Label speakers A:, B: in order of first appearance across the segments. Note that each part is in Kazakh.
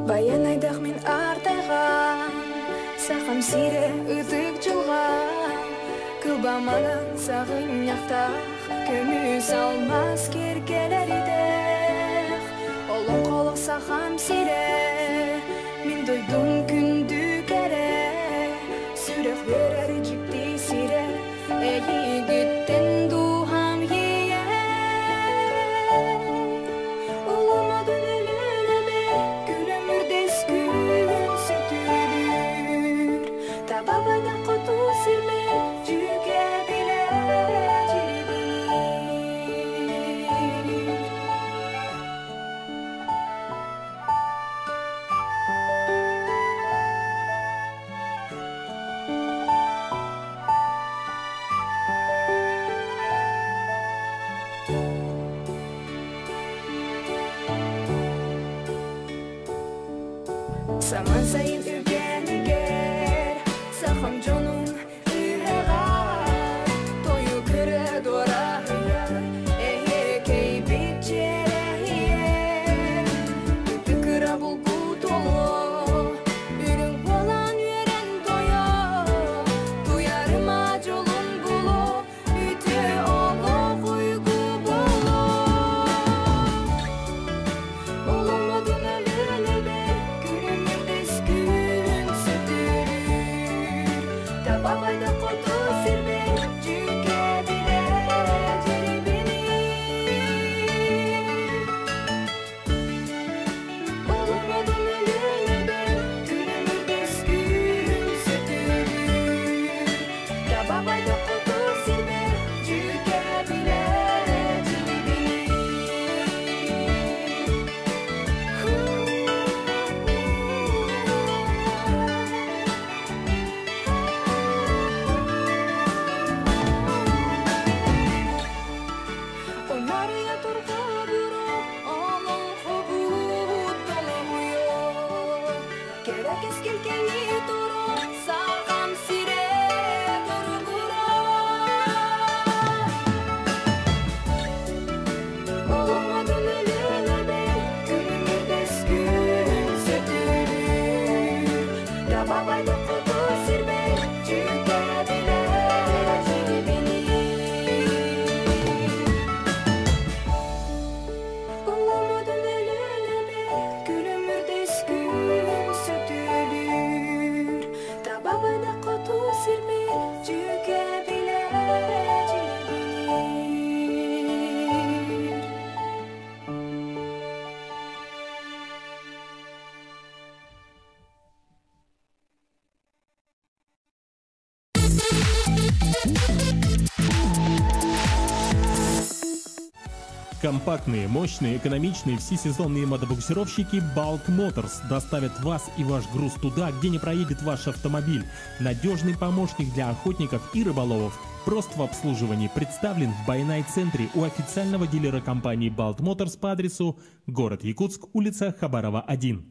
A: Баян айдақ мен артайған, сақам сире үтік жылған, кылбаманан сағын яқтақ, көміз алмас керкелер идек. Олың қолық сақам сире, мен дойдың күнді кәрі, сүрек берер жікті сире, әйі күттен дұғам ие. Олыма дөнеліне күлімірдес күн сөтілір, табабайда құту сірме жүге біле жүрегінір. Саман сайын үргенігер, сақым жоның үйеға, тойы күрі дора үйер, әйе кейбет жере үйер. Үтікіра бұл бұтолы, үрің болан үйерен тойы, туярыма жолын бұлы, үті олы қойғы бұлы. Олыма дөнеліне бер, күлімірдес күн сөтілір, табабайда құты сірме жүге біле жүрегінір. Олыма дөнеліне бер, күлімірдес күн сөтілір, табабайда құты сірме жүге біле жүрегінір. Onarıya turga buru, alın hobut dalamıyor. Gerek eskilkeni turu, sağam sire turgura. Olma dönelene bel, gülümürdes gün sötülür, tababayda kutu sirme cüge bile jiribinir. Olma dönelene bel, gülümürdes gün sötülür, tababayda kutu sirme cüge bile jiribinir.
B: Компактные, мощные, экономичные всесезонные мотобуксировщики Bulk Motors доставят вас и ваш груз туда, где не проедет ваш автомобиль. Надежный помощник для охотников и рыболовов. Прост в обслуживании. Представлен в Байнай-центре у официального дилера компании Bulk Motors по адресу город Якутск, улица Хабарова, 1.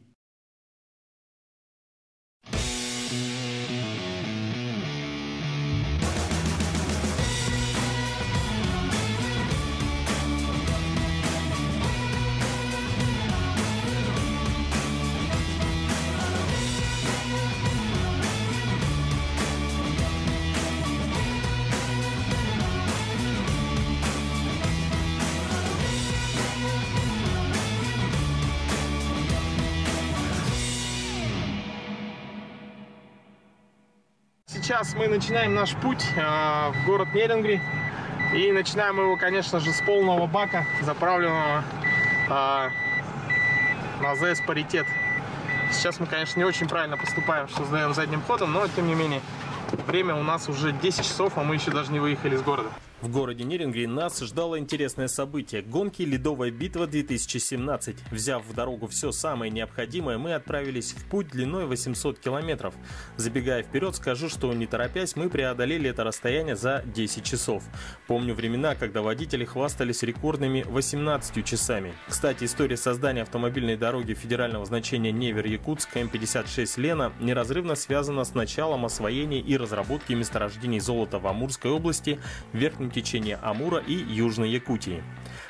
C: Сейчас мы начинаем наш путь в город Нерюнгри. И начинаем его, конечно же, с полного бака, заправленного на ЗС паритет. Сейчас мы, конечно, не очень правильно поступаем, что сдаем задним ходом, но тем не менее, время у нас уже 10 часов, а мы еще даже не выехали из города.
B: В городе Нерюнгри нас ждало интересное событие – гонки «Ледовая битва-2017». Взяв в дорогу все самое необходимое, мы отправились в путь длиной 800 километров. Забегая вперед, скажу, что не торопясь, мы преодолели это расстояние за 10 часов. Помню времена, когда водители хвастались рекордными 18 часами. Кстати, история создания автомобильной дороги федерального значения Невер-Якутск М56 Лена неразрывно связана с началом освоения и разработки месторождений золота в Амурской области, Верхнем течение Амура и Южной Якутии.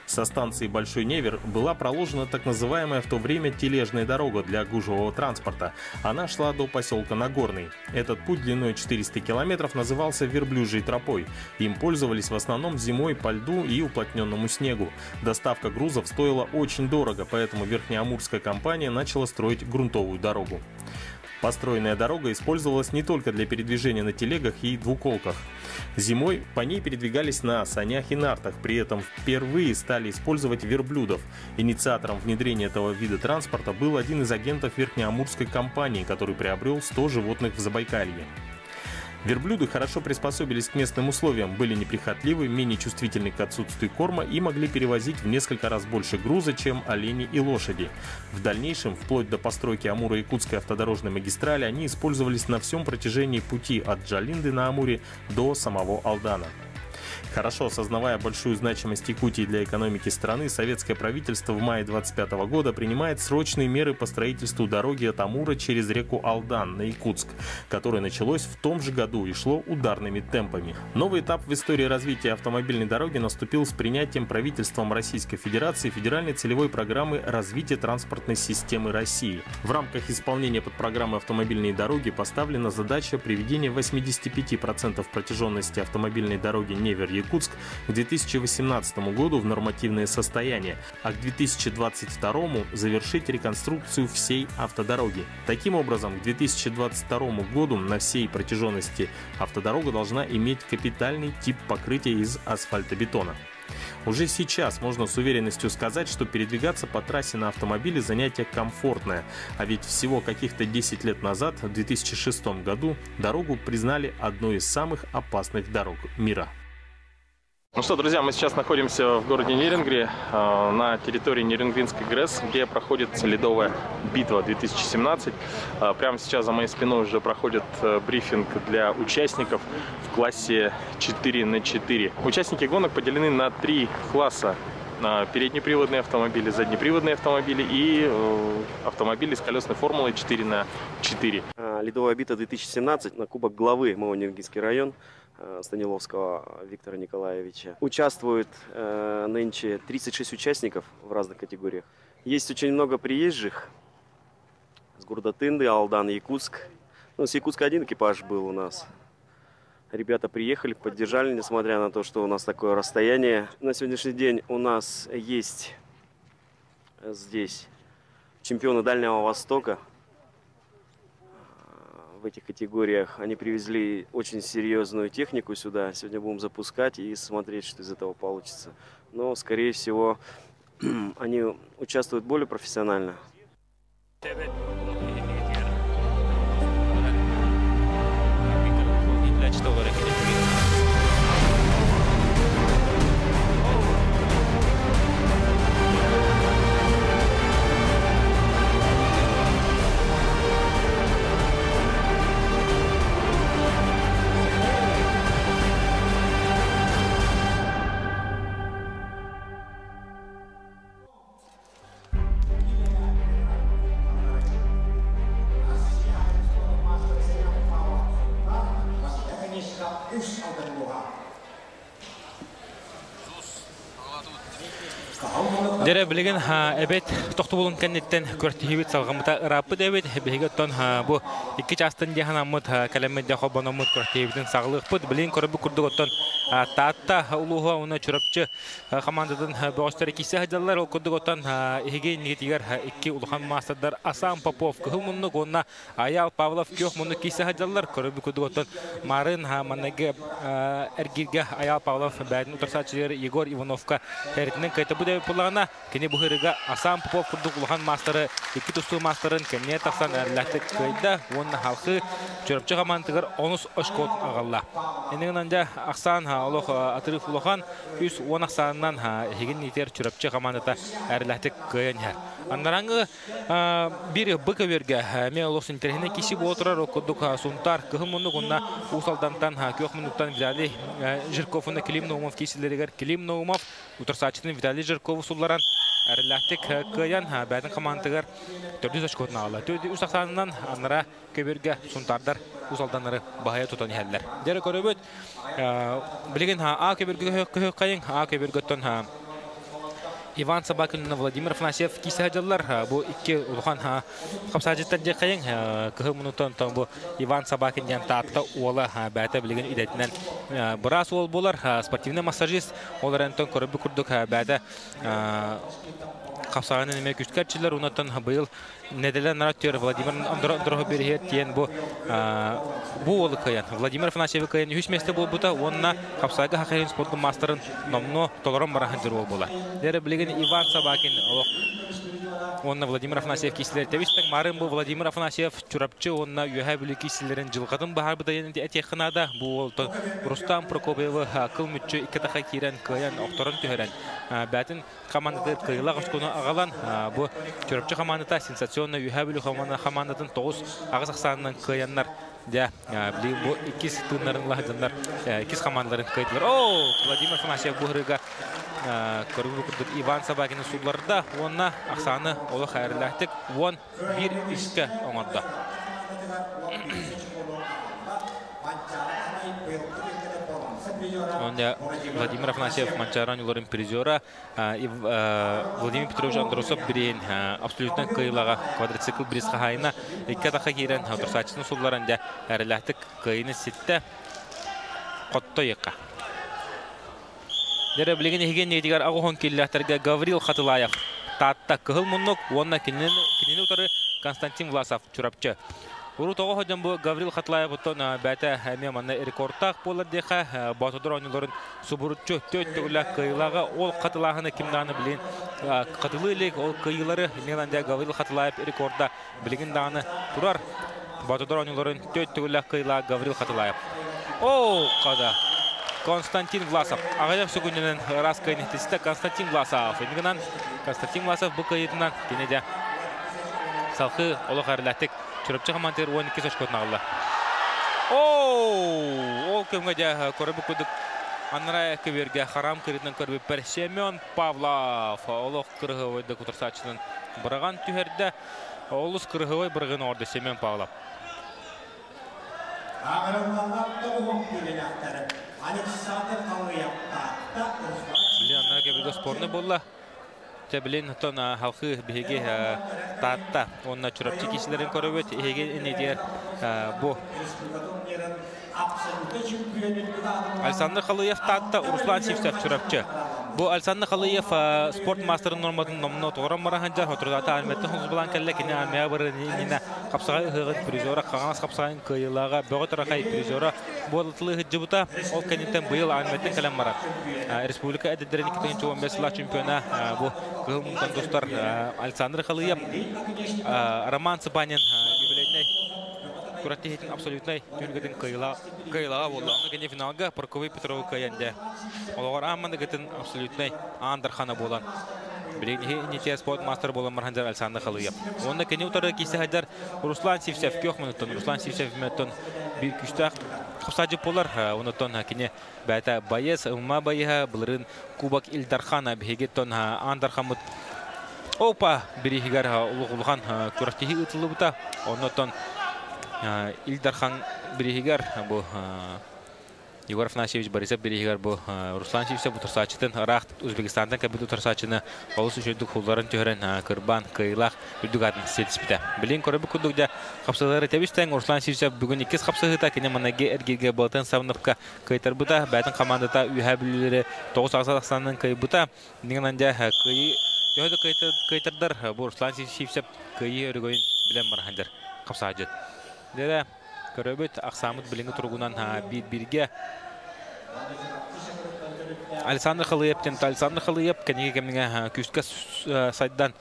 B: Со станции Большой Невер была проложена так называемая в то время тележная дорога для гужевого транспорта. Она шла до поселка Нагорный. Этот путь длиной 400 километров назывался Верблюжьей тропой. Им пользовались в основном зимой по льду и уплотненному снегу. Доставка грузов стоила очень дорого, поэтому Верхнеамурская компания начала строить грунтовую дорогу. Построенная дорога использовалась не только для передвижения на телегах и двуколках. Зимой по ней передвигались на санях и нартах, при этом впервые стали использовать верблюдов. Инициатором внедрения этого вида транспорта был один из агентов Верхнеамурской компании, который приобрел 100 животных в Забайкалье. Верблюды хорошо приспособились к местным условиям, были неприхотливы, менее чувствительны к отсутствию корма и могли перевозить в несколько раз больше груза, чем олени и лошади. В дальнейшем, вплоть до постройки Амуро-Якутской автодорожной магистрали, они использовались на всем протяжении пути от Джалинды на Амуре до самого Алдана. Хорошо осознавая большую значимость Якутии для экономики страны, советское правительство в мае 25 года принимает срочные меры по строительству дороги от Амура через реку Алдан на Якутск, которое началось в том же году и шло ударными темпами. Новый этап в истории развития автомобильной дороги наступил с принятием правительством Российской Федерации федеральной целевой программы развития транспортной системы России. В рамках исполнения подпрограммы автомобильной дороги поставлена задача приведения 85% протяженности автомобильной дороги Невер-Якутск к 2018 году в нормативное состояние, а к 2022 завершить реконструкцию всей автодороги. Таким образом, к 2022 году на всей протяженности автодорога должна иметь капитальный тип покрытия из асфальтобетона. Уже сейчас можно с уверенностью сказать, что передвигаться по трассе на автомобиле занятие комфортное, а ведь всего каких-то 10 лет назад, в 2006 году, дорогу признали одной из самых опасных дорог мира. Ну что, друзья, мы сейчас находимся в городе Нерюнгри, на территории Нерюнгринской ГРЭС, где проходит ледовая битва 2017. Прямо сейчас за моей спиной уже проходит брифинг для участников в классе 4×4. Участники гонок поделены на 3 класса. Переднеприводные автомобили, заднеприводные автомобили и автомобили с колесной формулой 4×4.
D: Ледовая битва 2017 на Кубок главы МО Нерюнгринский район Станиловского Виктора Николаевича. Участвует нынче 36 участников в разных категориях. Есть очень много приезжих с города Тынды, Алдан, Якутск. Ну, с Якутска один экипаж был у нас. Ребята приехали, поддержали, несмотря на то, что у нас такое расстояние. На сегодняшний день у нас есть здесь чемпионы Дальнего Востока. В этих категориях они привезли очень серьезную технику сюда. Сегодня будем запускать и смотреть, что из этого получится. Но, скорее всего, они участвуют более профессионально.
E: Дере билеген эбет тохтобулун кеннеттен көртихибит салгамыта ыраппы дебет бегеттон бу икки частын жаханамыт калеммет жахобономут көртихибитин саглыкпыт билин көрбү курдуготтон таатта улуга уна чурапчы командадан бостер кисе хаджаллар ол курдуготтон иге нигетигер икки улухан мастардар Асан Попов кылмунну гонна Аял Павлов кёх муну кисе хаджаллар көрбү курдуготтон марын манеге эргирге Аял Павлов бәдин утарсачылар Егор Ивановка теритинен кайтабы деп булагана онна кини бухырыга Асан Попов курдук улахан мастары, iki тусту мастарын кенне тахсан әрләхтек кайда, онна халқы чөрөпчө командыгар онус ошкот агалла. Энеңнәндә Аксан олох атырыф улахан үз он Аксаннан хеген нитер чөрөпчө командата әрләхтек кайынһар. Андараңы бир быковерге ме олос интернет киши болтырар окудук сунтар кыһымны гонна усалдантан 4 минуттан Виталий Жирковны Клим Наумов кисилерегер Клим Наумов утырсачтын Виталий Жирков сулларан әрләхтек каян бәдин командыгар 400 очкотна алла. 400 Аксаннан аннара көберге сунтардар усалданнары бахая тутан хәлләр. Дәре көрөбөт билеген А көберге кайын А көбергөттөн Иван Собакин Владимир Афанасьев кисәҗәлләр бу ике улхан хапсаҗиттан җәкәйен кыһымнутан бу Иван Собакин янтатта ула бәтә билеген идәтнән брас ул булар спортивный массажист оларантан көрбе күрдүк бәдә хапсаганы неме күчкәрчеләр унатан быел неделя наратер Владимир Андроһов берет тиен бу ул каян Владимир Афанасьев каян 3 месте бул бута онна хапсага хакыйн спорт мастерын номно толорон барахан жер була. Дәре билеген Иван Собакин онна Владимир Афанасьев кислер тевистек марын бу Владимир Афанасьев чурапчы онна юһәбүле кислерен җылгатын бахар битәен әтехнада бу Рустам Прокопьев акыл мүчче икетаха кирен каян окторын төһәрән бәтин командада кыйла гышкуны агалан бу чурапчы командада сенсационно юһәбүле командатын 9 агыз Аксаннан каяннар да бу икис тыннарын лаганнар икис командаларын кайдылар. Владимир Афанасьев бухрыга көрүп Иван Собакин сулларда онна Аксаны олы хайрлахтык 1 ишке оңорда. Онда Владимир Афанасьев Манчаран уларын призера Владимир Петрович Андросов бирен абсолютно кыйлага квадроцикл брисха хайна иккатаха кирен хатырсачны сулларында әрләхтик кыйны ситте котто яка. Дәре билеген хеген нидигар агохон килләхтәргә Гаврил Хатылаев татта кыһыл муннук онна кинен утары Константин Власов чурапчы. Уру тоғы ходжан бұл Гаврил Хатлаев ұттон бәті әме манна рекордтақ болар деқа батыдыр ойныларын субұрытчы төт түгілі кыйлаға ол қатылағыны кімданы білін қатылы елек ол кыйлары меланда Гаврил Хатлаев рекордда білген дағыны тұрар батыдыр ойныларын төт түгілі кыйлаға Гаврил Хатлаев. Қада Константин Власов. Ағайық сүгінінен рас кайнықтесті Константин Власов. Енігінен Константин Власов бұл кайытынан денеде салқы олық әріләттік чурапчы командир 12 очкотна алды. Ол кемге дә көрбе күдүк. Анра кеберге харам кириден көрбе бер Семен Павлов. Олох кыргывы да кутырсачын быраган түһәрдә. Олус кыргывы быргын орды Семен Павлов. Анра кеберге спорны болла. Тәбилен тона халқы беге татта онна чурапчы кишилерин көрөбөт эге энедер бу Александр Халыев татта Руслан Сивцев чурапчы. Бу Александр Халыев спорт мастерын норматын номно тограм бараханжа хотрдата алметтен хус булан келле кине армия биринина капсагы хыгыт призора кагас капсагын кыйлага бөгөтөр кай призора болутлы жыбыта ол кенеттен быйыл алметтен келем барат. Республика эддерин 2015 чемпиона бу кылмыдан достар Александр Халыев Роман Цыбанин юбилейный куратихин абсолютный түнгедин кыйлага болду. Аны кене финалга Парковый Петров каянда. Олар аммандыгытын абсолютный Андархана болан. Билегни нете спорт мастер болан Мархандар Александр Халыев. Онда кене утары кисәһәдәр Руслан Сивцев 4 минуттан Руслан Сивцев минуттан бир күчтә хапсаҗы болар. Онтон кене бәтә Баяс Ума Байга булырын Кубок Илдархана бегеттон Андархамут. Опа биригәр улугулган куратихи ытылы бута. Онтон Илдархан биригәр бу Егор Афанасьевич Борисов биригәр бу Руслан Сивцев утырсачтын Рахт Үзбекстандан кабит утырсачыны олус үчүдүк хулларын төһөрен Кырбан Кыйлак үдүгатын сетиспите. Билен көрөбү күдүгдә капсалары тебистен Руслан Сивцев бүгүн 2 капсагыта кине манаге эргеге балтын савныкка кайтар бута бәтин командада үһәбүлләре 9 Казакстаннан кайбута дигәндә кый Йода кайтардар бу Руслан Сивцев кый өргөйн билен баргандар капсажыт. Дәре көрөбөт Аксамыт билеңе тургунан бирге Александр Халыев кенеге кемнеге күскә сайдан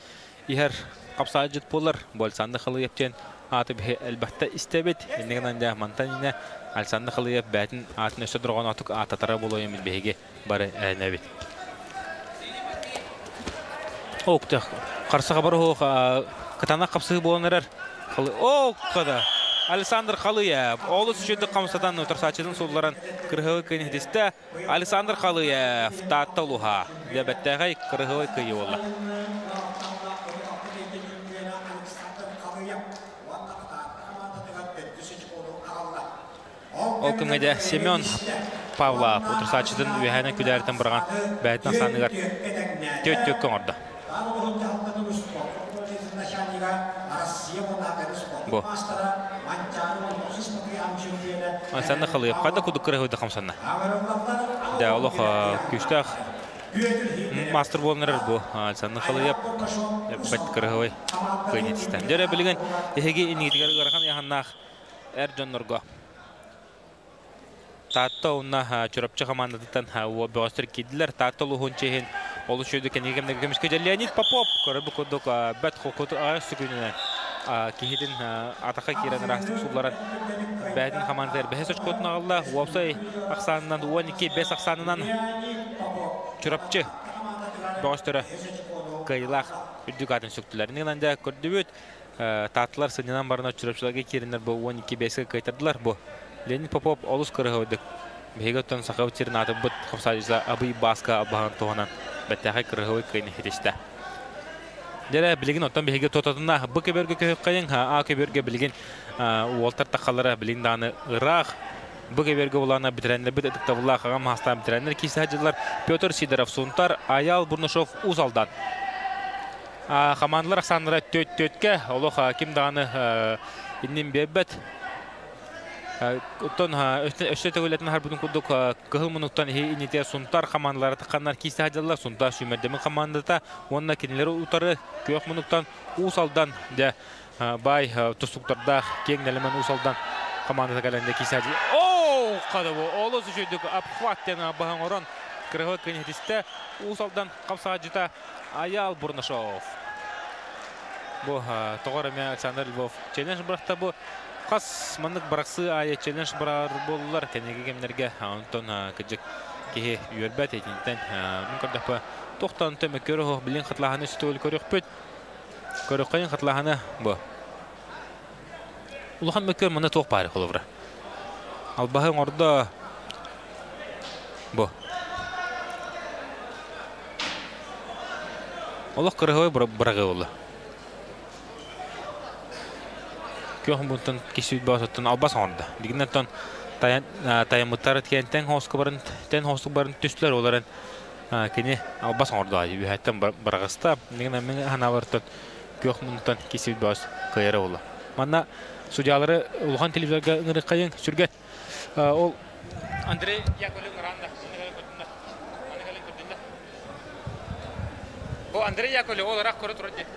E: ихер капсаҗыт булыр. Александр Халыевтен аты әлбәттә истәбет. Иннегән дә Монтанине Александр Халыев бәтин атын өстә торган атык ататара булуы мин беге бары әнәбит. Окта каршы хабар катана капсы булганнар. Када Александр Халыев олыс үшінді қамсадан отырсачының солларын кірғығы көнедесті Александр Халыев таттылуға дәбәттәғай кірғығы көйі олы. Ол күнгеде Семен Павлов отырсачының үйәне күдәртін бұрған бәйтін санығар төт-төккен орды. Бу. Александр Халыев кайда куды кырыгыды камсанна. Да, Аллах күштах мастер болнар бу. Александр Халыев бат кырыгы кыйнетистен. Дәре билген эһеге инигидер гарган яханнах Эрдоннорго. Таттауна чурапчы командатан ва бостер кидлер татталу хончехин олушуды кенегемдеге кемишке Леонид Попов көрөбү кодук бат хокот агысыгүнүнөн кихидин атака кирен растык суларын бәдин командалар бәһәс очкотуна алла вапсай аксанынан 12-5 аксанынан чурапчы бостер кыйлак үдүгатын сөктүлөр неланда көрдөбөт татлар сынынан барына чурапчыларга киренер бу 12-5 кайтардылар бу Леонид Попов олус кырыгыдык бегеттен сахавтирин атып бут хапсажа абый баска абаган тоғанан бәттәғай кырыгы кыйны хетешті. Дәрі білген оттан беге тотатына бұ кеберге көйік қайын, а кеберге білген уолтар тақалары білген даны ұрақ. Бұ кеберге олана бітірәнлер біт әтікті бұлақ ағам хастан бітірәнлер кейсі хәджілер Петр Сидоров Сунтар, Аял Бурнышов Узалдан. Қамандылар ақсанлары төт-төтке, олық кем дағаны иннен бебет. Оттон өшөтө өлөтүн харбутун кудук кыгыл мунуктан инете Сунтар командалары тыкканнар кийсе хажалар Сунтар шүмердемен командата онна кинелери утары көк мунуктан усалдан де бай тусуктарда кеңнелемен усалдан командата календе кийсе хажалар. О, кадабы олос үшөдүк обхваттен баган орон кыргы кенетисте усалдан капсажыта Аял Бурнышов. Бу тогорме Александр Львов челлендж брахта бу Қас мандық барақсы айы челлендж барар болылар кәнеге кемдерге Антон кәджік кеге үйербәт етінтен мүмкірдіқпі тоқтан төмі көріғі білін қытлағаны сүтігіл көріқ бөт көріқ қайын қытлағаны бұ ұлған мөкөр мұны тоқ бары қолывыры ал бағын орда бұ ұлық көріғі бұрағы олы Көхөн бунтан кисүд басаттан албас орда. Дигнәттан таямыттар тен хоску барын түсләр оларын кене албас орда. Юһәттән баргыста дигнә мен ханавыртан көхөн бунтан кисүд бас кайра ола. Манна судьялары улган телевизорга ыңгыры кайын сүргәт. Ол Андрей Яковлев ранда. Бу Андрей Яковлев ол рак көрө турды.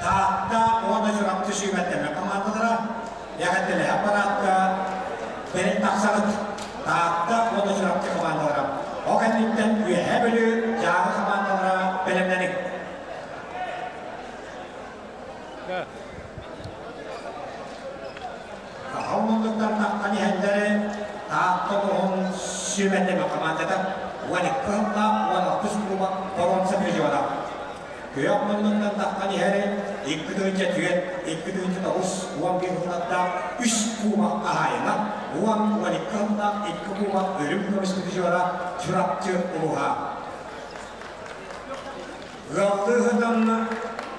F: Taattaa vuonna jurattu syvättämä komandodara jäkättelee aparaattaa perin taksanut taattaa vuonna jurattu komandodara okan nytten yhävely jaaga komandodara pelemnäni kaumunduktan takkani händere taattaa vuonna syvättämä komandodara vuonna kahta vuonna tuskuva poronsa miljoona Köyakmanından takkani here ikkidöince tüyet, ikkidöince de us uvan bir hırlatta üç kumak ahayına uvan ikkamda ikki kumak ölüm komiskutuşuara çırapçı uluha. Galdığından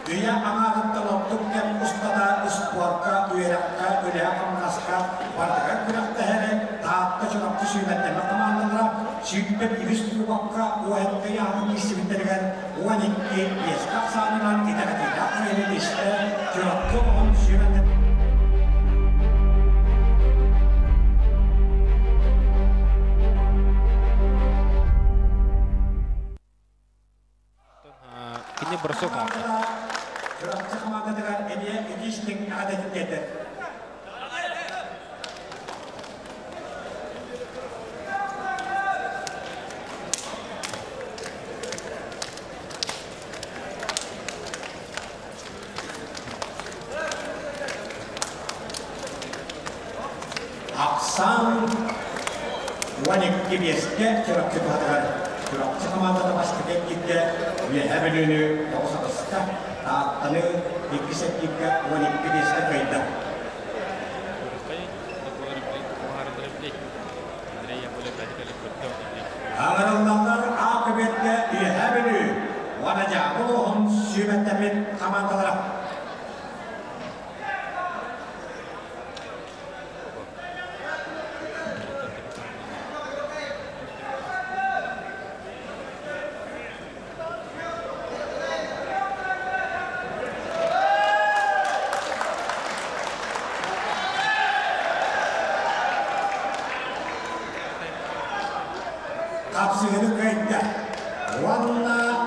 F: dünya amarattan oktukken ustada uspuarka, üyerakka, üleyakamnaska bardaga kırakta here taatta çırapçı süymetleme kamandalara Süyüpep İvüstü Bakka o hette yağın isimlerden o anekki yeskap sağlanan idakatıyla öyle işte cevaplı olan süyümenler.
E: Ini bersok mau.
F: Cevaplı komandadalar hediye edişlik adetinde. Aksan Wanik Kibies'te Çorapçı Tuhadar Çorapçı komandada başlık etkitte ve hemenünü 90'da Taattanı 2-8'de Wanik Kibies'te kayıtta. Ağırlıklar akıbette ve hemenü Vanaca Buluğun sübetlemin komandalara kapsayını kayıtta. Vanna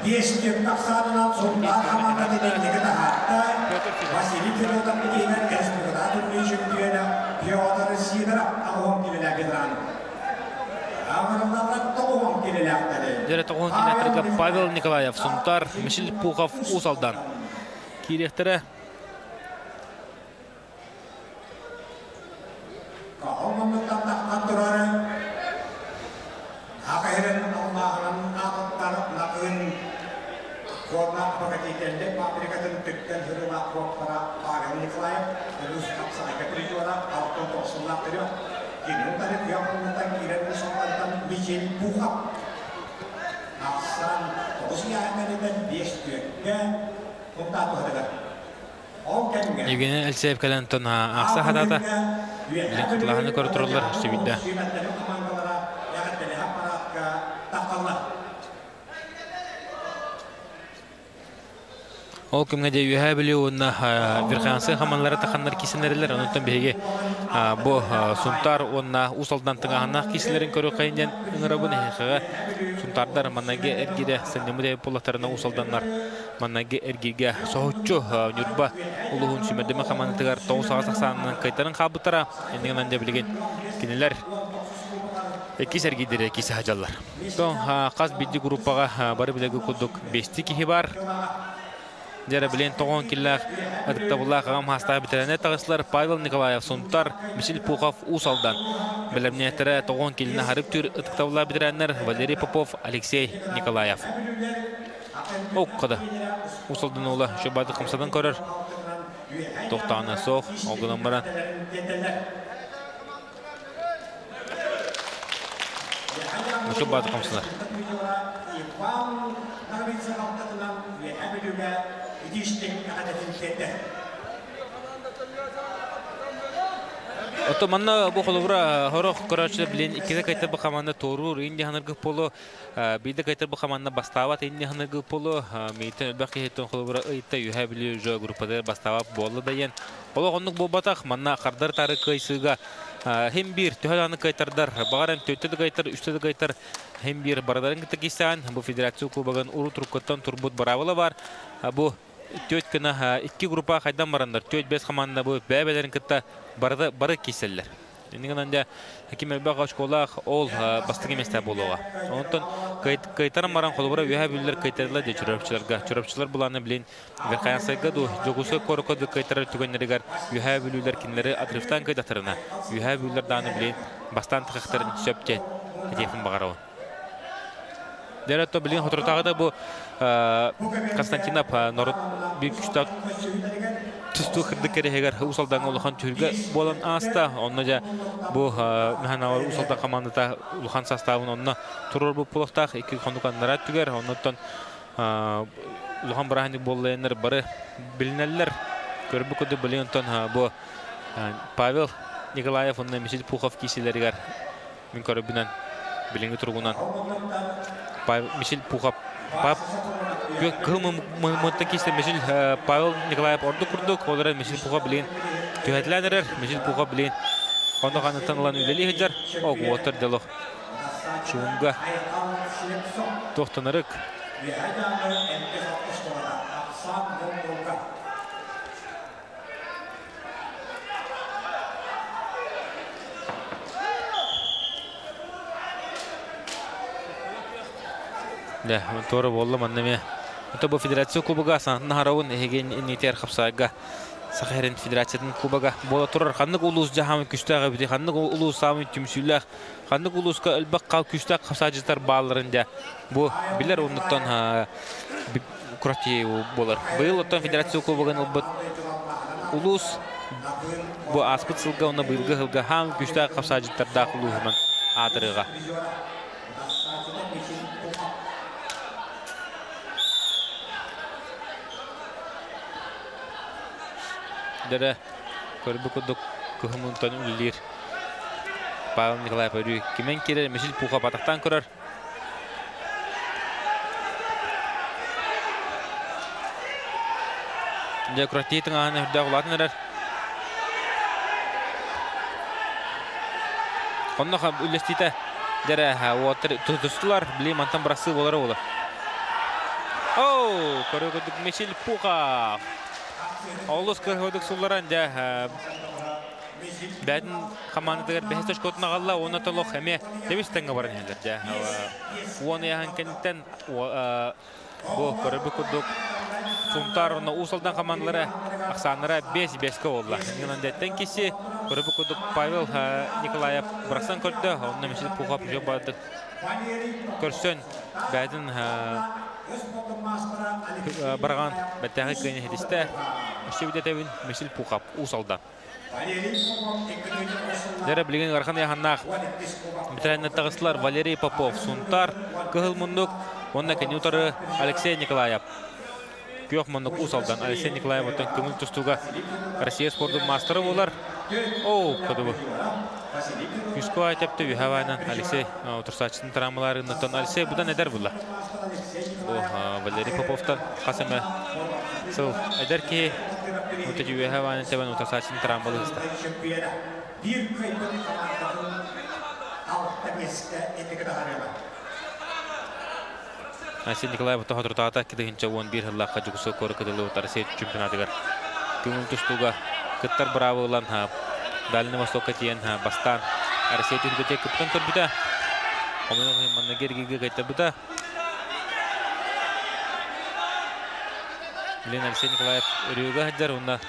F: Diyestik taksanılan sonunda kamanda dediğinde hatta Vasili Filo'dan dediğinden Respublika'da Türkiye Şükriyene Piyodar'ı Sidra Ağım Kileler Gediran. Ağırlıklar Toğum Kileler'leri.
E: Dere Toğum Kileler'leri Pavel Nikolayev, Suntar, Мишель Пухов, Усалдан. Кирехтере
F: Ağımlıktan takkan durarı Akhirin Allah'ın akıtlar nakın Korna paketinde fabrikatın tükten hırma korklara Pavel Nikolayev Rus kapsana getiriyorlar altın tosunlar veriyor. Kini tarif yapımından giren sonlardan Mishel Pukhov Aksan Tosya Emeliden 5 tüyekte Kumta tuhadalar.
E: Евгений Алексеев Калентон Акса Хадата Лаханы Коротурулар Шевидда. Ол кемге де юха билүү на верхансы хаманлары таханнар кисенерлер онтон беге бу Сунтар онна Усалдан тыгахана кисенерин көрө кайындан ыңырабын хага Сунтардар маннаге эргиде сендемде полактарына Усалданнар маннаге эргиге сооччу нюрба улугун сүмөдөмө хамантыгар 9-80 кайтарын кабытара эндеген да билген кинелер эки сергидере кисе хажаллар. То каз бидди группага бары билеги кудук 5 кихи бар. Дера билен тоғон киллах адыктабуллах ағам хаста битерене тағыслар Павел Николаев Сунтар, Мишель Пухов Усалдан. Білімнеттері тоғон килліне харып түр адыктабуллах битеренер Валерий Попов, Алексей Николаев. Оққады. Усалдан ола шөбады қымсадан көрір. Тоқтағына соқ, оғынан баран. Шөбады қымсадар. Ото манна бу холовра хорох короче билен икиде кайтар бу команда торур инди ханыргы поло биде кайтар бу команда бастават инди ханыргы поло мейтен баки хетон холовра ыйта юха били жо группада бастават болду дайен поло гонук бу батак манна кардар тары кайсыга hem bir töhаны кайтардар багаран төттө кайтар үстө кайтар hem bir барадарын китекисан бу федерация кубагын уру туркоттон турбут барабыла бар бу төт кына 2 группа кайдан барандар төт 5 команда бу бәбелерин кытта бары киселлер. Эндигенде хаким элбага школах ол бастыгы месте болуга. Онтон кайтарым баран колбура юха бүллер кайтарлар де чурапчылар буланы билен верхаясайга ду жогусу коркоду кайтарар түгөннеригер юха бүллер кинлери атрифтан кайтатырына. Юха бүллер даны билен бастан тыктырын сөпте хедефин багарау. Дерето билен хотротагы бу Константинов народ бик күчтөк түстү кырдыкere хегер Усалдан улухан түргө болон аста онна жа бу механавар Усалдан командата улухан составын онна турор бу полоктак 2 кондукандар түгер оннотон улухан барахани боллайнер бары билинелер көрбүкөдө билентон бу Павел Николаев онна Мишель Пухов киселеригер мен көрбүнөн билинги тургунан Мишель Пухов Мишель Павел Николаев орду курдук, олар Мишель Пухов билен түйәтләнерер, Мишель Пухов билен қондығаны таңылан үлелі хеджар, оғы отыр делох шуынға тоқтанырық. Да, торы болла маннаме. Это бу федерация кубага санна харауын еген нитер хапсайга Сахарин Федерацияның кубага бола турар. Ханнык улус жаһан күштәгә бите, ханнык улус самый тимшүләх, ханнык улуска элбәк кал күштәк хасаҗитар балларында. Бу билер оннан крати болар. Быел оттан Федерация кубагын албыт улус бу аспыт сылга оны быелгы хылга һәм күштәк хасаҗитарда кулуһынан атырыга. Дәре көрбүкөдүк көһүмүнтан үллер. Павел Николаев өрү кимен кирер мешил пуха батактан көрөр. Дә кротитин аны да улатындар. Коннога үлестите дәре уотыр тустулар биле мантан брасы болары болар. О, көрөгөдүк мешил пуха. Олус көрөгөдүк сулларан да бәдин командалар бәһәс көтүн агалла, оны толох эме дебистенге баран хәлдер да. Оны яһан кенттен бу көрөгөдүк Сунтарны усалдан командалары аксаннара 5-5 болла. Ниландеттен киси көрөгөдүк Павел Николаев брасан көрдө, оны мешил пуха жөп барды. Көрсөн бәдин барган бәттәге кыйны хедисте Шевдетевин мешил пухап усалдан. Дәре билген архан яханнах битрәнне тагыслар Валерий Попов, Сунтар, Кыгыл Мундук, онна кенютары Алексей Николаев. Күйөк Мундук усалдан Алексей Николаев оттан көңүл тустуга Россия спорттун мастері болар. О, кадыбы. Күскө айтыпты Вихавайнан Алексей Турсачтын травмаларынан Алексей будан эдер була. Валерий Поповтан қасымы сыл әдер ке өте жүве хаваны тебен ұтасачын травмалы ұста. Алексей Николаев ұтаға тұртағата кедігінші 11 ғыллаққа жүгісі көрі кеділі ұтары сейт чемпионатығар. Көңіл тұстуға күттар бравы ұлан Дальный Востокқа тиен бастан Алексей түлбете күптен көрбіті. Омының манна кергеге қайта бұта. Билен Алексей Николаев өрüөгө хаджар онна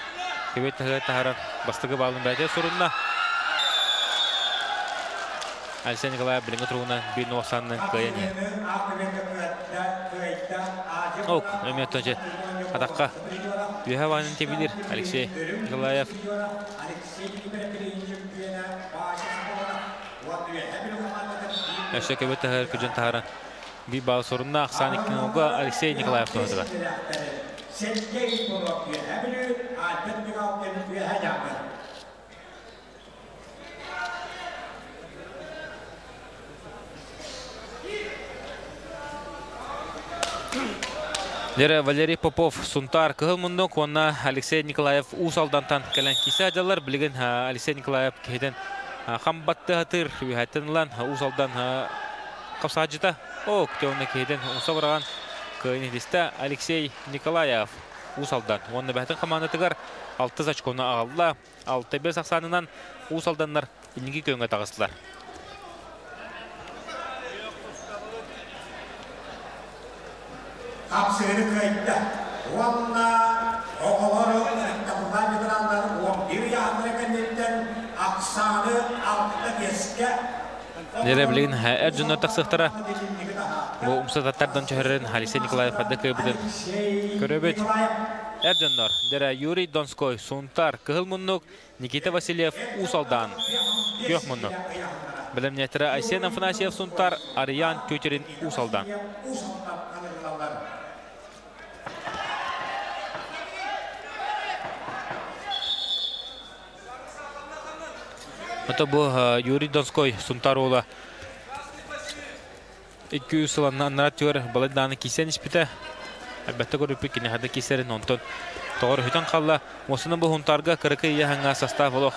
E: кебет тахаран бастыгы балын бәте сорунна. Алексей Николаев билен туруна 1.90-нын кыйыны. Ок, эметөже атакка Вихаванын тебилир Алексей Николаев. Эше кебет тахар күжен тахаран би бал сорунна аксан иккенога Алексей Николаев тоодуга. Дәре Валерий Попов, Сунтар, Кыгыл Мундук, онна Алексей Николаев усалдантан кәлән кисе аджалар. Билеген Алексей Николаев кейден хамбатты хатыр, вихаттынлан усалдан қапсаджыта. О, көтеуіне кейден ұса бараған күйіне десті Алексей Николаев усалдан. Онны бәтін командатығар 6 очконы ағалла, 6-5 ақсанынан усалданлар илінгі күйінге тағыстылар.
F: Апсыгыны кайда. Онна оғылары қабылдай бедірандар 11 яғыныр кәнеттен ақсаны 6-5-ке.
E: Дәре білген әрджүнні тақсықтара. Бұл ұмсататтардан чөхірін Алексей Николаев әді көйбіден көрөбет. Әрджүннар. Дәре Юрий Донской, Сунтар, Кыгыл Мундук, Никита Васильев, Усалдан. Күйөк Мундук. Білімнетірі Айсен Афанасьев, Сунтар, Ариян Көтерин, Усалдан. Это был Юрий Донской, Сунтар ола. 200 сыланнан наратер баладаны кисен испите. Әлбәттә көрүп кине хәдә кисерин онтон. Тогыр хөтән калла. Осының бу хунтарга 40 яңа состав олох.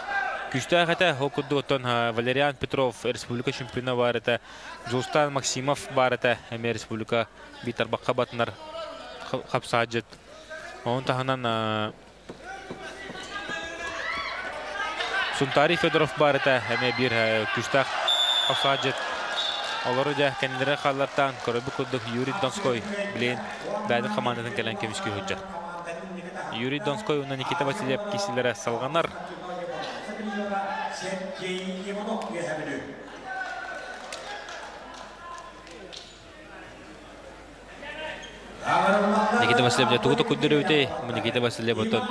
E: Күчтә хәтә хокуды отон Валериан Петров республика чемпионы бар ите. Жулстан Максимов бар ите. Әмә республика битар бакка батнар хапсаҗет. Он таханан Сунтари Федоров бар ите. Әмә бир күчтә хапсаҗет. Олары да кәндәре халлардан көрөбү күрдүк Юрий Донской билен бәдин командадан келен кемишке хөҗҗәт. Юрий Донской уна Никита Васильев кисилері салғанар. Никита Васильев туғыты күддері өте. Никита Васильев өтін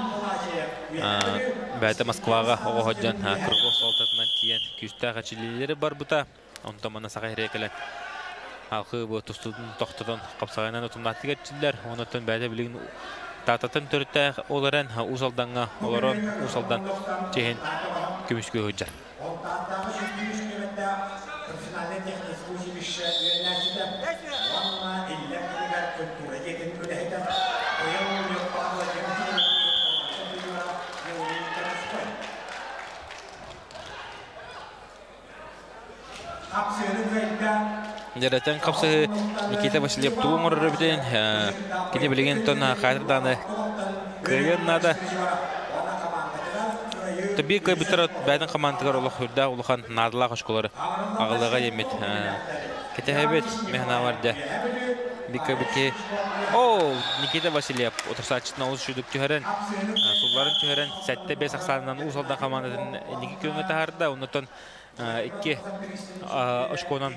E: бәйті Москваға оғаджан Кыргов салтатынан тиен күстәға чилелері бар бұта. Онда мана сағай рекелен халқы бұл тұстудың тоқтыдан қапсағайынан ұтымдаты кетчілер. Онытын бәйті білігін тататын түрітті оларын ұсалданға оларын ұсалдан чейін көмішкі өджар. Жаратан қапсы Никита Васильев туғын ұрыр бітен кені білген тон қатырданы көйен нада Таби көй бұтыр бәдің қамандығар олық үрді ұлыған надылақ ұшқылары ағылыға емет кете әбет мехна варды бике Никита Васильев отырсатшысына ұз шүдік түйерін сұлларын түйерін сәтті бес ақсанынан ұзалдан қамандығын неге көңі тағарда ұнытын ikki aşkonan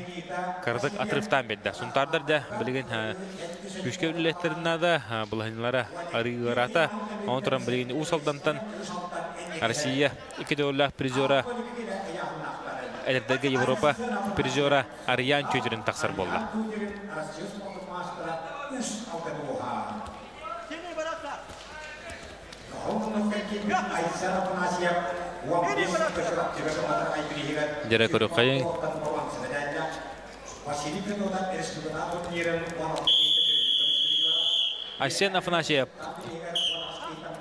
E: kırdık atrıftan bedde. Suntardır da bilgin güçke ülletlerine de bulhanlara arıgarata onturan bilgin usaldantan Россия iki dolar prizora ederdege Avrupa prizora Aryan Çöcür'ün taksar boldu. Jere koru kayın. Aysen Afanasyev.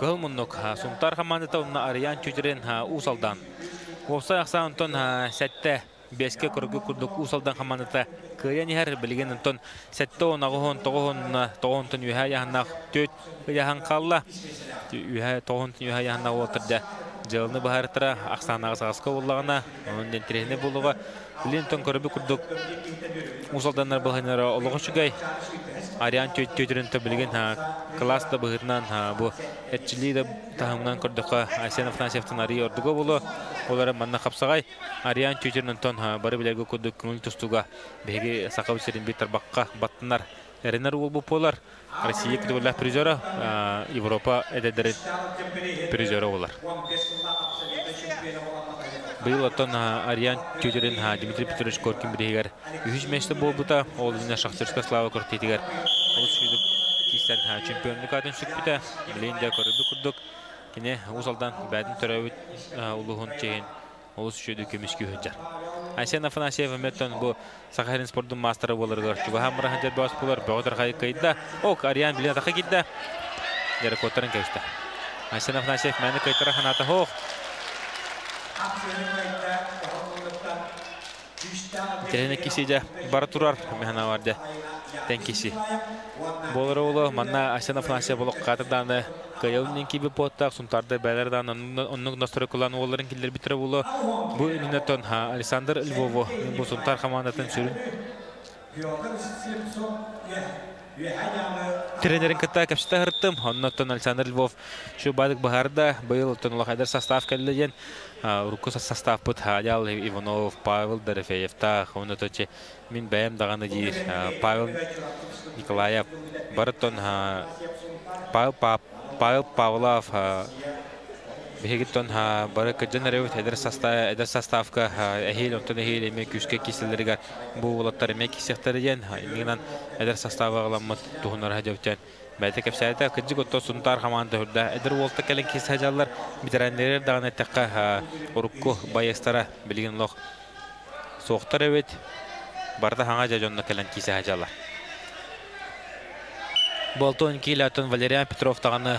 E: Kılmunluk suntar komandada onun Aryan Çöcür'ün usaldan. Olsa aksa ondan sette beske kurgu kurduk usaldan komandada kıyan her bilgin ondan sette onağın toğun yuha yahanaq töt yahan kalla yuha toğun yuha yahanaq oturdu. Жылны бахартыра ақсанағы сағасқа болағына, оның трехіне болуға Линтон көрібі күрдік ұсалданлар болғанлары олығы шүгай. Ариан төйтерінті білген класты бұғырынан бұл әтчілі тағымынан көрдіққа Айсен Афанасьевтің арый ордығы болу. Олары манна қапсағай. Ариан төйтерінтон бары білергі көрдік күңіл тұстуға бәйге сақау серін бетір баққа баттынар. Әрінер ол бұл болар. Россия күдігілі призора, Европа әдәдері призора олар. Бұл оттан Ариан Тюдерін Дмитрий Петрович Коркин бірегер. Үйіш мәшті бол бұта, ол үйіне Шахтерска слава көртетігер. Ол шүйдік кейстен чемпионлық атын шүк біта, білейінде көрібі күрдік. Кене ұзалдан бәдің түрәуіт ұлығын чейін, ол шүйдік көмішкі өңжар. Айсен Афанасьев Меттон бұл Сахарин спорттың мастері болырғыр. Чуғахан мұрахан жәр бауыз болар, бауыдар қайық қайдда. Оқ, Ариан білен атаққа кетті. Дәрі көттарын көшті. Айсен Афанасьев мәні қайтыра қанаты хоқ. Терені кесейді бары тұрар мәхана барды. Тән кесей. Болыр олы, манна Айсен Афанасьев болық қатырданы Кайылының кебі поттақ, сұнтарды бәлердан оның настыры құланы оларын келдер бітірі болу. Бұл үнінетон Александр Львову бұл сұнтар командатын сүрін. Тренерін кітті көпшіті ғырттым. Оннаттон Александр Львов шу бадық бағарда бұл ұлғайдар состав кәлілеген. Руку состав бұд Адял Иванов, Павел Дорофеевтақ. Оннатточе мен бәйім дағаны дейір. Павел Николаев барыттон Павел Павлов бігеттон бары көджен әрәуіт әдір составка әхейл, онтан әхейл әме күшке кеселдерігер бұл олаттар әме кесектері ден емегінен әдір составы ғаламыт тұғынар әдеуттен бәйті кәпсәйті күджік отто сұнтар қаманды үрді әдір олты кәлін кесі әжалар бітірәндерер дағын әттіққа ұрыққы байыстара білген лоқ соқтар әует барда хаңа жажонны кәлін кесі әжалар. Болтон Килятон Валериан Петров тағаны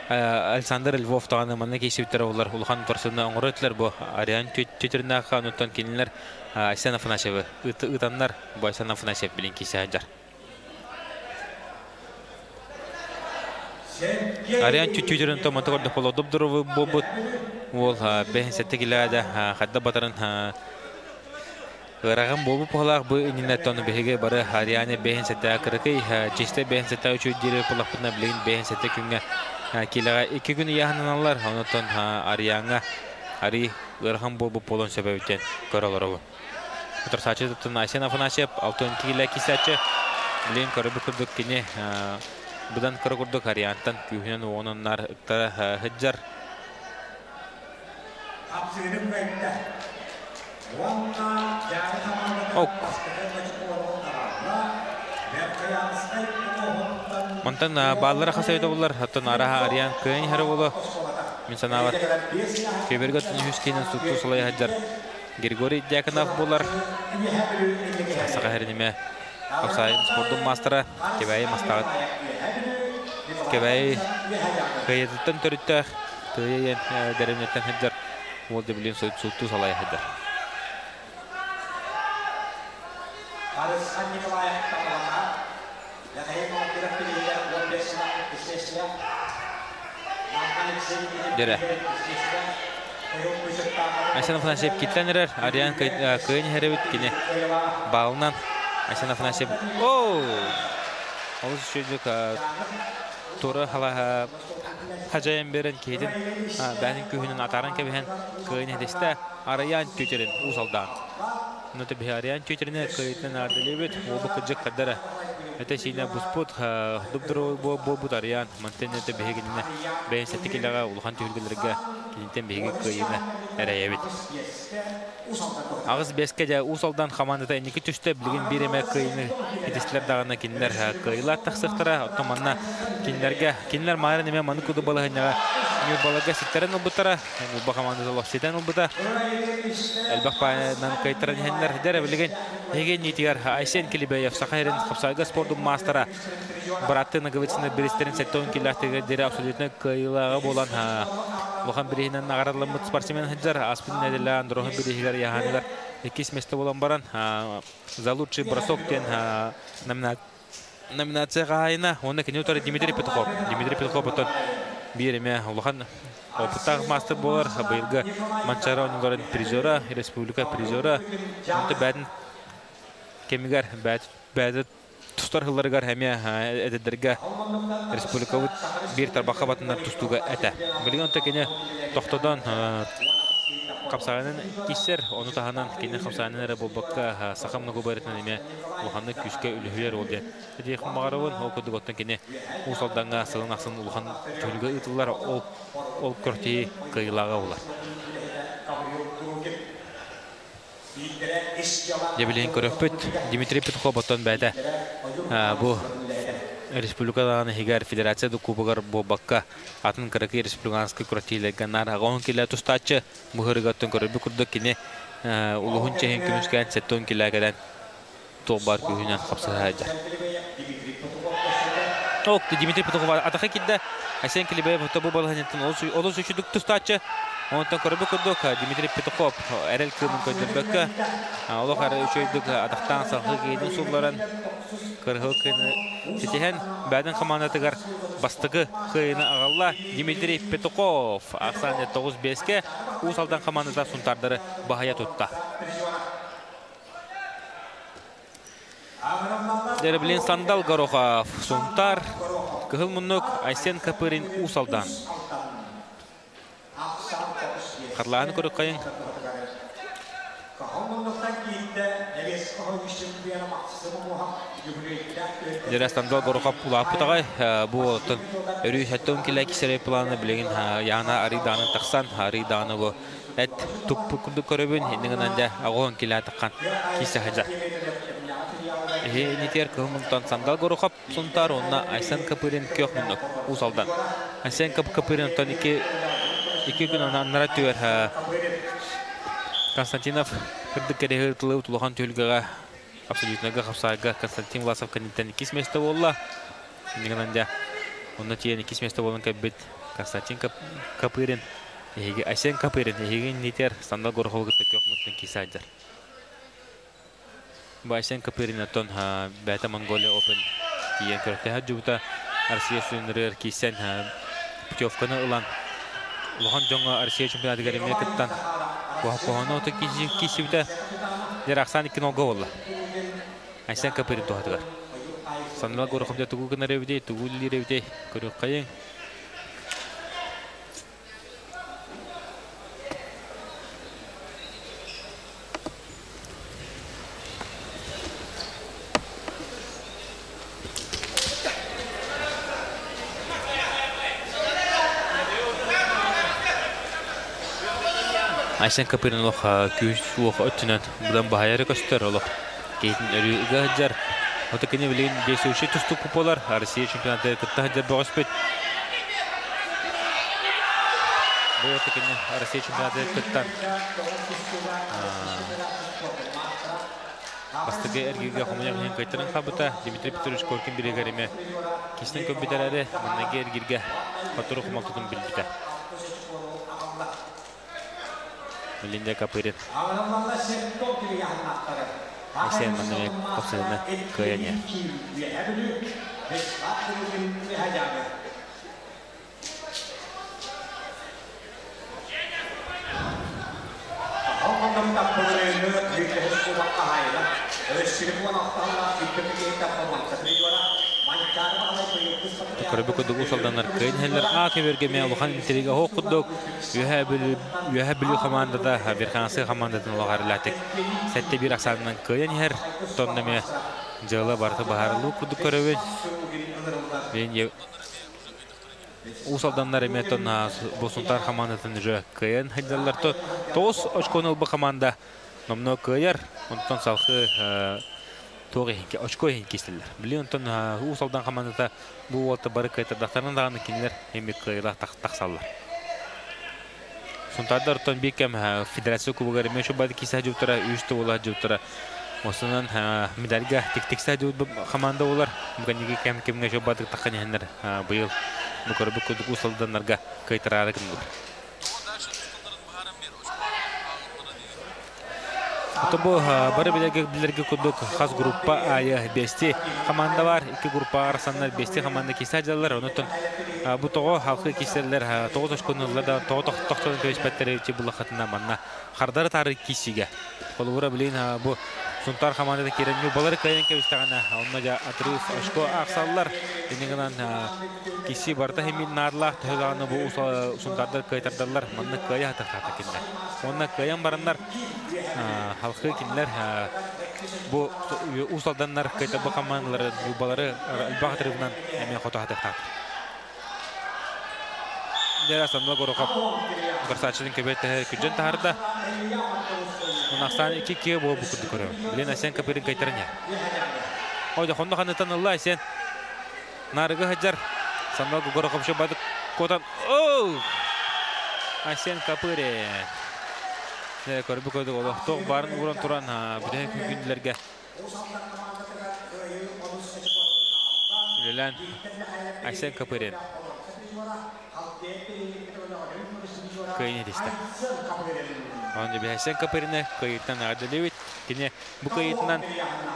E: Александр Львов тағаны манна кейсеуттері олар ұлған тұрсына оңыр өтілер бұл Ариан төтеріне аққан ұттан келінлер Айсен Афанасьевы ұтанлар бұл Айсен Афанасьев білін кейсе әнжар. Ариан төтерін томаты көрді қолы ұдып-дұрывы бұл ол бәйін сәтті келеді қадда батарын Ыраган болу похлах бу инне тоны беге бары Ариане бehen сете кыркый чисте бehen сете үчү дире пулапна билин бehen сете күнгө килага 2 күн яханалар онотон Арианга Ари ыраган болу полон себептен көрөлөрө. Утрсачыттын Айсен Афанасьев алтын киле кисачы билин көрөбү курдук кине будан көрөгүрдүк Ариантан күнөн ононнар ыктара хыджар Ok. Монтан баллары хасайды булар. Хаттан араха Ариан кыйын хары болу. Мен санават. Кебергат Ньюскинен сутту солай хаджар. Григорий Дьяконов булар. Сака хәрниме. Апсайын спорттун мастера. Кебай мастагат. Кебай кыйыттан төрүттө. Тыйын дәренеттен хаджар. Ол деблин сутту солай хаджар. Дere. Айсен Афанасьев китленерер. Ариан кыйын хәребит кине. Балынан Айсен Афанасьев. Оу! Ол сөйдік туры хала хажайын берен кейден бәнін күйінен атарын кәбіген кыйын хәдесті Ариан түйтерін ұзалдан. Ноты бе Ариан түйтеріне кыйытын ардылебет. Ол бұқы жүк қаддары. Это сильно буспут, дубдро бобут Ариан, мантенете бегине, бенсете килага, улхан тюргелерга, кинтен беги кыйына әрәйәбет. Агыз беске жа усалдан командада энике түстө билген биреме кыйыны этистер дагына киндер кыйла таксыктыра, оттоманна киндер майры неме маны куду балыгыняга, ню балага ситтерен убутара, бу командада лоситен убута. Элбак пайнан кайтыран хендер дере билген, эген нитигар Айсен Килибеев Сахарин Хапсайга спортун мастера. Браты наговицны берестерин сеттон килахтыга дере абсолютно кыйлага болан лохан бирихинен агаралымыт спортсмен хеджар аспин неделя андроха бирихигар яханигар экис место болан баран за лучший бросок тен номинацияга айна оны кенеутары Дмитрий Петухов. Дмитрий Петухов отон биреме лохан опыттағы мастер болар, быйылғы Манчара оныларын призера, республика призера. Онты бәдін кемігер, бәді тұстар ғыларығар әме әдедерге республика бір тарбаққа батындар тұстуға әті. Білген онты кені тоқтадан қапсағанын кесер, оны тағанан кені қапсағанын әрі болбаққа сақамны көбәрітінен еме ұлғанны күшке үлігілер олды. Әді еқін мағарауын, ол көдік оттан кені ұсалданға сылын ақсын ұлған түлгі ұтылар ол көртейі қиылаға олар. Дебілейін көріппіт, Дмитрий Петухов оттан бәді бұл республикадағы хигар федерацияды кубығар болбаққа атын қырықы республиканскы көртейлігінар ағауын келі тұстачы мұхырығаттың көріпі күрді кені ұлығын чехен күміскән сәттон келәгәден тоғбар күйінен қапсыға әджар. Оқты Дмитрий Петухов атақы кедді Айсен Килибеев бұл балғанеттің олы сөйшідік тұстачы онтан көріпі күрдік Дмитрий Петухов әрел күйінің көндірбәкі олық әрі үшөйдік атақтан сақы кейдің сұлларын кыргыл кыйны сетеген бәдін командатыгар бастығы кыйны ағалла Дмитрий Петухов ақсан 9-5-ке усалдан командата сұнтардары бағая тұтта. Дәріблен Сандал Горохов сұнтар кығыл мұнық Айсен Капырин усалдан. Қарлағын көрік қайын. Дәрі Сандал Горохов ұлап бұтағай. Бұл өрі шәттің келі кесері планы білеген яғына ариданы тақсан. Ариданы бұл әт тұппы күрді көрібін. Ендігін әнде ағуын келі таққан кесі хәжар. Нетер кылмынтан Сандал Горохов сұнтар, онына Айсен Капырин көк мұндық ұсалдан. Айсен Капырин ұнтан екі күн аннара түйер Константинов кірдік кәрегі ұтылы ұтылыған түйілгіға абсолютныға қапсайға Константин Власов кәнеттен 2 месті болла. Негін әнде онына тиен 2 месті болын кәббет Константин Капырин, Айсен Капырин, еген нетер Сандал Горохов көк мұндың кесі айдар. Айсен Капырин аттон бәті Монголия Open тиен көріктеға жүбіта Арсия сүйінірер кейсен путевканы ұлан. Улахан жоңға Арсия чемпионаты кәреме кіттан. Қоғаны оты кейсі біті Deraqsan 2 nolga oldu. Aysen Kapır'ın doğadılar. Sanılan korkumda tuğu kınar evde, tuğu lilir evde. Körük kayın. Aysen Kapır'ın küç ötünen budan bahayarı göster olur. Кейтин өрүгө хаджар. Отакыны билен десүүчү тустук купалар Россия чемпионаты кытта хаджар богоспет. Бу отакыны Россия чемпионаты кыттан. Бастыгы эргиге хомуян кайтырын хабыта Дмитрий Петрович Коркин бирегереме. Кистен көбүтәрәре мыннага эргирге катыры хомалтын билбите. Милинде Капырин. Aysen manne kopsana kayanya. Körbe kudu usaldanlar kayın heller ake vergeme alıhan intriga hokuduk. Yuhabilu komandada bir kansı komandadan olagarlatık. Sette bir aksandan kayın her tonneme jala bartı baharlı kudu körbe. Ben usaldanlar emeton bosuntar komandadan jö kayın hedderler to tos oçkonul bu komanda nomno kayar ondan salkı Toğu очко кистелер. Билионтон усалдан командада бу болта барыкайта дактарынан дагы кинилер эмек кыйла таксаллар. Сонтадар тон бекем федерация кубогары мешо бады киса жуптара, үстө ула жуптара. Осунан медальга тик-тикса жут команда улар. Буганги кем-кемге жо бады такканер быйыл бу көрбү кудук усалдандарга кайтарары кимдир. Тобу бары билерге кудук хас группа ая бести команда бар. 2 группа арасында бести команда кисажалар. Онотон бу того халкы кисерлер 9 очконларда тоқтон көйспеттери булахатына манна хардары тары кисиге. Колура билин бу сунтар командада керенүү балары кайын кебистагана оннажа атрыф очко аксаллар. Денигенан киси барта хемин нарла төганы бу сунтардар кайтардылар. Манна кая хатата кинде. Онна каян барандар halkı kinler bu usaldanlar kayıt bu komandları yubaları albaq tarafından emin foto hatıqtar. Derasanla gorokap garsaçının köbette kücün taharda. Onaqsan 2-2 bu kudu körü. Bilen Aysen Kapır'ın kaytaranya. Oyda honda kanıtan Allah sen. Narıgı hajar. Sanla gorokap şu badık kotan. Oh! Aysen Kapır'ın Körbe koydu ola. Toq barın uğran turan bir günlerge. Bilen Aysen Kapır'ın kayın edişti. Onca bir Aysen Kapır'ını kayıttan adalevit. Yine bu kayıtından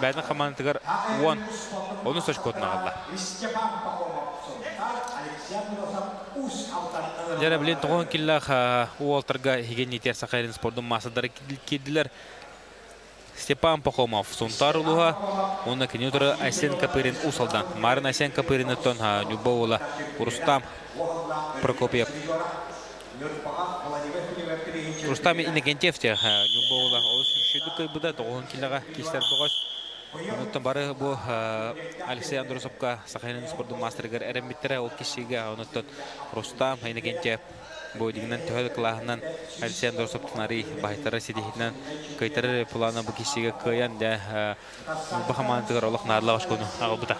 E: benden kamantıgar 10. Onun saç koduna aldı. Jara bilen toğun killah Уолтерга хигенитер Сахалин спортун масадары кидилер. Степан Пахомов Сунтарулуга, онна кинютора Айсен Капырин усалдан. Марын Айсен Капырин тон Нюбаула Рустам Прокопьев. Рустам Иннокентьевте Нюбаула олушуду кайбыда тоғын киллага киштер богос. Онуттан бары бу Алексей Андросовка Сахалин спортун мастергер эрембиттере ол кишиге онуттан Рустам Иннокентьев бу дигинен төгөл клахынан Алексей Андросовтун ари байтары сидихинен кайтары планы бу кишиге кыян да бу командалар олох нарлагаш кону агыбыта.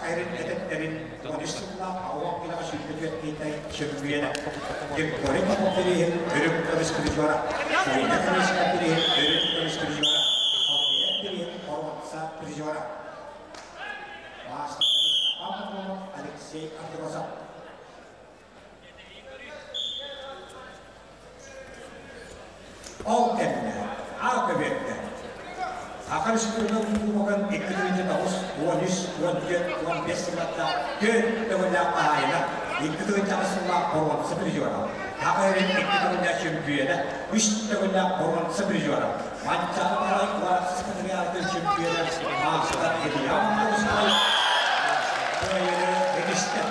F: Ayrın edetlerin konuştukla avak ile şirketi ettiği şirketiyle Gekkorin kapatırıyım, ölüm karıştırıcılara Şöyle karıştırıyım, ölüm karıştırıcılara Halkiyettiriyim, korvatsa kırıcılara Bağıştaklarız Kapatımı Alexey Androsov Ol kendine, akıbette Sakarispur'dan bakın ekledince tavus, 13, 14, 15 sınıfta dört dönemler ayına ekledince aslında korun sıfır var. Haberin ekledince şampiyona, 3 dönemler korun sıfır var. Mançalar var sıfır yardım şampiyona, maaşlar gidiyor. Böyle işte.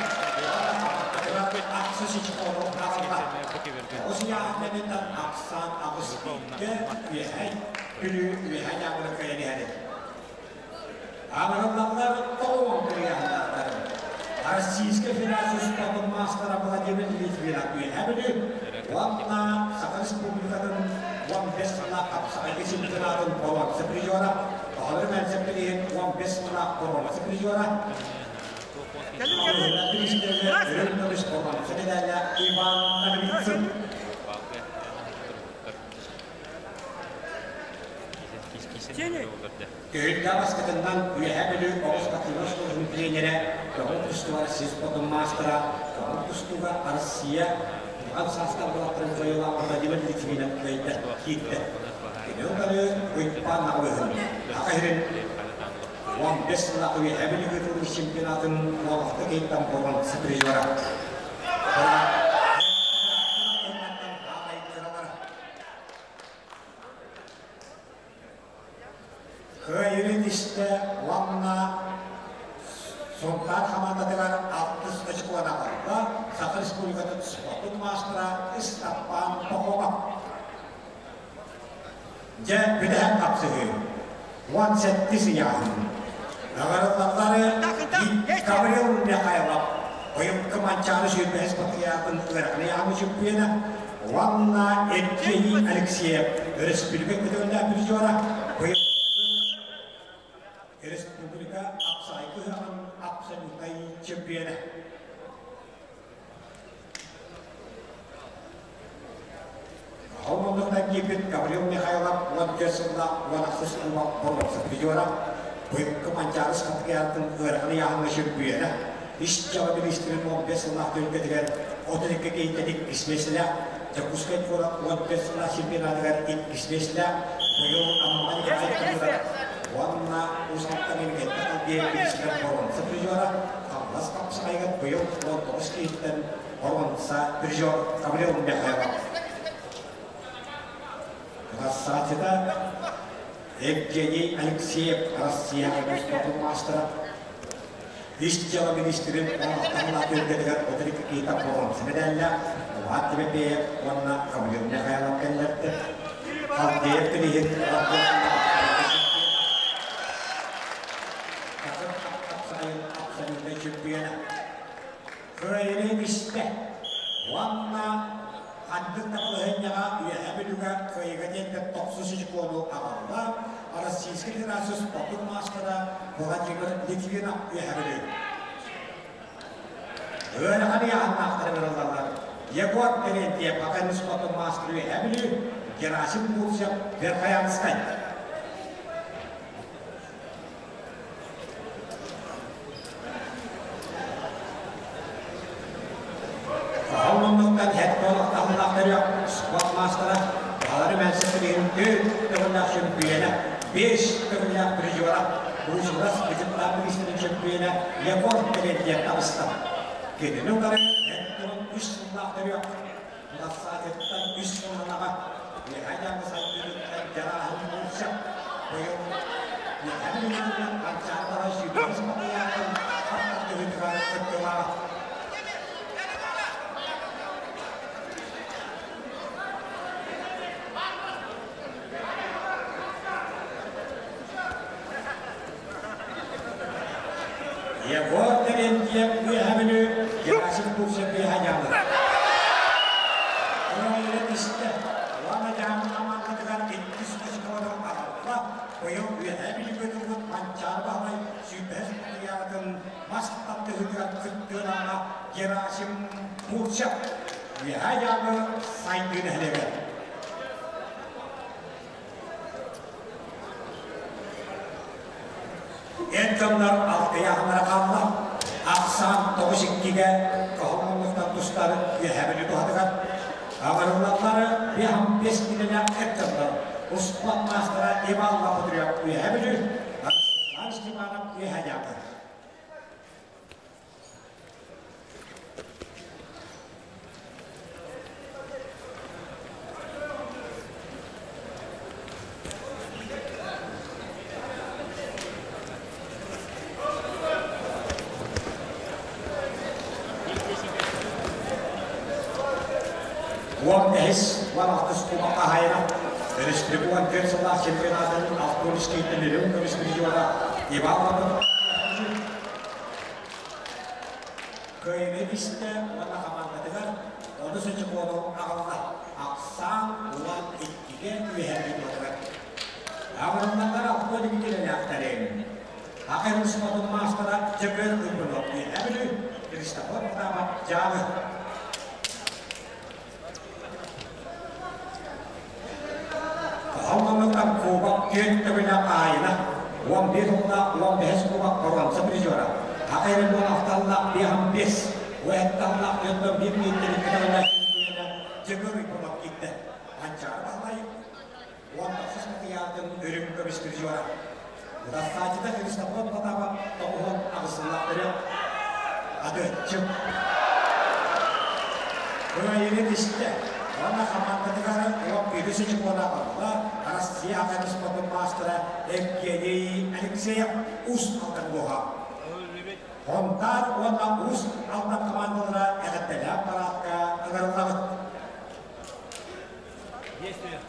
F: Aksus için korun nasıllar? O siyasetten aksan akıskide üyey, gülü üyey yağmur kayını hadi. Amerikalılar doğum kırıyanlar. Российская Федерация спортын мастера Владимир Литвинов üyey. Ванна Саха Республикадан 15 сына Апсайгы чемпионатын қоласы призера. Қалыр мәнсептері 15 сына қоласы призера. Иван Альвицин. Köyde basketından üyebilü Oğuz Katılmış Kuzun treneri, Kavun Kustuva Siz Potun Mastera, Kavun Kustuva Arsiya, Kavun Sastar Bıraktırın Zoyula Vladimir Litvinov köyde gitti. Köyde Köytpan Ağıhın, Akayırın 15 yıllık üyebilü götürmüş şempiyonatın Oğuz'da keyitten boğan sıfırıcılara. Köyün işte Vanna Sultan Hamadadılar 60 açık olanaklarla Sakır Respublika'da Spotun Mastera İstapan Tokomak. Bidahat kapsığı 18 yağın. Nagaratları Gabriel Mikhailov oyun kemancanı şüphe Spotiyatın ırakını yağmı şüpheyene Vanna Evgeniy Alekseyev Respublika Kıdönler bir jora oyun Respublika Apsaykı Apsaykı Çempiyonu. Almanlıktan gibit Gabriel Mikhailov Vladimir Vanaksız Umak Borloksa Pijora Buyuk kemancarız katkıyatın ırakını yağınlı şempiyonu. İş cevabı istirin 15 yıllık dönükediler. Otonik keytedik ismesiyle Jakuskayt Korak 15 yıllık şempiyonadigar ilk ismesiyle Buyuk Ammani Kayıtlıdır. Wanna usahakan kita dia bisa orang seperjuara, kamlas kapsa ayat boyok untuk sekitar orang sa berjuar kemudian berjaya. Rasa kita Evgeniy Alekseyev Rusia Sport Master istilah ministrin orang latih dengan otorik kita orang sebenarnya waktu BPM wanna kemudian berjaya kendat hal dia pilih Köyüne işte, Vanna Handıkta Köyü'nyağa üyebi juga köyüne topsusucu konu ağırda Российской Федерации Spotun Mastera Vladimir Litvinov üyebi. Öyle hani anlattırı verirler. Yegor Terentiyev Akademi Spotun Mastera üyebi Gerasim Bursev Verkayanskay. Almanlıktan hep olarak tahminakları yok. Spot Master'a Bağları Mensefli'nin 4 dövüller şempiyonu, 5 dövüller prejivara, Bursu'da Spetitler Ministri'nin şempiyonu, Yegor Terentiyev tanıştı. Kendini yukarı hep dövün 3 tahminakları yok. Bunlar saadetten 3 sonuna Yehaya'nın sahibinden Cerahim Bursa, Boyun Yehaya'nın Ançarlara Şüphesiz Matiyat'ın Hatta dövüntüleri kırktılar. Yegor Terentiyev üyebi Gerasim Bursev üyehayalı. Öyle işte, Vanna Can'ın amanlıklar 70 yaşında ağırda, koyun üyebi götürüp mançar bağlay, süper dünyadın maskatlı hülyat kıttığına Gerasim Bursev üyehayalı saygın helebe. Entonlar altıya hamarakanlar, aksan 92'ge kahramanlıktan tuşları üyebi duhadıgar. Ağırlıkları bir ham 5 binine ektarlar. Uskon maastara Ivalla Putria Pyhävely. Lanskimana Pyhäjäpä. Huomehis valahtuskumakahajana. Distribuan kersolah championaten alkoholiskiitten lunkavismijuora Ivalla Köymevistä vanakamantategar odusenci kono akalla aksaan ulan ikkigen yhdenkin Avarunnatar alkoholikilen jähtäleen. Hakerusmatun maastara Jebel Upunoppi Ävely Krista Portava Jave. Almannokan kuva kyyttävinä aina. Uon pirulta, uon peskuva koron sabrijuora. Hakerin luonahtalla pihan pes. Uettalla, jotta on virmiitteli pitäällä syntyjänä. Jebel Upunoppitte. Anjaarvallai. Uon taksasmatiaaten yrykköviskyrijuora. Mutta saajita Krista Portava tohon avusella yrö. Adötjö. Kyllä yritistä. Karena kamar negara yang itu sih cuma apa? Karena siapa yang sepatu master FGD Alexia akan boha. Kontar warna akan kamar negara yang tidak para agar orang. Yes, sir.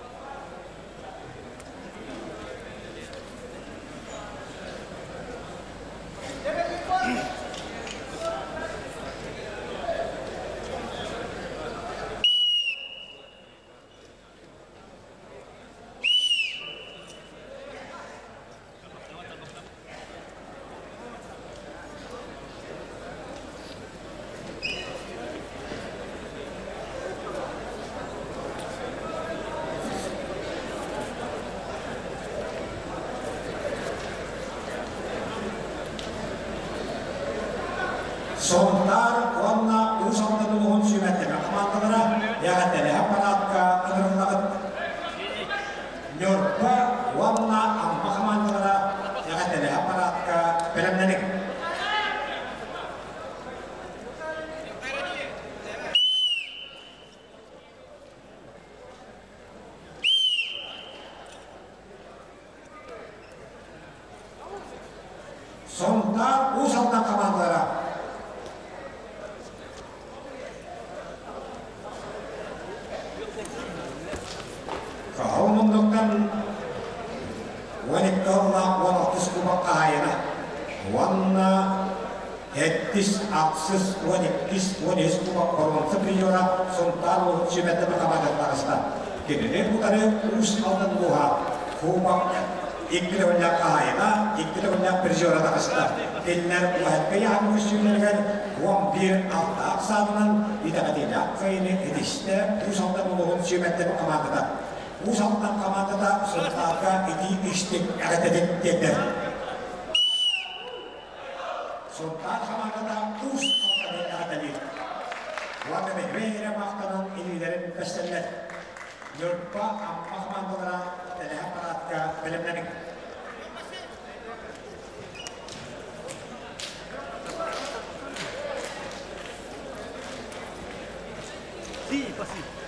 F: Sontar warna usang tenuhun syumetnya kamantara ya katanya apalaka agar nyorba warna amma kamantara ya katanya apalaka film nanik Sontar usang kamantara Kau menentukan wanita warna kuskumak kaya warna etis akses wanita kuskumak korban sepriora sontaru cimete berkabar parasta kini bukan us altan buha kumak ikilnya kaya ikilnya perjora takasta dinner buat kaya musuhnya kan wampir alta aksanan tidak kaya etisnya us altan buha cimete berkabar Usang ng kamatata sa taka iti-istik agad-agad-agad. So, kamatata usang agad-agad-agad. Huwag na may rehira maktanong inidarin kastalat. Yun pa ang makamatata talahaparat ka balamnanig. Sí, pasi.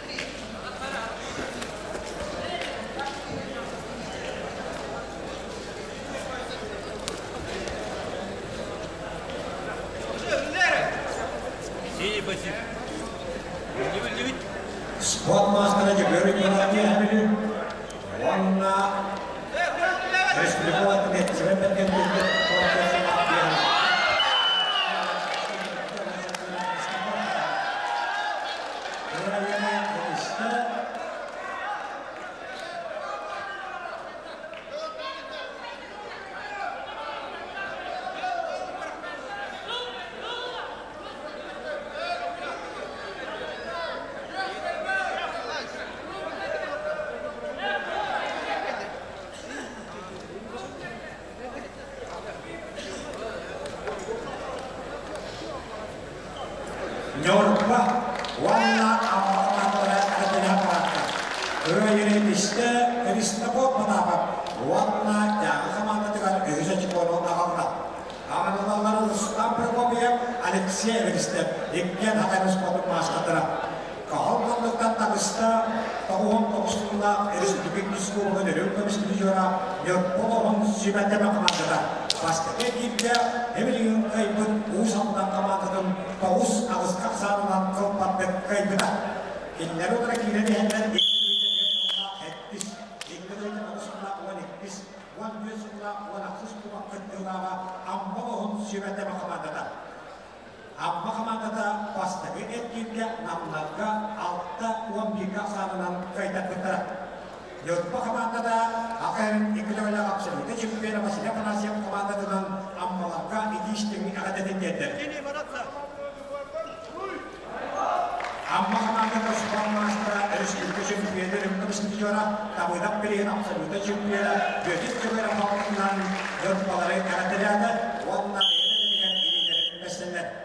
F: Squad master aja beri penalti ambil warna harus berbuat net sebenarnya untuk Nyorba warna apa katanya apa? Ini bisa Алексей Эверистеп, еккен хақайрыс ботын масқатыра. Қалғандықтан тағыста тоғуын тоғысында республикин түскуылы дөрін көмістері жора Нёртполоғын сүйбәттеме командада. Бастықы кейіпте әмелігін қайбын ұғыз алдынан командадың тоғыз ағызқа сарынан қылпатты қайбыда. Келінер отыра кейлені әндер Amma komandada bastығы etkilge namlarga 6-11 sarınan kaytat kıtara. Yurtpa komandada akayın ikilöyle kapsılıydı. Çünkü Vasile Panasyev komandadadan ammalarga idiştiğini adet edildi. Amma komandada Sübhan Maastra erişkildi çünküyeler ümkümüsünü jora tabıdak biriğin kapsılıydı. Çünkü gödük tübere halkından yurtpaları karakterlerde onlar eğlendiğen ililerin mesleler.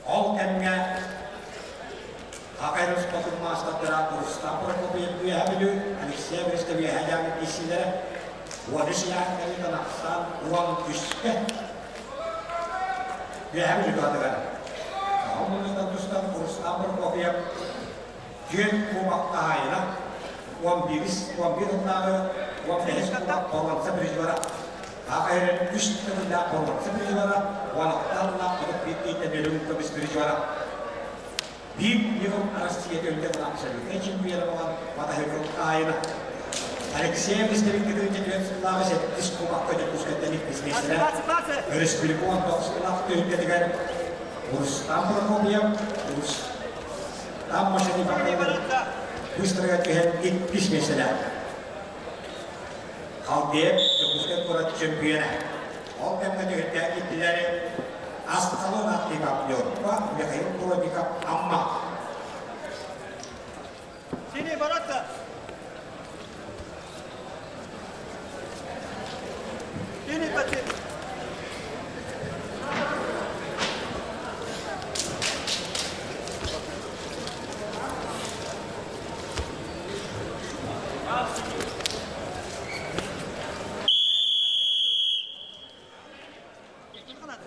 F: All kemge Hakayros Batum Mastatara Usta Prokopiev Vyahamilu Alexey Everistep Vyahajami isimleri Wadisya Kalita Naksan Uang Üske Vyahamilu katakan Kaumunan tentustan Usta Prokopiev Juen Kumak Tahayana Uang Biris Uang Birutnaga Uang Behes Kumak Korwan Sabrijwara Hakayren Üstadilla Korwan Sabrijwara Walaktarla Kodok Biti Temelung Sabrijwara Bib Yevum Arasiyete Ülke Tanaksalı Eçin bir yere olan Vatahirkut Kayına Alexey Everistep'in gidirince Sınavı Settis Kumak Koca Kuskettelik Biznesine Öresbilik Ulan Tokskulak Tühünde Digar Urstam Prokopiev Urstam Moşeni Bakaylar Uystarıga Tühen İlk Biznesine Kaldiyep Kusket Kurat Çempiyene Ol temde tühünde gittileri Askalon Atlikap Yorpa ve Hayır Kuradikap Amma
G: Sini Baratta Sini Pati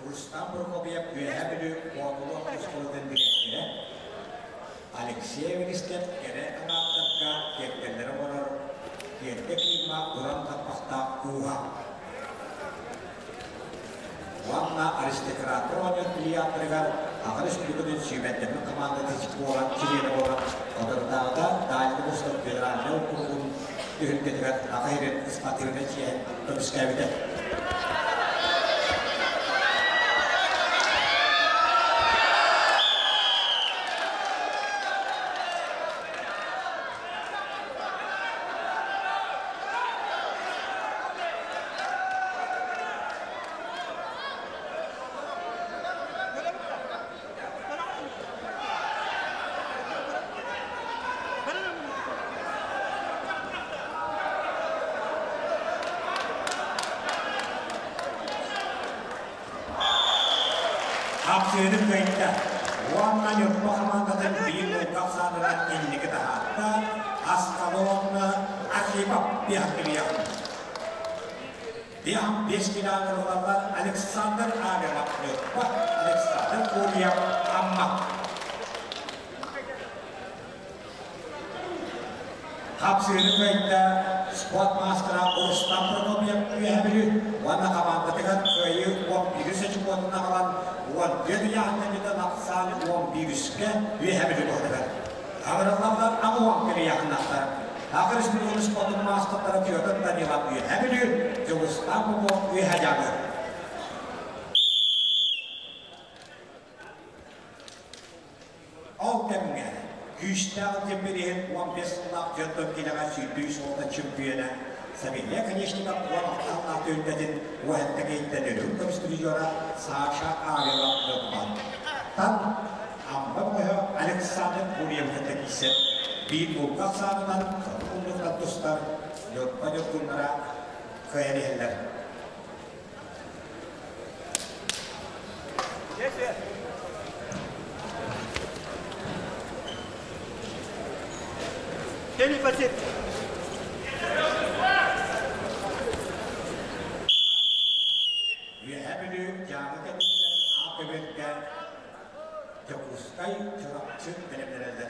F: Rustam Prokopiev Vyahamilu Kuatulok Kuskulutin direktire Alexey Everistep kere anaktarka kekkenlere bonar kerte klima duran tapakta kuha Wanna aristokratronya liatrigar akalis berikutnya simetemi komanda disikuran ciri bonar Otortada dan Muslim Federal Neukurun Tuhun ketiga akhirin ispatirnya cie terus kawita Aksiyonun kayıtta, Uanna Yurtpa Komandadan bir mutlak sanıran illik dahatta, Askalon'la Akibab Bihakkiliya. Biham 5 kilometrlardan Alexander Agemak Yurtpa, Alexander Kuryev Amma. Aksiyonun kayıtta, Sport Master'a Urstam Prokopiev Vyahamilu, Uanna Komandadan köyü Uan Birüse çıkmadığına kalan Uan Gödüyah'ta bir de naksan Uan Birüs'ke Vyahamilu doğrudur. Ağırlıklardan ama Uan Gödüyah'naklar. Akırız bir Uan Sport Master'lara tüyordun da Nivat Vyahamilu, Urstam Prokopiev Vyahamilu. Al temge, güçten tembeliğin 15 yıllık jöttön kilega sütüyüz olta çempiyona. Sabine, конечно, как Uan Aktarla tüyündedin, Uan Tekeyttenelün komistürücüora Sasha Ağrı'la yapman. Tan, amma boyu Alexander Kuryev'de ise bir bulgak sağından umutla dostlar, yotma yotkunlara köyeriyeller.
G: Sini Pati
F: Özkay Çorapçı belirlenildi.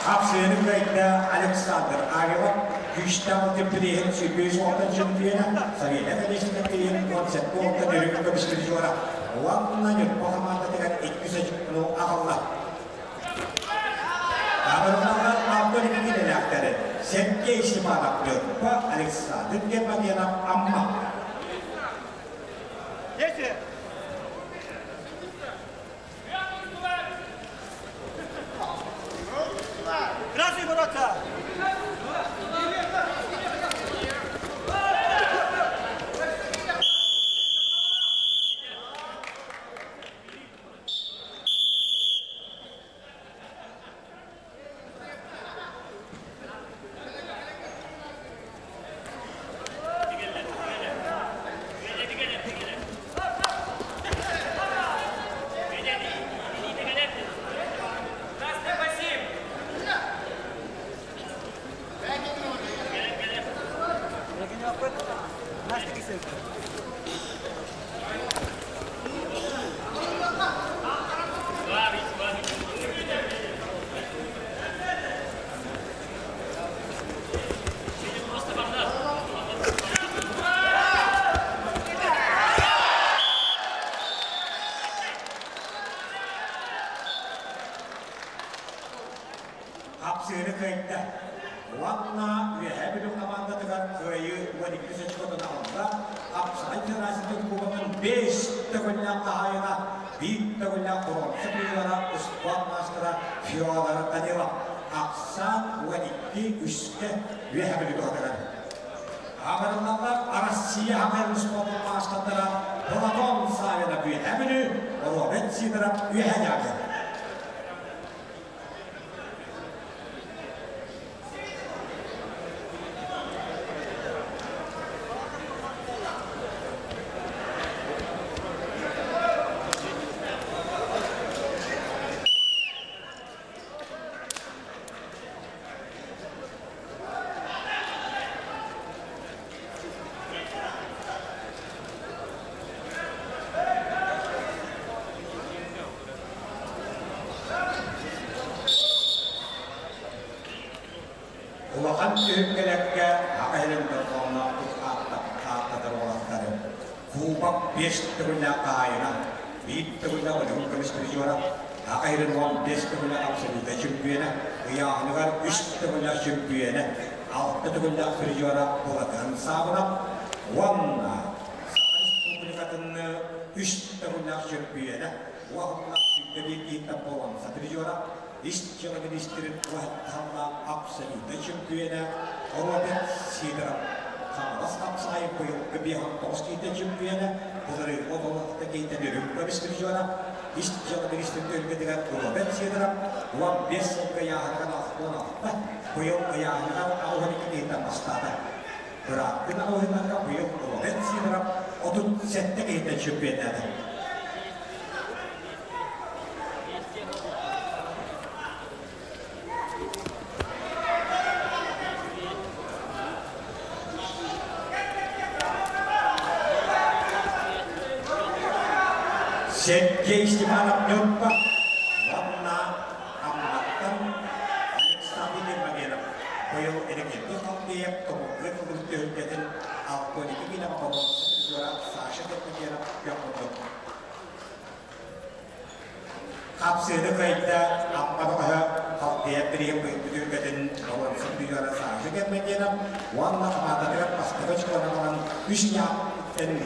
F: Kapsayının kayıtda Alexander Areva, güçten tepkileyen sürpriz orta çempiyona, sayıyla kalesine tepkileyen konsepti orta dönük kapıştırıcı olarak. Oğlanla yurt bakamanda tekrar ilk güzecikbunu ağırlar. Kamerunlardan altın iki delakları, Sergey İstimanov yurtpa Alexander Germaniyanov amma.
G: Дети! Красные ворота!
F: Kapsayını kayıtta. Oğlanla ve her bir zamanda tekrar köyü ve dikkat çıkardığında alında Kapsay Federasyonu Kubanın 5 takımdan tahayına bir takımdan kurum. Sıkıyılara Osman Master'a fiyolara tanıva. Aksan ve dikkat üstte ve her bir takımdan. Haberlerler Arasya haber Osman Master'a Platon sayına bir her bir Robert Sidra üyehayadır. Ulakan ülkelerde hakkıyla performa atladır olanları. Kubak 5 türlü kayına, bir türlü ölüm kırıştırıcı olarak hakkıyla 15 türlü absolute şampiyona, kıyahlılar 3 türlü şampiyona, 6 türlü kırıcı olarak bulatan sabına, Vanna, Sakız Publikatını 3 türlü şampiyona, Vanna bir kitap olan satıcı olarak, İşçilik Ministerin Vahdalla absolute şampiyona, Robert Sidra. Kalas kapsayı koyup kebihan toskite şampiyona, bunları odolakta giyten ürün karıştırıcı olarak, İşçilik Ministerin ülkediler Robert Sidra, ulan 5 yıl kıyahırkan altına koyup kıyahırkan ağırlık giyten bastada. Bıraktın ağırlıkta koyup Robert Sidra, 37 giyten şampiyonadır. Sergey İstimanov yurtpa Vanna Ammat'tan Alexander Germaniyanov koyu ereketli kalkıyıp topuklu kılıklı ülketin altın 2000 babam juara Sasha Germaniyanov yapıldı. Kapsayını kayıtta Ammat'a kalkıyıp bir ülketin babam juara Sasha Germaniyanov Vanna Ammat'a pastaka çıkarılan 3 yaptın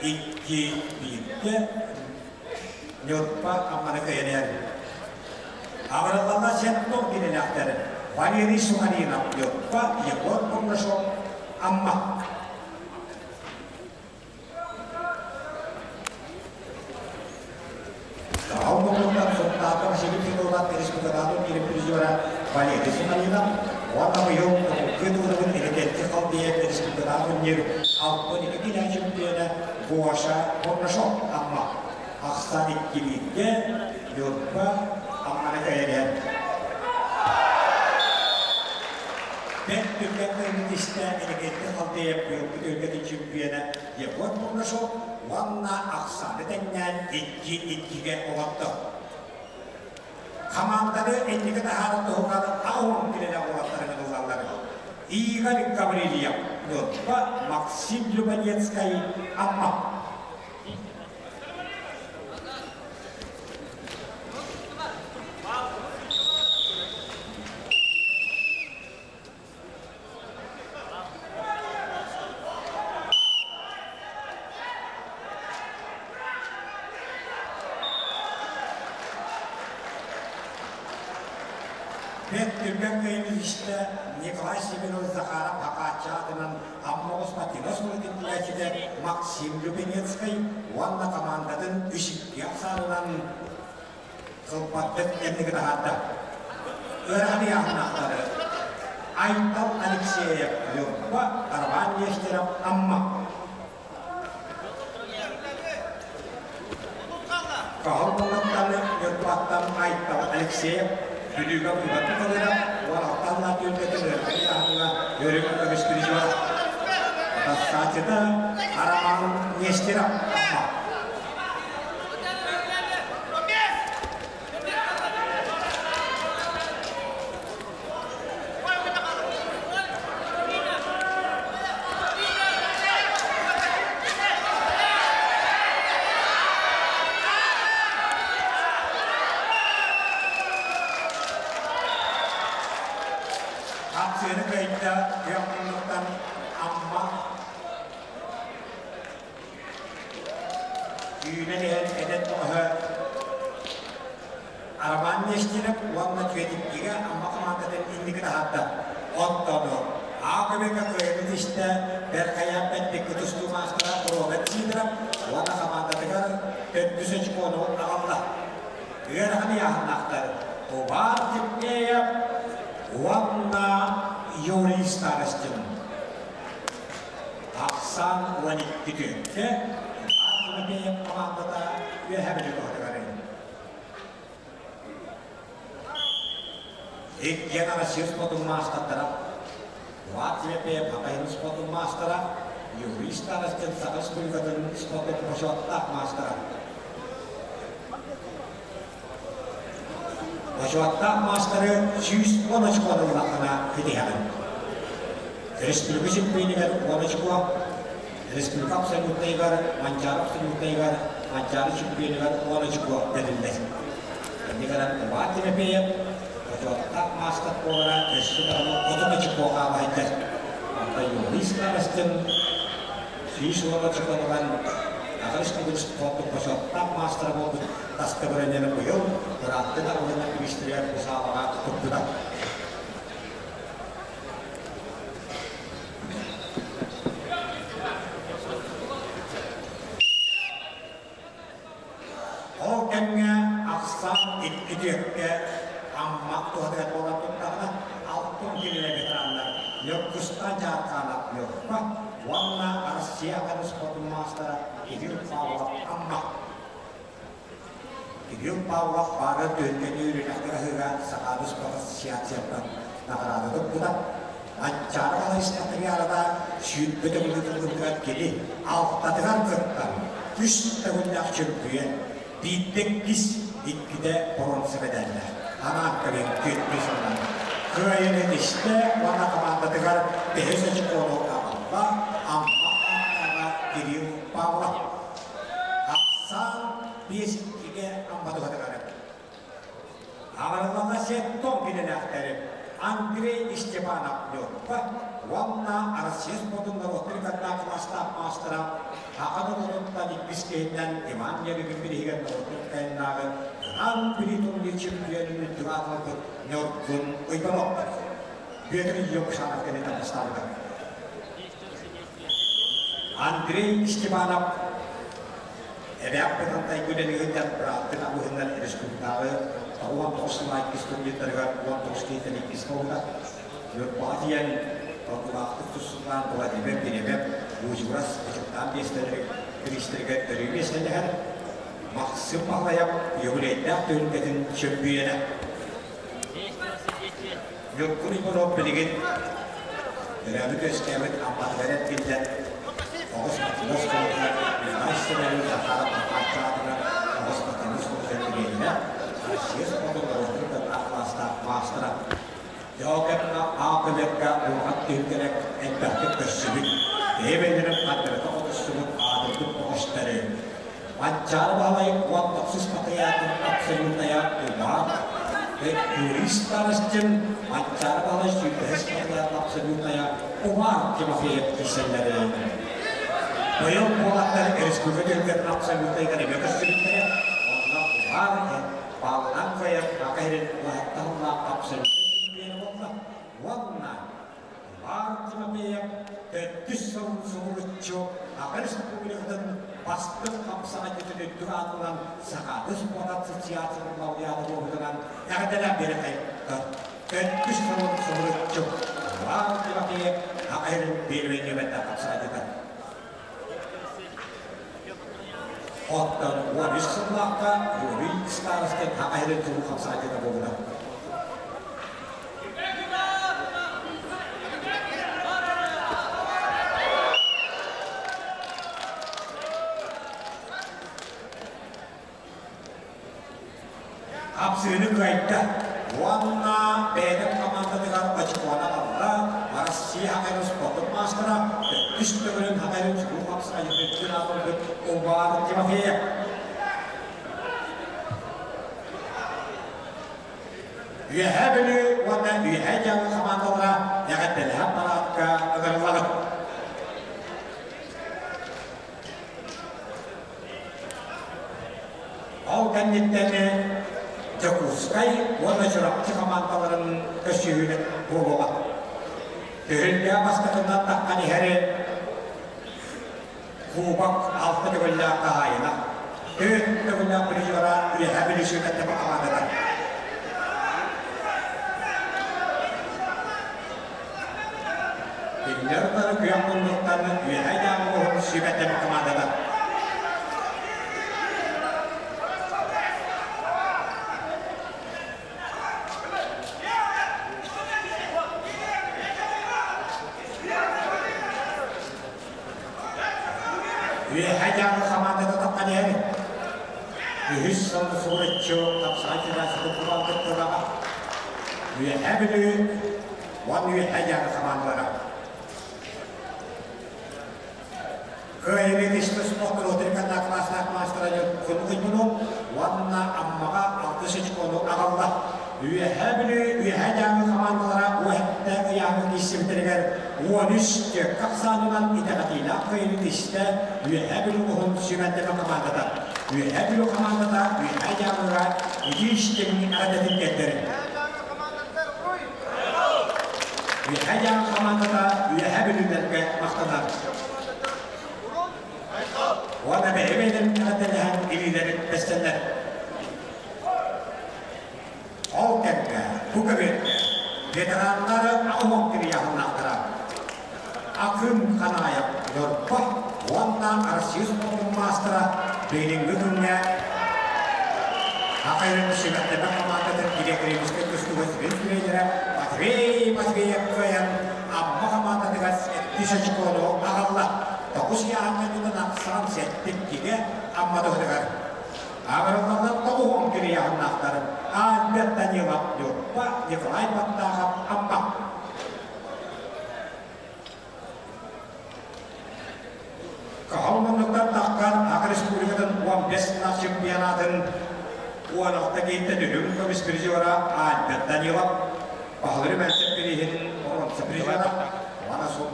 F: 2 birde Nyurpa amanı kayanayan. Haberlerle sentok dinlenakları. Valeri Suharina Nyurpa Yegor Kongrasyon amma. Daha umumdan sonra masih dipinulat dari sekitar kirim juara Valeri Suharina. Warna biru kemudian identitas dia dari sekitar nyiru. Alpun ini tidak cuma kuasa Kongrasyon amma. Aksanik kibitnya, Yurpa, amanah kayaan. Ben Türkiye'nin işte enikette halde yapıyor. Bu Türkiye'nin çempiyonu. Yapıyor bunu şu. Vanna aksanı denen iki olattı. Kamandalı endike daha da hokalı ağın bilene olatlarının uzanları. Igor Gavriliyev. Yotpa Maksim Lubanietskay amma. Türkiye'nin işte Nikolay Simonov Zakharov Hakatçatı'nın Ammos Patinos Multipliyacı'da Maksim Lubinetskay Vanna komandadın üşük yapsarılan kılpattık endiki dağıttı. Öğreni yahnakları Aytal Alekseyev yokpa Arvan Yeşterap amma. Kahal bulmaklarını yokpattan Aytal Alekseyev Düdüğü bulatı kalırım, varaktanla tüyündetilir. Kıyağına yörük ömüştürücü var. Atas saçıda araman yeştirem. Aksiyonu kayıtta yakınlıktan amma düğüne edet oha araban neştirip vanna tüyetikliğe amma komandadan indik rahatta ottonu ağabeyka köyümüz işte berkaya bettik kutustu maskara robet sidra vanna komandadıgar töttüsü çıkonu ağalla ürhanı yahnaktar o var tipneye Vanna юристарстын. Аксан ваник кетті. Артымы командада өйәбілі тоқтығарын. Еккен арасыз спотын мастаттыра. Ватвепе папайын спотын мастыра. Юристарстын сағыз күлгідін спотын қошуаттақ мастыра. Başvatta masterı 113 kodunlakına hediyelim. Respublika Şüpheyniler 13 kod, Respublika Absolutneygar, Mancar Absolutneygar, Mancar Şüpheyniler 13 kod verildi. Kendikaren Vatine Bey'e başvatta master koduna Respublika'nın 13 koda vahitler. Hatta yuristler arasında 113 kodundan Ağırışkıdır spotun başvatta master oldu. Tasca berenjena bu yıl, berattı da olana ilişkiler bu sağlığa tuttu da. O kenge aksan itkidiyökke amma tuhadet olan tuttağına altın kilile bitiranlar. Yok kustan jarkanat yok. Vanna arsiya kanı spotun mastera idil fawat amma. Yung pawak para dun kanyu nakarahiran sa kanus para siya-siyapan nakarahiran bulan. Ancara kalau istiatriya ada syut betul-betul kini altadagan kertan üst tahunyak çırpıya bitek kis ikide poron sebedenler. Anak kalian kütmüş olan. Köyünün işte wana kamandadagan behesa çikono kamanda amma antara kiri pawak. Aksan biasa Ambatu katakan. Amalnya seton kita nak terima. Andrei Stepanov lupa. Wanna arsius potong kalau terkata master. Akan orang tadi bisketan imannya dikembalikan kalau terkait naga. Ampiri tuh champion itu apa tu? Nyorkun ibalok. Biar yok sana kena tak starter. Andrei Stepanov Ada apa itu dari hutan berarti nak bukan dari sekolah. Awak terus naik ke sekolah terdekat, awak terus kita naik ke sekolah. Berpatian waktu kesusahan buat di web, bujuras kecepatan dia terdekat dari biasanya maksimal yang boleh datang dengan champion. Jokuri pun peligit Derevik öskemit amateret bilden. Oğuz Batınız konular, üniversitelerin yakarı kapatçadına Oğuz Batınız konularına Arşiyes konularının aklasta master'a. Yağıketna akıbetke ruhat tüyükerek etbahtık köşçülük. Develerin kadrıda oluşturuk adırdık boğuşları. Mancar bağlayıp kuantaksız patayatın absolutaya umak. Ve juristlar için mancar bağlayıp yüzdeyiz patayatın absolutaya umak kimafiyet kişileri. Bayıl Polatları Eriskuva Dülger'in absolutaya kadar köşçülükleri. Ondan umak bağlanan koyup akahirin uhattağına absolutaya. Wanna Martima Beyek Tüssün Suğurutçu Ağrıs Publik'ın bastın kapsana getiri duranılan Sakadız Podatsı Tiyatrı'nın laudiyatı boğduran Erdeler beri kayıttır Tüssün Suğurutçu Martima Beyek Ağrıs bir nöbette kapsana getiri Ottan Uğur Üssünlakka Yuri İstarıs'ın Ağrıs Suğur kapsana getiri boğduran Apsirinin kayıtta Wanna B'den komandadılar açıklama aldı. Arasıya haberiniz kodum master'a üst bölüm haberiniz bu kapsına yürüttüğün adımda o bağlı Timofey'e. Üye bölü Wanna üye canlı komandalara yakıtteli hep baratka ödürüldü. Al kenditlerini Jakuskay, wana jurakçı komandaların köşüğünü boğuğa. Tühülge baştakından takkani heri Kubak altı dövülla kahayına. Tühül dövülla bir yara üyehabili şirkette bakamadalar. Dinlerleri kıyammınlıklarının üyehabili şirkette bakamadalar. Hajar sama tetap kan ya. Yuhis sama suratcho tak saja satu kurang keterapa. Yuh hablu, wan yuh hajar sama mereka. Kaya ini diskus motor terikan nak kelas terajut kuno kuno, warna amma atau sekolah agama. Yuh hablu, yuh hajar sama mereka. Wah yang isim terikan. Wanus kaksanunan itakatila kaya nitista yuhabluhum sumanda makamandata yuhablu kamandata yuhajamura idistem adatin kedere yuhajam kamandata yuhablu melka maktanar wana behebeden adalahan ililerin bestenler olkenka bukabirka veteranları ahmok kiriyahun naktarar akım kanayak yorpah wanna arsius master bening gedungnya akhirnya musibat tebak kemana dan tidak krimis ketustugas bintujara patri yang amma kemana dengan bisa cikono Allah takus ya akan itu nak sunset tiga amma doh dengar agar Allah tahu mungkin ya naktar ada tanya waktu yorpah nyeklai patahap apa Kalau menurut takkan akan disebutkan uang besar championatan uang waktu kita dulu kami seperti orang ada tanya bahwa macam pilihan orang seperti orang mana so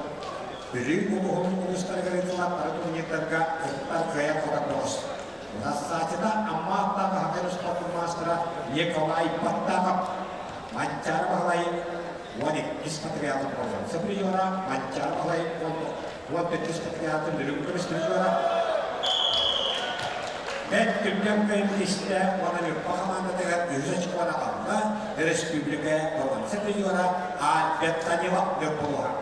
F: beli buku sekali itu lah pada menyatakan kita gaya kota bos. Rasa cita amat tak harus sepatu master ye kawai patah mancar balai wadik ispatria atau program seperti orang mancar balai untuk Waktu itu seperti dulu kami sebenarnya met kerjaan kami istilah mana ni paham anda dengan usah cuma apa dari Republika Bawang seperti orang ada tanya waktu berpuluhan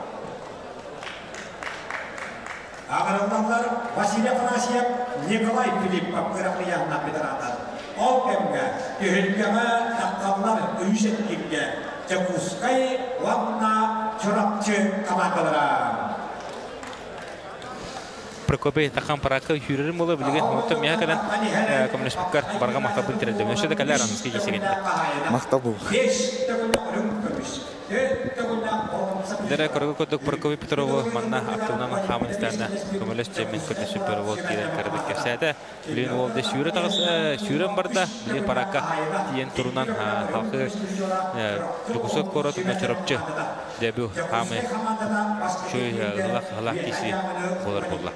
F: agar orang wasida penasihat Nikolai Philip bergerak yang nabi terangkan Olkemga dihingga takamlar usah kerja Jakuskai warna çorapçı komandalara.
E: Прокопий тахан парака хүрерим боло билген мото мя калан коммунист пикар барга мактабын тирде. Нөшөдө калар анский кисегенде.
H: Мактабу.
E: Дера коргокодок Прокопий Петрову манна активнан хамынстанда коммунист чемпион көрдөшү перевод кирен кырды кесете. Билген олде сүрө тагыс сүрөм барда билген парака тиен турунан халкы дугусок корот чорапчы дебю хамы шөй халак киси болар болла.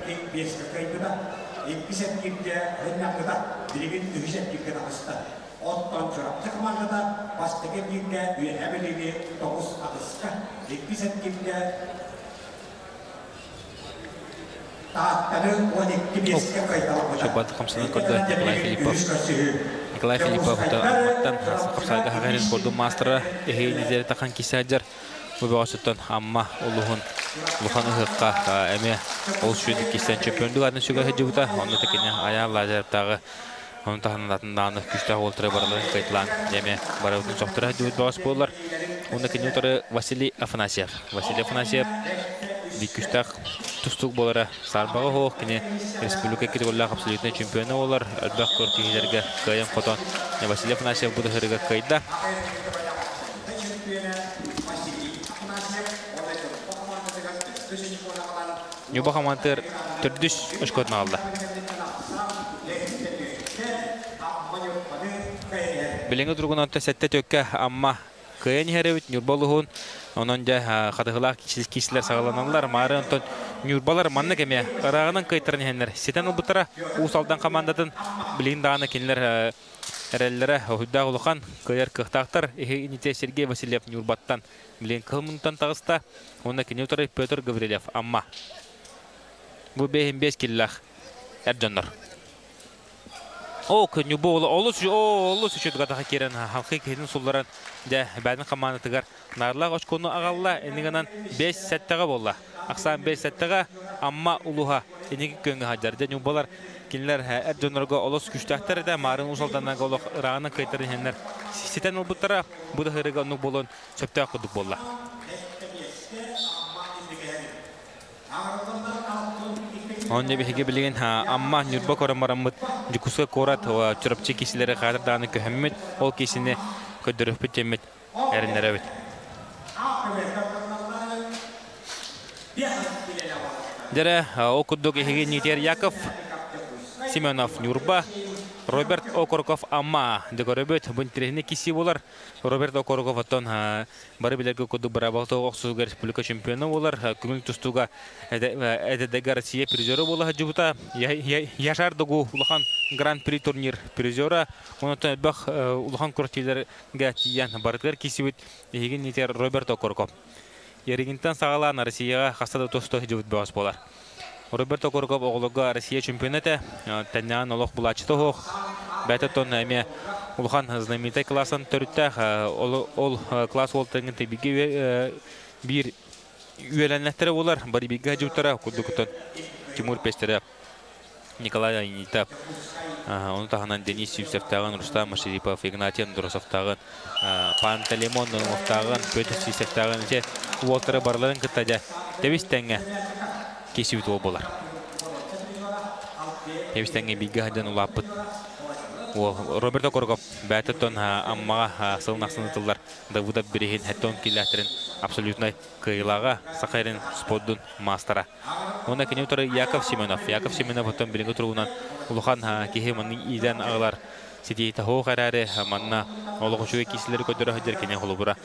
F: Ottan çorapçı komandada bastaki birde üyebilini 9 atıska. İkbiset birde tahtları 12 biske kaydalı olacak.
E: Şubat kamsının kurdu Nikolay Filipov da аттан сакапсайга хагарин корду мастера эхи низери тахан кисаджар бубасыттан амма улугун луханы хыкка эме ол шүдү кисен чемпиондук атын сүгө хежута онда текене аял лазертагы onun tahanatından güçte oltara baralарын kayıtlan deme baralарын soktara düğüt bağış bollar. Ondaki nötörü Vasily Afanasyev. Vasily Afanasyev bir güçte tuzluk bolara sarbağı hoğ kine Respublika kategoriyalar absolutne çempiyonu olar. Albaq kortigilerge kayın foton. Vasily Afanasyev bu da hırıga kayıtda. Nyoba Hamanter türdüş ışkotna aldı. Bilingi durgunanta sette tökke amma kıyın herevit Nurbalıhun onunca kadıgılar kişiler sağlananlar mağarı ondan Nurbalar manna kemeye qarağının kayıtlarını henler seten olbutara usaldan komandadın bilin dağına kendiler erellere hüdda olukan kıyar kıhtaqtar inite Sergey Vasilyev Nurbattan bilin kılmıntan tağısta onda kendileri Petr Gavrilev amma bu 5 killah ercanlar. O künü boğulu olus şu gata keren halkı kedin sulların da badın komandatıgar narla oçkonu ağalla eniganan 5 settege bolla aksan 5 settege amma uluha enigi köngü hajar da nübolar kinler erjonlarga olus güçtahtar da marın usaldan golok rağına kaytırın henler siten olbutara bu da hırıga onu bolon çöpte akuduk bolla. Onne bihige bilgen amma Nurba korammaramıt jukuska korat wa çorapçı kişilere qadırdanı köhemmet ol kişini ködürüp bitemmet erinlerewet. Dere okuduk ehige Niter Yakov Simonov Nurba Robert Okorkov amma dekorebet buntirehne kişi bolar. Robert Okorkov aton bari bilerge kodu barabalto oxsuga Respublika çempiyonu bolar. Күңүл тустуга эде Гарсия призеры бола жута. Яшар дугу улахан Гран-при турнир призера. Онотон бах улахан кортилерге тиян барыткар кисибит еген Нитер Роберт Окорков. Еригинтен сагалан Россияга хастада тосто жубут бас болар. Роберт Окорков оғылыға Россия чемпионаты тәннен олық бұлачыты оқ. Бәтетон әме ұлған знаменитай классын түрітті. Ол класс ол тәңін тәбіге бір үйеленләттері олар. Бары бігі әжуттары күрді Тимур Пестері, Николай Анитап, оны тағынан Денис Юсефтағын, Рустам Маширипов, Игнатий Андросовтағын, Пантелеймон Нұрмовтағын, Петр Сисефтағын, Уолтары барларын күттәді. Тәбіс тәңі кесіп ол болар. Тәбістәңе бигі ғадан ұлаппыт. Роберт Окорков бәтіттон аммаға сылнақсыны тылдар. Давудап біреген әттон келәтірін абсолютнай кыйлаға сақайрын спордың мастера. Оны кене ұтары Яков Семенов. Яков Семенов өттен білінгі тұрғынан ұлыған кеге мұның иден ағылар. Сетейті хоқ әрәрі манна олығы жүге кесілері көдірі ғадар кене қолы бұра.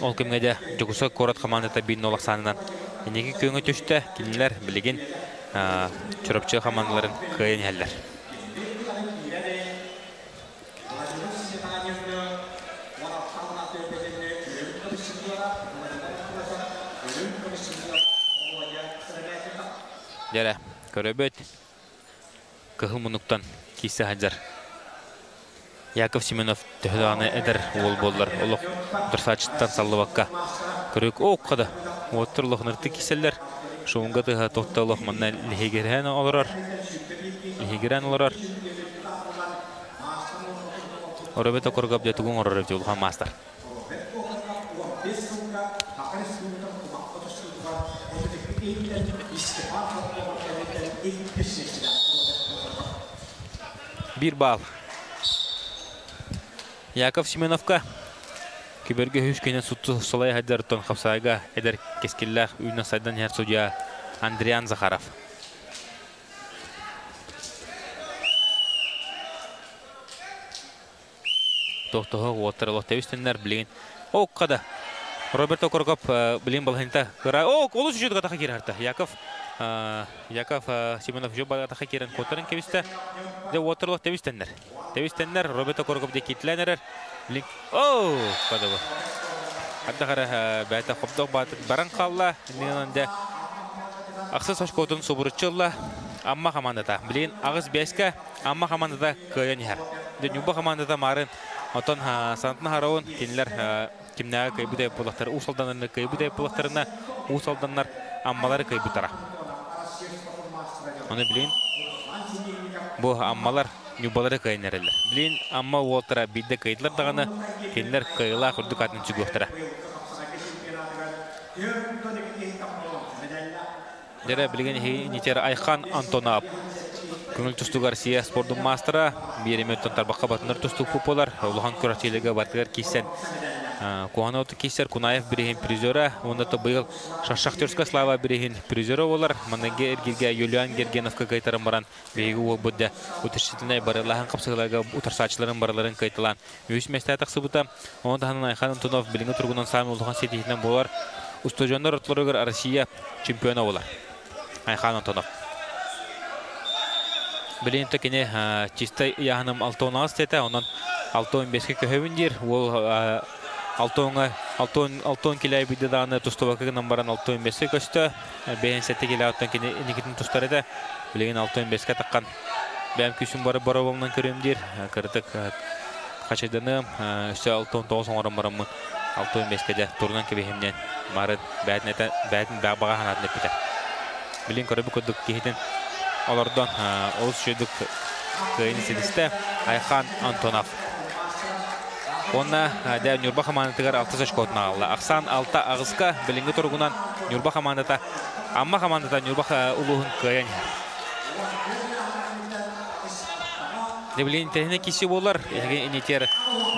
E: Ол кемгеде жүгісі корат командата бейін олақ санынан. Енеге көңі түшті келінлер білеген çorapçı komandalarin kıyın heller. Jere, köröböt kıhıl munuktan kisi hajar. Yakov Simonov töhdanı eder ol bollar. Oluq dursaçıttan sallı bakka. Körök oqada. Oturluq nırtı kiseller. Şoğunga tıha tohtalıq manna lihigeren olarar. Роберто Коргап детугун орорып жолхан мастер. Bir bal. Яков Семеновка. Киберге хүшкенен сутты солай хаддартон хапсайга эдер кескиллах үйна сайдан хер судья Андриан Захаров. Тохтого уоттерлох тевистеннер билин. О, када. Роберто Коргап билин балхинта. О, олус жүдү ката кирарта. Яков Семенов жоба ката кирен котарын кевисте. Де уоттерлох тевистеннер. Тевистеннер Роберто Коргап де китленер. Билин. О, када бу. Аддагара бәйта хопдох батык баран қалла. Ненде аксыз ашкотун субурчылла. Амма командада. Билин агыз беске амма командада кыянер. Де нюба командада марын отон сантна хараун кинлер кимнага кайбыдай булактар усалданны кайбыдай булактарына усалданнар аммалары кайбытара. Аны билин бу аммалар нюбалары кайнерелер. Билин амма уолтара бидде кайдлар даганы кинлер кайла курдук атын чугуктара. Дера билген нитер Айхан Антонов Күңіл тұсту Гарсия спордың мастера, береметтен тарбаққа батынар тұсту футболар, ұлыған көрәтелігі бартығар кейсен. Куғаны оты кейсер Кунаев біреген призера, ондаты бұйыл Шахтерска Слава біреген призера олар. Маннанге әргерге Юлиан Гергеновка кайтарын баран бейгі ол бұдды. Өтіршетілінай барылаған қапсығыларға ұтарсачыларын барыларын кайтылан. Өйс мәсті атақсы бұта, ондағынан Айхан Антонов біліңі тұрғынан сами ұлыған сететінен болар. Устожондар ұтларығыр Россия чемпиона олар. Айхан Антонов. Билин текене чистай яханам алтон тете, онан алтон беске көһөбүндир. Ол алтон килай биде даны тустубакынан баран алтон беске көстө. Бен сетте килай алтон кене никитин тустарыда. Билин алтон беске таккан. Бем күсүн бары барабылынан көрөмдир. Кырдык качыдыным үстө алтон 9 орын барамын. Алтон бескеде турнан кебехимден марын бәдин бага ханатны бите. Билин көрөбү көдүк кехитен Олардан олыс жөдік көйіні седісті Айхан Антонов. Онна дәу Нюрба командатығар 6 сашқотына алды. Ақсан 6 ағызға білінгі тұрғынан Нюрба командата, амма командата Нюрба ұлығын көйін. Дебілін тәріне кесі болар. Енетер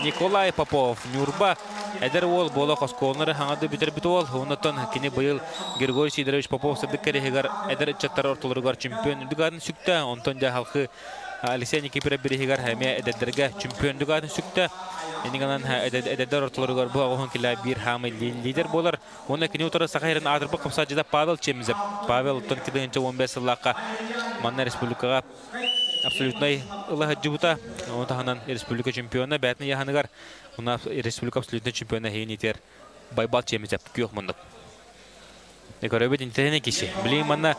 E: Николай Попов, Нюрба. Әдер ол бола қосқолынары хаңады бүтер біті ол. Онытын кені бұйыл Григорий Сидорович Попов сәдік кәрігер әдер чаттар ортылырығар чемпион үдігарын сүкті. Онтын да халқы Алексей Никипера бірігер әме әдәддерге чемпион үдігарын сүкті. Енігінен әдәддер ортылырығар бұл ағуын келі бір хамы лидер болар. Оны кені отыры сақайрын адырбы қымсаджыда Павел Чемізіп. Павел ұттын кедігінші 15 сыллаққа Манна Республикаға абсолютный ылы хаджыбыта. Онтағынан республика чемпионы бәтіні яғанығар. Уна республика абсолютный чемпиона хейін етер Байбал Чемізеп күйіқ мұндық. Некоребет интернет кеші. Білейін манна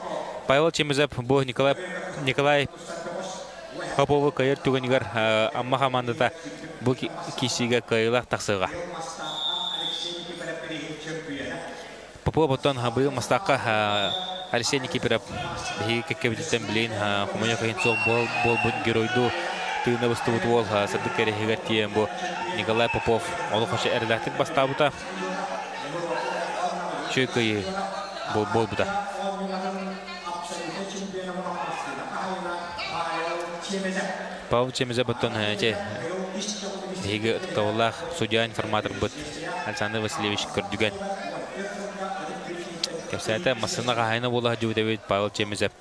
E: Павел Чемізеп бұл Николай Поповы кайыр түгінігер амма командата бұл кешіге кайылақ тақсыға. Попова бұттан бұйыл мастаққа Алексей Никипера бейгі кәккебететтен білейін құмайа қайын соқ бол бұн геройду тыына бұсты бұты ол сәдік кәрі тиен бұл Николай Попов олы қошы әріләқтік бастабыта чөйкөйі бол бұта. Павел Чемезе бұттан бейгі ұтықтауылақ судья информатор бұт Александр Васильевич көрдіген. Кәпсәті масына қағайны болға жүдәует Павел Чемезеп.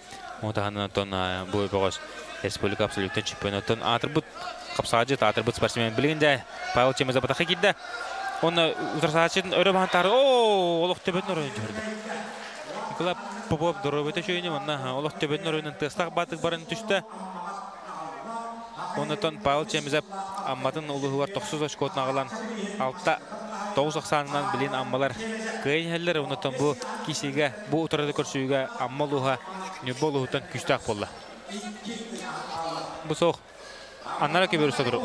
E: Онтағанын тон бұй бұғыз республика абсолютный чемпионатын атыр бұт қапсағаджы атыр бұт спортсмен білгенде Павел Чемезеп атақы келді. Оны ұтырсағачын өрі бағантары олық төбетін орайын жүрді. Николай Попов дұрыбеті шөйіне олық төбетін орайын тұстақ батық барын түсті. Онытын Павел Чемезеп амматын ұлығы бар 90 ашқотын ағылан 9 ақсанынан білен аммалар көйін әлілер. Онытын бұл кесеге, бұл ұтырады көрсүйге аммал ұға нөбол ұғытын күштақ болла. Бұл соқ аннара көбер ұста тұру.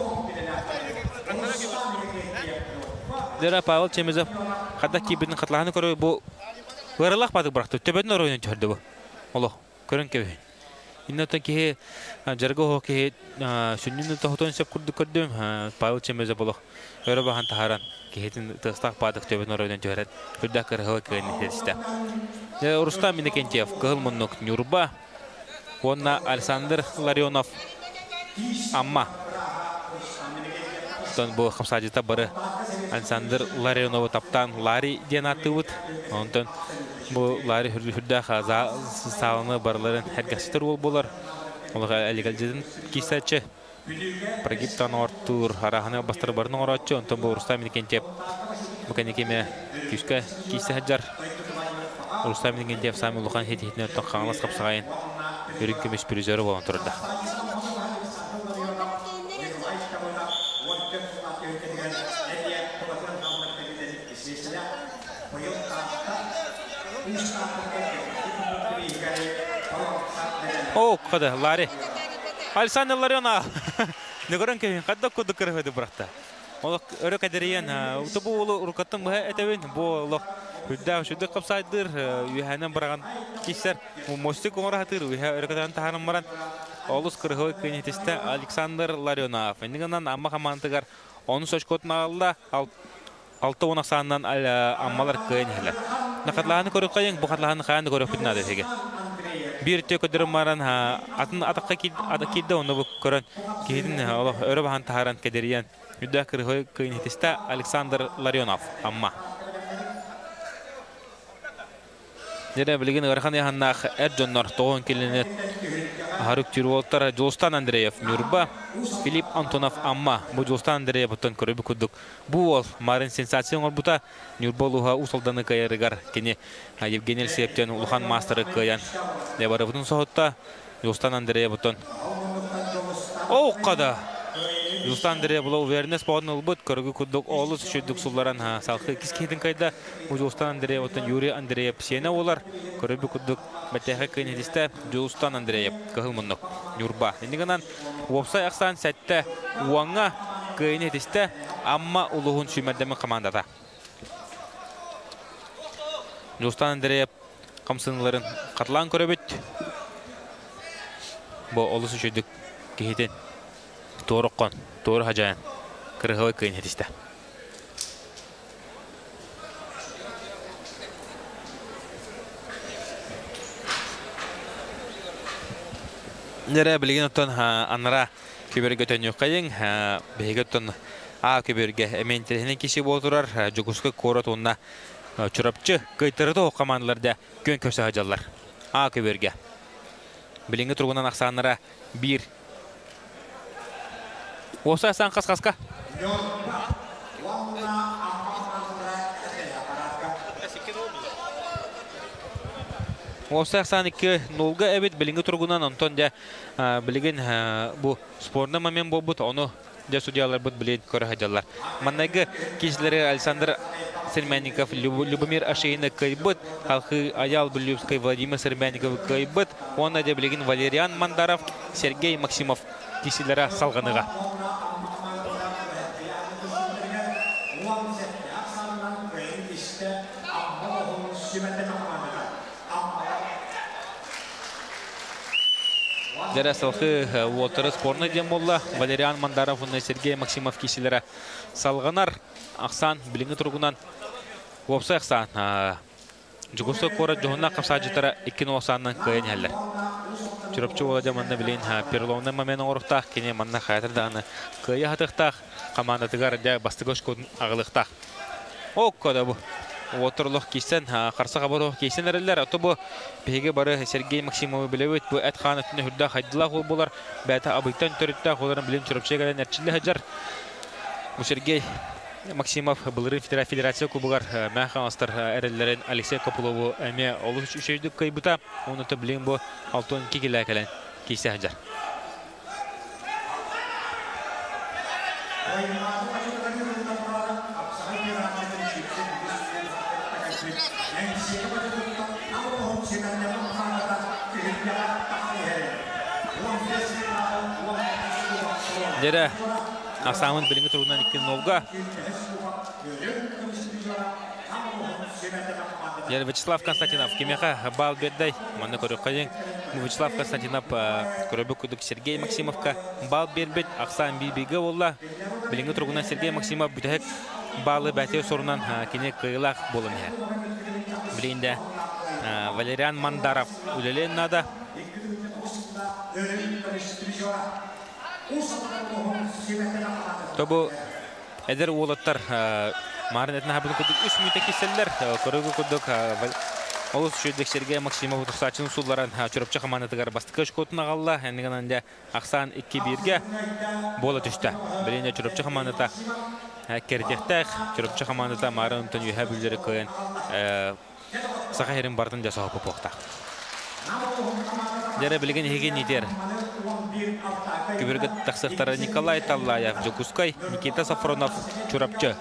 E: Дера Павел Чемезеп қадақ кейбетін қатлағаны көрі бұл ғырылақ батық бұрақты. Төбетін орайын көрді бұл. Олық, көрін көбейін. Иннета ки жарго хоки сүннүн тохтон сеп көрдүм Павел Чемезе болох өрөбахан тахаран кихетин тыстак падык төбөн оройдон төрөт күрдө кыргы кенесте. Рустам Минекентьев кылмыннык Нюрба Онна Александр Ларионов Амма Тон бу хамсажыта бары Александр Ларионов таптан Лари денатыбыт онтон бу Лари хүрдө хаза сааны барларын хергастыр болар. Олга алигалжын кисачы прогиптан ортур арахана бастыр барын орачы онтон бу Рустам Минекентьев меканикеме күскө кисаджар Рустам Минекентьев сами лухан хетитне оттон каңлас капсагайын үрүн көмөс призеры болон турда. О, када Лари. Александр Ларионов. Негорон ке кадда куду кырыды брахта. Ол өрө кадериен утубу улу уркаттын бу этебин бу лох хүддә шуды капсайдыр юханан барган кисер мостик оңратыр өрө кадан тахарым баран. Олус кырыгы кенетисте Александр Ларионов. Эндигенен амма командагар 10 сочкотун алды. 6 онак санынан аммалар кенелер. Накатланы көрүп кайын бу катланы кайын көрүп битнады теге. Bir töküdürüm maran atın atakka kidde onu bu körön kidin örö bahan taharan kederiyen yüdde kırığı kıyınetiste Alexander Larionov amma. Nere bilgin ırxan yahannak Erjonlar toğun kilinet Haruk Tyrvoltar Jolstan Andreyev Nurba Filip Antonov amma bu Jolstan Andreyev buton körübü kudduk. Bu ol marin sensasyon ol buta Nurba luha usaldanı kayarıgar kini Evgenil Septen Uluhan Master'ı kayan Debarı butun soğutta Jolstan Andreyev buton. O kada Jolstan Andreyev bula uvernes bağın olbut körübü kudduk oğlus şüddük sullaran salkı kiskehidin kayda bu Jolstan Andreyev buton Yuri Andreyev sene olar körübü kudduk Бәттәһе кыйнәдистә Жолстан Андреев кыһылмыннык Нюрба. Индигәнән вопсай аксан сәттә уаңа кыйнәдистә амма улуһун сүмәдәме командада. Жолстан Андреев камсынларын катлан көрөбөт. Бу олысы шөдүк кихитен тороккон, тор хажаян кырыгы кыйнәдистә. Nere bilgin oton anara köbürge tönüyor kayın behiga oton köbürge ementerinin kişi bolturar juguska korat onna çurapçı kaytırdı o komandalarda kön köse hajallar köbürge bilgin turgunan aksanlara bir osa san kaska Osa saniki nolga evet bilingi turgunan Anton de bilgin bu sporda mamen bobut onu de судьялар bud bilin körü hajallar. Mannaga kişileri Alexander Sermenikov, Любомир Ашейна кайбыт, халкы Аял Блюбский, Владимир Серменников кайбыт, оны de bilgin Валериан Мандаров, Сергей Максимов kişilere salgыныga. Дәрәсәлхи Уолтер спорны демолла Валериан Мандаров һәм Сергей Максимов кишиләре салганар. Аксан билинге тургунан Вопса Аксан Жугусы кора жонна капсаҗытара 2 осаннан кыйын хәлләр. Чурапчы була jamanda билин перловны мамен орыкта кине манна хәтердәне кыя хатыкта командатыгар да бастыгош код агылыкта. Оккода бу Уолтерлык кисен карсага бару кисенерләр атобу беге бары Сергей Максимов билебет бу әтханатны хүрдә хайдылар булар. Бәта абыйтан төрөттә холарын билин чурапчы гәлән нәтиҗәле хаҗар. Бу Сергей Максимов Былыры Федерация кубыгар мәхәнстар әрелләрен Алексей Копылову әме олуш үшәйдік кайбыта. Оны та билин бу 6-2 килә кәлән кисә хаҗар. Дәрә Асамын билинге турунан 2-0-га Дер Вячеслав Константинов кемеха бал бердай. Маны көрөк кайын. Вячеслав Константинов көрөбүк күдүк Сергей Максимовка бал бербет. Аксан бибиге болла. Билинге тургунан Сергей Максимов бүтек балы бәте сорунан кине кыйлак болын her. Билинде Валериан Мандаров үлелен нада. Тобу эдер уолаттар Маринетна хабын күдік 3 минута кеселдер. Көрігі күдік олыс шүйдік Сергей Максимов тұрсачын суларан чүріпчі қаманытығар бастықы шкотына қалла. Әнігін әнде Ақсан 2-1-ге болы түшті. Білінде чүріпчі қаманыта кердектәк. Чүріпчі қаманыта Маринеттен үйе бүлдері көйін сақа ерін бардың жасауы поқта. Дәрі білген еген етер. Күбіргі тақсықтары Николай Таллаев, Джокускай, Никита Сафронов, чүріпчі.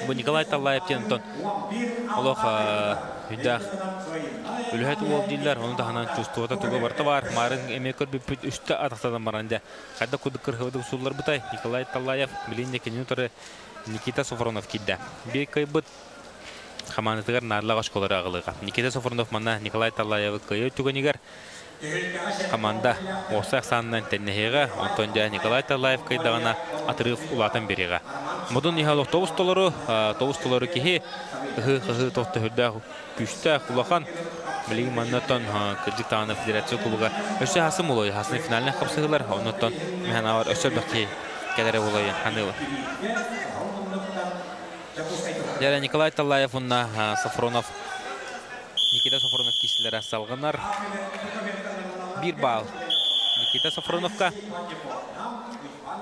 E: Бұл Николай Таллаев тенітон олық үйдәқ үліхет ол дейлер. Оны дағынан чувствовата туға барты бар. Марын әмекөр бүппіт үсті атақтадан баранды. Қайда күдік кірхеведі ұсулар бұтай. Николай Таллаев, білейінде кенен тұры Никита Сафронов кейді. Бей қайбыт Хаманытыгар нарлағаш колары ағылыға. Никита Сафронов мана Николай Таллаевы көйі түгенігер команда осақ санынан тәннеғеға, онтонда Николай Таллаев көйдағана атырып ұлатын береға. Мұдың ехалық тоғыз толары кеге ұғы тоқты хүрді күшті құлақан білеген маннаттан күрдік тағаны федерация кубыға өші хасым олай. Хасыны финаліне қапсығылар, оннаттан мән авар өшір бәқи кәдәрі олайын қанылы. Дәрі Николай Таллаев ұнна Сафронов, Никита Сафронов кесілері салғанар. 1 бал Никита Сафроновка.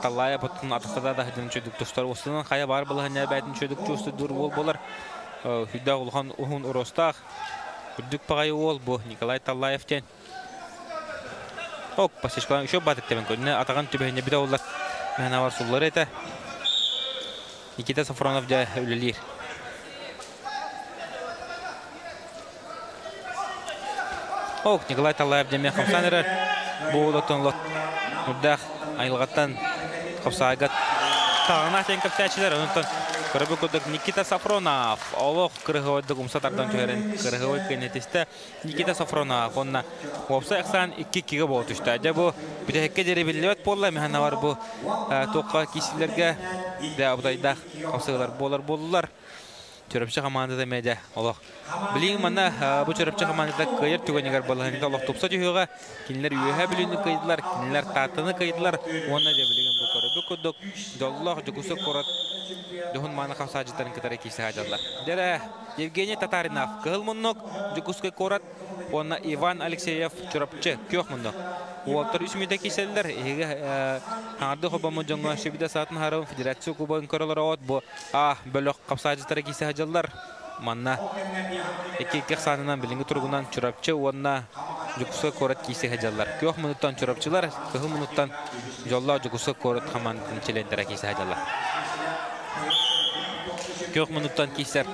E: Таллаев ұттың атықтада да хүдін чөдік тұстар. Осынан қая бар бұлығын әбәйтін чөдік чөсті дүр ол болар. Хүдді ұлған ұғын ұростақ. Хүддік пағай ол бұл Николай Таллаевтен. Оқ, пасешкалан үші батық тәбін көріне атаған түбәйіне біда олар. Мән авар сұллар еті. Никита Сафронов да үлілер. Оқ, Николай Таллаев деме қамсаныры. Бұл ұлықтың ұлдақ айылғаттан қапсағат тағына тен көптәчілер. Онықтан көрібі көдік Никита Сафронов. Олық кірғывайдық ұмсатардан түйерін кірғывай кенетісті Никита Сафронов. Онына опса әқсан 2-2-ге бол түшті. Әді бұл бүтәкке дәрі білілет болла. Мәхана бар бұл тоққа кесілерге де абдайдақ қапсағылар болар. Чөрөпчі командада мәді олық. Білейін мана бұл чөрөпчі командада көйер түгенегер балығынды олық топса жүйеға. Кенілер үйеға білуіні көйділар, кенілер тартыны көйділар. Онына де білеген бұл көрібі көдік. Жоллық жүгісі қорат. Дұғын маны қапсағыжыттарын кітары кейсі ғажалар. Дәрі Евгений Татаринов кығыл мұннық жүгісі қорат. Онына Иван Алексеев чөрөпчі көк мұннық. Уолтар 3 минута кеселдер. Хаңарды қобамы жоңға шебіде сатын харауын федерация кубағын көрілер ауыт. Бұл бөлік қапсағыжыттары кейсі ғажалар. Манна екі санынан білінгі тұрғынан чөрөпчі онына жүгісі қорат кейсі ғажалар. Көк мұнуттан чөрөпчілер, көк мұнуттан жолла жүгісі қорат қамандың челендері кейсі ғажалар. Көк мұнуттан кейсер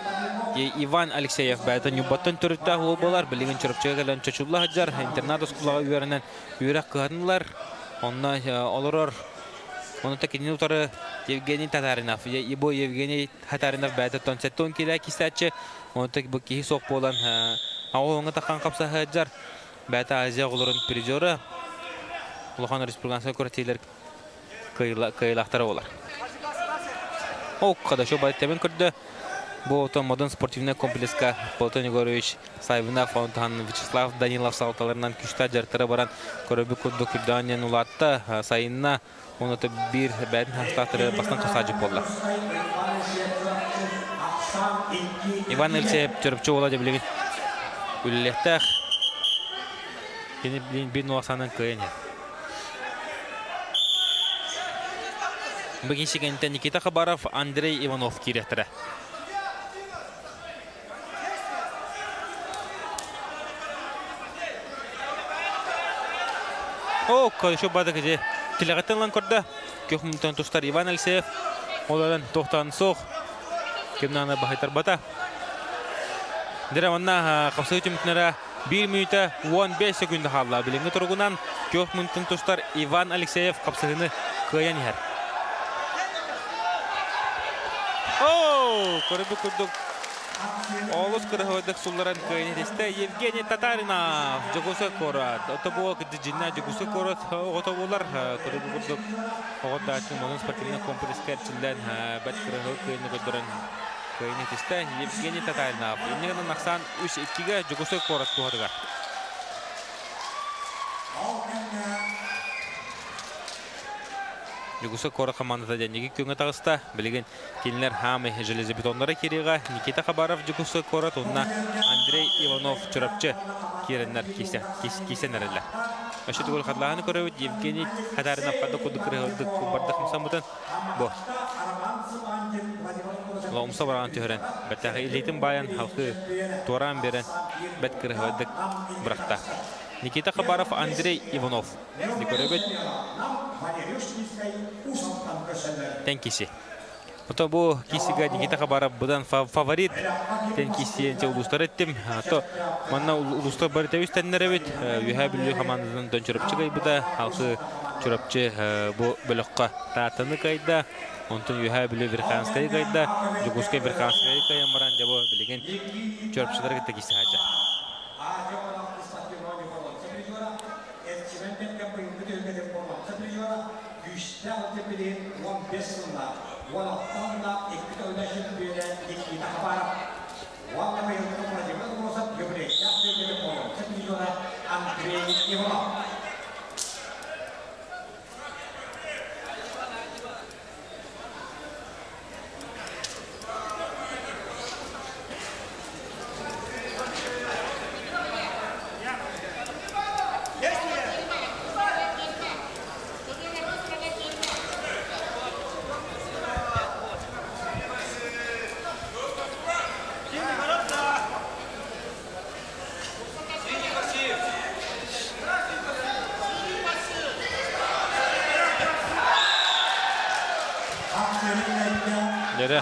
E: Иван Алексеев бәйті нүбаттан түрітті ол болар. Білеген чөрөпчіге кәлін чөчулла ғаджар. Интернат ұсқылаға үйерінен үйерек қығанылар. Онына олырыр. Оны тәкенен ұтары Евгений Татаринов. Ибо Евгений Татаринов бәйті тонсеттон келі кестәтші. Оны тәк бұл кейі соқ болан ауылыңы таққан қапса ғаджар. Бәйті Азия ғылырын призоры. Улыған республикансы көрәтейлер кайылақтары олар. Оқ, қадашо бәйті тәмен көрді. Бұл модern спортивный комплексқа Полтон Егорович Сайбинов, Вячеслав Данилов салталарынан күшті жартыры баран көрөбі күрді күрданен ұлатты сайынна. Оны бір бәдін хастақтыры бастан қасажып болды. Иван Алексеев жүріпчі ола деп білеген үлілеттәқ. Кені білген бір нуақсанын көйен. Бүгін шекенітен Никита Хабаров, Андрей Иванов керектірі. О, көйші бады көзе тілеғаттанлан көрді. Көк мүнтен тұстар Иван Алексеев. Олардан тоқтан соқ. Кемнаны бағайтар бата. Дәрі онна қапсы өтімітінері 1 минута 15 секунды қалла. Біліңгі тұрғынан көк мүнтен тұстар Иван Алексеев қапсығыны көйен ер. көрбі күрдік. Олыс кырыгыдык сулларын кыйнетесте Евгений Татаринов жогусы корат. Отобуок дижина жогусы корат. Отобулар көрбі күрдік. Оғыдатын оның спортивный комплекскер чилден бәт кырыгы кыйнетестерін кыйнетесте Евгений Татаринов. Енігінің нақсан 3-2-ге жогусы корат туғадыға. Жогусы кора командада денеги көңі тағыста. Білеген келінер хамы железобетонлары кереға. Никита Хабаров жогусы кора тұнна Андрей Иванов чұрапчы керінлер кесенерілер. Өші түгіл қадлағаны көрәуіт Евгений Татаринов қады құды кірігілдік бардық мұсамбытын бұ. Ломса бараған түйірін. Бәттәғі илейтін баян халқы туаран берін бәт кірігілдік бірақта. Никита Хабаров, Андрей Иванов. Декоребет. Тенкиси. Ото бу кисига Никита Хабаров будан фаворит. Тенкиси энче улустар еттим. Ато манна улустар бар тәвис тәннеребет. Юха билүү командадан дөнчөрөпчү буда халкы чөрөпчү бу бөлөккө таатыны кайда. Онтон юха билүү Верханскай кайда. Жугускай Верханскай кайда баран жабо билеген чөрөпчүлөр кетти киси хажа. Nere?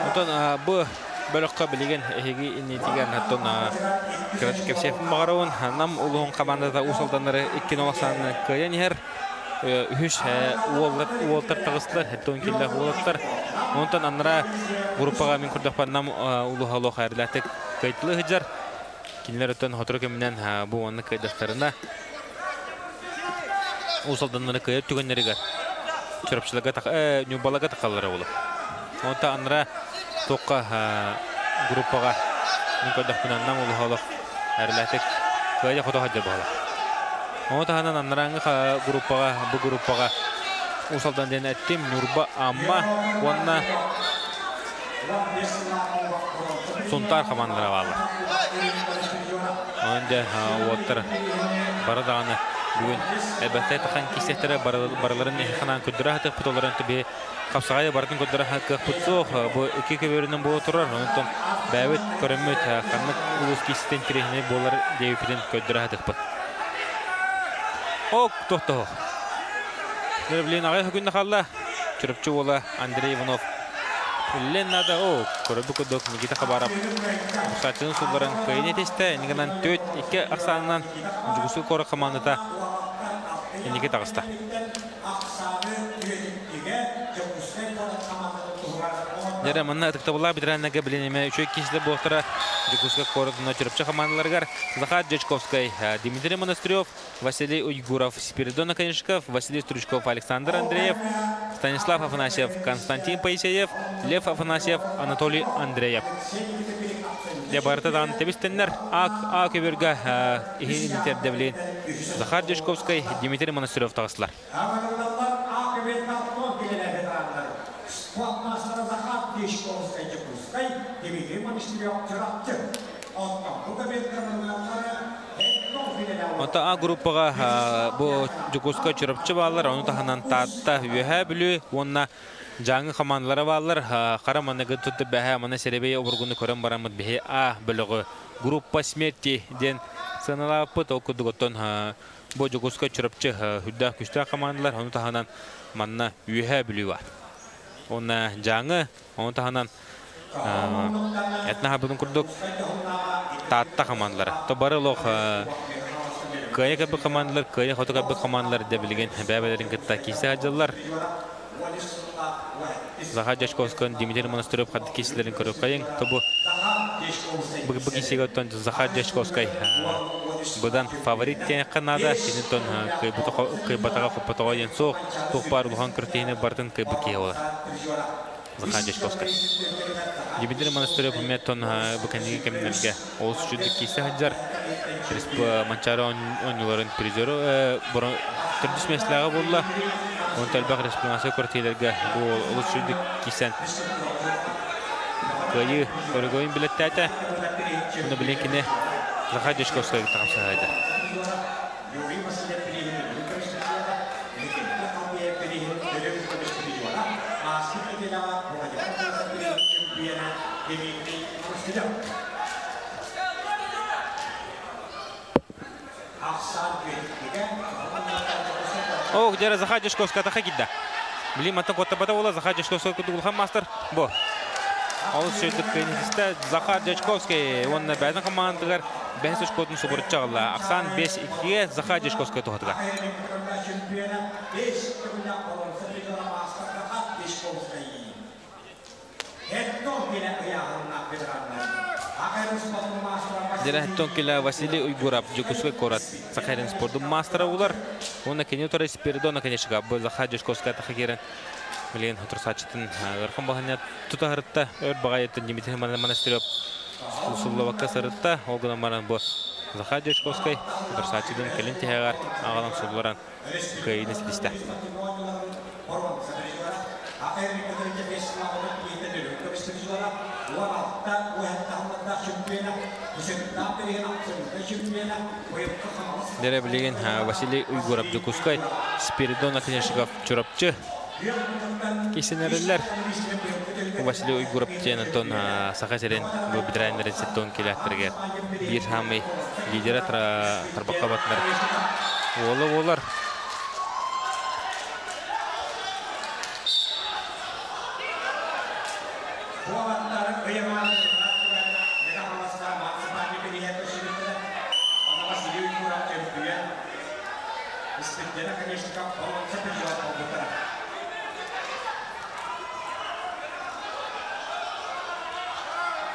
E: Ondan bu bölükka bilegen ehegi inetigen hattın Kratkevsev mağaravun nam uluğun komandada usaldanları 2-0 kıyan yer üç uoltar tağıslar hattın kille uoltar ondan anlara grupaga min kurdakpan nam uluğalı hayırlatık kayıtlı hıcar kinler ötön hatırı keminen bu anı kaydıklarına usaldanları kıyıp tügenleri gar çırpçılığa nübalaga takalları olur ondan anlara toqqa gruppaga min kurdakpan nam uluğalı hayırlatık kayıda foto hacı bağlı ondan hanan anlaranga bu gruppaga usaldan den ettim Nurba amma onna suntar komandara bağlı önce otur baradağını bugün elbette takan kisehtere baraların ehkanan küdüre hatı putoların tabi kapsağaya baratın küdüre hatı putsoğ bu iki köbürünün bu oturur ondan bävet körümüt kanlık ulus kisisten kirehine bolar deyipiden küdüre hatı put ok tohto Nerblin ağay hükünde kalla çırpçı ola Andrei Ivanov Леннада о көрбүкөдök Никита Хабаров сатын сулларын кыйнетесте нигенен 4-2 аксанынан жугусу кора командада Никита Гыста Нere манна тыкта була бидренеге биленеме 3-2 болтора жугусу кордуна чырпчы командаларга Захар Жечковский, Дмитрий Монастырев, Василий Уйгуров, Спиридон Конешков, Василий Стручков, Александр Андреев, Станислав Афанасьев, Константин Паисеев, Лев Афанасьев, Анатолий Андреев. Для Бартадан Тебистеннер, Ак Эверга, Ихинитер Девлин, Захар Жечковский, Дмитрий Монастырев тағысылар. Онта А группага бу жукуска чырыпчы балар, оны таханан таатта үйе бүлү, онна жаңы командалары балар, караманыгы tuttu бәһә, мана серебей обургуны көрөн барамыт бәһә А бөлөгү группа смерти ден саналапыт окудуготон бу жукуска чырыпчы хүддә күчтә командалар, оны таханан манна үйе бүлү бар. Онна жаңы, оны таханан этна хабын курдук Tatta komandalары. To bari loq kaya kabı komandalар, kaya hoto kabı komandalар de bilgen bäbelerin kıtta kisi hacılar. Zaha Jashkovskon Dmitry Monastirov haddi kisilerin körüp kayın. To bu kisiga ötön Zaha Jashkovskay budan favorit diye kanada kinton kıybataga kupataga yen soq toqpar luhan kırtihine bartın kıybı kiye olar. Zaha Jashkovskay. Dmitry Monastirov meton bu kendigi kemlerge olus judik kisi haccar. Mancharo oyuncuların prizörü türdüs meslağı bolla. On talbaq respublikası kırtihilerge bu olus judik kisen kayı körügoyun bilettete. Bunu bilenkine Zaha Jashkovskayga taqapsa hayda. Oh, jara Zaha Jashkovskay taqa gidda. Bilim atan kotta ola Zaha Jashkovskay kudulhan master bu. Алыс сөйдік кенесісті Захар Жачковский, онына бәзін командығар бәс өшкөтін сұбырып чағылы. Ақсан 5-2-ге Захар Жачковский тұғытыға. Дері әттон келі Василий Уйгурап Жокускай корат Сахарин спордың мастера олар. Онына кене тұры Спиридона кенешіға. Бұл Захар Жачковский атақы керін. Милен Хатрусачтын ыркын баганя тутарытта өр багайты Дмитрий Монастырев суллавакка сырытта олгына маран бу Захар Жачковский Хатрусачтын келентегар агалан сулларан кайнес листа. Дере билген Василий Уйгурап Жокускай Спиридона Кнешиков чурапчы Кисенерлер Василий Уйгуров тенатон сахасерен бу бидрайнер сеттон келәттерге бир хамы лидера тарбакка батнар. Олар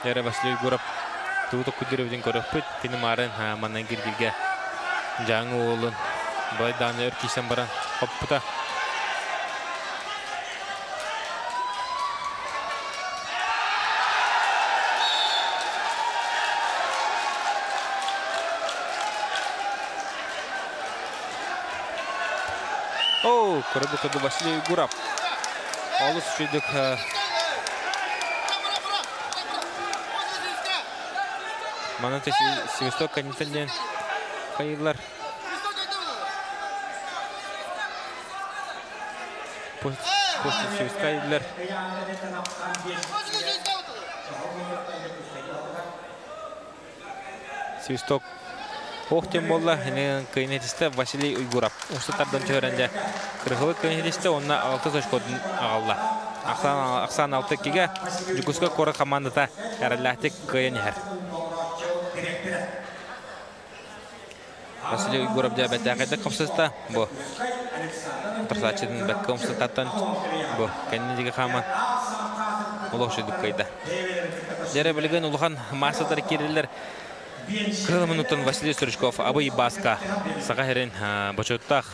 E: Дәрі Василий Уйгуров туғыты күдіревден көріппіт. Кені марын маннан кергерге жаңы олын байданы өркейсен баран қоппыта. О, көріп өтірді Василий Уйгуров. Алыс үшедік Манаты Севесток каниталден қайырлар. После Севестка еділер. Севесток оқтен болла. Кайнетісті Василий Уйгуров. Осы тардан чөйренде қырғылы кайнетісті онына 6 өшкөдін ағалла. Ақсан 6-2-ге Жокускай қоры командата әріләхтек кайынер. Василий Уйгуров диабет әкәді қымсызда бұл. Тұрсачыдың бәк қымсыздаттан бұл. Кәніндегі қаман ұлық жүдік қайды. Дәрі білген ұлған масадар керелер. Қылы минуттан Василий Стручков, Абый Баска. Саға херен бачоттақ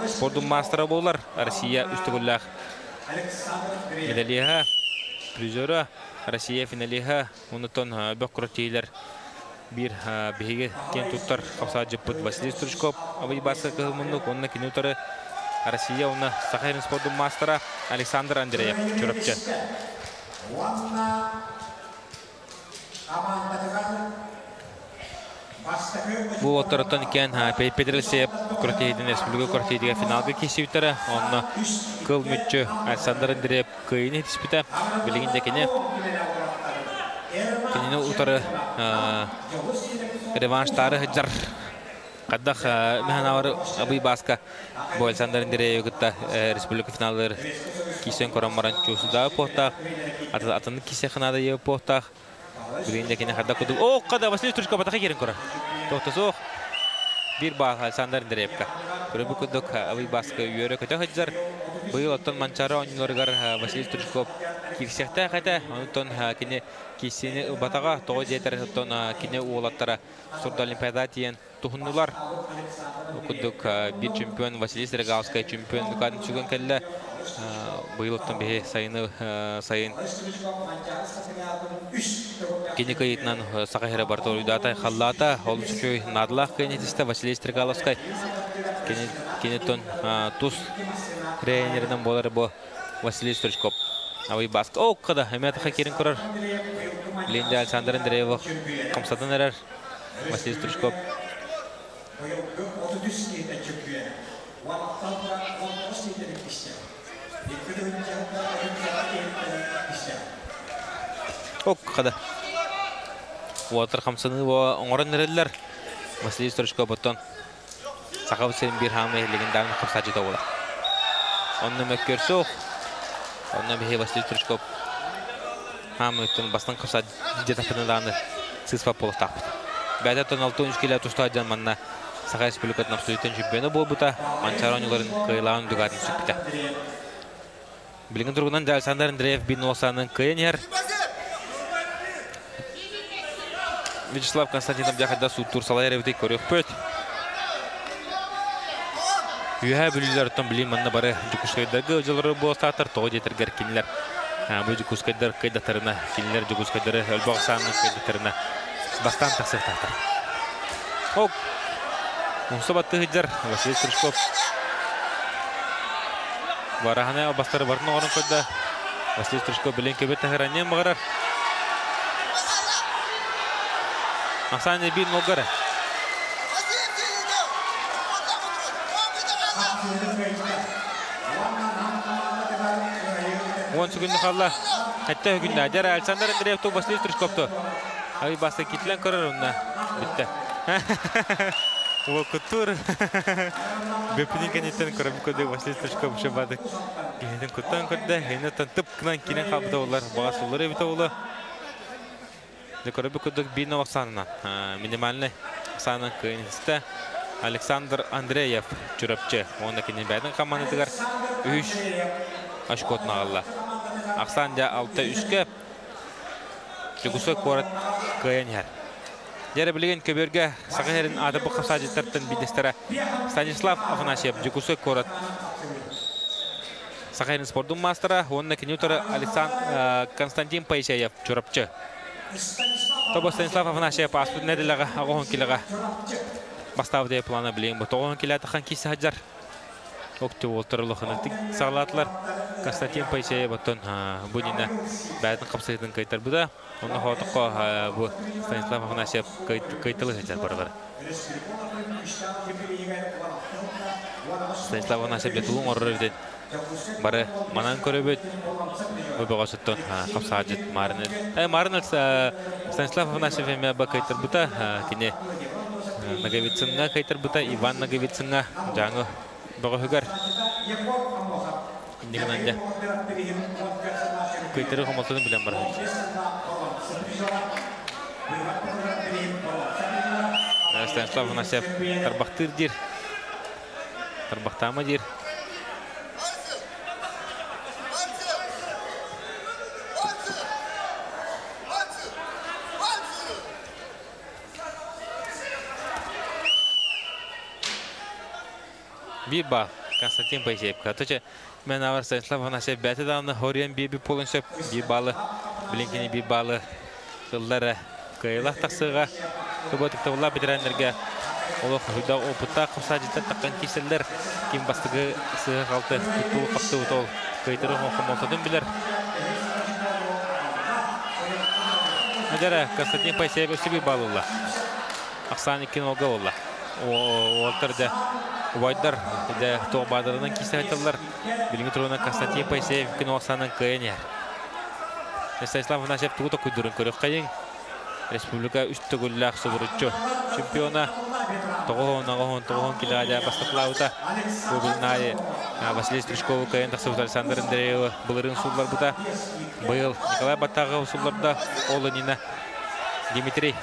E: спордың мастера болар. Россия үстігілләқ медалиға, призері. Россия финалиға. Ұнытын бәк күрттейлер. Bir bihiga ken tuttar қапса жыппыт Василий Стручков, Абый Баска кылмындық, онына кенеутары Россия, онына Сахарин спордың мастера Александр Андреев чурапчы. Бұл оттарыттан кен Петрелсеп күртейден республика күртейдіге финалға кесеуітері, онына кыл мүтчі Александр Андреев күйіне диспіті білігінде кене. Кенені ұтары реванштары жар. Қаддақ механавар Абый Баска бұл Александр Андреев күтті республика финалдар кесен көрін маран чөсудағы поқтақ. Атыны кесе қынада ев поқтақ. Билинде кине хадда куду. О, када Василий Стручков атака керен кора. Тоқтасоқ. Bir bal Александр Андреевка. Көрөбү кудук Авый Баска үйөрө көтө хаджар. Быйыл оттон манчары ойнолоргар Василий Стручков кирсекте кайта. Онтон кине кисини батага того жетер оттон кине уолаттара сурда олимпиада тиен тухуннулар. Кудук bir чемпион Василий Строгавский чемпион дукатын чүгөн келле. Быйыл оттон бе сайын кине кайытнан сакахера барторуйдата халлата олчуй надлах кенетисте Василий Строгавский кинетон туз тренерден болар бу Василий Стручков. Авый Баска. О, када эмет хакерин көрөр. Линде Александр Андреев камсадан эрер. Василий Стручков. О, када. Уатыр камсаны бо оңорон эрелер. Василий Стручков боттон сакабы сен бир хамы легендарны камсажы да болар. Онны мөккөрсөк. Онна бе Василий Стручков хамытын бастан камсажы жетапындааны сыспап болуктак. Бәдәтон 6 кило тустадjan манна Саха Республикатын абсолюттен чемпионы болбута. Манчарониларын кыйлаан дугатын сүккүтә. Билген тургунан Александр Андреев бин Осанын кыйнер. Вячеслав Константинов жахада суттур салайревди көрөкпөт. Үйә бүлүлөр тон билим манна бары жукушкайдагы жылары болсатыр того жетергер кинилер. Бу жукушкайдар кайдатарына кинилер жукушкайдары өлбөгсанын кайдатарына бастан таксыктатыр. Ок. Мусабатты хиджар Василий Стручков. Варахана бастары барын орын койда. Василий Стручков билен кебет тахаранен багарар. Асаны бир ногара. Он секунд халла. Хәтта күндә Жара Александр Андреев то Василий Стручковты. Авый Баска китлен көрөр унда. Битте. О, кутур. Бепинин канеттен көрөп көдө Василий Стручков шабады. Генеден куттан көдө, генеден тып кынан кинен кабда олар, багасулары бите олар. Көрөп көдө бина Оксанына. Минимальный Оксана кыйнысты. Александр Андреев чурапчы. Онда кинен бәден командадыгар 3 ашкотна алла. Аксанда 6-3-ке. Жугусой корат кыйнер. Жері білген көберге сағырын адыбы қапсажеттірттің бидестері Станислав Афанасьев жүкусой корат. Сағырын спордың мастера, онына кенеутері Константин Паисеев чурапчы. Тобы Станислав Афанасьев аспыд нәділігі ағуын келігі бастауы дей планы білейін. Бұт оғын келі атыққан кейсі хаджар. Оқты олтырылықыны сағылатылар. Константин Паисеев бұттың бұнина бәдің қапсайдың қайтар бұда. Оны хоғытыққа бұл Станислав Афанасьев қайтылы хаджар барғар. Станислав Афанасьев бетуын орыр өден. Бары манан көрөбөт. Бұбыға сұттың қапсағаджет Маринет. Маринет Станислав Афанасьев еме ба қайтар бұта. Кене Наговицынға қайтар бұта. Иван Наговицынға жаңы бұғы хүгар. Индеген әнде. Көйтері қомалтыны білен бар. Станислав Афанасьев тарбақтыр дир. Тарбақтамы дир. Bir bal Konstantin Paiseyev katıcı. Men avar Станислав Афанасьев бәті дağını Hoриен bir polun söp. Bir balı Blinkini bir balı kılları kıyılaq taqsıға. Көбөтікті ұла бітірәндерге олық хүлді опытта қымсажеттен таққан кесілдер. Кем бастығы сыға қалты тұттуы қапты ұтол. Көйтірі қомалтадың білер. Әдері Константин Паисеев өсі бір бал ұла. Ақсан екен олға ұла. Олтырды Уайдар, тоғы бадырының кесі айтылар. Біліңі тұрғына Константин Паисеев кен Оксанын күйенер. Станислав Афанасьев тұғыта көйдірін көрік қайын. Республика үсті күлләқ сұбырытчы чемпиона. Тоғын келеғаля бастықлауыта. Бұл айы Василий Стручковы кайын тақсыбыт Александр Андреевы бұлырын сұлылар бұта. Бұйыл Николай Баттағы сұлыларда олы нина Дмитрий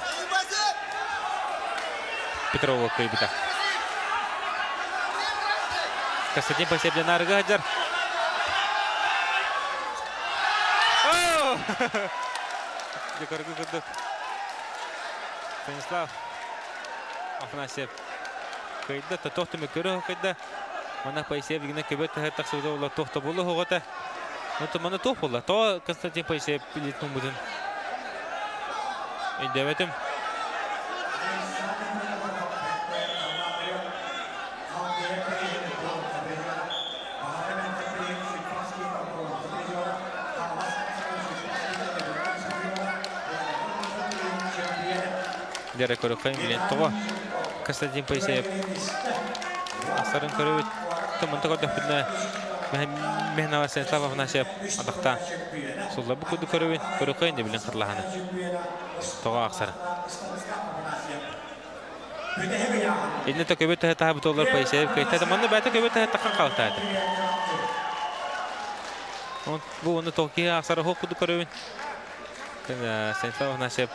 E: Петрова кайбыта. Константин Пасев Ленарга хаджар. Декоргу кырдык. Станислав Афанасьев кайда тохтыме көрө кайда. Мана Пасев гине көбөт тахсыда ула тохта болу хогота. Но мана тох болла. То Константин Пасев билетин будын. Индеветим. Дерек Орухайн билет того. Константин Пасев. Асарын көрөбүт. Томонтогорда бидне мехнава Станислав Афанасьев адакта. Солда бу көдү көрөбүт. Орухайн билен кырлаханы. Тога аксар. Эне то көбөт таа бутолор Пасев кайта манда бата көбөт таа такка калтады. Он бу оны токи аксар хок көдү көрөбүт. Станислав Афанасьев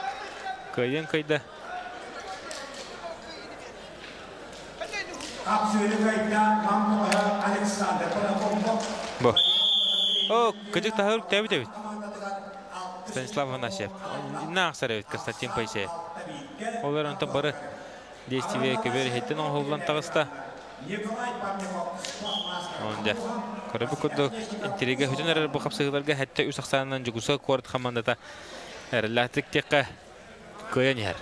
E: кайын кайда. Бо. О, кыжык тахыр тебит. Станислав Афанасьев. Нахсарев Константин Пасев. Олар онтон бары действие көбөр хеттен оңголдан тагыста. Онда. Көрөбү көдү интереге хөтөнөр бу капсыгыларга хатта үс аксанынан жугуса корт командада эрлатик текка көйөнер.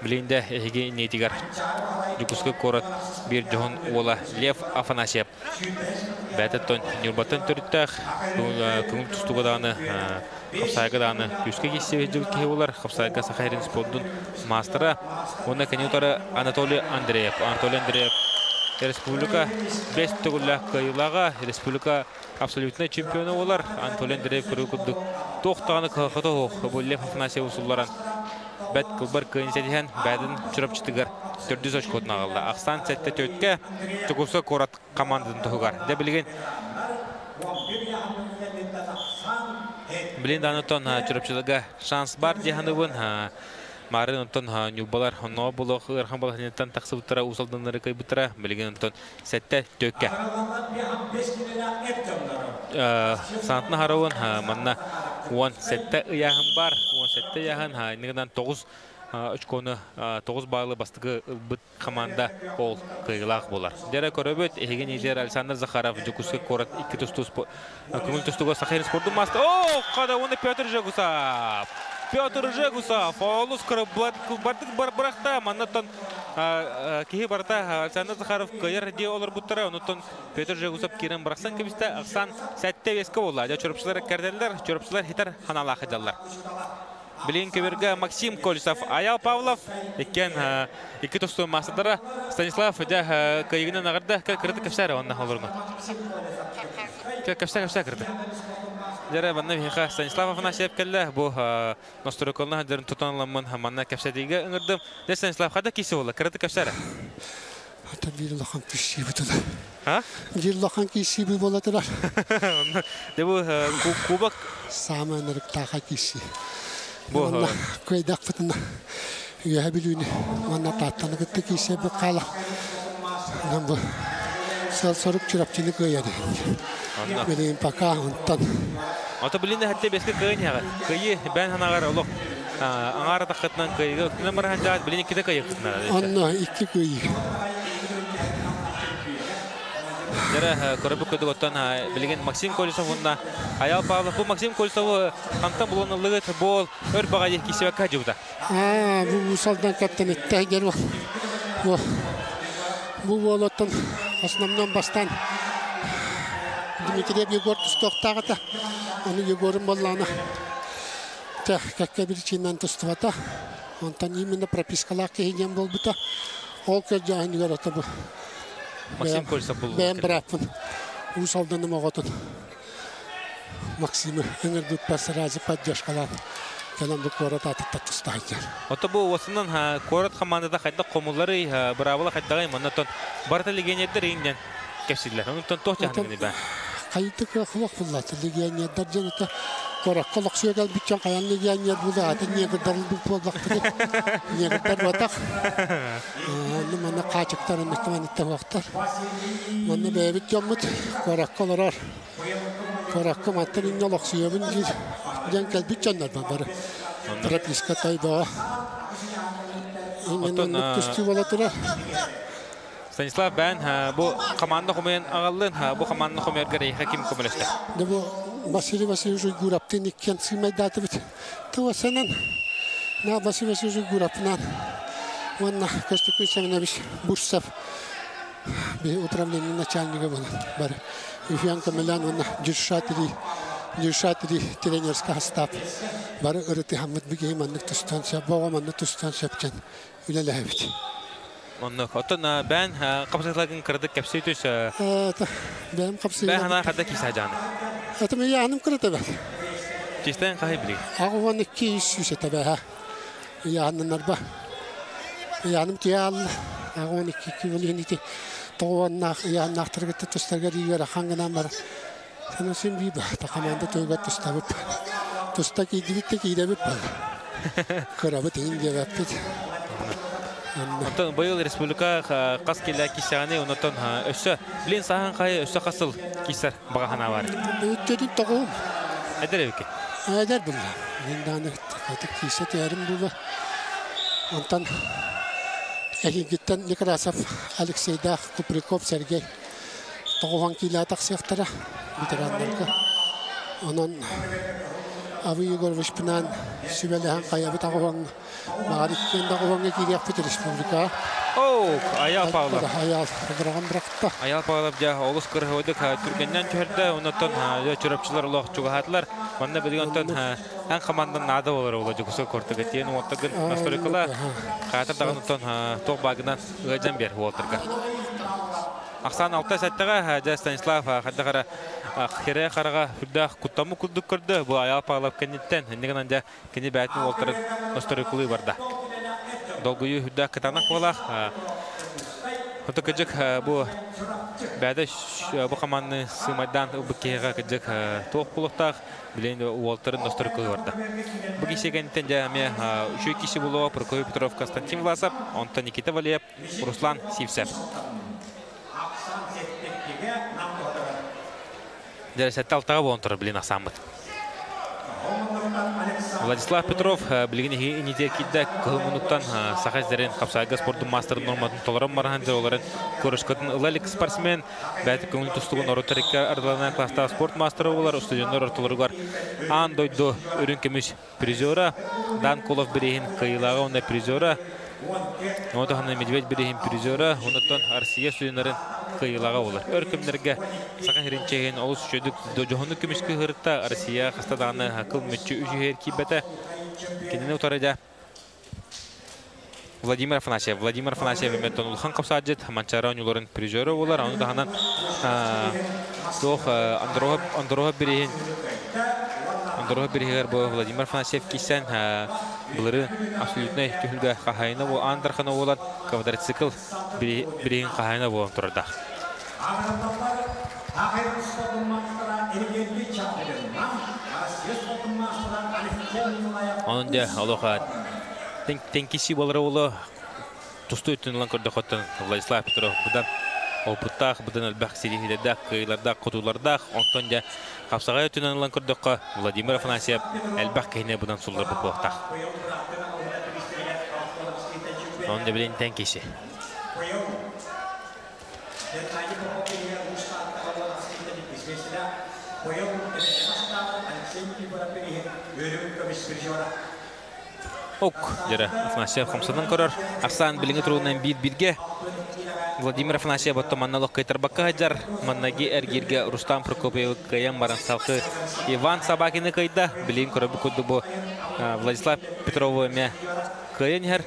E: Блинде эге нетигар. Жукуска корот бир жон ола Лев Афанасьев. Бәтеттон Нюрбаттан төрттәк. Күңіл тұстуғаданы, қапсайғаданы күшке кессе жүлке олар. Қапсайға Сахарин спорттың мастера. Оны кәнеутары Анатолий Андреев. Анатолий Андреев республика 5 түгілі қайылаға. Республика абсолютный чемпионы олар. Анатолий Андреев көрі күдік. Тоқтағаны қақыты оқ. Бұл Лев Афанасьев ұсылларан. Бәт кылбар кыйынсәден бәдін чүріп чүтігір 400 очкотын ағылды. Ақсан сәтті төтке түгісі корат командын тұғығар. Де білген данытон чүріп чүтігі шанс бар дегенігін марын ұнтын нүбалар ұнуа бұлық ұрхан балықнеттен тақсы бұттыра ұсалдыңлары кай бұттыра білген ұнтын сәтті төтке. Санатны харауын манна 10 сәтті ұяғын бар. 10 сәтті ұяғын негеден 9 очконы 9 байлы бастығы бұт команда ол қиғылақ болар. Дәрі көрөбөт, еген елер Александр Захаров жүкісі корат 2 тұсту көңіл тұстуға Сахарин спорттың масты. О, қада оны Петр Жегусов. Петр Жегусов, олыс көріп бардық барақта, маннаттан кейі барда Александр Захаров көйер де олар бұттыра, оныттан Петр Жегусов керін барақсан кемісті ақсан сәтті вескі олар. Чөріпшілер кәрдерлер, чөріпшілер хитар ханалақы жалар. Білген көберге Максим Колесов, Аял Павлов, екен 2 тұсту масыдары Станислав көйігінен ағырды кірді көпсәрі онына олырына. Көпсә кірді. Дәрі бәнна веха Станислав Афанасьев кәлі, бұл Ностороколына дәрін тұтанламын манна көпсәдегі үңірдім. Дәр Станислав қада кесі олы, кірді көпсәрі?
H: Ата бір лақан кесі бұтыла.
E: Ha?
H: Bir lakan kişi bir boladılar.
E: De bu kubak
H: Samanırık tağa kişi.
E: bu
H: Köydak fıtına. Üyebilüğünü. Onunla tatlanı gitti kişi bir kala. Bu sal sorup çırapçını köyedi. Benim paka ondan.
E: Ata bilinde hatta beske köyün ya. Köyü ben hanagar oluk. Angar takıtnan köyü. Ne marhanca bilinde kita köyü kıtna.
H: Onunla 2 köyü.
E: Дәрі көріп көді көттен білген Максим Колесов онда. Аял Павлов, бұл Максим Колесов қантан бұланы лығыт бол өр баға екесі өкка жүгді.
H: Бұл салдан кәттен етті гер бұл. Бұл болатын основнан бастан Дмитриев Егор тұстоқтағыда. Оны Егорын боланы кәкке бір чиннан тұстывата. Онтан именно пропискалақ кейген бол бұта. Ол көр жағын көріті бұл.
E: Максим Колесов бұл.
H: Ben bırakın. Bu saldanım oğutun. Максимы өңір бұтпасы разы паддеш қалан. Кәлемді көрет атытта тұстайын.
E: Ота бұл осынан көрет командада қайда қомылары бұрабылы қайдағай мұнатон барта легенердер еңден кәпсілер. Онытон тоқ жағын бән.
H: Қайты көқылық бұллаты легенердер жәнеті Korak kolak sögel bitçen kayanlı giyenler bu da atı niye gırdarlı bir polbaktı. Niye gırdar batak. Bana kaçıktarın ihtimal etti vaktar. Bana bebit yomut. Korak kolarar. Korak kamattın inne olak sögel bir cenkel bitçenler barı. Prepiska tayba. İnne küstü balatıra.
E: Stanislav ben bu komanda kumayan ağalın bu komanda kumayan gereği hakim komüniste.
H: Bu Vasily Vasilyevich Gurap'ın kendisi meddatı bit. Tavasanan na Vasily Vasilyevich Gurap'dan vanna костюкой семенович Бурсов bir управление начальника был. Бар. Ифян Камелян vanna Дюшатри тренерский состав. Бар örütü Hamid Bigey manlık tustansa, bağamanlık tustansa yapcan. Ülele bit.
E: Onu oton ben kapsaytlarken kırdık kapsaytüs.
H: Ben kapsaytlar.
E: Ben hana kadar kisacanı.
H: Atım ya hanım kırdı ben.
E: Cisten kahibli.
H: Ağvan iki yüzü tabii ha. Ya hanım narba. Ya hanım tiyal. Ağvan iki kilometre. Doğan nak ya naktırgıtı tüslerge diyor hangına var. Sen sen bir bah. Takamanda toygat tüstavıp. Tüstak idibittek idebip bal. Kırabı tingin cevapet.
E: Ondan bu yıl Respublika kaskilla kisani ondan össe bilin sahan kayı össe kasıl kisar bagahana var.
H: Ötedin toğum.
E: Eder ki.
H: Eder bunlar. Nindane takıtık kiset yarım bu. Ondan Elgitten Nikrasov, Alexey Dah, Kuprikov, Sergey. Toğuhan kila taksiyatara. Bitiranlarga. Onun Avi Yegorovich Pinan, Sibelhan Kaya Bitagovan, Marikken Dagovan Gidiyak Pit Respublika.
E: Oh, ayal Pavlov.
H: Ayal program bıraktı.
E: Ayal Pavlov ja olus kırhoyduk Türkiye'den çörde ondan çöröpçüler Allah çuğatlar. Banda bilgen ondan en komandan nada olur olacak usul kortu getiyen otagın nastorikala. Katır dağın ondan toq bagından öjen ber Walterga. Aksan altta sattaga Stanislav hadagara Xire qaraga hudda kuttamu kudduk kırdı. Bu Ayal Pavlov kenitten hendigen anja keni bayatın Walter'ın nastorikulu barda. Dolguyu hudda katanak bolaq. Otokacık bu bade bu komandı sığmaydan ubkiga kacık toq buluqtaq bilen Walter'ın nastorikulu barda. Bu kişi kenitten jame 3 kişi buluq Prokofiev Petrov Konstantin Vlasov, ondan Nikita Valiev, Ruslan Sivsev. Derset altaga bontor bilen asamıt. Владислав Петров билгини инициативде кылмынуктан сахаздерин капсайга спорттун мастер норматын толорон мархандыр оларын көрөшкөтүн ылалик спортсмен бәти көңүл тустугун ороторикка ардылана класста спорт мастері болар студиондор ортолоргар ан дойду өрүнкемиш призера Дан Колов бирихин кыйылага онда призера Нотахана Медведь бирихин призера онотон Россия студиондорын кыйылага болар өркөмдерге сака хиринчеген олус чөдүк жохону көмүшкө хырытта Россия хастадаганы хакыл мүччү үжүхер кибете кенене утараja Владимир Афанасьев меттон улхан капсаджет манчара нюлорын призера болар аны дагынан тох Андрова бирихер бу Владимир Афанасьев кисен булары абсолютно түлгө кахайна бу андархана болот квадроцикл бирихин кахайна болуп турда. Onun da aloha tenkisi bolары болу тусту өтүнүлөн көрдөкөтөн Владислав Петров будан опуттак будан албак сирихилерде кыйларда кутуларда онтон да капсага өтүнүлөн көрдөккө Владимир Афанасьев албак кейне будан сулдар букуктак. Он да билен тенкиси. Ок, жара Афанасьев хамсадан көрөр. Аксан билинге турунан бир-бирге Владимир Афанасьев баттан манналык кайтарбакка хаджар. Маннаги эргирге Рустам Прокопьев каян баран салкы Иван Собакины кайда. Билин көрөбү кудду бу Владислав Петрову эме каян хер.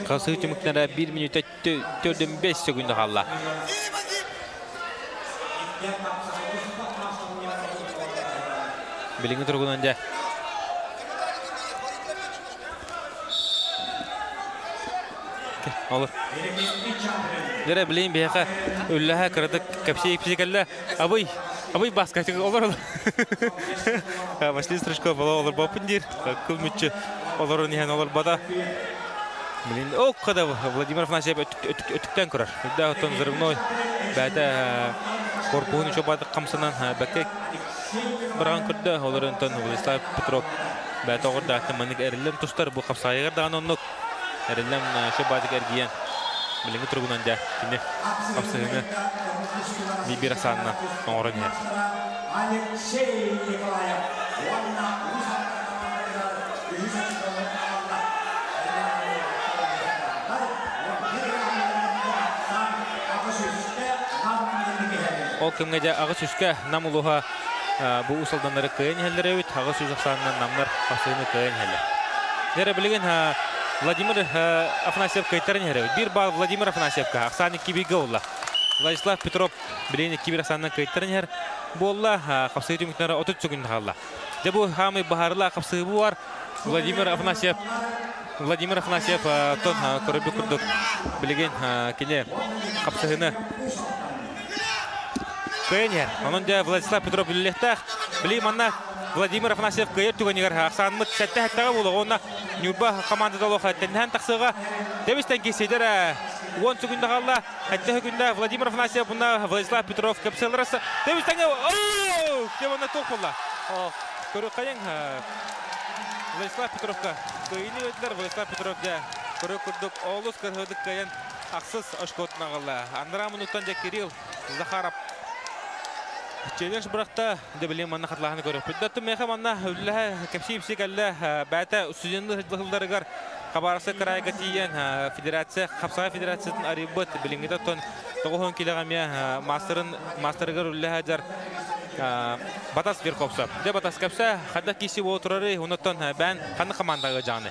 E: Касы үтүмүктөрө 1 минутта 4-5 секунд калла. Билинге тургунан жа. Olur. Dere bileyim beyaka üllaha kırdık kapşayıp psikalla. Abay basketçi olur. Başlı strişko bala olur bapındır. Kılmıçı olur nihan olur bada. Bileyim o kadar Vladimir Afanasev ötükten kurar. Daha ton zırhnoy. Bada korkuğunu çobadı kamsanan bakek. Bırakın kırdı olurun ton Vladislav Petrov. Bada orada atmanik erilem tuşlar bu kapsayıgar da onluk. Erilem çobadı ergiyen. Bilingin turgunan da kini kapsayını bir asandan oran yer.
F: Alexey Nikolayev.
E: O kimge ağız üske namuluha bu usaldanları kıyın heller evet ağız üzaksanından namlar kapsayını kıyın heller. Nere bilgin Vladimir Afanasev kayıtların her evet. Bir bal Vladimir Afanasev'ka aksan 2-1 golla. Vladislav Petrov bilen 2-1 aksandan kayıtların her. Bu olla kapsayı tümükleri 30 sekund kalla. De bu hamı baharla kapsayı bu var. Vladimir Afanasev ton korubi kurduk. Bilgin kine kapsayını kıyın her. Onun da Vladislav Petrov bilektak. Bileyim anna Vladimir Afanasev kayıt tüganigar aksanımız sette hatta bulu. Ona Nurba komandada loha tenhan taksıga. Demişten ki seyder 10 sekunda kalla. Hatta günde Vladimir Afanasev bunda Vladislav Petrov kapsalırsa. Demişten ki ooo! Devamlı topulla. Körü kayın Vladislav Petrov'ka. Kıyını ödüler Vladislav Petrov'da. Körü kurduk oğluz kırhıdık kayın. Aksız aşkotuna kalla. Andra minuttan da Kirill Zakharov. Challenge bıraktı. De bileyim anna katlahını görüp. Bidatı meyha manna öyle kapşayıp şekilde bata üstünlü hızlıları kabarası karayga tiyen federatsiya kapsay federatsiyasının aribet bilingide ton 9 kilogramya mastergar öyle hajar batas bir kopsa. De batas kapsa hadda kişi oturarı unutan ben kanı komandaga canı.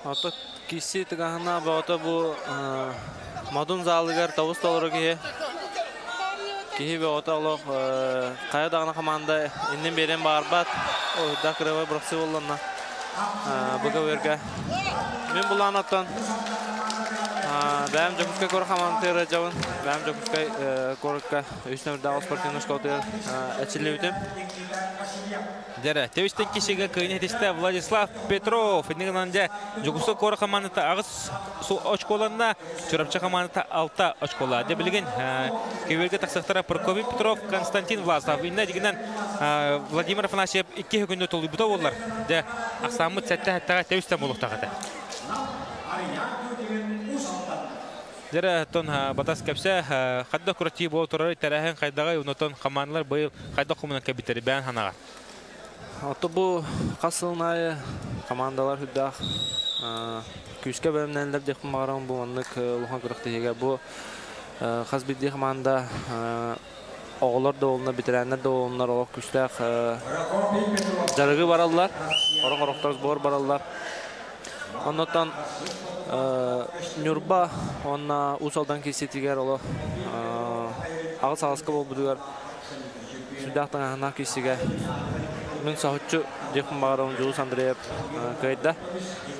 I: Hatta kişi tıgahına bağıta bu madun zalıgar tavus doğru ki Kihi ve otalık kaya dağına komanda inden beren barbat o da kırava bıraksı olanlar buga verge men bulan atan benim Jokuska koru komanda rajavın benim Jokuska koruka üstüne dağ sportunu skotер açılıyordum.
E: Dere tevisten kişiye kıyın etişte Vladislav Petrov inanınca Jokuska koru komanda ağız su açkolanna çorapçı komanda alta açkola de bilgin keverge taksıktara Prokofiev Petrov Konstantin Vladislav inne diginen Vladimir Afanasev 2 günde tolu buta bollar de aksamı sette hatta tevisten bolukta kata. Dere ton batas kapsa hadda kurati bol torari tarahan kaydaga unoton kamanlar bayıl kayda kumuna kabiteri ben hanaga.
I: Hatta bu kasılnayı komandalar hüddah küçük bölümlerinde dekmaran bu anlık luhan kırıktı bu Xazbiddi komanda oğullar da oluna bitirenler de olunlar o küçük jarıgı barallar orak bor barallar ondan Nurba ona usaldan kesitiger ola ağız ağızka bol budugar südahtan ahna kesiga men sahutçu dekun bağırın Jules Andreev kayıtda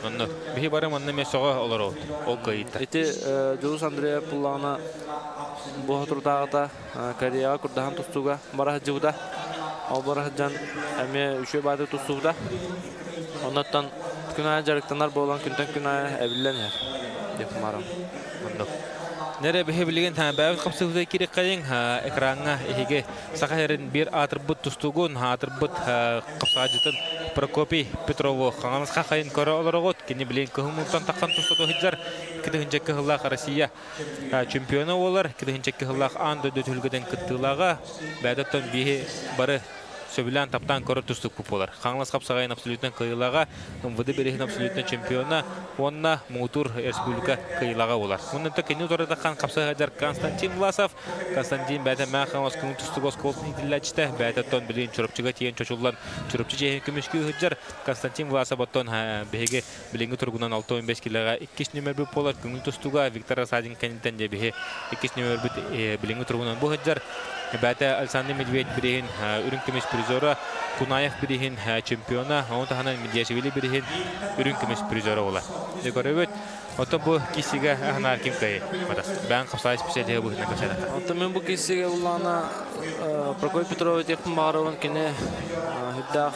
E: Ondan bir barım ondan mesoğa olur o kayıtda.
I: İti Jules Andreev pullana bu hatırda kariya kurdahan tustuga barah juda o barah jan eme üçe badı tustuga ondan günah jarıktanlar bolan günten günah ebillenler dekun bağırın
E: Ondan nere behebiligen bäbit kapsıgda kiri kayın ekranga ehige sakaherin bir atribut tustugun atribut kapsajıtın Prokofiev Petrovo kangas kayın kora olarogot kini bilen kehumutan takkan tustutu hijjar kidehince kehilak Россия чемпионы олар kidehince kehilak anda dötülgeden kıttılaga bädatan bihi barı Söbilen taptan kora tustuk kupolar. Kangas kapsagayın absolutna kıyılaga, vıdı berihin absolutna çempiyona, onna Mutur Respublika kıyılaga olar. Bundan da kendi orada kan kapsagajar Konstantin Vlasov, Konstantin bäde mäxan oskun tustuk oskoltun idillachta, bäde ton bilin çorapçıga tiyen çoçullan, çorapçı jehen kümüşkü hıjar, Konstantin Vlasov ton behege bilingi turgunan 6-15 kilaga 2 numar bir polar kümül tustuga Viktor Sadin kaniten de behe 2 numar bir bilingi turgunan bu hıjar. Bäde Alexander Medvedev birehin ürün kümüş призера, Кунаев бирихин чемпиона, он таханан Медяшвили бирихин үрін кемес призера ола. Декоревет, ота бу кисиге ахнар ким кай. Бән қапсай специалия бу хина кашада.
I: Ота мен бу кисиге улана Прокопий Петрович якын баруын кине хүддах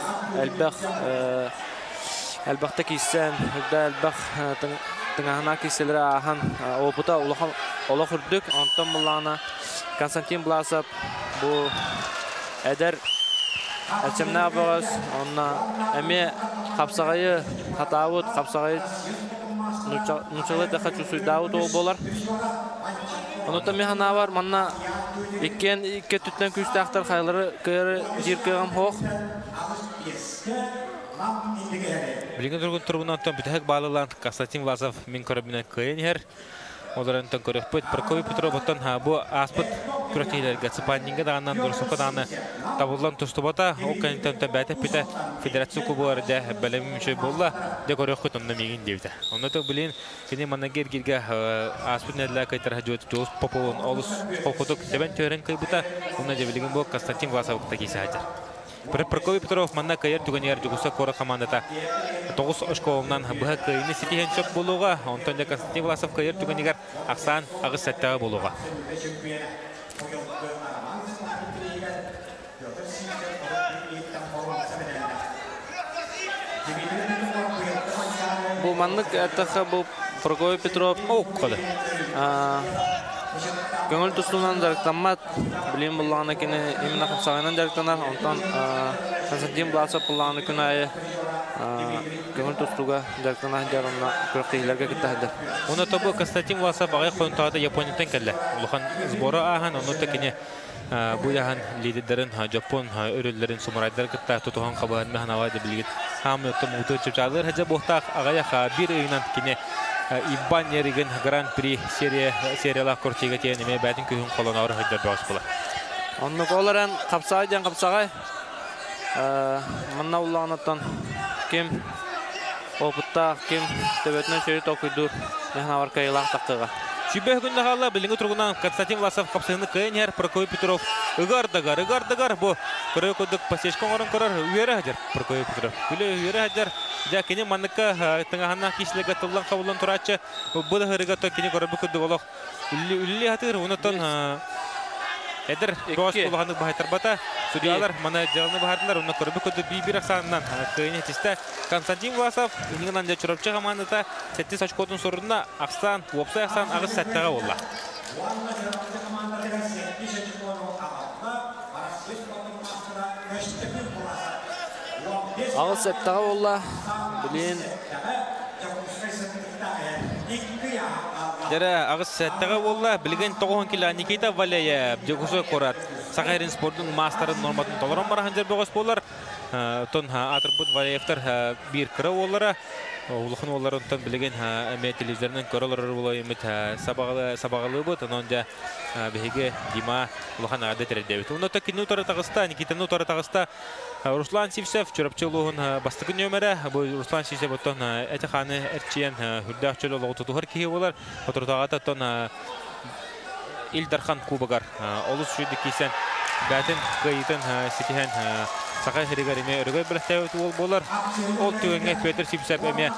I: әлбәхтә киссән, хүддә әлбәх тыңахна киселер ахан опыта ола хүрдік. Антон булана Константин Бласов бу әдер әлчемнә абығыз. Онна әме қапсағайы хатауыт, қапсағайы нучалы тәхәтші суйдауыт ол болар. Онута механа бар, манна икке түттен күстәқтар қайлары кәрі жиркеғам хоқ.
E: Билген тургун турбунантан бүтәк балылан Константин Власов мен көрөбүнөн кыйынер. Оларантан көрөппөт Прокопий Петровтан бу аспыт күрөтейлерге Цыпаннинге дагынан дурсукка даганы табылган тустубата о канитанта бәтеп бите федерация кубаларда белем мүчө болла де көрөкөт онда меген дебите. Онда билин кене манагергерге аспыт нәдлә кайтар хажот жос пополон олус колкотук дебен төрен кайбыта. Онда де билген бу Константин Власов такисе хажар. Прокопий Петров манна кайер түгөнер жүгүсө кора командата 9 очкоунан быга кыйны ситиһен чок болууга, онтон да Константин Власов кайер түгөнер аксан агыс саттага болууга.
I: Бу маннык аттаха бу Прокопий Петров
E: оккоды.
I: Көңіл тұстуынан жарықтанмат, білем бұллағына кені именно қапсағынан жарықтанар, онтан Константин Бласов бұллағына күн айы көңіл тұстуға жарықтанар жарымына күріқтейлерге күттәді.
E: Оны тобы Константин Власов ағай қойынтағады Японияттан кәлі. Ұлыған сборы ағын, оны да кені бұл яған лидердерін, Жапон өрелерін сумарайдар күтті тұтуған қабағын мәхін авайды білгет. Хамылықты мұты чөпчалыр, әжі бұқтақ ағаяқа бір үйінан кені Ибан Нереген Гран-при сериялар кортиге тенеме бәтін күйін қолын ауыр хөйдер бәғыс бұла.
I: Онны қолыран қапсағай ден қапсағай. Мұнна ұлағынаттан кем опытта, кем төбетінен сөйі тоқыйдыр мәхін авар кайылақ тақтыға.
E: Шүбе күнді қала біліңі тұрғынан Константин Власов қапсағыны күйін әр Прокопий Петров ұғардығар. Бұл көрі көдік пасешкон орын көрір үйері әдер Прокопий Петров. Күлі үйері әдер. Кені манныққа тыңағанна кешілігі тұлдан қабылдан тұратшы. Бұл ғырыға той кені көрі бүкірді олық. Үлі атығыр, онытын әдір доғас болғаны бағайтар бата. Судиялар мана жағыны бағардылар, оны көрі бүкірді бейбір ақсанынан күйіне тесті. Константин Власов, үнігінан де чұрапчы ғаманыта сәтті сачкотын сұрынна ақсан, опсай ақсан ағыз сәттіға олла.
I: Ағыз сәттіға олла, білейін.
E: Дәрі ағыз сәттіға олла, білген 9 кило Никита Валеев, дегусы қорат. Сақайрин спорттың мастарын норматын толыран бараған жер бөғыз болар. Тон атырбыт Валеевтар бір кірі олары. Улықын оларын тон білген әме телевизорынан көрілер болай емет сабағалы бұд. Онында бәйге Дима улықын ағады тәрелдебет. Онда кені ұтары тағыста, Никитаны ұтары тағыста Руслан Сивсев чөрөпчөлүгүн бастыгы нөмірі. Бұл Руслан Сивсев оттон әті қаны әртчиен хүрдәқ чөлі олығы тұтығыр кейі олар. Отыртағаты оттон Илдархан Кубагар. Олыс жүйді кейсен бәтін қайытын сетихен сақай херігер еме өрігай біліктәуіт ол болар. Ол түгенге Петр Сивсев еме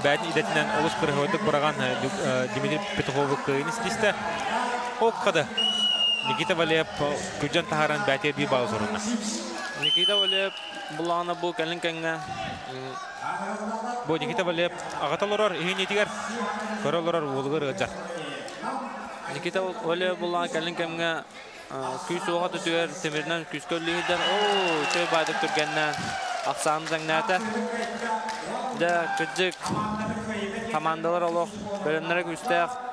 E: бәтін идетінен олыс қырғыдық бұраған Дмитрий Петуховы қайыны сетісті. Ол қады Никита Валеев күджан тағаран бәтер бей бағы зорына.
I: Никита Валеев бұлағына бұл кәлін кәңі.
E: Бұл Никита Валеев ағаталырар, үйін етігер, көрілерар олығыр ғаджар.
I: Никита Валеев бұлағына кәлін кәңі күйс оға түтігер, темірінен күйс көлігідер. Чөй байдық түргеннен ақсағымыз әңнәті. Де күджік командалар олық, бөлінлері күйстәқ.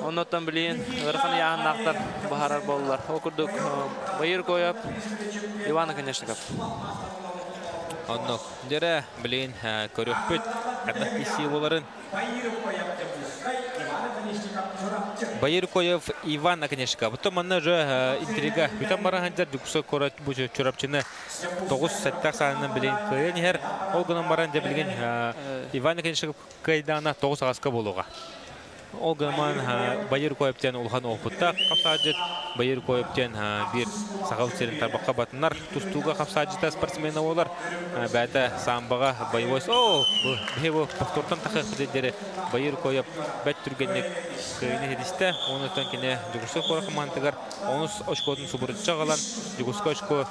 I: Оннотан білейін, ғырқын яғын нақтар бағарар болылар. Оқырдық байыр қойып, Иваны, конечно, көп.
E: Оннық, дәрі білейін көріп бүт, қадақ кесі оларын. Байыр қойып Иван Аконешка. Бұтты манна жа интрига. Бүтін барағандар дүкісі көріп бұжы чөрапчыны 9 сәттақ санынан білейін көйен ер. Ол күнін баран да білген Иван Аконешка қайдағына 9 ағасқа болуға. Олгаман байыр коептен улхан опытта капсаджет, байыр коептен bir сағал серин тарбаққа батынар тустуға капсаджета спортсмена олар. Бәті самбаға байвойс. Бұл повтордан тақы құдедері байыр коеп бәт түргеннек көйіне хедісті. Оны өттен кене жүгірсі қора командығар. Оныз очкотын субырытша қалан жүгірсі очко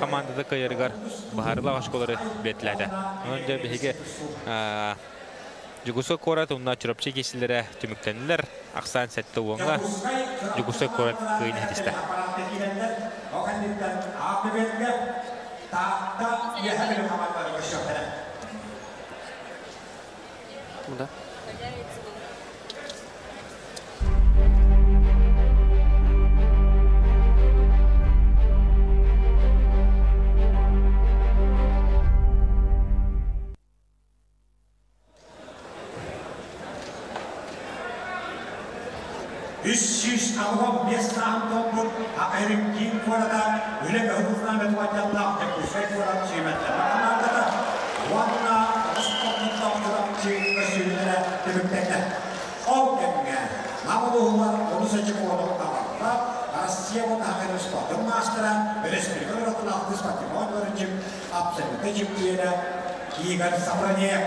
E: командада көйерігар бағарылақ очколары бетләді. Оның да бігеге Жүгісі қорат ұнна чүрапчы кесілері түміктенілер. Ақсан сәтті оңға жүгісі қорат көйін хедісті.
F: Üç avon bestan toplum ayrım kim korada öyle hızla ve tuvaletler yüksek koran kıymetler. Kanalda vanna Osmanlı'da oturan çiğneşimlere tebüktekler. O günge Namaluğlar onu seçip olduk tamamda Rusya bu tahmin sportun master'a resmi olarak lafız patrimon için absolute cimriyene Igor Sabranev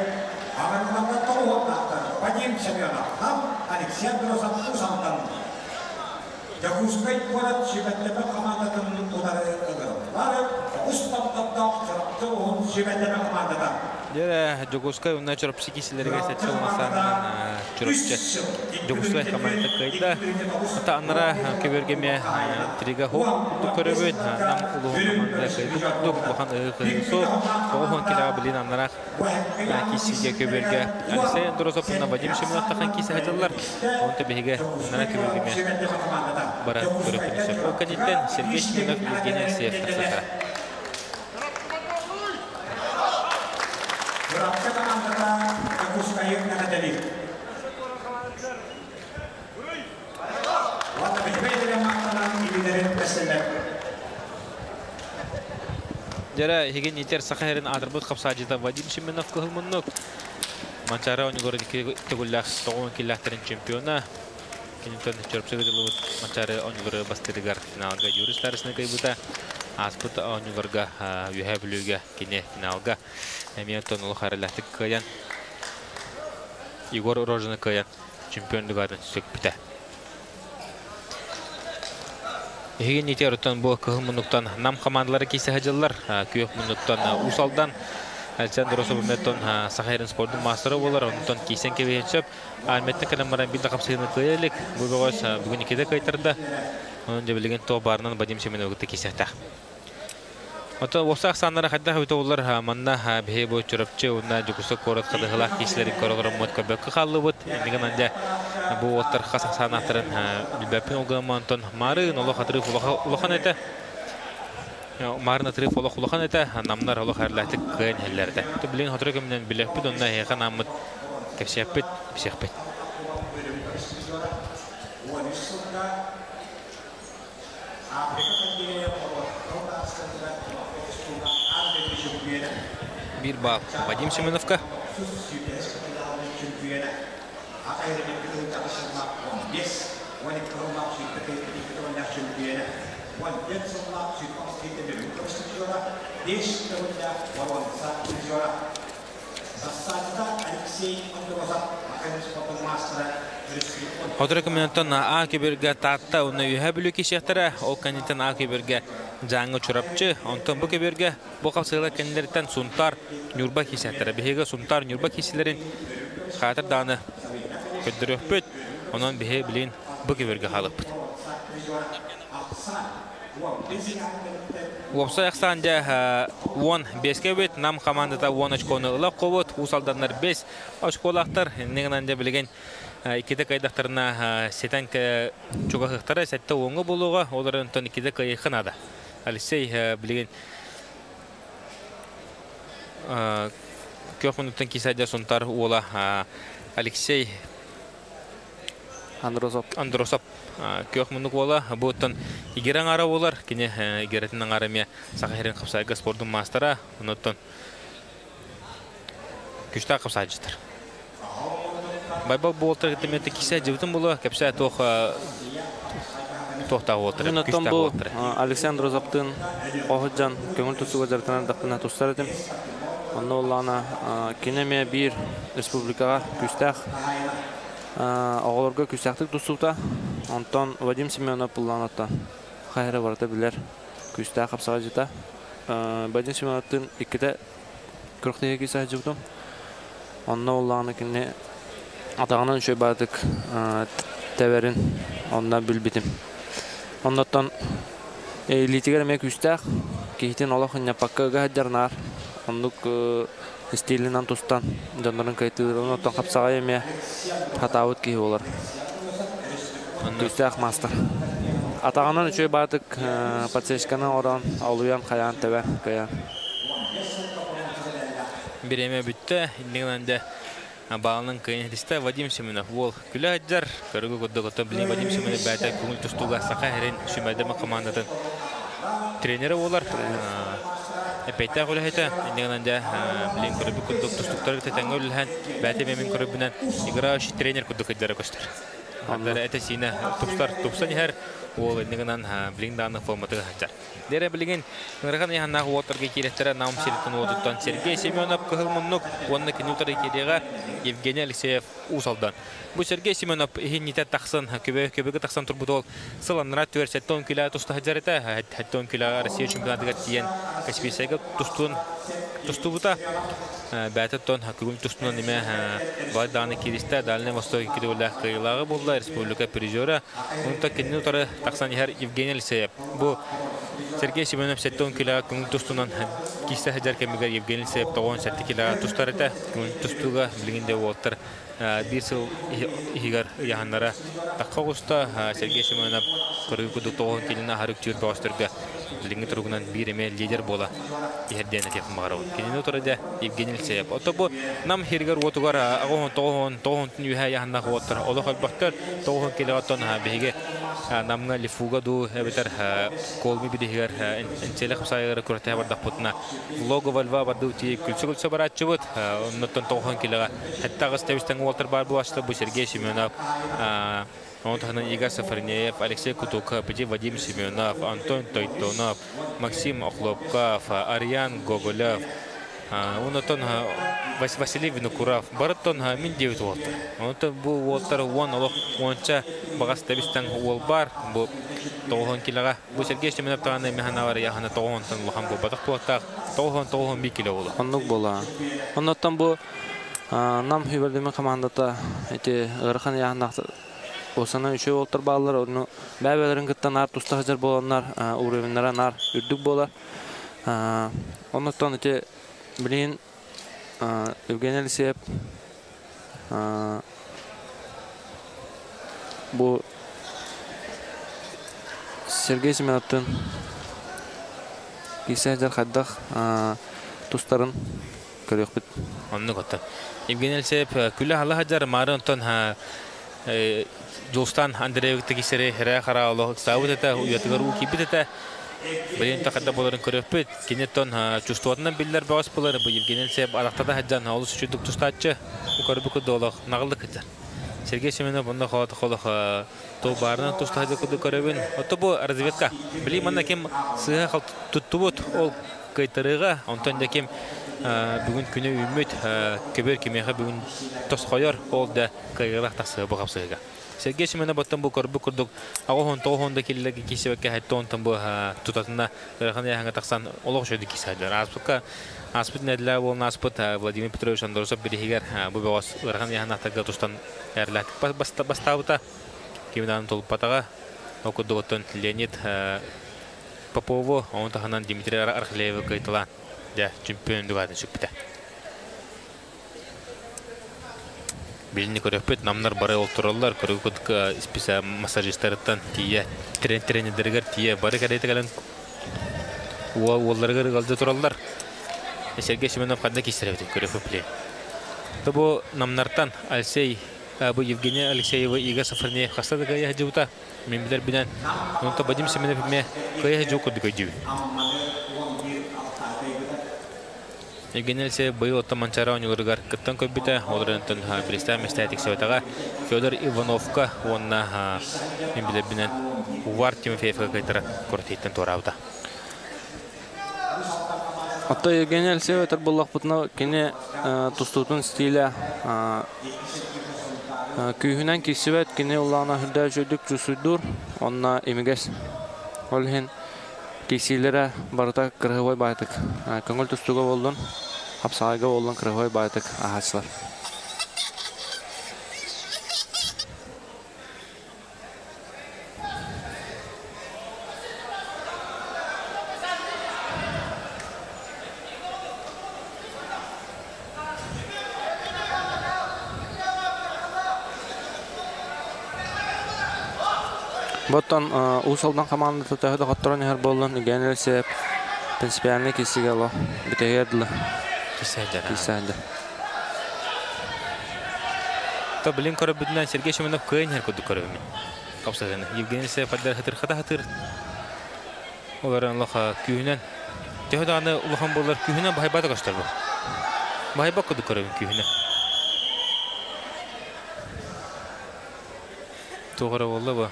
F: Amerika'da tohumlar Vadim Semyonov ham Alexander Samson Jakuşkay korat şibetleme komandanın udarı var. Ustamda çarptığın şibetleme komandanı.
E: Дера Жогускай уна чорпси кисилерге сетче болмасанын чорпче Жогускай команда кайда ата анара кебергеме трига хоп көрөбөт нам улуу команда кайда топ бахан кайсо охон кила билин анара кисиге кеберге Алексей Андросовна Вадим Шеминов тахан киси хажалар онта беге анара кебергеме бара көрөпүнүсө о кадеттен Сергей Шеминов Евгений Алексеев таксатара
F: Berapa antara aku sekali nak jadi. Waktu berbeda dengan makanan ini dari presiden.
E: Жара хеген нетер сахарин адырбыт капсажыда Вадим Шеменов кылмыннык. Манчара онугоры тегуллах тоғын киллахтарын чемпиона. Кенетен чөрпсөгө жылыбыт Манчара онугоры бастырыгар финалга юристарысына кайбыта. Аспыт онугорга юхабилуга кине финалга. Эмиятон улхарылахтык каян. Игор Рожина каян чемпиондугарын сөк бите. Хеген нетер оттан бу кылмынныктан нам командалары кисе хажылар. Күйөк мунуттан усалдан Александр Особметтон Сахарин спорттун мастері болар. Онтон кисен кебейенчеп Ахметтин канамаран билде капсыгыны кыялык. Бу бөгөс бүгүн икеде кайтырды. Онун жебилеген тобарынан Вадим Шеменовгы кисетта. Ото осак саннары хадда хабитоллар манна бе бу чурапчы уна жукусы корот кадыгылак кишлерин королорун мотка бөккө каллыбыт. Эндеген анде бу оттар хасак санаттарын билбепин олгамантон мары ноло хатыры улахан эте. Марна триф улахан эте намнар оло харлатык кыйын хеллерде. Билин хатыры менен билеппит онна яхан амыт кепсеппит бишекпит. Bir bal Vadim Şemenovka. Хотыры комментон А кеберге татта уна юхабилу кишехтара ол канитен А кеберге жаңы чурапчы онтон бу кеберге бу капсыгыла кендерден сунтар нюрба кишехтара беге сунтар нюрба кишилерин хатыр даны көддөрөппөт онон беге билин бу кеберге халыппыт Вопса яқсанжа 15-ке бет нам командада 10 очконы ылақ қобыт, усалданлар 5 очколақтар. Негенанжа білген икеде кайдақтарына сетен чуғақықтары сәтті оңы болуға, оларын тон икеде кайықынады. Алексей білген көк минуттан кесәде сонтар ола Алексей Андросов көк минут ола бұттан игерен ара олар, кене игеретінің арамия Сахарин қапсайға спорттың мастера, ұныттан күшті қапсайжыстыр. Байбал болтыр гитемети кисе жибтин булу кепсе тоха болтыр.
I: Оннотон бу Александр Заптын Оходжан көңүл тусуга жарканан дактына тустар этим. Онно улана кинеме бир республикага күстах оголорго күстахтык тусута. Онтон Вадим Семенов уланата хайра барда билер күстах капсага жита. Вадим Семеновтун икките кырктыгы кисе жибтим. Онно улана кине атагынан шөй бардык теверин онна билбитим. Оннотон литигер мек үстәк кейтен олохын япакка жарнар. Ондук стилинан тустан жандарын кайтыр. Оннотон капсага эме хатабыт ки болар. Үстәк мастер. Атаганан үчөй бардык пацешканы оран алуян каян тебе каян.
E: Биреме бүтте, индигенде Балның кыйнтиста Вадим Семенов бол күләҗәр көргө гыдыгыта биле Вадим Семенов бәтә күңел тустуга сака һәрен шүмәдәме командадан тренеры булар. Эпәйтә гөләһәтә индигәндә билен көрбү күдүк тустуктар тәңгөлһән бәтә мен көрбүнән играч тренер күдүк идарә көстер. Анда әтә сине тупсан һәр ол индигәннән билен даны форматы хәҗәр. Дере билген нырган яһана уотерга кирәттерә нам сиртен уоттан Сергей Семенов кылмыннык онны кинутары кирәгә Евгений Алексеев усалдан. Бу Сергей Семенов хиннитә тахсын көбеге тахсын турбудол сыланра төрсеттон кило туста хаҗарата хәттон кило Россия чемпионатыга тиен Каспийсәгә тустубута бәтәттон хакыгын тустунан неме вайданы киристә Дальний Восток кидәләр кыйлагы булды республика призеры. Унта кинутары тахсан һәр Евгений Алексеев. Бу Сергей Семенов 7 кило күңел тустунан кисә хаҗар кемгә Евгений Алексеев 7 кило тустарыта күңел тустуга билгендә уоттыр. Бирсел игар яһаннара таккагуста Сергей Семенов көргө күдү 9 килона харыктыр баштырга билинге тургунан бир эме лидер бола иһерден этеп магарау. Кинене турда Евгений Алексеев. Отобу нам хиргар отугар агон тоон юха яһанна уоттыр. Олох албактар 9 килотон беге намга лифуга ду эбетер колми бидигер энчелек сайгар көртә бардак путна. Лого вальва баду ти күлсүгүлсө барачыбыт. Оннотон 9 килога хатта гастебистен уоттыр бар бу ашты бу Сергей Семенов. Онтахнан Игорь Сафарнеев, Алексей Кутуков, Вадим Семенов, Антон Тойтонов, Максим Охлопков, Ариан Гоголев, Онтон Василий Винокуров, Баратон Мин 9 уоттыр. Онтон бу уоттыр он олох онча багастебистен уолбар бу 9 килога. Бу Сергей Семенов таганы механавар яхана 9 лохан бу батак уоттак 9 1 кило болу.
I: Оннук бола. Оннотон бу нам хибердеме командата эти ырхан яхана Осана үшө олтыр балалар, оны бәбәләрен кыттан ар туста хаҗар болганнар, уровеннәре нар үрдүк болар. Оннан эти билен Евгений Алексеев бу Сергей Семеновтың кисәҗәр хаддах тустарын көрөк бит.
E: Онны котта. Евгений Алексеев күлә хала хаҗар марынтон Жолстан Андреевті кесері хәрі қара олық сауыт әті, ұятығар ұл кейбіт әті. Білен тақында боларын көріп бет. Кенеттон чувствуатынан білдер бағыс болар. Бұл Евгений Алексеев алақтада хаджан олыс үшілдік тұстатшы. Көріп күді олық нағылдық әті. Сергей Семенов бұнда қолаты қолық тол барынан тұстаты күді көрібін. Оты бұл разведка. Білей мана кем сыға қал тұтты бұд ол қайтарыға. Онтан да кем бүгін күні үміт көбер кемеға бүгін тос қойыр. Ол да қайғырақ тақсығы бұғап сыға. Сергей Семенов баттан бу көрбү күрдүк. Агоон тоогонда киллеге кисебекке хаттон бу тутатына гана яңа таксан олог жөдү кисәдер. Аспыт недлә бу наспыт Владимир Петрович Андросов биригер бу бос гана яңа тага тустан эрләт бастабыта. Кимдан тол патага окудуготон Леонид Попову, он таханан Дмитрий Архлеев кайтала. Да, чемпион дугатын шүкпите. Билini көрөппет намнар бары олтураллар көрөкөт специаль массажисттардан тие тренерлерге тие бары карайтыган олларга галды тураллар. Сергей Семенов кандай кисеребет көрөппе. Тобу намнартан Алексей бу Евгений Алексеева Игорь Сафарнеев хастадыга яжута мен билер билен онто Вадим Семенов ме кая жокуду көйдү. Евгений Алексеев быйыл оттаманчара онюлырыгар кыттан көббіті, оларынтын Бристан местәтік сөйтаға Федор Ивановка онна мен білебінен Увар Тимофеевка кайтара көртейтін торауды.
I: Отто Евгений Алексеев өтір боллақ бұтына кене тұстутын стилі күйінен кесівет кене ұлағына хүрді жөйдік жүсүйдір, онна емегес олхен кесилері барыта кырғывай байтык. Көңіл тұстуға болдың, қапсағайға болдың кырғывай байтык ағашылар. Боттан усалдан командасы тәһәдә хаттырын һәр болын Евгений Алексеев принципиальный кисегә ла битәгәдле кисәдә.
E: То блин көрөп бүтән Сергей Шуменов кыйын һәр күдү көрөм. Капсаганы Евгений Алексеев падар хатыр. Олар Аллаһ күйенән тәһәдә аны улахан булар күйенән байбата каштыр бу. Байба күдү көрөм күйенән. Тугры булды бу.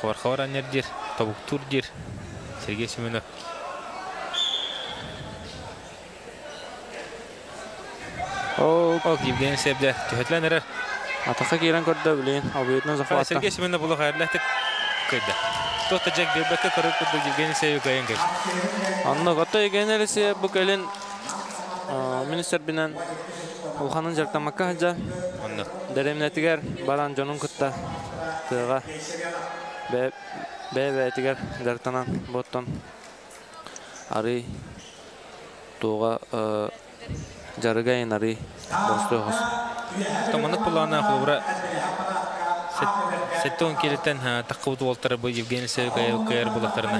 E: Хавар анердир, табук турдир, Сергей Семенов. Евгений Алексеев де төхетләнер.
I: Атака кирен көрдө билен, абыйтны захватта.
E: Сергей Семенов булы хайрлахтык кыйда. Тота Джек Бебекке көрүп көрдө Евгений Алексеев кайын кеш.
I: Анны гата Евгений Алексеев бу келин министр бинен улханын жактамакка хаҗа.
E: Анны
I: Деремнетигер баран жонун кытта. Тыга Бәтигер дәртанан боттан ари туға жарыгайын ари бостойғыз.
E: Таманық бұлағына құлыбыра сәттіғын келеттен таққыбыты олтары бұл Евгений Алексеев кайыр бұлақтарына.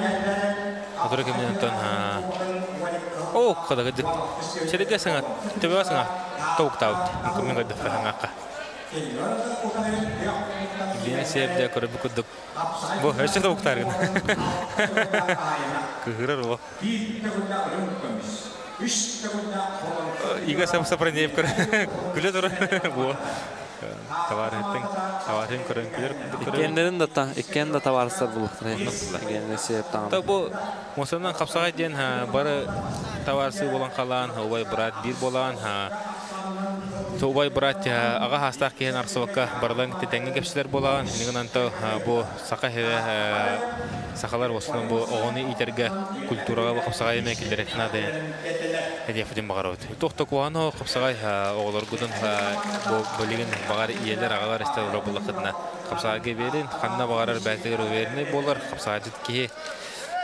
E: Атыры кемденттен қадағыды. Шеріге саңа, төбеға саңа тауықтауыд. Мүмкіммен қайды фәхаңаққа. Евгений Алексеев де көріп күдік. Бұл өші тауықтарғын. Күгірір бұл. Иға сапранеев көрі. Күлі тұры бұл. Таварын көрін күлер.
I: Иккендерін да таварыстар бұлықтыр. Евгений Алексеев тағын.
E: Бұл мұсылынан қапсаға ден бары таварысы болан қалан, ұбай бұрат бір болан, Убай брат ага хастах кен арсовка барлан тетенге кепсилер болган. Нигинан то бу сака сакалар болсун бу огоны итерге культурага капсага эме келдеретна де. Hedefim bagarot. Тохто куано капсага оголор гудун бу бөлеген багар иелер агалар истер болакытна. Капсага берин ханна багарар бәтер верне болар капсага ки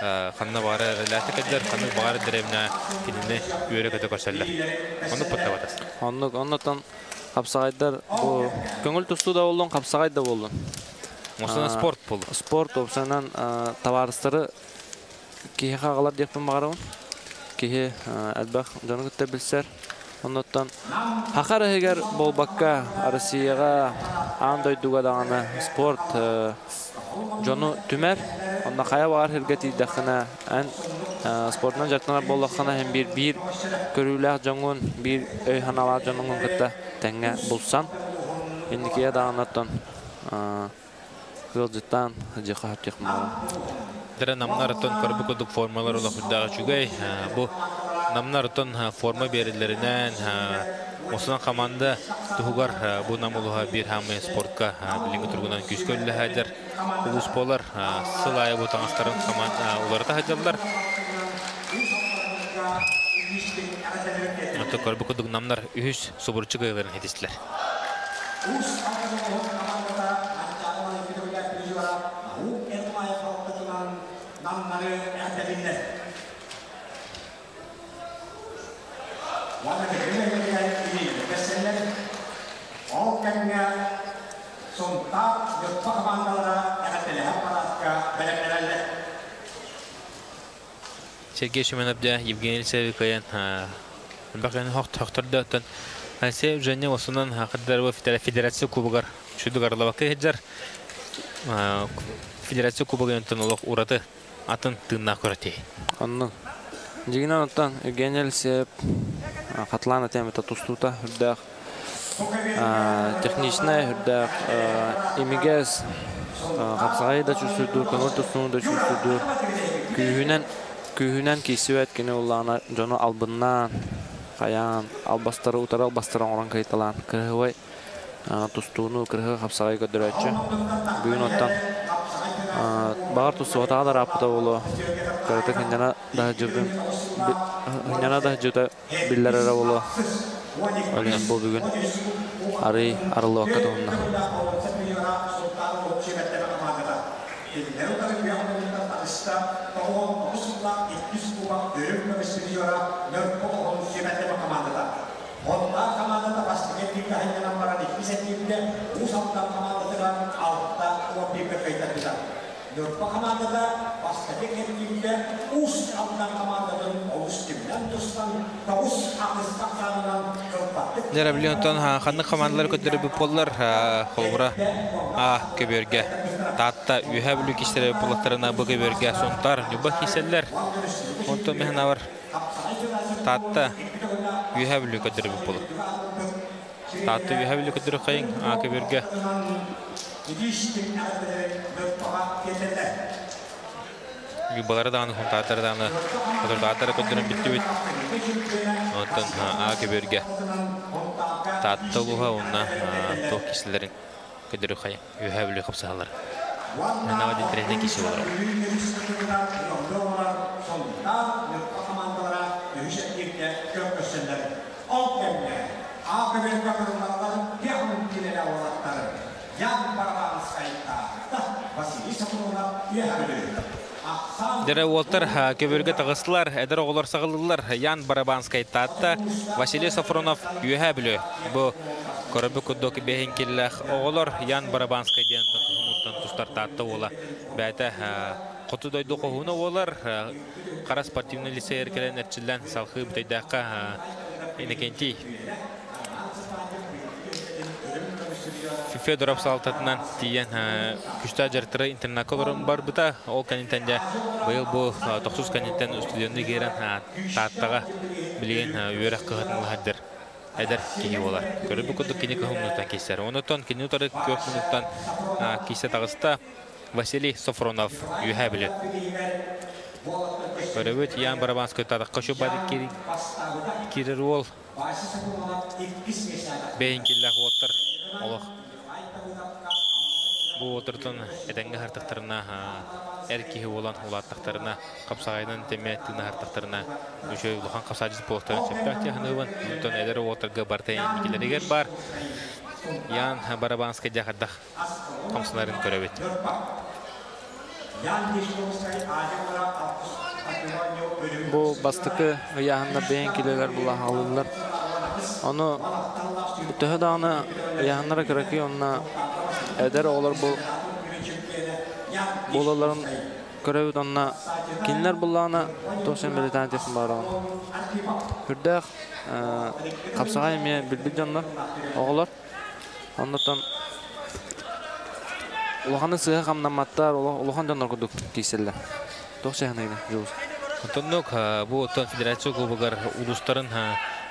E: ханна багарар латыкадер ханна багар деревна кидине үйрө көтө көрсөллөр. Оны паттабатас.
I: Оннотон капсагайдар бу көңүл тусту да болдун, капсагай да болдун.
E: Осона спорт болду.
I: Спорт опсанан товарыстары кие хагалар деппен багарабын. Кие албах жаны көтө билсер. Оннотон хакар эгер болбакка Россияга андай дуга даганы спорт жону түмер. Онда кая бар хергети дахана ан спортнан жактанар боллакана hem bir көрүлөр жоңун bir өй ханалар жоңун кытта теңге булсан. Эндикия дагынаттан Кылжыттан жака хатыкмаа.
E: Дара намнартон көрбүкөдүк формалар ола худага чугай. Бу намнартон форма берилеринен осунан команда тугар бу намулуга бир хамы спортка билинге тургунан күскөллө хадер улус болар сылай бу таңастарын команда уларда хадерлар. Ото көрбүкөдүк намнар үз субурчугайларын хедистилер. Сергей Шуменов Евгений Алексеев каян баканы хактырдыктан Алексеев және осынан хакыдар федерация кубогар шудугарлабакка хеджар федерация кубогын тонолок ураты атын тынна көрөтей.
I: Анны Жигинен оттан Евгений Алексеев Хатлана темета тустута хүрдәк техничная хүрдәк имигез Капсагай да чүсүдүр, көңүл тустууну да чүсүдүр. Күйүнен кисүөт кене уллана жону албыннан каян албастары утара албастары оран кайталан кыргыбай тустууну кыргы Капсагай көдөрөчү. Бүгүн оттан бар тустуга да рапта боло. Карата кенена да жүрдүм. Кенена да жүрдү биллерere боло. Олен бу бүгүн арылы вакыт онна.
E: Нера билионтон ханны командалар көтөрүп боллар холбура көбөргө татта үйөбүлү киштери булактарына бу көбөргө сонтар юба киселлер онто мехна бар татта үйөбүлү көтөрүп болот татта үйөбүлү көтөрүп кайын көбөргө юбалары да аны контаттары да аны контаттары көтөрүп биттибит онтон көбөргө татта луга онна ток киселерин көтөрүп кайын үйөбүлү капсалар мына вадин тренинг киши болор Дәрі олтыр көбірге тағысылар, әдір оғылар сағылылар, Ян Барабанскай татта, Василий Сафронов үйе білі. Бұл көрібі күдді бейін келілік оғылар, Ян Барабанскай ден тұқымыттан тұстар татты ола. Бәйті құты дойды қоғуны олар, қара спортивны лицей әркелен әртшілден салқы бұтайдаққа енекенті. Федоров салтатынан тиен күшті ажартыры интернаколорын бар бұта. Ол канинтенде бұйыл бұл 900 канинтен студионды керен таттаға білген үйерек қығытынлы әдір. Әдір кені олар. Көрі бүкілді кені қығымнықтан кесер. Онытон кені ұтары көпмінықтан кесе тағыста Василий Сафронов үйе білі. Көрі бүт Ян Барабанскай тадыққа шөбады керер ол. Бейін келләқ оттыр. Олық. Бұл отыртын әдәңгі хартықтарына, әркеге olan олаттықтарына, қапсағайдан теме тіні хартықтарына, үші ұлған қапсағыз болықтарын сөппәкте қанығын, ұлтын әдәрі отырғы бартайын некелерігер бар. Ян Барабанскай жақырдақ қамсыларын көрәбет.
I: Бұл бастықы ұяғында бейін келелер бұла алылар. Оны Төһө дағына яғынлары кірәкі онына әдер олар болаларын көрәуіт онына кенілер бұлағына 90 тәнетесін бар оған. Хүрдәқ қапсаға еме білбіл жанлар оғылар. Оннаттан ұлғаны сыға қамнаматтар, ұлған жанлар күдік кейселдер. 90 жауыз.
E: Онтоннық бұл федерация клубығар ұлыстарын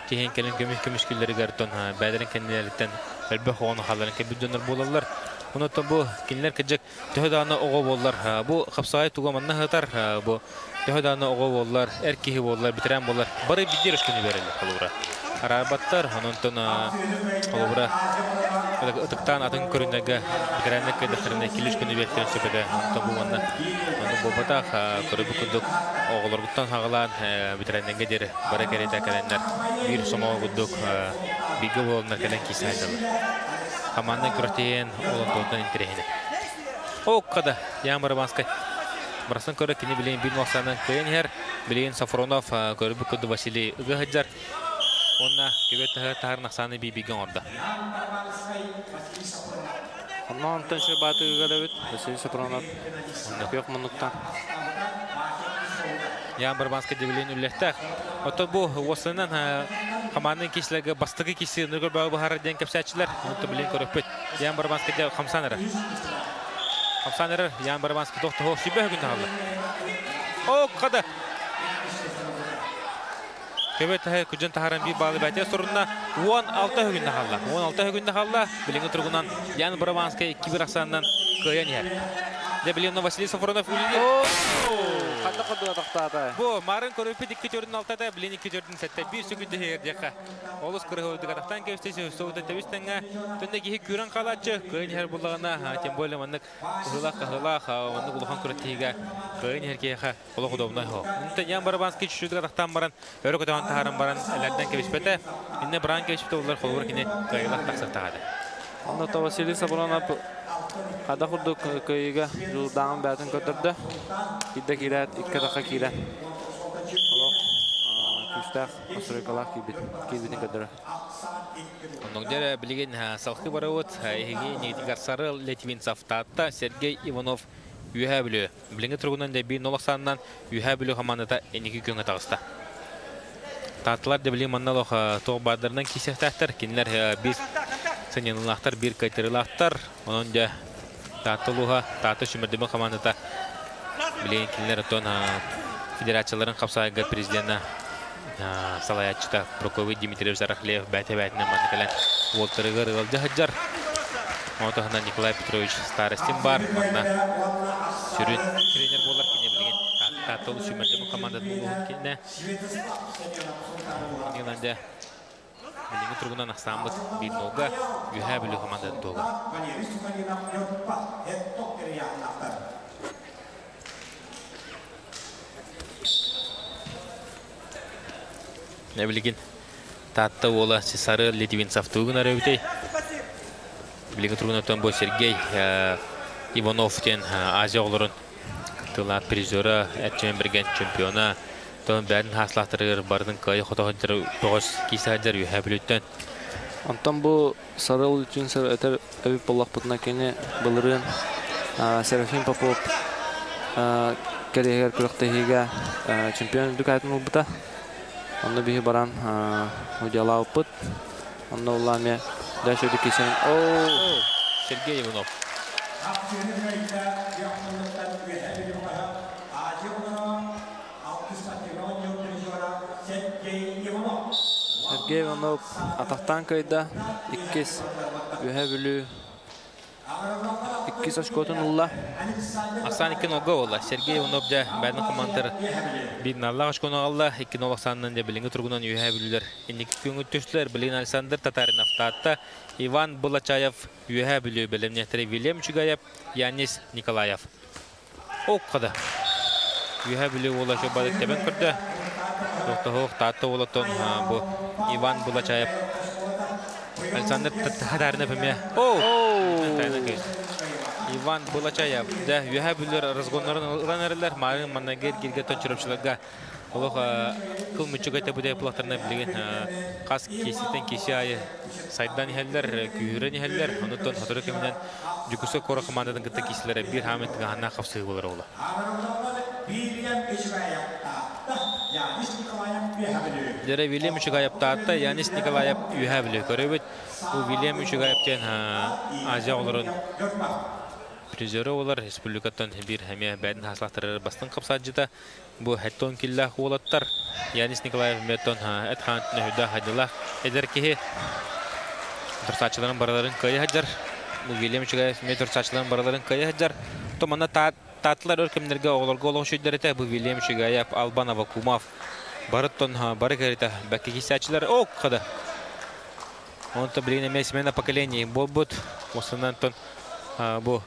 E: Кейен келін көміш-көмішкілері ғартон бәдерін кәнелерден әлбі қоғаны қаларын кәбілденер болалар. Онытын бұл кенелер кәжек төхі дағына оғы болалар. Бұл қапсағай туғаманна ғытар. Бұл төхі дағына оғы болалар, әркеғі болалар, бітірен болалар. Бары біддер үшкіні берілі қолуыра. Арабаттар, онытын қолуыра ұтықтан атын көрінегі бітіренлік кәдіқтеріне келі үшкіні берілдерін сөпеді. Онытын бұл манна. Оның бұл батақ көрібі күндік оғылар бұттан қағылан бітіренлігі дері бары кәрейді кәренлер. Bir somao guduk biga bolnar kelen kisaydalar. Hamandan körteyen olan doğudan intirehine. O kada Yan Barabanskay. Barastan körü kini bileyin bir noksandan köyün her. Bileyin Safronov körü bukudu Vasili ıgı hıccar. Onna köbet tahar naqsanı bir bigan orada.
I: Ondan ondan şey batı ıgı da bit. Vasili Safronov. Onda yok munluktan.
E: Yan Barabanskay debileyin üllehtaq. Oto bu oslandan Hamanın kişilerge bastığı kişi nırgır bağı bahara den kapsayçılar. Onu bilen körüpet. Yan Barabanskay de 90 lira. 90 lira Yan Barabanskay toxtu ho şibeh gün halı. O kada. Köbet kücün taharan bir bağlı bәте sorunna 16 hügünde halla. 16 hügünde halla. Bilingi turgunan Yan Bravanska 2-1 aksandan kıyan yer. De Bilyon'la Vasiliy Safaronov ülüge.
I: Qanday qildi taqtada?
E: Bu Marın Koröpü dikki törünün altada bilin 2 törünün sette bir söküldü herdeka. Olus kırığı dikataqtan kevstesi soğuda tebistenge. Tünde gihi küren qalatçı kıyan her bulağına tem böyle manlık hılaq manlık uluhan küretiga kıyan herkeha ulu kudobna ho. Nte Yan Bravanska çüşü dikataqtan baran örü kotahan taharan baran ellerden kevispete. İnne Bran kevispete onlar kolur kine kıyılaq taqsırtağadı.
I: Onda Vasiliy Safaronov Qada xuddu köyüge жылдағын бәтін көтірді. Кидді кирәт, ikki daqiqa kирәт. Олық күстәқ асырыкалақ кейбетін көтірі.
E: Onun dere bilgin salkı barawut hegi neytikar sarı Litvintsov tatta Sergey Ivanov üyebilü. Bilingi turgundan da 1-0 üyebilü komandada eniki köngü tağısta. Tatlılar da bilgin mannalık toğbadlarından kisehtähtar. Kinler bir sınyanılaqtar, bir kaytırılaqtar. Onun da tatlıluğa, tatlı şümürdüğü komandada bilgin kinler ton federatsiyaların kapsayıgı prezidentine Salayatçıda Prokovi Dimitriyev Zaraklev bәте-бәтіне маңныкалан Волтерыгы рығылды хаджар. Отағынан Николай Петрович Старостин бар. Маңна сүрін тренер болар кене білген. Таттолы шүмірдемі командатын болуын кене. Онеланды біліңі тұрғынан ақсамбыт бір нолға үйә білі командатын тоғы. Ne bilgin tatta ola Sarı Litvintsov tuğun arayıbıtay. Bilgin turgun öten bu Sergey Ivanov'ten Aziya olurun tılat prizora, etçemen birgen çempiyona. Ton bәрін haslahtırır, bardın kayı xotaxıdır, toğuz kiysahadır yuhabilütten.
I: Ondan bu Sarı Litvintsov öter öbip bollaq butuna kene bılırın Serafim Popov kariyer kürüqtehiga çempiyon dükaytın olbuta. Onda bir baran hocalağı put. Onda ullamaya daş ödü kesin.
E: Sergey Ivanov.
I: Sergey Ivanov ataqtan kayda 2 ühebülü 2 saçkotun ulla.
E: Aksan 2-0 oldu. Sergey Ivanov da bәрдің командир 1-0 aşkonu aldı. 2-0 aksanından da bilingi turgunan üyebilüler. İndiki köngü töstüler bilin Alexander Tatarinov tatta. Ivan Bulachayev üyebilü bilimnetleri William Chugayev, Yanis Nikolayev. O kadar. Üyebilü ulaşıyor balık teben kırdı. Tohtoğuk tatta olaton bu Ivan Bulachayev. Alexander Tatarinov eme. Ivan Bulachayev da üyebilüler razgonların ıranarlar. Malin mannager girge tonçurupçılarga. Олық қыл мүтчік айта бұдай бұлақтарына білген қас кесеттен кесе айы сайдан елдер, күйірен елдер, онытын ғатыры кемінен жүкісі қора командадың күтті кеселері бір хаметтің ағына қапсығы болар олы. Дәрі Вильям Чугаевта атта Янис Николаев үйә білі көребет. Бұл Вильям Чугаевтен Азия оларын призері олар республикаттан бір әме бәдін хаслақтырыр бастың қапсаджыда. Бұл әттон келләқ олаттар. Янис Николаев мәттон әтхантын өйді хайдылақ әдеркеге тұрсатшыларын бараларын көйі хаджар. Бұл Вильям Чугаев мәт тұрсатшыларын бараларын көйі хаджар. Томана татылар өркемдерге оғыларға олығы шөйдеріті. Бұл Вильям Чугаев, Албанова, Кумав барыттон бары кәріті бәкі кесәтшілер. Қады. Онты білген әмес мені поколение бол бұд. Осынан тон бұл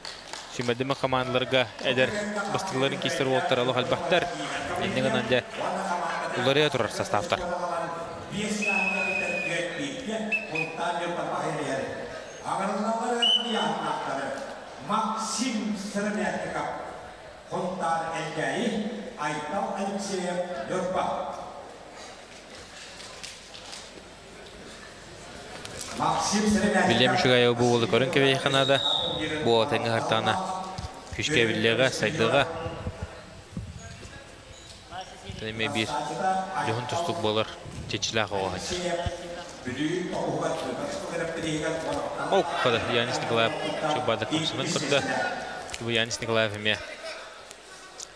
E: Шүмәдімі командаларға әдер бастығыларын кестер олттар алу қалбақтар. Ендеген әнде ұлария тұрар составтар.
F: Максим Сырмятников, Контар Эльгаи, Айтал Алексеев, Лёрба.
E: Вильям Чугаев бұл олы көрін кебей қанада. Бұл отаңғы қартағына күшке біліға, сайдыға. Тәнеме бір жоғын тұстық болыр, течілі ағуға ғайды. Ол қады Янис Николаев шубады көпсімін көрді. Бұл Янис Николаев еме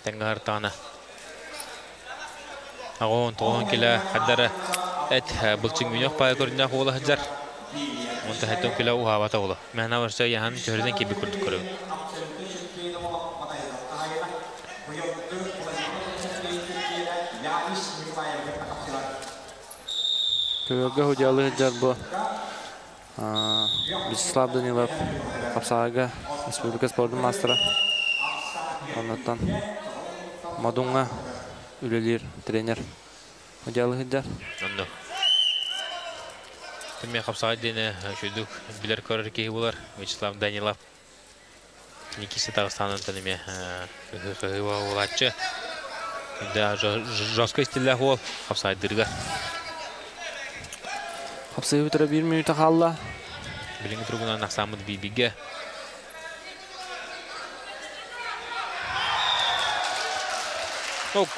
E: тәңгі қартағына Ағон тоғын келі қаддары әт бұлчың менек бай көрінді қолы хыджар. Онда әттен келі ұғабата олы. Мәна барса яғанын төрден кебі көрдік көрі.
I: Көбөгі худиалы хыджар бұ. Вячеслав Данилов Қапсағайға Республика спордың мастера. Оннаттан Мадунға үлелер тренер худиалы хыджар.
E: Онда. Мен Қапсағай дейіне шүйдік білер көрір кейі болар. Вячеслав Данилов. Никиса Тағыстанын тәніме қығы олатшы. Жосқа істелі ол Қапсағай дырға.
I: Қапсағай өтірі 1 минута қалла.
E: Біліңі тұрғынан ақсамыд бейбіге. Оқ.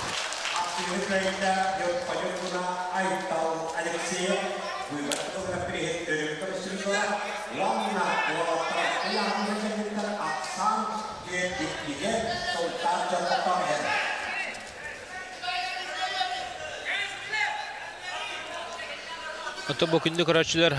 E: Ото бу күндө көрөчүлөр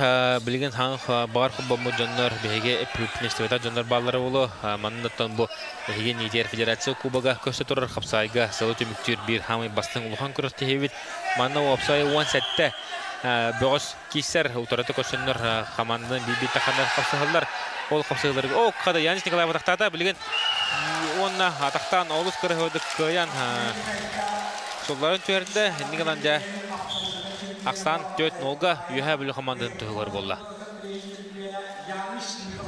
E: билген хаң бар хоббамы жоннор беге эпилнестебета жоннор баллары болу маннаттан бу беге Нидер Федерация кубага көстө турар Капсайга салыты мүктүр бир хамы бастын улухан көрөттө хебит манна опсай 1 сетте бөгөс кисер утараты көстөннөр команданын биби такандар Капсайлар ол Капсайларга о када Янис Николаев тактата билген онна атактан олус көрөдүк кыян солларын төрдө Николанда Ақсан 4-0-ға үйе білі команданы түгілер болла.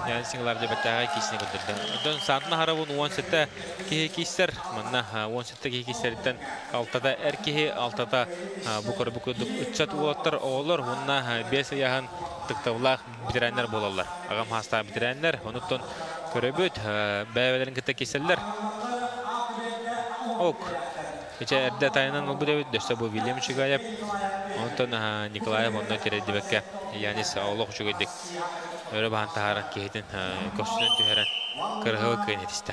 E: Yani singlar debataga kisne götürdü. Dön saatna harabun 17'te kisler. Manna 17'te kislerden 6'da erkeği 6'da bu kadar bu kadar 3 saat ulatlar olur. Bununla 5 yahan tıktavlak bitirenler bolarlar. Agam hasta bitirenler. Onutun körübüt beyvelerin kıta kisler. Ok. İçe erde tayanan bu da döşte bu William Çigayep. Ondan Nikolayev ondan teredi bekke. Yani sağlık çok edek. Öyle bahan taharan kehidin koştuğun tüheren kırığı kıynetiste.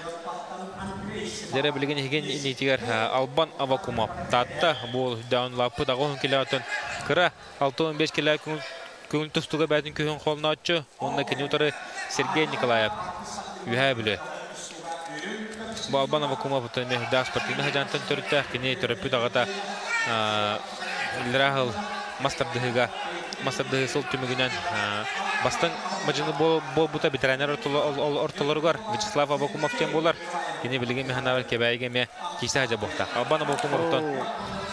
E: Dere bilgin higen nitigar Alban Avakumov. Tatta bu dağın lapı dağın kilatın kıra 6-15 kila köyün tustuğa bәтін köyün koluna açı. Onunla kenyutarı Sergey Nikolayev. Ühe bile. Bu Alban Avakumov dağ sportini hajantın törütte. Kene törüpü dağıda İlrahıl Masterdığıga Masterdığığı sol tümügünden Bastan macını bol buta bitirenler ortaları var. Vyacheslav Avakumov tem bolar. Yine bilgin mehanaver kebeğe me kisi haca bohta. Alban Avakumov'tan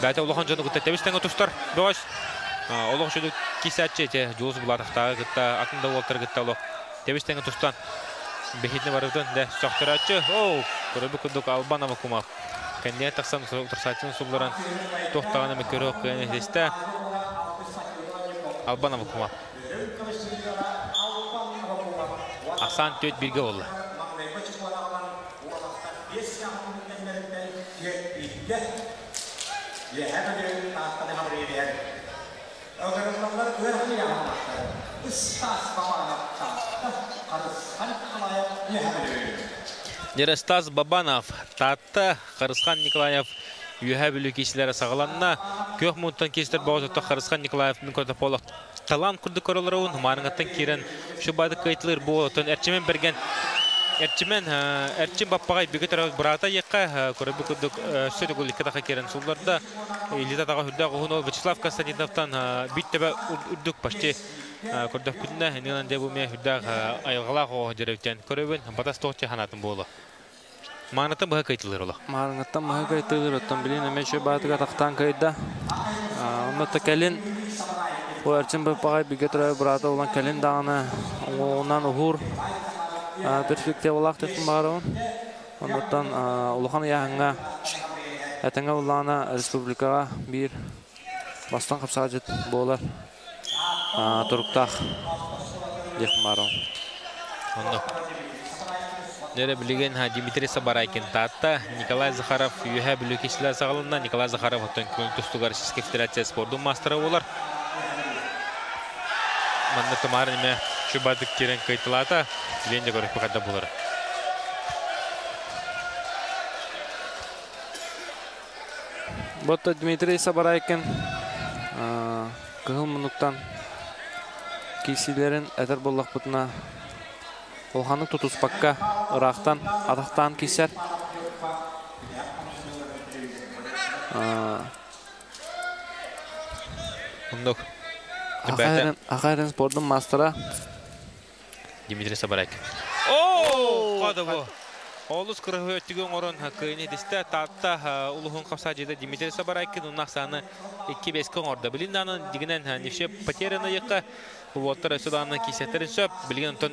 E: bäte Ulohan canı gıtta tebisten otustar. Doğuş. Ulohan şöyle kisi açı Jules Bulataftağı gıtta aklında oltar gıtta olo. Tebisten otustan. Behitne varıdın de soktara açı. Körübü kuduk Alban Avakumov. Kendine taksan otursatın sulların tohtağını mekörü okuyan ehdeste. Alban Avakumov. Aksan 4-1'ge oldu. Stas Babanov, Tatta, Kırıskan Nikolayev, Yühe kişilere sağlanına, kök munttan kişiler bağışıkta Kırıskan Nikolayev'nin kodda polak talan kurdu korolları'nın humanıngatan kiren şu baydı kayıtılır bu otan erçimen bergen erçim bappagay bir taraf brata yakka korabı kuduk söyle gol ikata kiren sullarda ilita tağa hurda qohunu Vyacheslav Konstantinov'tan bittebe urduk başçı korda kudna henin de bu me hurda ayğala qoğu jerevten korabın batas toqçı hanatın bolu manatın bu kayıtılır ola
I: manatın bu kayıtılır otan bilin me şu baydı taqtan kayda onda takelin bu erçim bappagay bir taraf brata olan kelin dağına ondan uhur perspektif olarak tepkin bağırın. Ondan Uluhan yağına etenge ulağına Respublikaga bir bastan kapsacıt boğular Turuk'ta tepkin bağırın.
E: Ondan. Nere bilgen Dimitri Sabaraykin tatta Nikolay Zakharov Yühe Bülükişler sağlığında Nikolay Zakharov otan Kölntüstü Rossiya Federatsiya spordu mastera olar. Manda tamarin me şu badık kiren kayıtılata bilince görüp bakada bular.
I: Botta Dmitriy Sabaraykin kıhıl munuktan kisilerin eter bollak butuna olhanık tutuspakka ıraqtan ataqtan kiser.
E: Ondok.
I: Aqayren sportun mastera
E: Dmitriy Sabaraykin. Oo, qada bu. Olus kırığı ötügün oran hakkını diste tatta uluğun kapsacıda Dmitriy Sabaraykin onun sаны 2-5 orada. Bilindanın diginen nefşe paterina yakka Voltar Sudan'ın kisetlerin söp bilgin ondan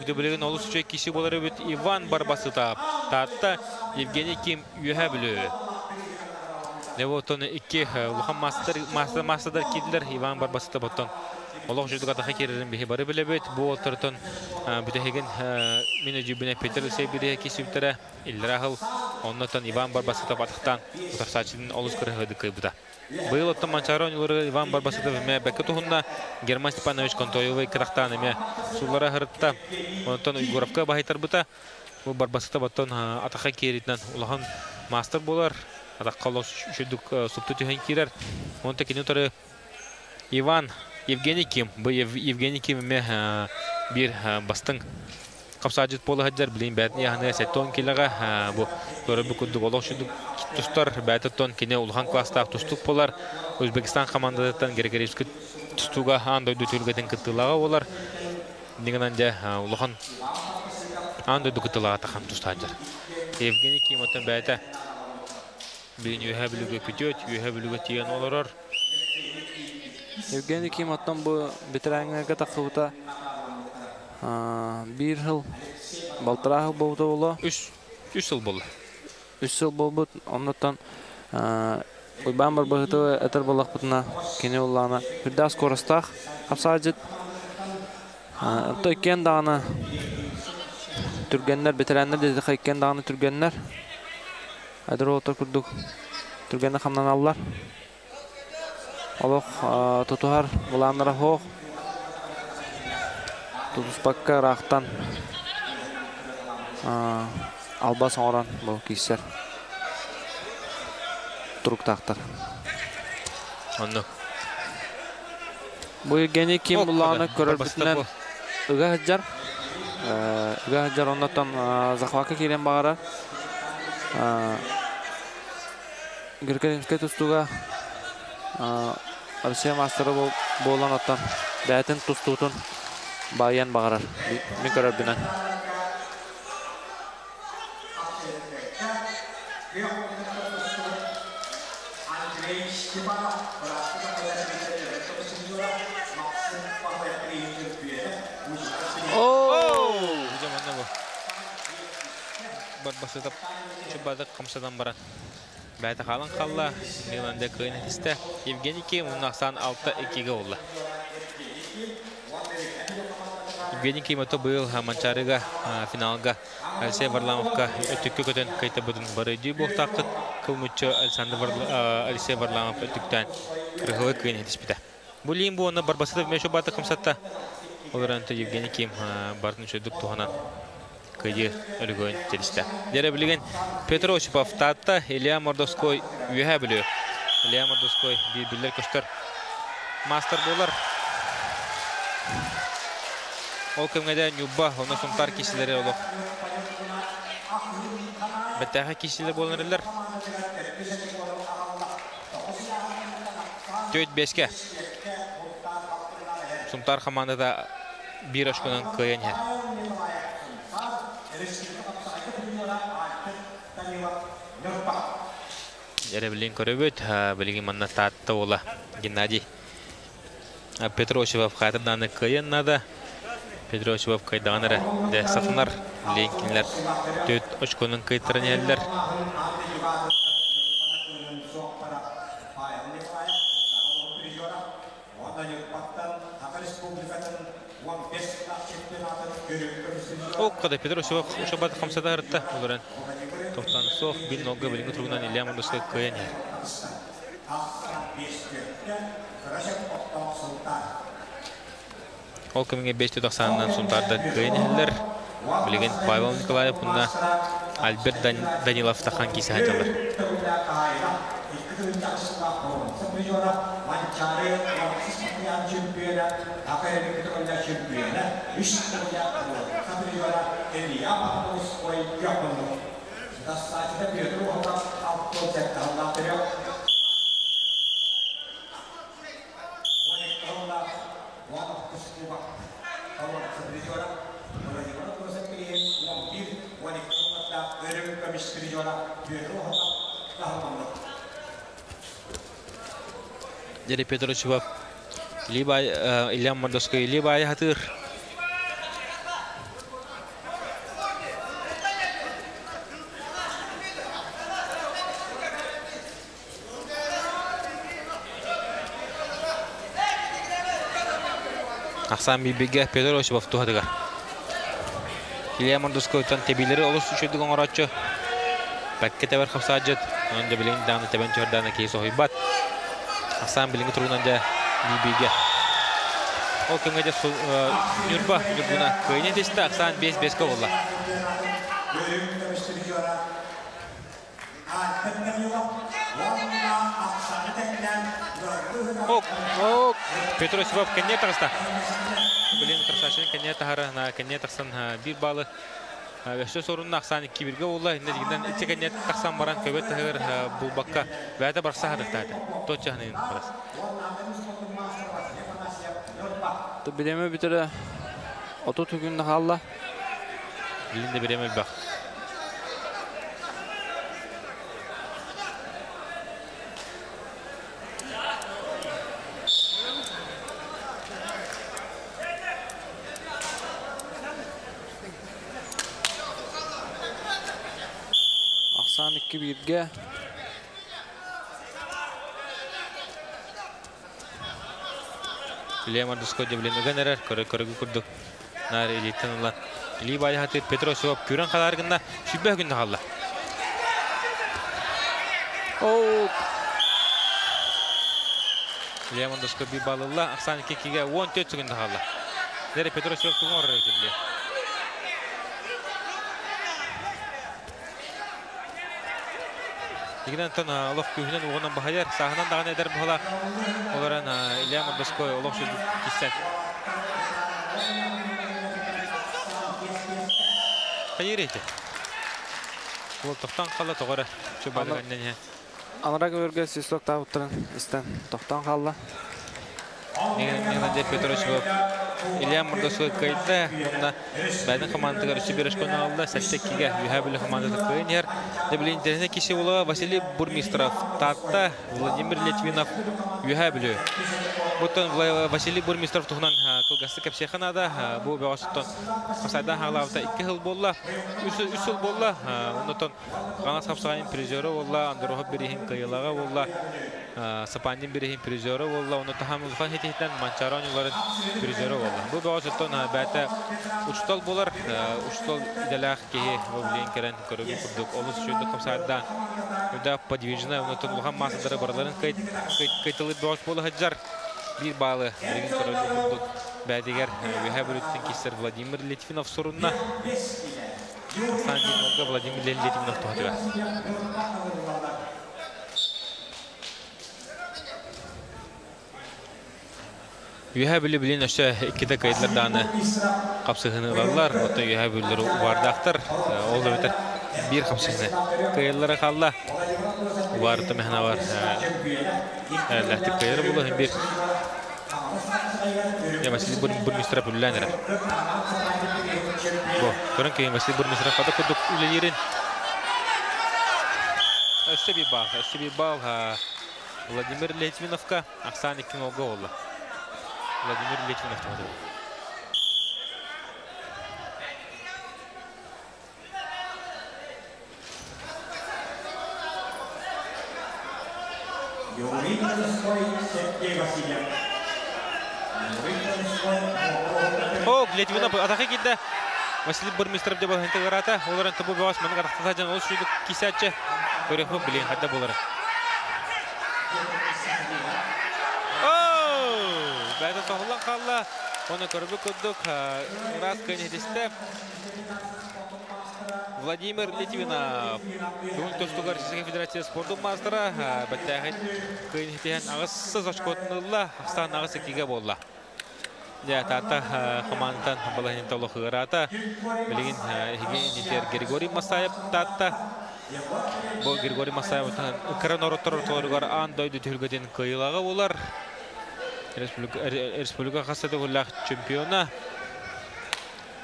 E: de bilgin olus üç kişi boları bit Ivan Barbasıta tatta Evgeniy Kim yühe bilü. Ne voton iki uluğun master kediler Ivan Barbasıta boton. Allah jüdük atağa keririn bihi barı bile bit. Bu oturtun bütehegin minücübüne Peter Sebiri kişibitere ilrahıl. Ondan Ivan Barbasıta batıqtan utar saçının olus kırığı dıkıybıda. Bu yıl ottan mançaron yılları Ivan Barbasıta ve Bekket Tuhunna German Stepanovic Kontoyevay kıraqtan eme sulara hırıtta. Ondan Uygurovka bahitar buta. Bu Barbasıta baton atağa keritinden ulağın master bolar. Ataqqa jüdük subtu tühen kirer. Ondan kini utarı Ivan Evgeniy Kim, bu Evgeniy Kim bir bastın kapsacıt polu hacer bilin bətni yahını seton kilaga bu görübü kudduk oluşuduk tustar bәті kine ulhan klasta tustuk polar Özbekistan komandadan Gergerevski tustuga andoydu türgeden kıtılaga olar dinganca ulhan andoydu kıtılaga tahan tustajar Evgeniy Kim otan bәті bilin yühe bilüge kütüt yühe bilüge tiyen olurur
I: Evgeniy Kim attan bu bitirenlerge takıbıta bir yıl baltıra yıl boğdu ola
E: 3 yıl boldu
I: 3 yıl boğdu ondan Uyban Barbasıta eter bolaq butuna kene olana hürdas korastaq kapsacıt anta iken dağını türgenler bitirenler dedi iken dağını türgenler adır otur kurduk türgenler hamdan allar Allah tutuhar bulanlara hoq tutuspakka raqtan albas oran bu kisser turuk taqtar
E: Anno
I: bu Evgeniy Kim bulanı körürbütünen ıga hajjar ondan zahvaka kiren bağırar Gergerevski tustuga Rusya masteri bolan attan bәтін tustutun bayan bağırar min körürbünen
E: Barbasıta çubada kamsadan baran. Bәті қалын қалла, Миланда көйін етісті. Evgeniy Kim ұнақсан 6-2-ге олды. Evgeniy Kim өті бұйыл манчарыға финалға Алексей Варламовқа өтікке көтен қайта бұдың бары дүй бұқтақыт. Кылмүтчі Алексей Варламов өтіктен кірғылы көйін етіспеді. Бұл ең бұл оны Барбасыта мәші баты қымсатта. Оларанты Evgeniy Kim бардың шөдік туғанан. Кыйы өлгөн телисте. Дере билген Петр Осипов татта Илья Мордовской үйе билүү. Илья Мордовской биллер көстөр. Мастер болар. Ол кемгеде Нюба, оны сумтар кишилери олук. Беттага кишилер болнерлер. Төйт беске. Сумтар командада bir aşkının kıyın her. Yere bilin körübüt, bilin manna tatta ola. Gennadiy Petroshev xatirdan kıyın nada. Petroshev kıydanır de satınlar. Linkinler töt aşkının kıytırın yerler. O kadar Petroshev şubat 5'da hırtta olarak toptan soğuk bir nokta bilin turundan İlya Mordovskoy kıyın yer. O kiminge 590'dan suntarda kıyın yerler. Bilgin Pavel Nikolayev bunda Альберт Данилов тахан кисәһә жалар. Jadi Pedro Chubab Libay Iliam Mordoskoy Libay hatır. Aksan Bibige Pedro Chubab tuhadıgar. Iliam Mordoskoy'tan tebileri olursa üçüydü goңoratçı. Pakkete var kapsacıt. Önce bilin dağını teben çördağına keysi hoybat. Aksan bilingi turundan da Bibige. O kengece Nurba Nurbuna köyüne testi Aksan 5-5 kovulla. Petro Chubab kenya taqsta. Bilin kırsaşın kenya tahara na kenya taqsan bir balı. Ve sorunun Aksan 2-1'ge oldu. Nediginden içe kenya taqsan baran köbet tahır bu bakka vədə barsa hadıqtadı. Toçağının parası.
I: Bileme bitire oto tükünde halla.
E: Bilinde biremel bak.
I: Aksan 2-1'ge
E: Iliam Mordoskoy bilen ögenerer körü kurduk. Nar elitan ulan. Libay hatır Pedro Chubab küren kalargında şübbe günde halla. Iliam Mordoskoy bir balılla Aksan 2-2'ge 14 günde halla. Dere Pedro Chubab tuğun oraya edildi. Digiden ton Allah kühünen uğunan bahayar sahından dağın eder buhala. Olaran Iliam Mordoskoy Allah şübbe kişisel. Hayır eti. Bu tohtan kalla toğara. Çubalı annen ya.
I: Anara görge sistok tavutların isten tohtan kalla.
E: Neden de Pedro Chubab Iliam Mordoskoy kayıtta. Bunda benden komandalar üçü bir aşkonu aldı. Seltekki'ge yuhabili komandalar kayın yer. De bilin internet kişi ola Vasily Burmistrov. Tatta Vladimir Litvinov yuhabili. Butun Vasily Burmistrov tuğunan kılgası kapşayxanada bu bağışıttan Kasaydan hağlavda 2 yıl bolla 3 yıl bolla ondan Ganas Kapsay'ın prizörü bolla Androhov birihin kıyılağı bolla Sapandin birihin prizörü bolla onu tahammülkan hetihten Mançaronyuların prizörü bolla bu bağışıttan bәті uçtal bolar uçtal idalaq kehi Vovlin keren körübü kurduk olus şöydü Kapsaydan öde подвижна ondan ulğan masadары barların kayıtılı bağış bolla haccar bir bağlı birinin körübü kurduk Бәдегер Вихабрюттен кистер Владимир Литвинов sorunna. Aksan Dinolga Vladimir Litvinov tuhadıgar. Vihабрü bilin öşe ikide kayıtlar dağını kapsıhını alarlar. Oto Vihабрüleri vardaqtır. Oldu biter. Bir kapsıhını kayıtlara kalla. Vardı mehna var. Lahtik kayıtları bulu bir ya Vasily Burmistrov ulanır. Bu kurang ki Vasily Burmistrov pada kuduk ulirin. Öste bir bal Vladimir Litvinovka Aksan 2 oldu oldu. Vladimir Litvinov tuhadı. Litvinov ataka gitti. Vasily Burmistrov de balhente garata. Olaran tabu bawas mana garata sajan ol şuydu kisatça. Körühü bilin hadda bolar. Bäde soğulan kalla. Onu körübü kudduk. Ras kayın hediste. Владимир Литвинов. Тустугар Российской Федерации спорту мастера. Бәттәғет көйінетен ағыссыз очкотынылла. Астан ағыс екеге болла. Тата командан балахин толық ғырата. Білген Григорий Масаев тата. Бұл Григорий Масаев коронавирустар торғар андойды түргеден қиылаға олар. Республика қасады ғылақ чемпиона.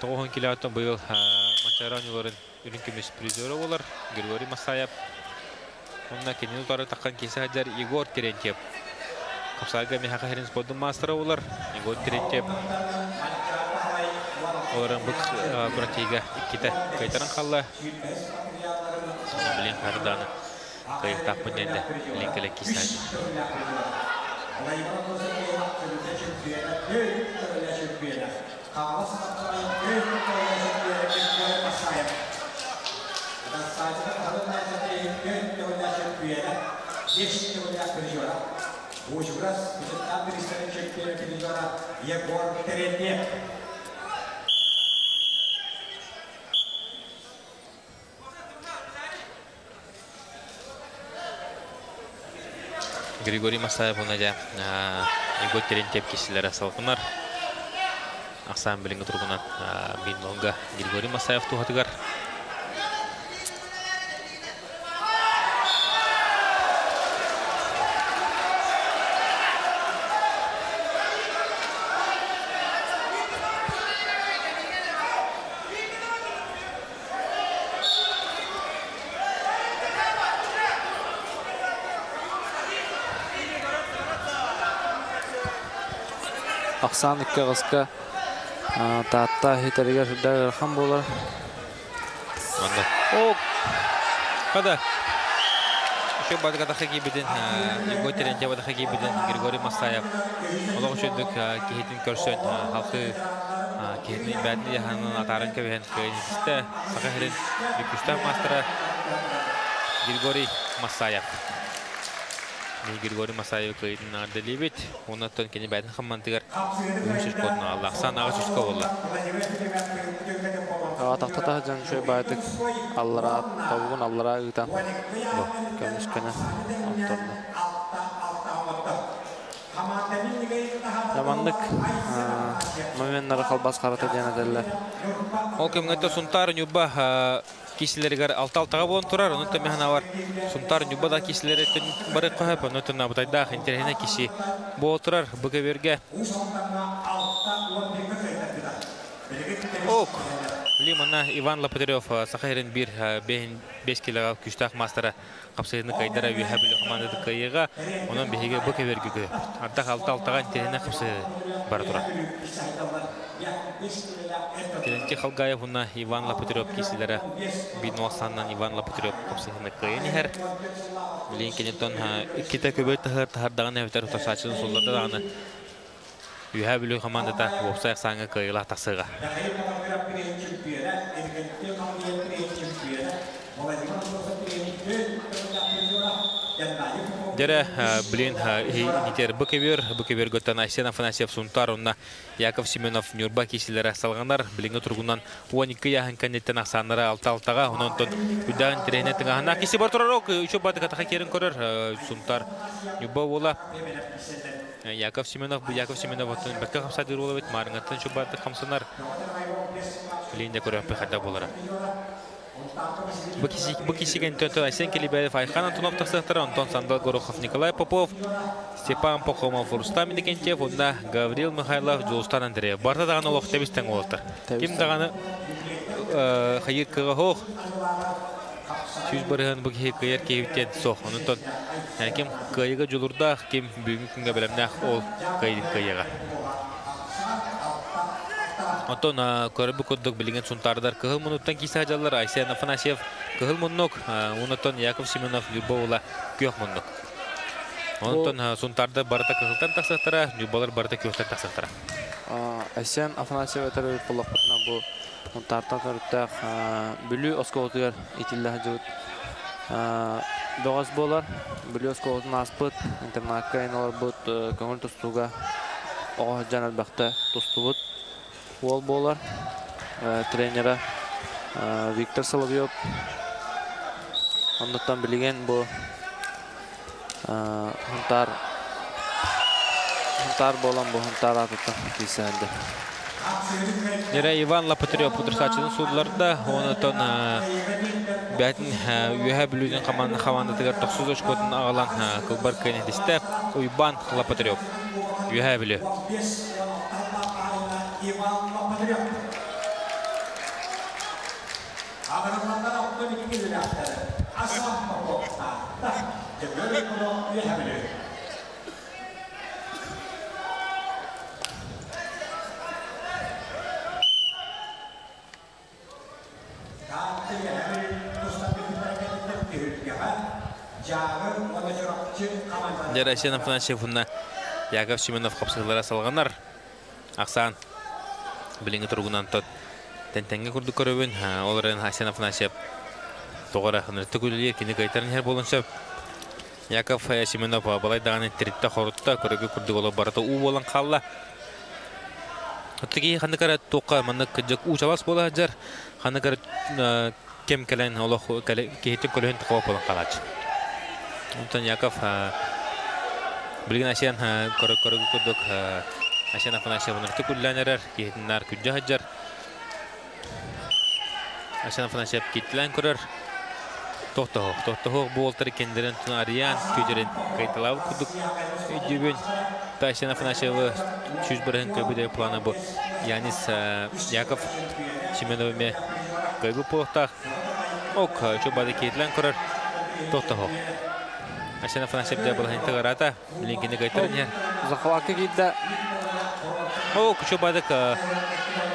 E: 9 километр бұл Манчараниларын үрінкемес призоры олар. Григорий Масаев. Онына кенен ұтары таққан кесі ғадар Егор Терентьев. Қапсаға мехақа херін спорттың мастера олар. Егор Терентьев. Оларын бұл күратейге иккеті қайтаран қалла. Білен қарданы қайықтақ мүненді. Білен кәлі кесады. Григорий Масаев онада Егор Терентьев кесілері салқынар. Ақсан біліңгі тұрғынан Бинлонга Григорий Масаев туғатығар.
I: Ақсан үкке ғысқа таатта хетерігер жүрдәр ұрхан болар.
E: Қада. Еще бадығада қағибеден, Егор Терентьевада қағибеден Григорий Масаев. Олығы үшіндік кейтін көрсен халқы кейтін бәдіне яғанын атарын көбейін көйіністі. Сақа херін бүкістен мастера Григорий Масаев. Григорий Масаев көйдің арды лебет. Оны тұн кені бәдін қаммантығар өмшіш kodunu Allah. Ақсан ағыз үшкі олы.
I: Тақтата жан шөй бәдік аллара, табуғын аллара ұйтан. Көмішкені авторды. Жамандық моменттері қалбас қараты ден әдәлі.
E: Ол көмгетті сұнтары нүбі кесілерігер алты-алтыға болын тұрар. Оның төмеғана бар. Сұнтары нүбі да кесілері бары қойып. Оның түнна бұтайдақ интерхіне кесі бол тұрар. Бұғы берге. Оқ. Лимана Иван Лопатырев Сахарин бир 5 килограмм күштақ мастера қапсайыны қайдара вихабілі командады қайыға. Оның бейге бұғы берге көйіп. Ардақ алты-алтыға интерхіне қапсайы бары тұрар. Теренте Халгаев уна Иван Лопатырев кесілері Бинуасаннан Иван Лопатырев қапсайыны қайын ехер. Білейін кенеттен кеті көбет тағырдаған әвітер ұтасачының солларды дағаны Үйәбілі командада опсайық саңы қайыла тасыға. Дәрі білен нетер Бұкевер көттен Айсен Афанасьев Сунтар, онна Яков Семенов Нюрба кесілері салғанар. Біліңгі тұрғынан 12 яғын кәнеттен ақсанлары 6-6-ға. Онын үдәғын теренеттің ағына кесі бар тұрар оқ. Үші бады қатаға керін көрір Сунтар Нюрба ола. Яков Семенов отын бәткі қамсадыр олы бет марыңаттың үші бады қамсанар. Білейінде көріп қайда болары. Бұл кесіген төнті Айсен Келебаев Айхан Антонов тақсықтары, Антон Сандал Горохов Николай Попов, Степан Похомов Рустам Медекентьев, онда Гаврил Михайлов, Джулстан Андреев. Барта дағаны олық тәбістен олықтыр. Кем дағаны қайыр қыға хоқ, сөз барығын бұл қайыр кейіптен соқ. Онын кем қайыға жұлырдақ, кем бүгін күнге білімнәқ ол қайыға. Онтон көрібі көддік білген сұнтардар кығыл мұнуттан кейсі ажалар Айсен Афанасьев кығыл мұннық, онытон Яков Семенов Любовыла көк мұннық. Онтон сұнтарды барыта кығылтан тақсықтыра, Любовалар барыта көктен тақсықтыра.
I: Айсен Афанасьев өтір өт болық бұтына бұл сұнтардан көріттәқ бүлі осқоғытығар етілі жүгіт. Доғас болар, бүлі осқоғытын аспыт, интернатқа айналар бұт, көңіл тұстуға оғы жанат бақты тұстуғыт. Ол болар тренера Виктор Соловьев. Ондықтан білген бұл Хунтар болан бұл Хунтар атыттан кейсәлді.
E: Нера Иван Лопатырев путырсачының судыларда, оны тон бәтін үйәе білуден қаманды тігір 9 өшкөтін ағалан кылбар кәнедісті Уйбан Лопатырев. Үйәе білі. Дәрәсен Афанасьевна Яков Семенов қапсығылара салғанар. Ақсан біліңі тұрғынан тұт. Тәнтәңге күрді көрібін. Оларын Асен Афанасьев тоғыра қыныртты көлілер кені қайтарын әр болыншы. Яков Семенов балайдағаны тірітті қорытты. Көрігі күрді олы барыты у болан қалла. Оттыки қандықары тоққа маңық жүк у жалас бола жар. Қандықары кем кәлін олық кейттің көлігін тұқуап болан қалач. Онтан Яков білген Асен көрігі күрдік Асен Афанасьев ұнырты күлләнерер, кейттінлер күнжі хаджар. Асен Афанасьев кейттілән көрер. Тоқтағық болтары кендерін тұны ариян, көдерін қайталауы күрдік өйдебен. Асен Афанасьевы 101 көбедегі планы бұл. Янис Яков Семеновыме көйгі полықтақ. Оқ, чөбады кейттілән көрер. Тоқтағық. Асен Афанасьевде бұл хэнті ғарата, білінкені қайтарын ер.
I: Зақылақы кейді.
E: Оқ, чөбадық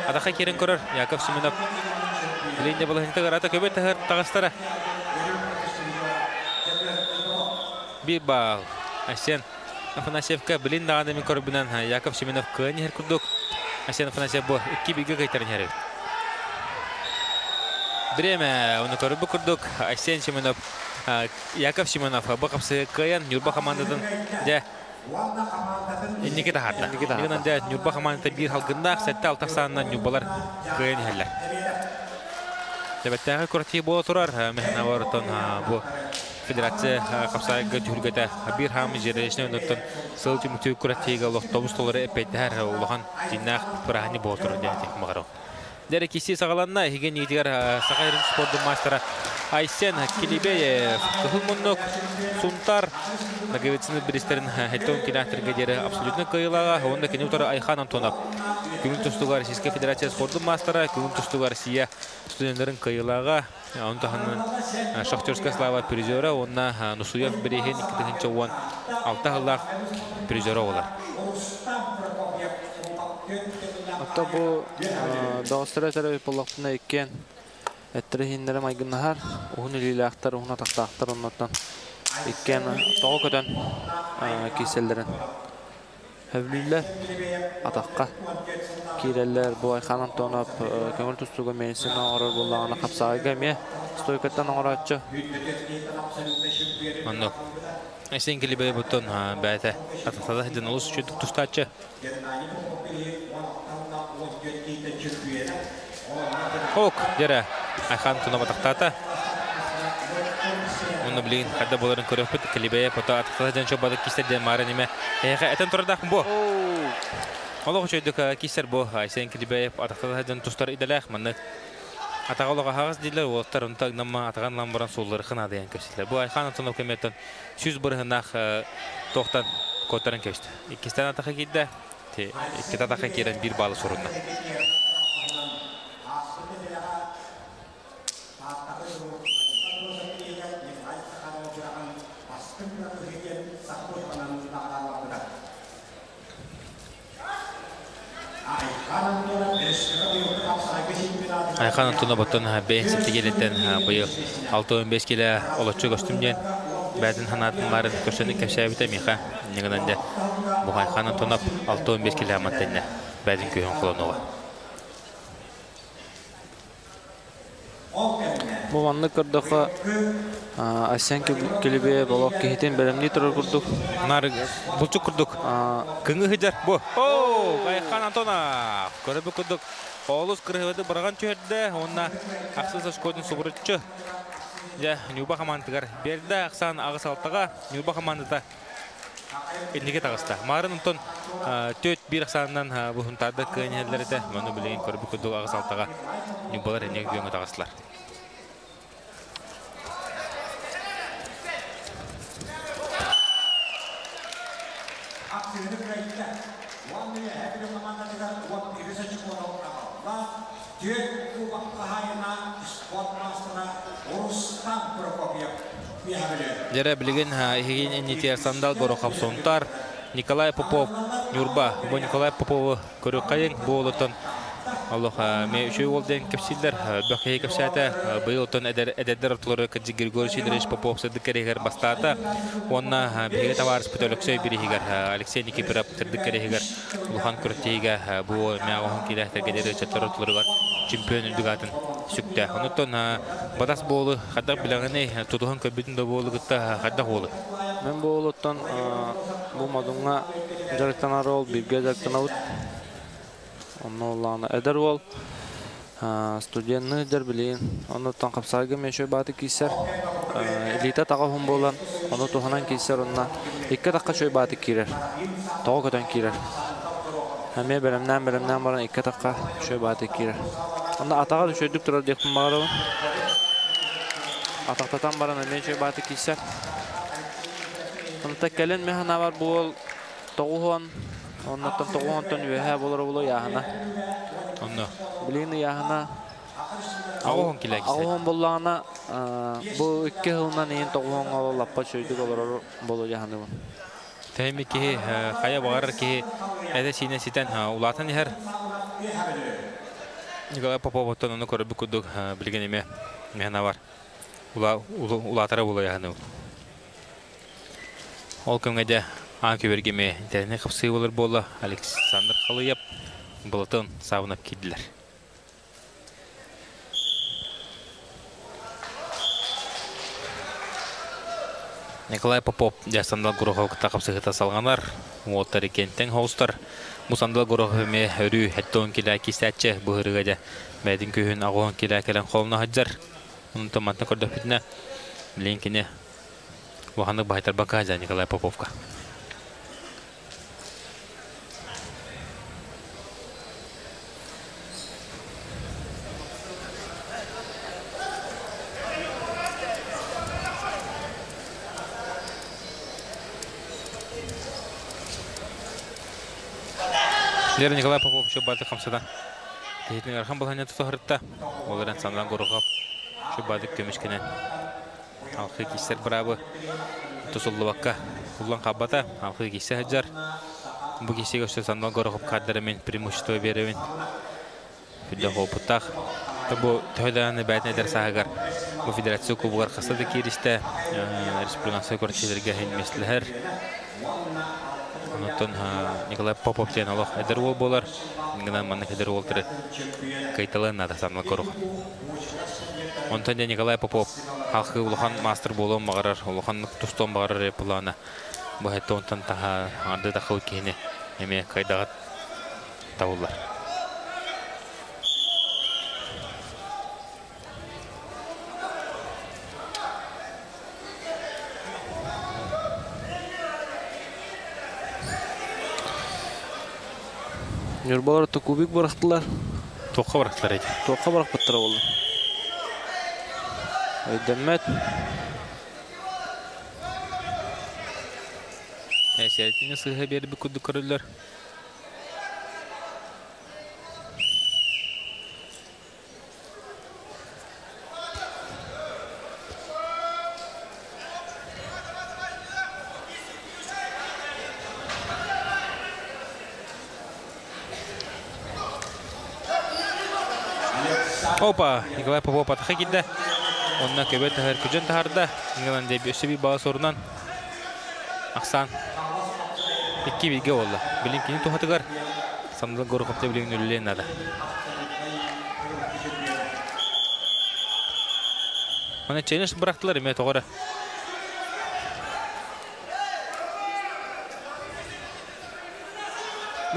E: адаққа керін көрер. Яков Семенов білінде бұл хэнті ғарата көбет тағыстары. Bir bal. Asен Афанасьевка білін дағанымен көрбінен Яков Семенов көне хер күрдік. Асен Афанасьев бұл 2-1-ге қайтарын хері. Біреме, оны көрбі күрдік. Асен Семенов, Яков Семенов бұл қапсы көйен Нюрба командадың де енеке тағарда. Негінен де Нюрба командада бір халқында сәтті алтақ сағынан Нюрбалар көйен херлер. Дәбәттәғі көртей бола тұрар. Мәхін ауырытын бұл Федерация қапсайғы түргеті бір хамы жерешіне өндірттін сылты мүктеу көреттейгі лоқтабыз толары әпәйттәр олған динақ бірағыны бол тұрын дәнетек мағарау. Дәрі кесе сағаланна еген етігер сағайрын спорттың мастера Айсен Келебеев күхіл мұннық Сунтар нағаветсіні бірістерін әттеуін келәқтірге дәрі абсолютны қайылаға онда кене ұтары Айхан Антонов күмін тұстуға Российская Федерация спорттың мастера күмін тұстуға Россия студентлерін қайылаға онтағының Шахтерская слава призері онна Нусуев біреген 2-ші оған 6 ғылақ призері олар.
I: Ата бұл дауыстыры тәрі болақтына еккен әттірі хендері майгыннағар оғын үлілі ақтар, оғын атақтақтар оннаттан еккен тоғы көтен кейселдерін әвлілі атаққа кейлелер бұл Айхан Антонов көңіл тұстуға менсін оғырыр болағына қапсағы кәме стойкаттан оғыр атшы.
E: Онық. Әсен Келебей бұттын бәйті атақтада әден ұлыс үшеттік тұстатшы. Оқ, дәрі Айхан Антонов атақтата. Оны білейін, қадда боларын көріп бұт, Келебей бұты атақтада жән шобады кестерден мары неме. Әтен тұрдақын бұ. Олығы үшеттік кестер бұ. Айсен Келебей атақтада жән тұстар иделәқ. Мұны атаға олыға қағыз дейлер, олықтар ұнта ұнама атаған ламбаран солылары қына дейін көшілер. Бұ Айхан Антонов көметтен 100 бұрығынақ тоқтан көттарын көшті. Кестен атақа кейді, екет атақа керен бір балы сұрынна. Айхан Антонов бұттын бәйін сетті келеттен бұйыл 6-15 келі олатшы көстімден бәдін ханатын марын көрсенік кәпшәбіті меха. Негінен де бұл Айхан Антонов 6-15 келі аматтайны бәдін көйін құлануға.
I: Бұл маңны көрдіқі Асен Келебей болақ кейтен бәрімне тұрыр күрдік.
E: Бұлчық күрдік. Күңі хиджар бұ. Айхан Антонов көрібі күрдік. Олус кыргыбыды барган чөһөрдө, онна аксыз ашкодун субурутчу. Я Нюба командагар берди аксан агыс алтага, Нюба командада элниге тагыста. Марын онтон 4-1 аксандан бу хунтарды кыйнелерде, мону билген көрбү көдү агыс алтага Нюбалар элниге гөңө тагыстылар. Жара билген инития сандал горохап сонтар Николай Попов Нюрба бу Николай Попов көрүк кайын болотон Аллаха ме үшөй олден кепсилдер бөкей кепсата быйылтон эдердер отлары кыжы Григорий Сидорович Попов сыдыкерегер бастата онна биге товарищ Петолексей Берегер Алексей Никипиров сыдыкерегер Лухан Куртига бу мягон килехтергедер чаторотларга чемпион үдүгатын сүктө онтон бадас болу хадак билагыны тутуган көбүтүндө болу гытта хадак болу
I: Мен болоттон бу мадунга жарыктанар ол бирге жарыктанабыт Оннолланы эдер бол студентны дер билин оннотон капсарга мешөй баты кисер элита тагы болан оны туханан кисер онна икке такка чөй баты кирер тоо көтөн кирер Хаме беремнен баран икке такка чөй баты кирер онда атага düşөйдүк турар декпин багарабы атактатан баран мен чөй баты кисер онда келен механа бар бул тогуон Оннотон тогуонтон үеһэ болор яһана.
E: Онно.
I: Билин яһана.
E: Агуон киләксе.
I: Агуон боллана бу икки хылнан ин тогуон алаппа чөйдүк олор боло яһана.
E: Тәми ки кая багар ки эде сине ситен улатын хер. Николай Попов оттон оны көрүп күдүк билген эме мена бар. Улатара боло яһана. Ол кемгеде Акибергеме интернет капсы болар болла Александр Халыяп болотон сабынап кидилер. Николай Попов жасандал гуроховка капсыгыта салганар. Уоттар кенттен хоустар. Мусандал гурохеме өрү хеттон килә кисәтче быгырыга мәдин көһүн агон килә келен холна хаҗар. Уны томатны көрдө фитне. Линкине ваханы байтар бакажа Николай Поповка. Лера Николай Попов еще бады хамсадан. Тетнер хам балханя тутахыртта. Олардан сандан горохап. Şu bады көмішкенен. Алқы кистер бұрабы. Тусуллыбаққа. Улан қаббата. Алқы кистер хаджар. Бұл кистер көшті сандан горохап қаддарымен преимущество беруін. Хүлді қопыттақ. Бұл тойдағаны бәтіне дәр сағығар. Бұл федерация кубығар қасады керісті. Республикасы көртелерге хейместілер. Онтон Николай Попов тен алох эдер бол болар. Ингенан манны эдер болтыры кайталан нада санма корух. Онтон Николай Попов халкы улахан мастер болон магарар, улахан тустон багарар плана. Бу хетте онтон таха арды да хыл кийне эме кайдагат табылар.
I: Нюрбалар то кубик барахтылар.
E: Тоққа барақтылар еді.
I: Тоққа барақ баттыра болды. Өйдемет.
E: Әсиятіне сыға бері бір күдді көрілер. Опа, Николай Попов атақа келді. Онына көбет тағыр күжен тағырда. Ингалан деп өсі бір бағы сорынан. Ақсан. Екке бірге олды. Білін кені тұхатығар. Самдыл ғоры қопты білін өлілен ады. Оны чайныш бірақтылар еме тоғыры.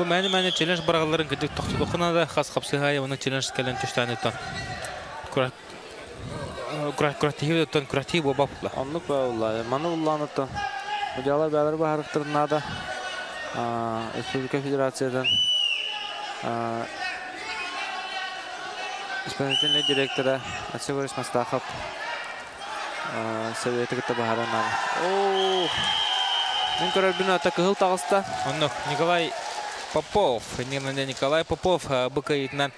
E: Bu məni challenge barağların gidik toxtuquna da xas xapsıhay onun challenge kelen tüştanıtan. Kreativ bu babla.
I: Anlık be vallahi. Mana ullanıtan. Mücadele beyler bu harıktırına da Respublika Federasya'dan İspanyol'un direktörü Açıgorış Mastakap seviyeti gitti baharan abi. Ooo! Ben karar günü ata kıhıl tağısta.
E: Anlık Nikolay Popov. Nikolay Popov bu kayıtından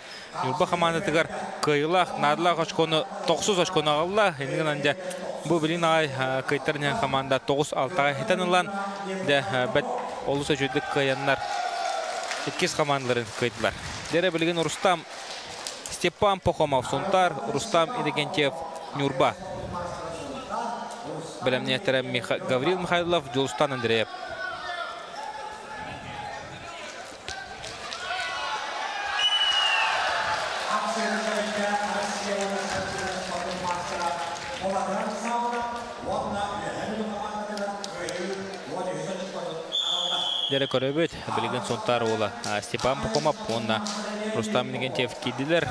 E: Yurba komandatıgar kıyılaq, nadılaq açkonu 9 açkonu ağılaq. Endiğince bu bilin ay kayıtların komanda 9-6'a hitanılan de bet olusa jüdük kayınlar 2 komandaların kayıtlar. Dere bilgin Rustam Stepan Pokhomov Suntar, Rustam Innogentev Nurba. Bilemniyetere Gavril Mikhailov, Julustan Andreyev. Dere Korobet, bilgin Suntar ola Stepan Pokhomov, ona Rustam Innogentev kidiler.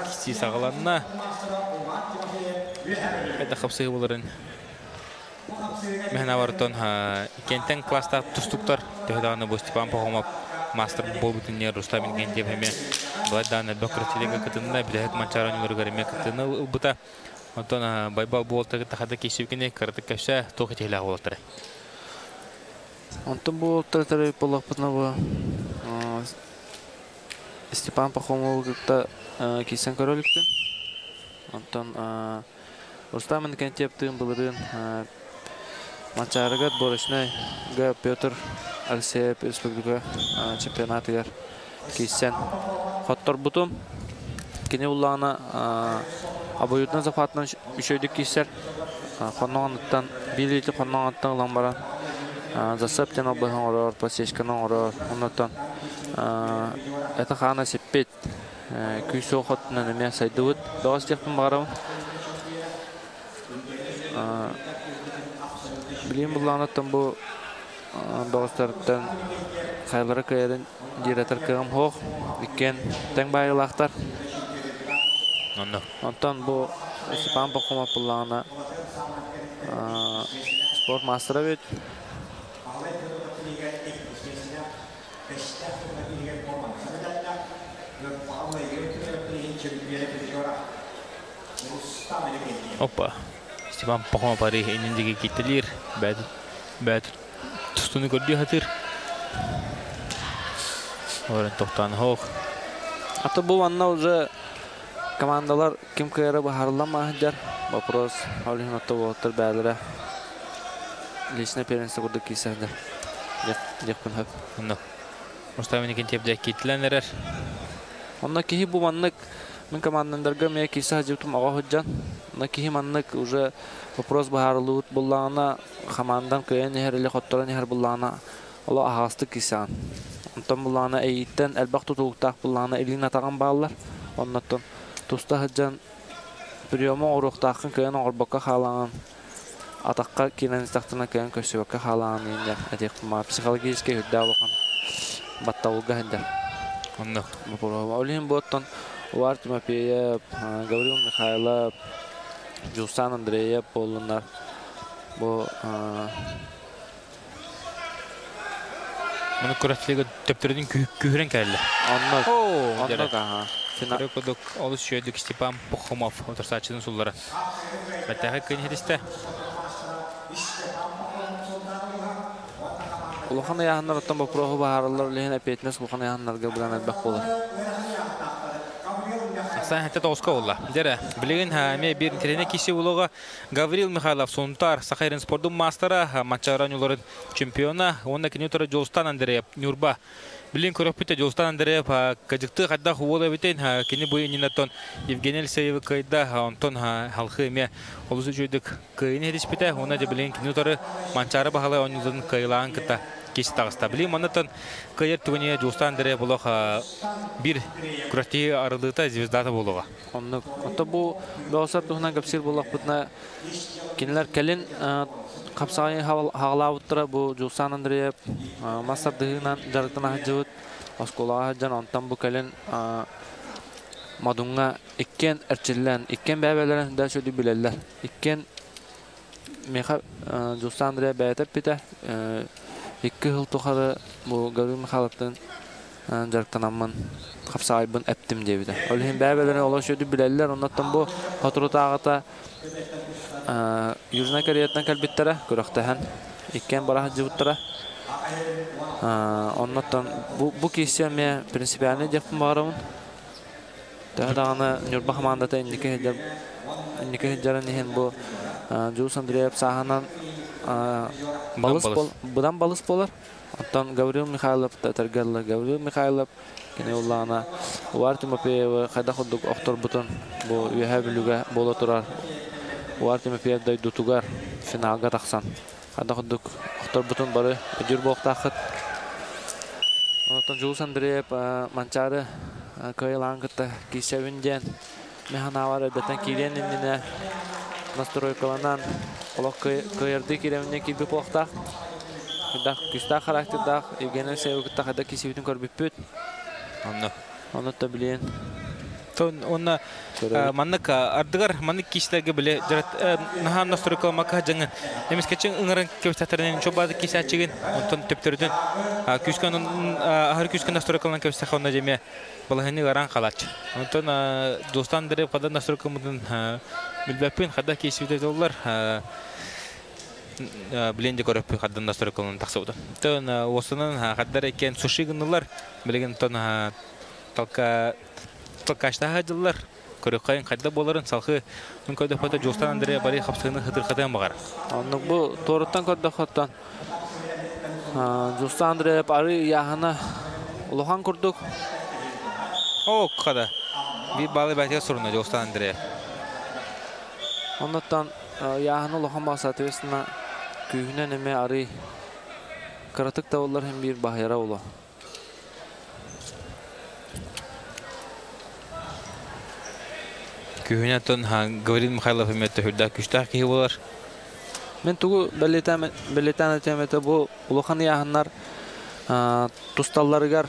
E: Kisi sağlanına. Eta kapsayı bulurun. Mehna varton kenten klasta tustuklar. Tehdanı bu Stepan Pokhomov master bol bütünler Rustam Innogentev heme. Badan doktoratilega katında bilet maçaran yurgarime katında buta. Ondan baybal bolta tahada kesivkine kartık kaşa toqitela oltare.
I: Ondan bu oltare polakpatna bu Stepan Pokhomov'da kisen korolukten. Ondan Rustam Innogentev tığın bulurun maçarıgat boruşnay ga Pyotr Alekseyev Respublika çempionatıgar kisen xottor butum kine ullana aboyutna zafatnanüşöydük kiser xonnoğanıttan biliyli xonnoğanıttan lambaran zasapten ablahan orar pasyeşkanan orar ondan eta xana sepet küyso xotna neme saydıvıt doğas tekpin bağıramın bileyim bullanıttan bu doğastarıktan xaylara kayarın diretar kığım hoğ iken ten bayılaqtar ondan bu Stepan Pokhomov bullanı sport master'a bet
E: Hoppa. Stepan Pokhomov pari inindeki kittilir. Bet tustunu gördüğü hatır. Oran tohtan hoğ.
I: Ata bu anna уже komandalar kim kayara baharlama hajar. Вопрос. Olin ata bu otur bädere. Личный первенство kurda kisender. Yakın hep.
E: Anno. Rustam Innogentev kittilenler.
I: Onda ki bu manlık мен командандарга мен киса жиптим ага ходжан. На ки маннык уже вопрос бахарлыут буллана командан кыйын херли хотторан хер буллана. Ола агасты кисан. Онтон буллана эйттен элбак тутулуктак буллана элин атаган баалар. Оннотон туста ходжан приёмо уруктакын кыйын орбакка халан. Атакка кинен тактына кыйын көсөбөккө халан инде. Этек ма психологический хүддалыкан. Баттауга хендер.
E: Онно.
I: Олин боттон Var Timofeyev, Gavril Mikhailov, Julustan Andreyev bolunlar. Bu
E: Bunu kuratliga töptürün kühren keldi.
I: Anlık.
E: Anlık
I: aha.
E: Final koduk olus şöydük Stepan Pokhomov otursaçının sulları. Bataha kıyın hediste.
I: Ulxana yahanlar otan bu prohu baharlar lehen epetnes ulxana yahanlarga bulan elbaq olur.
E: Sen hatta toska olla. Dere bilgin me bir trene kişi uluğa Gavril Mikhailov Suntar Sakharin Sport'un mastera maçaran yolların çempiyona onda kinyotara Julustan Andreyev Nurba bilin korupita Julustan Andreyev kajıktı hatta huvola biten kini bu ininaton Evgeniy Alekseyev kayda onton halkı me olusu joyduk kayını hedispite ona da bilin kinyotara maçara bahala oyuncuların kayılan kıta kişi tağısta bilin ondan kayır tüveniye Julustan Andreyev buluğa bir kurati aralığıta zvezdata buluğa.
I: Anlık. Hatta bu doğasar tuhuna kapsir bulaq butna kinler kelin kapsayı hağlavuttıra bu Julustan Andreyev masar dığınan jarıktana hacıvut Oskolağa jan ondan bu kelen madunga ikken erçillen, ikken bäbelerin da şöyle bileller. İkken meha Justandre bätep bite. 2 yıl toxarı bu Gavil Mikhalov'tan jarktanamman kapsaybın ettim diye bide. Öyle bäbelerin ola şöyle bileller. Ondan bu hatırı ağata Yüzüne kariyattan kalbittere görəktähän. İkken baraha jibuttere. Ondan bu kişiye me prinsipiyani yapım baramın. Daha dağına Nurba hamandata indike heccaran nihen bu Jules Andreev sahanan budan balыс bolar. Ondan Gavril Mikhailov targarlı Gavril Mikhailov kene ullana Uvar Timofeyev qayda xudduk oqtor butun bu üyebilüge bola turar. Uvar Timofeyev da dutugar finalga taqsan. Qayda xudduk oqtor butun bari ejir boqtaqıt. Ondan Jules Andreev mançarı kayılangıtta kişevinden mehanavar elbeten kiren indine настройкаланан олақ кайырды кереміне келбіп оқтақ. Күстақ характердақ Евгений Севгіттақ әді кесебетін көрбіп бөт. Оны да білейін.
E: Оны маннык ардыгар маннык киштәге биле жарат наһан настройкаламакка жаңын эмес кечен ыңырын көстәтерен чобады кисәчеген онтон төптөрдөн күскөн ахыр күскөн настройкалан көстәхонда жеме балахыны гаран калач онтон достан дереп када настройкамын билбеппин када кесибде доллар бленде көрөп када настройкалан таксыбыды тон осынын каддар экен сушигынлар билеген тон талка Покашта хадылар. Көрөкайын кайда боларын салхы мун көдө фото Жостан Андрея бари хапсыны хыдыркадан багар.
I: Анны бу торуттан көдө хоттан. Жостан Андрея бари яхана улухан курдук.
E: О, када. Би балы бәтә суруна Жостан Андрея.
I: Оннан яхана улухан басатысына күйүнөн эме ари каратык тавлар hem bir bahira улу.
E: Күһүнәтон Гаврил Михайлов эметте хүрдә күчтәк ки булар.
I: Мен тугу белетән темете бу улухан яһаннар тусталларыгар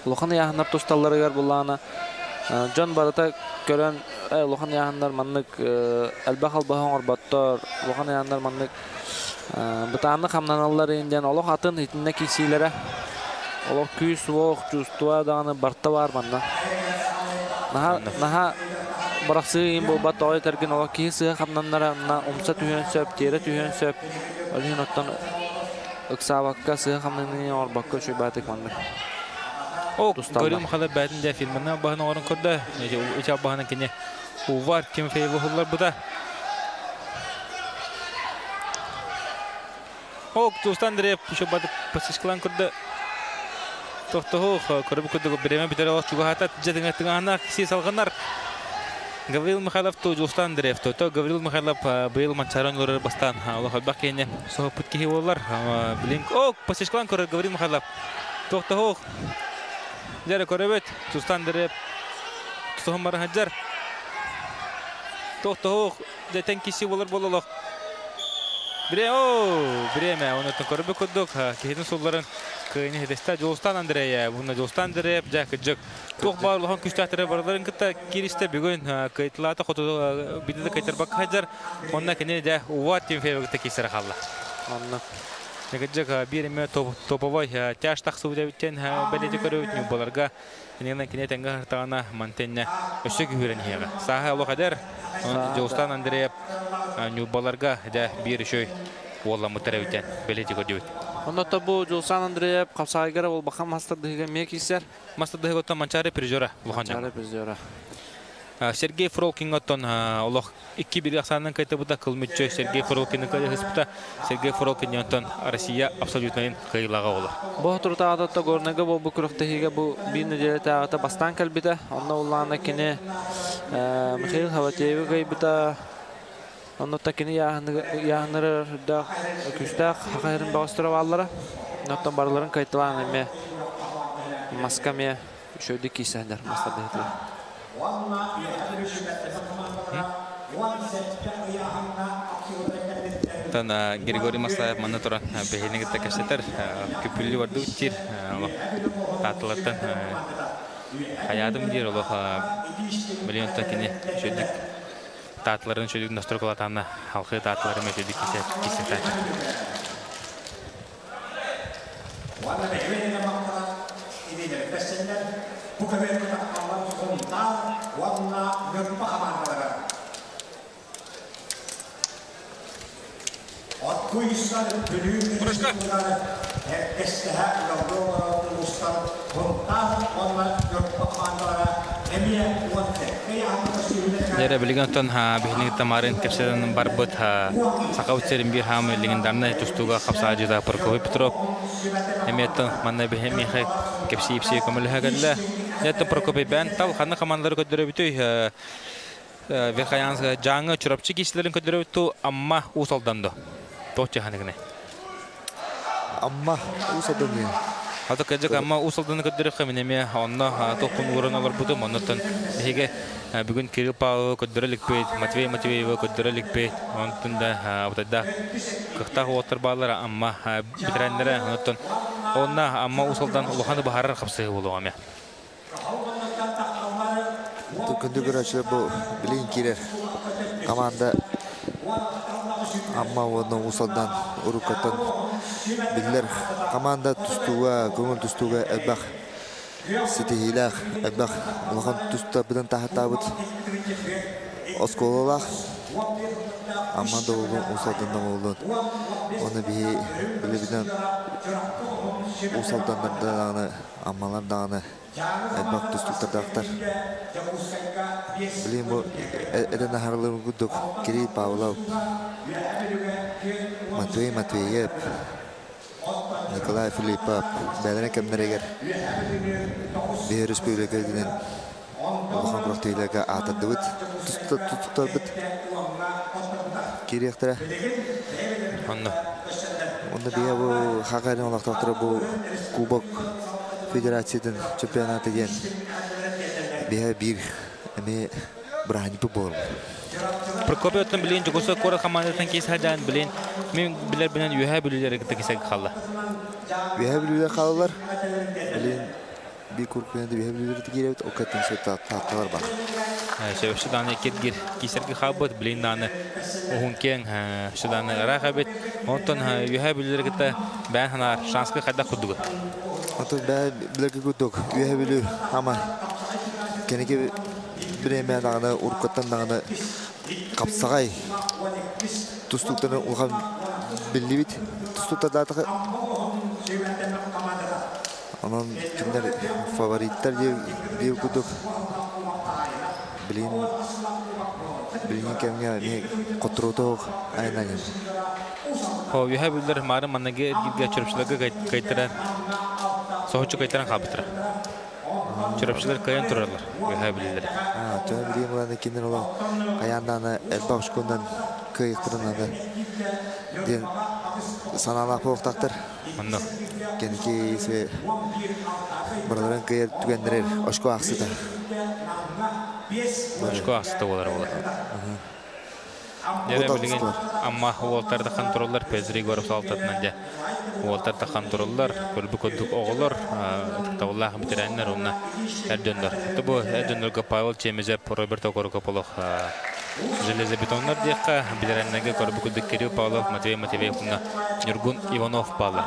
I: улухан яһаннар тусталларыгар буллана жан барата көрән улухан яһаннар маннык албахал баһан орбаттар улухан яһаннар маннык бутаны хамнаналлар индән олох атын итинне кисиләре Олох küy soğuk justuğa dağını barta var banda. Naha baraqsı in bu bat oy tergin olох ki sığa xamnanlara na umsa tühön söp, tere tühön söp. Olhin ottan ıksavakka sığa xamnanın orbakka şu batık banda.
E: O Gavril Mikhailov bətində filmində bahana orun kurda. İçə bahana kine Uvar Timofeyev hullar bu da. O Jostан Андреев şu batık pasışkılan kurda. Tohtoh körüp ködüg bireme bitere olaq çugahatat jadыңа тыңана киси салганнар. Гаврил Михайлов то Жостан Андреев то Гаврил Михайлов быйыл матчарын көрөр бастан. Аллах албак кене сохпут ки болар. Блинк о пасышкалан көрөр Гаврил Михайлов. Tohtoh жара көрөбөт Жостан Андреев. Тохмар хаджар. Tohtoh детен киси болар бололох. Биреме оны көрөбө көдүк кеһин сулларын кыйны хедеста Жостан Андрея буна Жостан Андреев жак тох барлыгын күчтәттере барларын кытта киристе бүгүн кайтлата хото бидде кайтарбак хаҗар онна кене дә Уват Тимфеевгә кисер халла онна негәҗәк биреме топовой тяж таксу диптен беледе көрөбөт буларга кенен кене тәңгә тагына мантенне өсө күрен хәгә саха алу кадәр Жостан Андреев нюбаларга да бир шөй волла мутаревтен беледе көрдөбөт.
I: Онда бу Жостан Андреев капсайгара бол бакам мастардыгы мекисер.
E: Мастардыгы оттан манчары призера булганча.
I: Манчары призера.
E: Сергей Фролкин оттан Аллах 2-1 аксанын кайтыбыта кылмытчы Сергей Фролкинин кайыспыта. Сергей Фролкин оттан Россия абсолютно кыйлага болар.
I: Бу туртада да горнага бу күрөктөгө бу бир неделе тагы бастан калбита. Онда уллана кине Михаил Хаватеев кайбыта. Онда такини яһнары да күстәк хайрын бастырып аллары. Оттан барларын кайтылан эме маскаме шөйдө кисәндер мастадыгы.
E: Тан Григорий Маслаев манна туран бехинеге текештер күпүллү барды үтчир татлаттан хаядым дир олох миллион такине шөдик татларын шөдик настрокалатана халкы татларын шөдик кисе тачы.
F: Ванна бехвенеге мактара идейлер бессендер bu kadar takmalar sonunda ванна мөрпа хамандалар. Atkuisar bölümler herkeslehe yavrular uluslar kontar onlar yurtmakanlara emiye uante
E: Nere bilgantон бихник тамарын кепседен барбыт сакавчерин бир хам легендарный тустуга хапсажыда Прокопий Петров эметтен манна бихемихе кепсипси комылхагалла нетте Прокопий бен тал ханы командалары көдөрөбүтөй Верхаянска жаңы чурапчы кишилерин көдөрөбүтү амма усалданды. Точно ханегне.
J: Амма усалданды.
E: Хата кэжек амма усалданды көдөрөк менеме онно топун ураналар буту моннотон биге бүгүн Кирилл Павлов көдөрөлүкпөйт, Матвей Матвеев көдөрөлүкпөйт. Онтунда утада кыхта отыр балар амма битрендере онтон онна амма усалдан улуханы бахарар капсы болуга ме.
J: Көндөгөрөчү бу билин кирер. Команда амма оны усалдан урукаттан биллер команда тустуга, көңүл тустуга элбак ситихилах элбак улахан туста бидан тахатабыт оскололах аммада болгон усалдан болгон оны билибиден усалдандардан аммалардан элбак тустуктардактар билим бу эден харлы гудук Кирилл Павлов Матвей Матвеев Николай Филиппов бәлене кемнерегер бер республикадан улахан проектилерге атадыбыт туттабыт киректер онда бия бу хакарын олактактыр бу кубок федерациядан чемпионаты ген бия бир эме брани бол
E: Прокопиевтен билен жогосо кора командатын кесадан билен мен билер менен юха билерге кесек калды.
J: Юха билер калдылар. Билен би куркенде юха билерди керебит окаттан саталар бар.
E: Шевшидан экергир кесерге хабыт билен даны ухункен шудан рахабет онтон юха билерге та бан ханар шанска кайда кудуга.
J: Онтон бан билерге кудук юха билер ама кенеге биреме дагы уркаттан дагы капсагай тустуктан улган билибит тустуктардагы анан киндер фавориттер деп кудук билин кемге не котрото айнагы
E: Ho you have билдер мары маннага гидге чурапчыларга кайтыран соочу кайтыран кабытыр. Чурапчылар каян туралар. You have билдер.
J: Жана билим буланы киндер ола каянданы элбашкондан кыйыктырынады. Ден саналак болуктактыр.
E: Манно.
J: Кенки се барларын кыйыр түгендерер ошко аксыта.
E: Ошко аксыта болар. Нere bilgen amma Walter'da kontroller Pedri görüp saltatnan ja. Walter'da kontroller көрбү көдүк оголор таваллах битиреннер онна эрдендер. Bu эрдендерге Павел Чемезеп, Роберто Корокополох железобетоннар дияка битиреннерге көрбү көдүк Кирилл Павлов, Матвей Матвеев, Нургун Иванов балар.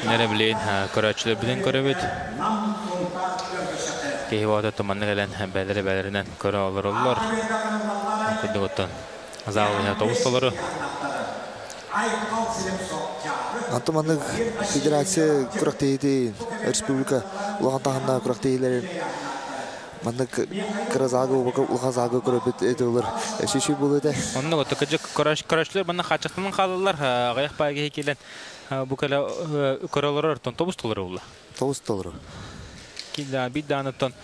E: Nere bilen köröçlü bilen köröbüt. Kehivata tomanna gelen belerinden körö olurlar. Kudugottan azalya tavustolary.
J: Антомандык федерация курактейди республика улгантагында курактейлерин Манда кразага улгазага көрөбөт эдилер. Шиши булды.
E: Онны готыкыжык көрөшлөр мына хачактан калдылар. Гаяк байга келен бу кала көрөлөр тобус толор улла.
J: Тобус толор.
E: Килда бидданытон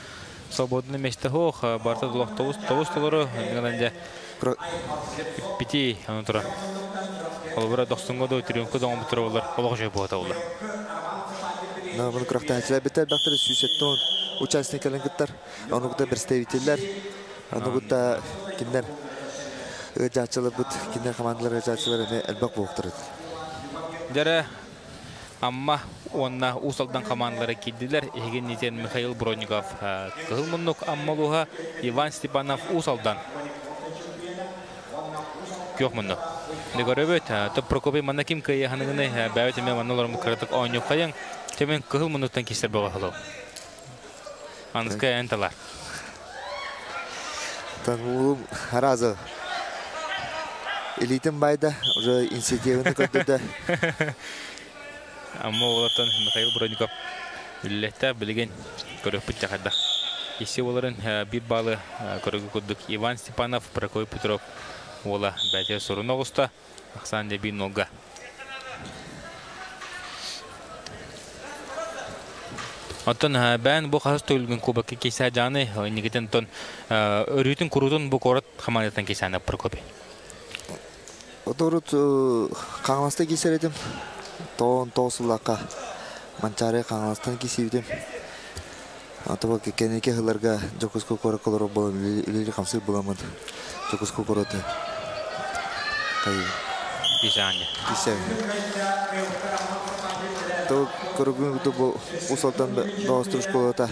E: свободный место хох барта тобус толор. Нганде пити анутра. Олбара 90 тренировка да омтыралар. Олог жай болот улла.
J: На мына крахтанчылар бетер бактыр сүсеттон участниктер кеттер. Аны да представительлер. Аны да киндер жачылар бут киндер командалар жачылар элбак болуптыр.
E: Дәре амма онна усалдан командалары килдилер. Еген нитен Михаил Бронников кылмыннык аммалуга Иван Степанов усалдан. Кёхмыннык. Дегоребет топ Прокопий манаким кыя ханыңны бәвәтеме маналар мукратык ойню каяң. Темен кылмынныктан кисер багалау. Анска энталар.
J: Тан харазы. Элитин байда уже инициативаны көтөдө.
E: Амма олардан Михаил Бронников үллетте билген көрөпүт жакада. Есе оларын бир балы көрөгө курдук Иван Степанов, Прокопий Петров ола бәте сорун огуста. Аксан де бинога. Оттон бән бу хас төлгөн кубакка кеса жаны нигетен тон өрүтүн курутун бу корот хаманатан кесаны Прокопий.
J: Оторут каңласта кесередим. Тон тосулака манчаре каңластан кесибдим. Атыба кенеке хыларга жокуску короколор болом или камсы боламын. Жокуску короты. Кай
E: Кесаны.
J: То корогун то усалтан доступ школата.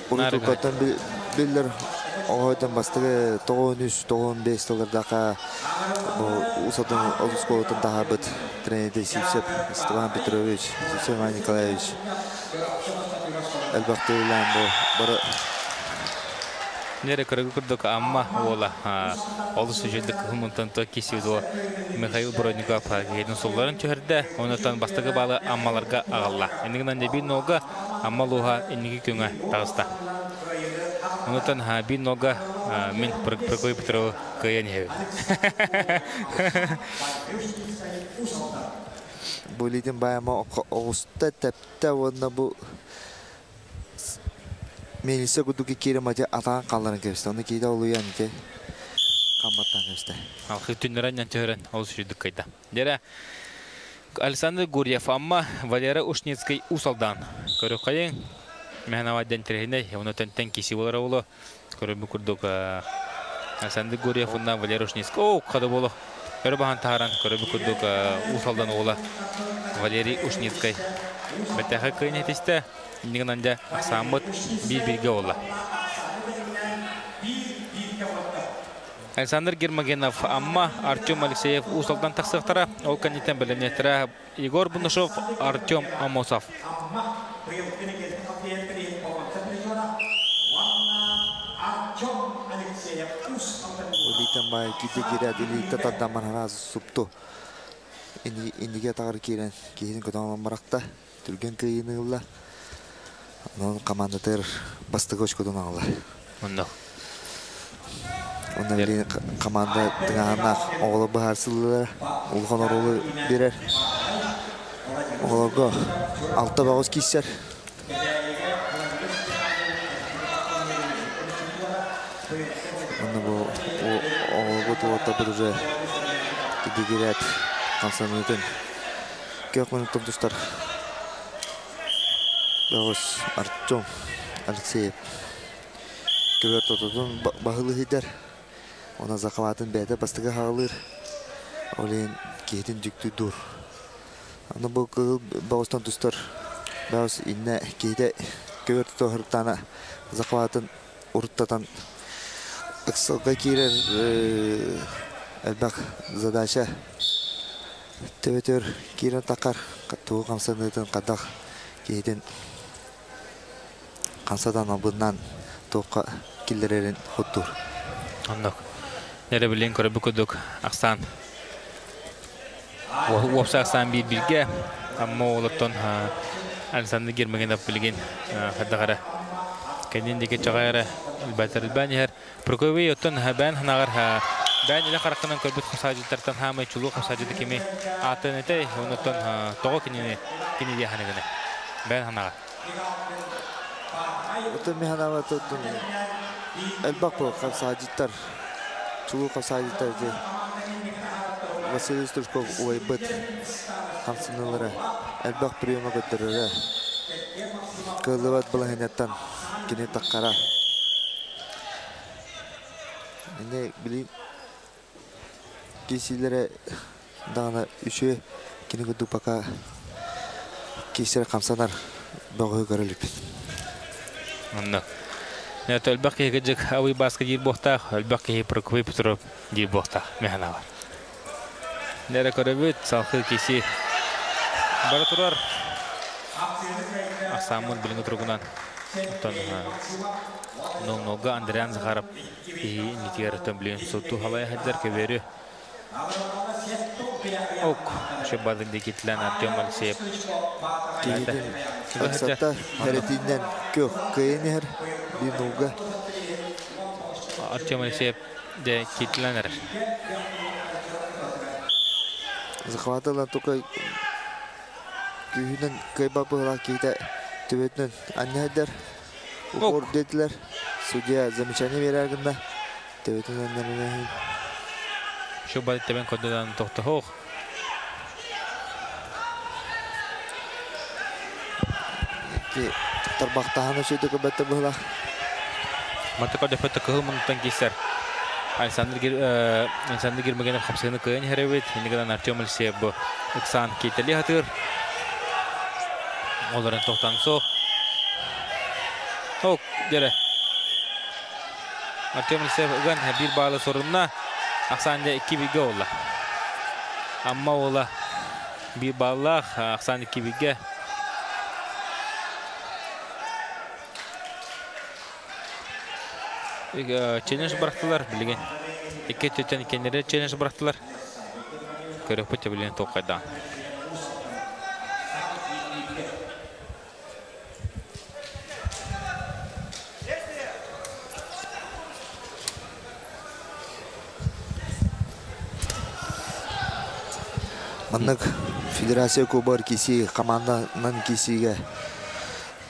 J: Уртукатан биллер ойдан бастыгы 93-95 жылдарда усалтан школатан дагы тренер Сипсеп Степан Петрович, Иван Николаевич. Элбакты ламбо бара
E: Нере көрөгүрдүк амма ола олус жүлдүк хумунтан кесиудо Михаил Бронников гейдин солларын чөһөрдө онотан бастыгы балы аммаларга агалла. Эндигинен де бир нога аммалуга энниги көңө тагыста. Онотан бир нога мен Прокопий Петров кыйын.
J: Булидин байма оста тепте онна бу Melisa kuduki kira maja atang kalan kesta, onu kita uluyan ke kamatan kesta.
E: Alkı tünleran yançören oluşuyduk kayda. Dere Alexander Guryev amma Valera Ушницкий усалдан. Көріп қайын, мен аваден терехіне, оны тәнтен кесі болар олы. Көріп күрдік Александр Гурьев онна Valera Ушницкий. О, қады болы. Көріп аған тағаран, көріп күрдік усалдан олы. Валерий Ушницкий. Бәттәқі қайын етесті. Нигнанда самбот бир-бирге олла. Александр Гермогенов амма Артем Алексеев усалдан тақсықтара. Ол кандидаттан білінеттірі Егор Бунышев, Артем Амосов.
J: Олитан бай киде кирәд илита тадаман харазы супту. Индиге тағыр керен кейін көтаңлан барақта түрген күйіні ұлла. Onun командатер бастыгы очкодон алла.
E: Онда.
J: Онда билин команда тыңағанақ оғылы бағарсылылар, ұлған орылы берер. Оғылығы 6 бағыз кейсер. Онда бұл оғылығы туатта бір уже кедегерет қансанытын. Көк минуттан тұстар. Бағыз Артем Алексеев көбір тұтудың бағылы хейдер. Она захватын бәді бастығы ғалыр. Олен кейтін жүкті дур. Аны бұл қығыл бағыстан тұстар. Бағыз инне кейті көбір тұту ғырттаны захватын ұрттатан ұқсылға кейрер әлбәқ задача. Төбетер кейрен тақар туы қамсанытын қадақ кейтін Қансадан абыннан тоққа келдерерін құттыр.
E: Ондық. Нере білен көрі бүкідік ақсан. Опса ақсан бір-бірге. Амма олыртын Александр Гермогенов білген қадағары Kendindeki çağayra elbette ben her prokovi yotan ben hanar ha ben ile karakterin körbüt xasajitlerden hamay çulu xasajitı kimi atınete unutan toğu kini diye hanegene ben hanar
J: Oto mihana tutun. Elbak bu xasajitler. Çulu xasajitler de. Vasiliy Sturkov oybat. Hamsınlara elbak priyoma götürür. Kılıvat bulahinattan kini takkara. Ne bileyim kişilere dağına üçü kini kudu paka kişilere kamsanar bağı görülüp.
E: Anladım. Ne elbak yiyecek avi baskı değil bohta elbak yiyi prokovi pütürüp değil bohta mehana var. Nere körübüt salkı kişi baraturar. Aksamın bilingi turgunan ton noga Andrian Zakharov iyi nitiyeretten bilen sotu havaya hajar keveri ok şu badındaki tlan Artyom Alekseyev
J: Aksata heretinden kök kıyınır bir noga
E: Artyom Alekseyev de kitlener.
J: Zakharov toka gühünden kaybapılar kıyda tübetnen anneler ukor dediler. Судья замечание vererginde tübetnen annelerine.
E: Şu badıkta ben kodudan tohta hoğ.
J: Ki tarbaqtahana şöyle köbette bıhla.
E: Matıka defette kılmıntıdan keser. İnsanlar girmegene kapsayını kıyın herevet. İndiğinden Artyom Alekseyev bu iksan kiteli hatır. Onların tohtan soğ. Hoğ dere. Artyom Alekseyev bir bağlı sorunla Aksan'da 2 bilgi ola. Amma ola bir bağlı Aksan 2 bilgi. Challenge bıraktılar bilgin. İki tüten kendileri challenge bıraktılar. Körük pütü bilgin toqaydan.
J: Anlık Federasiya Kubar kisi komandanın kisiga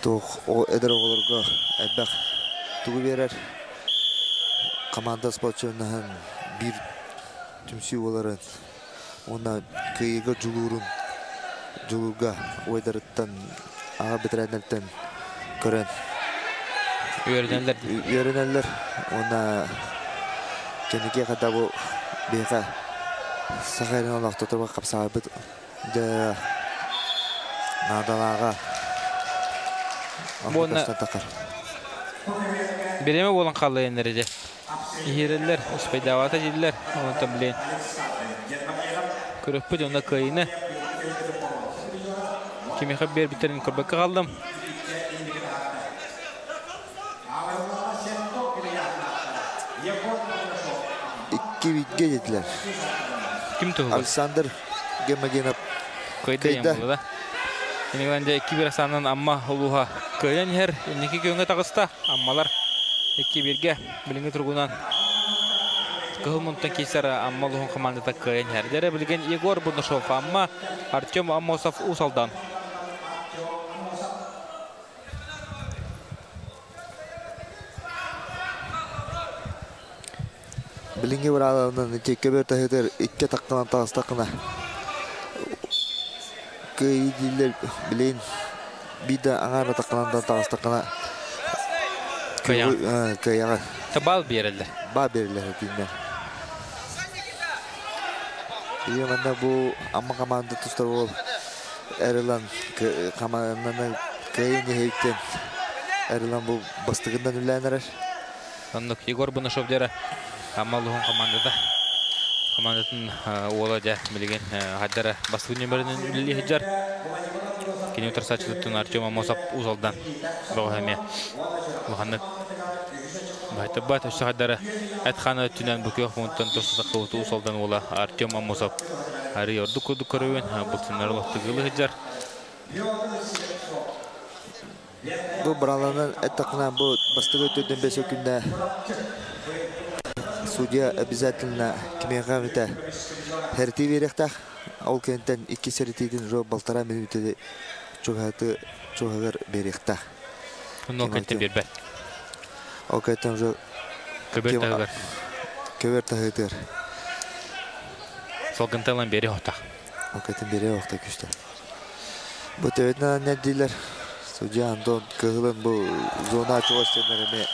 J: toq o eder oğulurga elbaq tuğu verer. Komanda sportçularının bir tümsü olarak ona kıyıga julurga oydarıttan ağa bitirenlerden gören öğrenenler ona kendine kadar bu beka Sakayın Allah tuturma kapsabıt de nadalaga
E: Buna bireme olan kallayan derece. İhireller, uspedavata jiller, onu tabilen. Körüpüt onda kayını. Kimi haber biterin körbek kaldım.
J: İki bitge yediler.
E: Kim tuğul?
J: Alexander Gemagenap
E: Kayda yamuladı. Yine bence 2-1 asandan amma oluha kaydan her. İndiki köyüne tağısta ammalar 2-1'ge bilingi turgunan. Kılmıntıdan keser amma oluhun komandada kaydan her. Dere bilgen Igor Bunashov amma Artyom Amosov usaldan.
J: Bilingi bir adamdan çekke bir tahıdır iki takılan tağız takına. Kıyıcılar bilen bir de ağırlı takılan tağız takına. Kıyağı.
E: Tabal bir
J: Bal verirler dinler. İyi bana bu amma komanda tutar ol. Erlan komandana kıyını heyten. Erlan bu bastığından ülenler.
E: Anlık Igor Bunashov dere. Amaluhun komandada. Komandatın olaca bilgen haddara bastığı nömerinin ülli hicjar. Kini utar saçılıktın Artyom Amosov uzaldan. Bağı hemye. Luhanlık. Bahitabat üstü haddara. Etxana tünen büküyor. Bundan tosu takıvıtı uzaldan ola Artyom Amosov. Hari yordu kudu körüven. Bulsınlar olahtı gılı hicjar.
J: Bu buralardan ettakına bu bastığı ötürdün 5 günde судья обязательно кимега herti verektak ol kenten 2 sertidin ro baltara minutede çoğagar berektak.
E: Onu kenten berber.
J: O kenten ro köver tahıdır.
E: Sol kenten beri hotak.
J: O kenten beri hotak işte. Bu tevetna ne diler? Судья Антон Кыгылын bu zona açılışlarına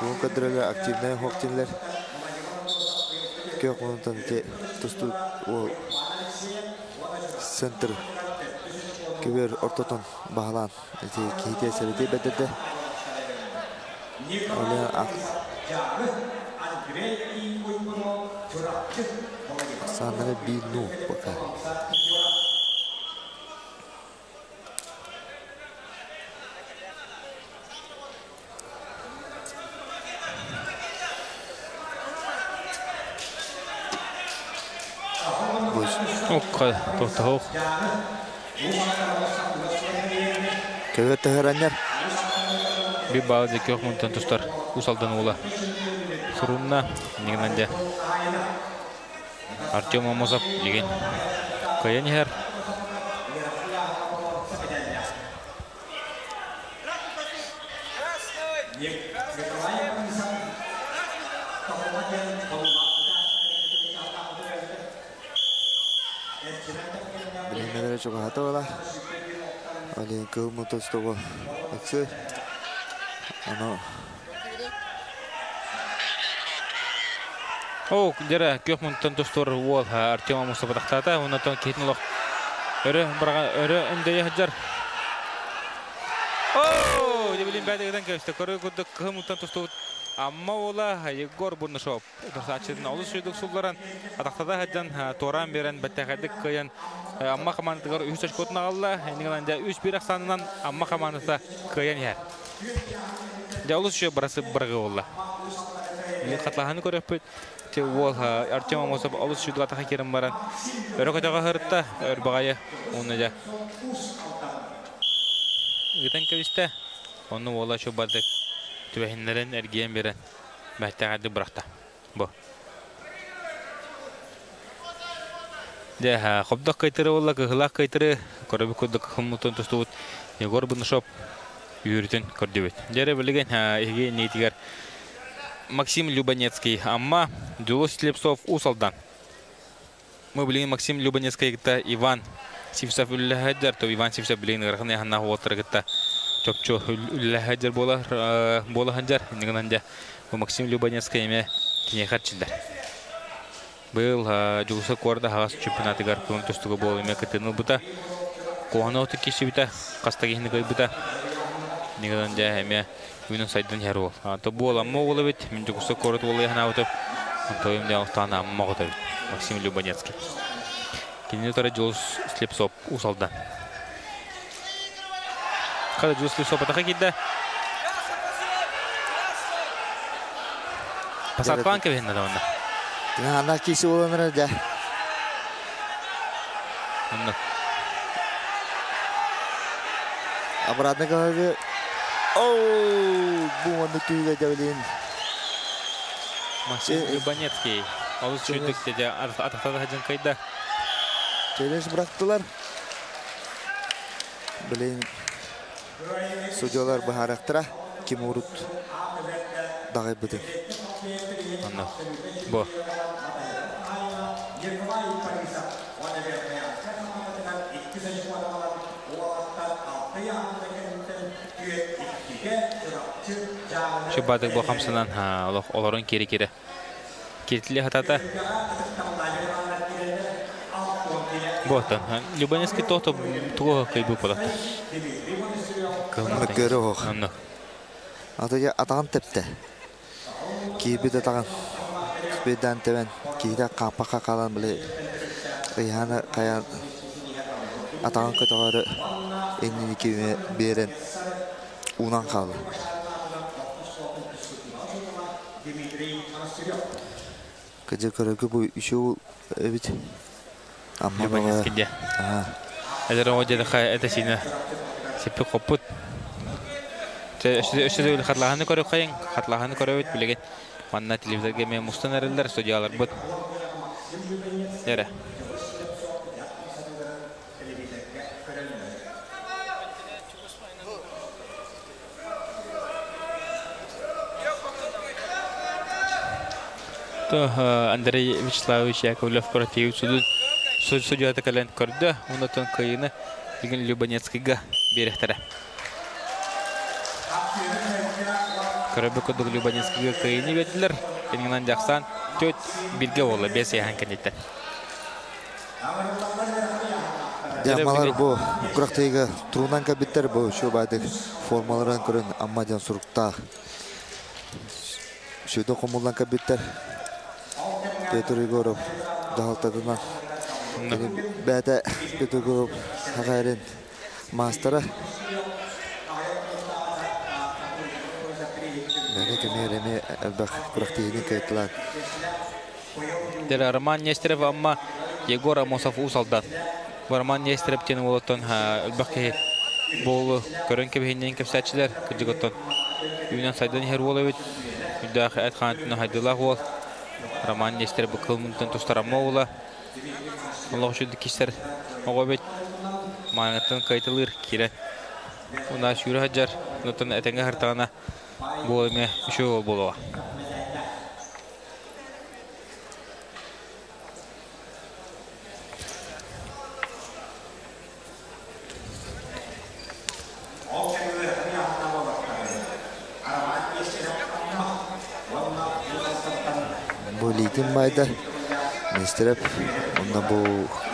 J: bu kadar aktifler hoktinler kök ondan te tustu o center köver ortadan bağlan ete kihite seride bedelde öyle sanırım bir nu bakar.
E: Okka, tohtoq.
J: Köver tahıranlar.
E: Bir bazı kök montan tuşlar usaldan ola. Surunna nigande. Artyom Amosov деген Kayan her.
J: Bilenmelere çok hata ola. Ali kılmıta stopu. Aksi. Ano.
E: О, дера кök монтан тустор wol Artyom Amosov тахтата, ондан кетин лох. Өрө үндeye hajar. О, дебилин бәдегеден кепсте. Көрө күдүк кök монтан тустор. Amma ola Егор Бурнышов. Дұрсачыдың алыс жүйдік сұлларан. Атақтада хаджан торан берен бәттәқәдік кыян. Amma командығыр 3 көтін ағалла. Әнігілінде 3-1 ақсанынан Amma командыса кыян ер. Алыс жүй бұрасы біргі олла. Елен қатлағаны көріп бөт. Ол Artyom Amosov алыс жүйдік атақа керім баран. Өрі көтіға ғырытта. Өр бағайы. Оны да. Үйтен көвісті. Оны ола шо бардық. Tübehinlerin ergiyen beren мәттәғәді бұрақта. Бұл. Де, қобдақ қайтыры олла, қығылақ қайтыры, көрібі көдді қымылтын тұсты бұд, Егор Бурнышов үйірітін көрді бет. Дәрі білген, еге нейтігер Максим Любанецкий, амма Дулос Слепцов усалдан. Мы білген Максим Любанецкий гітта Иван Сивсов үлі әддер, то Иван Сивсов білген ғырғын яғынағы олтыры гітта Чопчо үлләһәҗер бола ханҗар нигәндә бу Максим Любанецкий эме кинехатчылар. Быел җулсы корда хас чемпионатыгар көн төстүгә бул эме кытыныл бута. Коһноты киши бита, кастагыны гай бита. Нигәндә эме уйның сайдан яру. То бул амма ул бит мин җулсы корда ул яна утып. То эмдә астана амма гыта Максим Любанецкий. Кине тора җулс Слепцов усалда. Kada justru sopa tak kita. Pasat kuan ke benda dona.
J: Nah, anak kisi ulan aja.
E: Anak.
J: Aparatnya kalau oh, bunga itu juga jauhin.
E: Masih Любанецкий. Alus çöydük dedi. Atakta hajan kayda.
J: Challenge bıraktılar. Bilin Судьялар бахарактыра ким урут дагы быды.
E: Анна. Бо. Şu badık bu hamsından olorun keri. Ketili hatata. Botan. Любанецкий тото туго кайбы податты.
J: Görüyor. Ataya atan tepte. Kibi de tagan. Beden teven. Kida kapaka kalan bile. Rihana kayan. Atan kataları enini kimi beren. Unan kaldı. Gece kararı bu işi evet. Ama
E: Любанецкий. Ага. Это вроде такая это сильно Сепи қоппыт. Өші дөйіл қатлағаны көрі қайын, қатлағаны көрі өт білеген. Манна телевизорге мен мұстан әрілдер, студиялар бұд. Дәрі. Андрей Вячеславович Яковлев Коротеев судьята калент көрді, онытын қиыны білген Любанецкийға беректері. Көрібі күдік Любанецкийға қиыны бетілер, кеніңнен жақсан төт бірге олы, бес яған кәнеттен.
J: Ямалар бұл құрақтайға тұруынан кәбеттер бұл шөбайдық формаларын көрін аммаден сұрықта. Шөйді қомылдан кәбеттер. Петр Егоров дағалтадынан. Бәді Петр Егоров ағайрын мастера. Бәді кәмереме әлбәқ құрақтайының кәйттілан.
E: Дәрі Роман Нестеров амма Егор Амосов ұсалдан. Роман Нестеров тені олаттан әлбәқі болу көрін кәбейінен кәпсәтшілер күдігіттан. Үйінен сайдан ер ол өйт. Үйдәқі әт қанатына хайдылақ ол. Роман Нестеров бұқылмынтын тұстарама ола. Олығы жүлді кестер оға бет. Маңыттың қайтылыр керен. Ona şura hajar notun etenge hartana bolme şu bolo.
J: Litin bayda Nesterep onda bu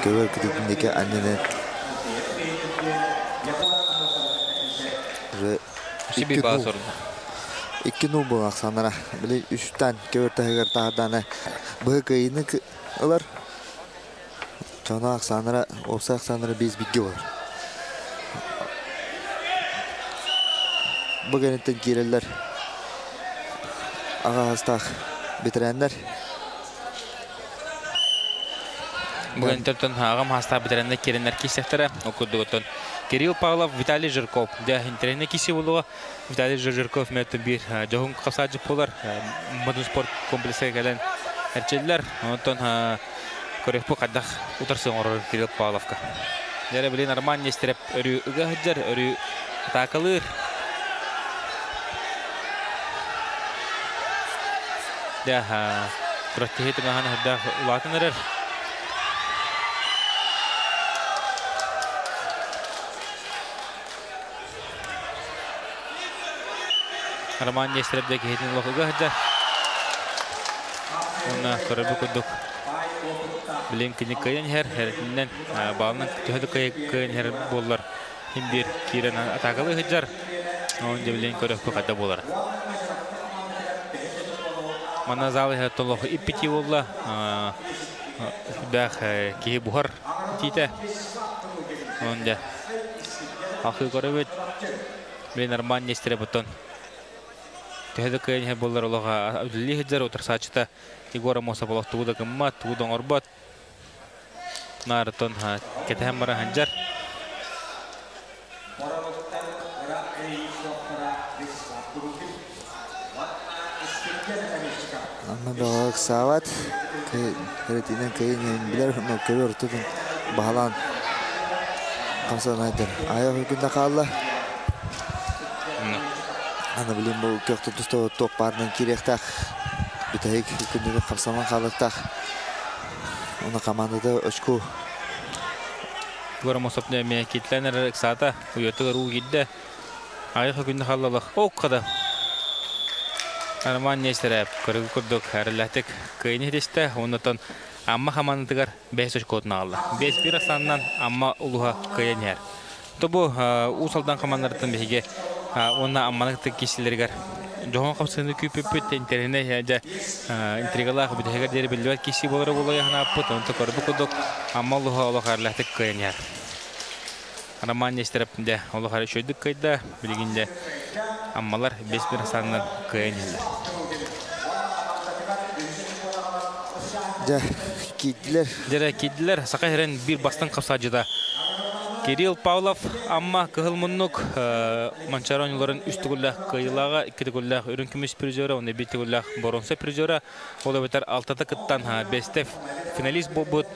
J: köver kredindeki annene
E: bir bağ sorun.
J: İki nubul aksanlara bile üçten köver tahigar tahdana bu kayını alır. Çana aksanlara olsa aksanlara biz bilgi var. Bu gönütten gireller. Ağa hastaq bitirenler.
E: Bugün törtün ağam hasta bitirenler kirenler kiseftere okuduğutun. Кирилл Павлов, Виталий Жирков. Да, интернет киси было. Виталий Жирков метр bir жогун касаҗы булар. Модern спорт комплексы гелен әрчелләр. Онтон көрәпе кадак утырсын орыр Кирилл Павловка. Яре белән нормаль нестереп өрү гәҗәр, өрү такылыр. Да, протеһит гана хәдә латыннар. Роман Нестереп'дeki hedin lokuga hada. Ona körübü kuduk. Bilim kini kayın herinden bağının tühüdü kayın her bollar. Hem bir kiren atakalı hıcar. Onca bilim körübü kada bollar. Mana zalı hatun loku ipiti bolla. Dah kihi buhar tite. Onca. Akı körübü. Bilim Роман Нестереп'ten. Tehde kayın her bollar olağa ödülli hıcar otur saçta Егор Амосов олaq tuğda kımmat, tuğda orbat. Narıton ketehem mara hancar.
J: Ama bağak savat keretinen kayın biler ama körür tutun bağlan. Kamsan aydır. Ayak hükümde kaldı. Ana bilim bu kökte tustu top parının kirektak. Bitayık hükümde kapsaman kalıktak. Ona komandada öşku.
E: Егор Амосов ne mekitlener sata uyutu ruh gidde. Ayak hükümde kaldı. Okada. Роман Нестереп körüg kurduk herletik kayın hediste ondan amma hamandıgar 5 öşkotunu aldı. 5-1 asandan amma uluha kayın yer. Bu usaldan komandardan bege ona ammanıktık kişilerger Johan kapsını küpüpüt internete ya intrigalar bir de deri bildiler kişi bolara bolaya hana apıt onu körüg kurduk amma uluha uluha herletik kayın yer. Роман Нестереп'de uluha şöydük kayda bilginde ammalar 5-1 asandan kayın yerler.
J: Ja, gittiler.
E: Jere gittiler. Sakayren bir bastan kapsacıda. Кирилл Павлов амма кыһылмуннук манчаронларын үстүгүллах кыйылага иккитигүллах үрүнкүмүс призера оны битигүллах боронса призера ол бетер алтата кыттан бестев финалист болбут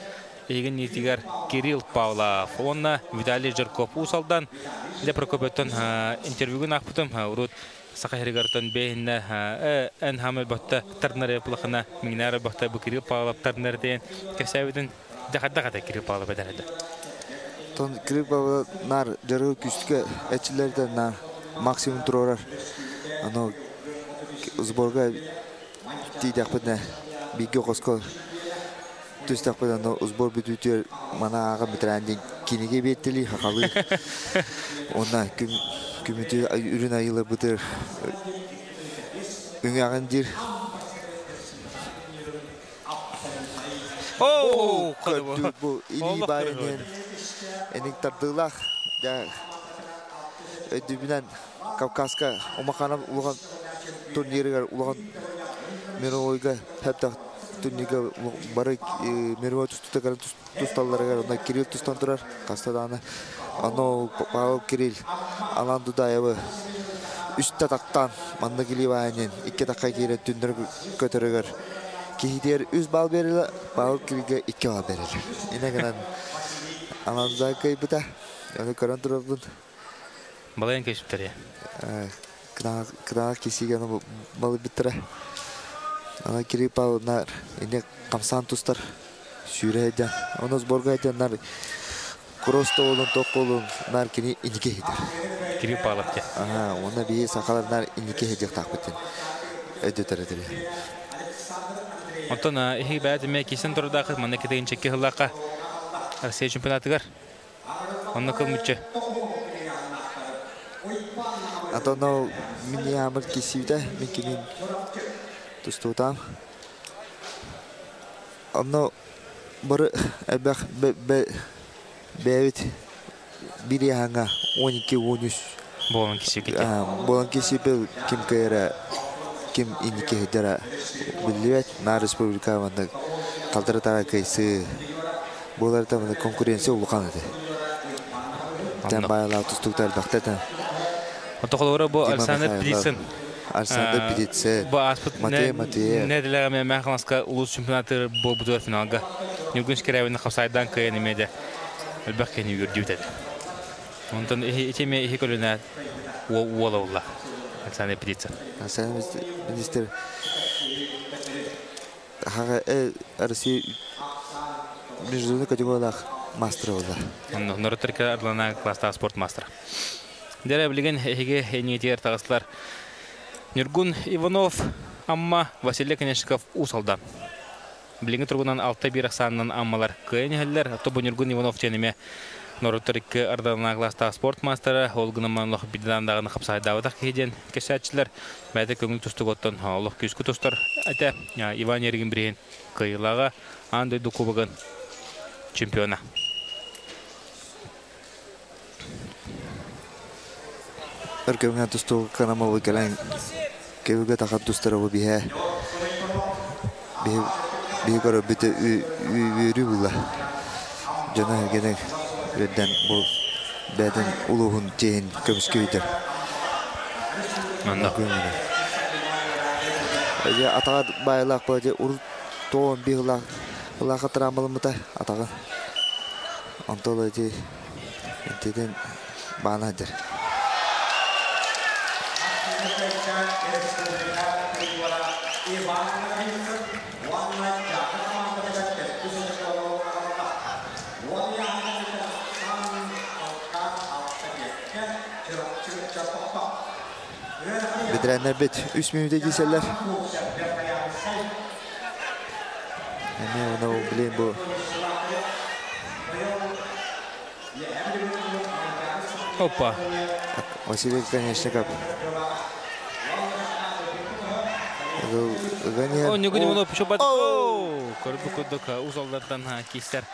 E: еген нитигер Кирилл Павлов онна Виталий Жирков усалдан де Прокопьевтон интервьюгун акпытым урут сакахиргартон бейинне эн хамел батта тарнары плахана миннары батта бу Кирилл Павлов тарнары ден кесебидин дахадда Кирилл Павлов бедерде.
J: Тон Кирилл нар жаргы күстүкө эчилерден нар максимум турар. Ано сборга тидякпыне биге коско түстакпыдан сбор бүтүтөр мана ага битрандин кинеге беттели хакалы. Онна күмүтү үрүн айылы бытыр үңаган дир.
E: О,
J: бу или байнен эник тардылах да өдүбүнөн Кавказка омакана улган турнирге улган мировойга хатта турнирге бары мировой тустаган тусталларга онда Кирилл тустан турар кастаданы ано Павел Кирилл Аландудаева үч татактан манда киливайнен икки такка кире түндөр көтөрөгөр кийдер үз бал бериле Павел Кириллге 2 бал бериле инегенен Аландудайкай бута аны көрөн турабын
E: балайын кешиптер
J: кына кесиген балы битре ана Кирилл Павловна ине камсан тустар сүйрөйден оны сборга нар кросто болон топ болон нар кини инике хидер
E: Кирилл Павлов те
J: оны бие сакалар нар инике хидер такпытын өдөтөрөдүр
E: онтон ихи бәді ме кесен тұрдақы мана кетеген чекке хыллаққа Россия чемпионатыгар онны кылмытчы
J: атоно мини амыр кесивде мен кенин тустутам онно бары эбах бэвит бири ханга 12-13
E: болон кесивге
J: болон кесиве ким кайра ким инике хедера билет на республика ванда калдыртара кайсы боларда мына конкуренция улган эди. Тем байла тустуктар бактата.
E: Отохолора бу Александр Пидицин.
J: Александр Пидицин.
E: Бу аспыт не делеме механска улус чемпионаты болбуду финалга. Нюгунский районный хавсайдан кайны меде. Албак не юрдюдет. Онтон этиме ихиколуна уолаула. Александр Пидицин.
J: Александр министр хага Россия международный категориялах мастер болду.
E: Нортерка Адлана класста спорт мастер. Дере билген эге ниетер тагыслар. Нургун Иванов амма Василий Конешников усалдан. Билген тургунан 6-1 санынан аммалар кыйнеллер. Тобу Нургун Иванов тенеме Нортерка Адлана класста спорт мастера Олгынаманлык бидандагы хапсайдабыда кеден кесәчләр мәдә көңүл тустуготтан Аллах күскү тустар. Ата Иван Ергин бирен кыйлага андай кубогын чемпиона.
J: Эркемгә тусту канамалы келән кевгә тахаттустары бу бие. Бие гора бите үрүбүла. Жана генек редден бу бәден улугун тен көмскөйдер.
E: Манда.
J: Я атага байлак баде ур тоон бигла лаха трамалмыта атага. Антолоди интеден банадыр. Bitirenler bit. 3 minüte giyseler. Ne onu bileyim bu.
E: Опа.
J: Василий Конешников.
E: Он не гонит, он пошел под. О, корбукудока узалдардан кистер.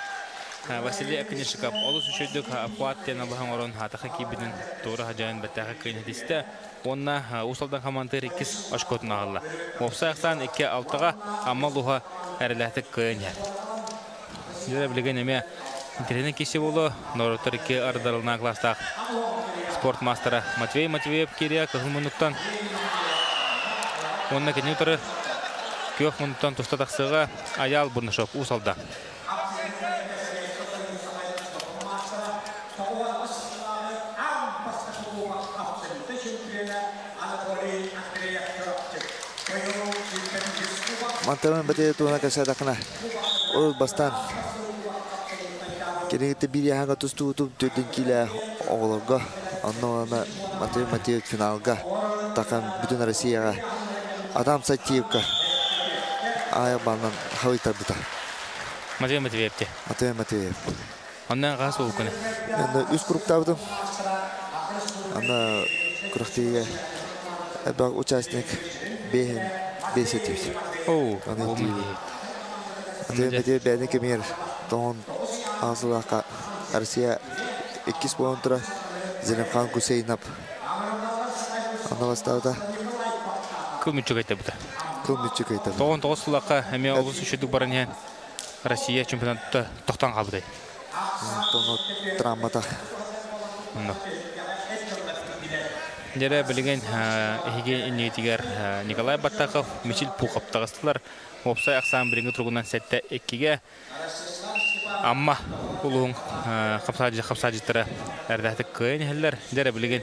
E: Василий Конешников. Олус учудок апуаттен алхамарон хатаха кибиден тора хаджан баттаха кыйнадисте. Онна усалдан командир 2 очкот нагалла. Опсахтан 2-6-га амалуха әреләтек кыйнер. Дәре билген эме Интернет кеше болу, Норотор 2 ардалына класстақ спорт мастера Матвей Матвеев керия кығылмынықтан. Онына кені тұры көк мұнықтан тұста тақсыға аял бұрнышып ұсалда.
J: Мантамын бәтеді туына кәсәдақына. Ол бастан Кенегетті бір яғанға тұсты ұтып төрден келі оғыларға. Анна Матвей финалға тақам бүтін Россияға Адам Сатиевқа аяқ балынан хавайтар бұта.
E: Матвей Матвеевте.
J: Матвей Матвеев.
E: Оннан қағасы ол күні?
J: Енді үз күрікті абдым. Анна күріктеге әбақ участник бесетевді.
E: Оу,
J: Матвей Матвеев бәдін кемер. Тоғын Ağzılaqa Россия 2 болон тұра Зелимхан Гусейнап Анаваставда
E: Күмітчік айтты бұта.
J: Күмітчік айтты.
E: Тоғын тоғысылаққа әме олыс үшедік баран ең Россия чемпионатты тоқтан қалды.
J: Тоны травмата.
E: Дәрі білген әйге инетігер Николай Баттақов, Мичил Пухов тағыстылар. Опсай ақсан бірінгі тұрғынан сәтті еккеге Амма улуң қапсажыттары әрдәтік көйін әлілер. Дәрі білген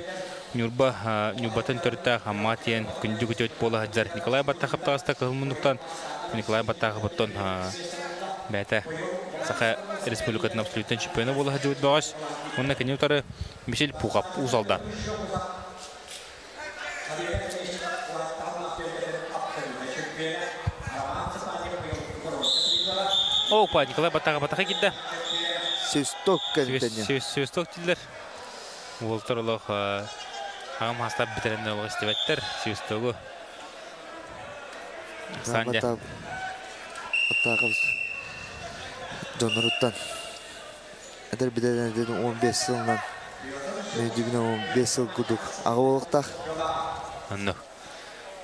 E: Нюрбатын төрітті қамма тиен күнді күтет болы әджар Николай Баттақов тағыста қылмындықтан Николай Баттақов бұттан бәті Сақа республикатын абсолюттен чемпионы болы әджует бағаш. Онына кәнеутары Мичил Пухов ұзалда. Опа, Николай Баттаққа кетті.
J: Сөсток кәлітіне.
E: Сөсток тілдер. Ол тұрылық ағым хастап бітерінде олғы істебеттер. Сөстогы. Сандя.
J: Баттақымыз Джонруттан. Әдір бідерден 15 жылынан. Мүйдігіне 15 жыл күдік. Ағы олықтақ.
E: Анны.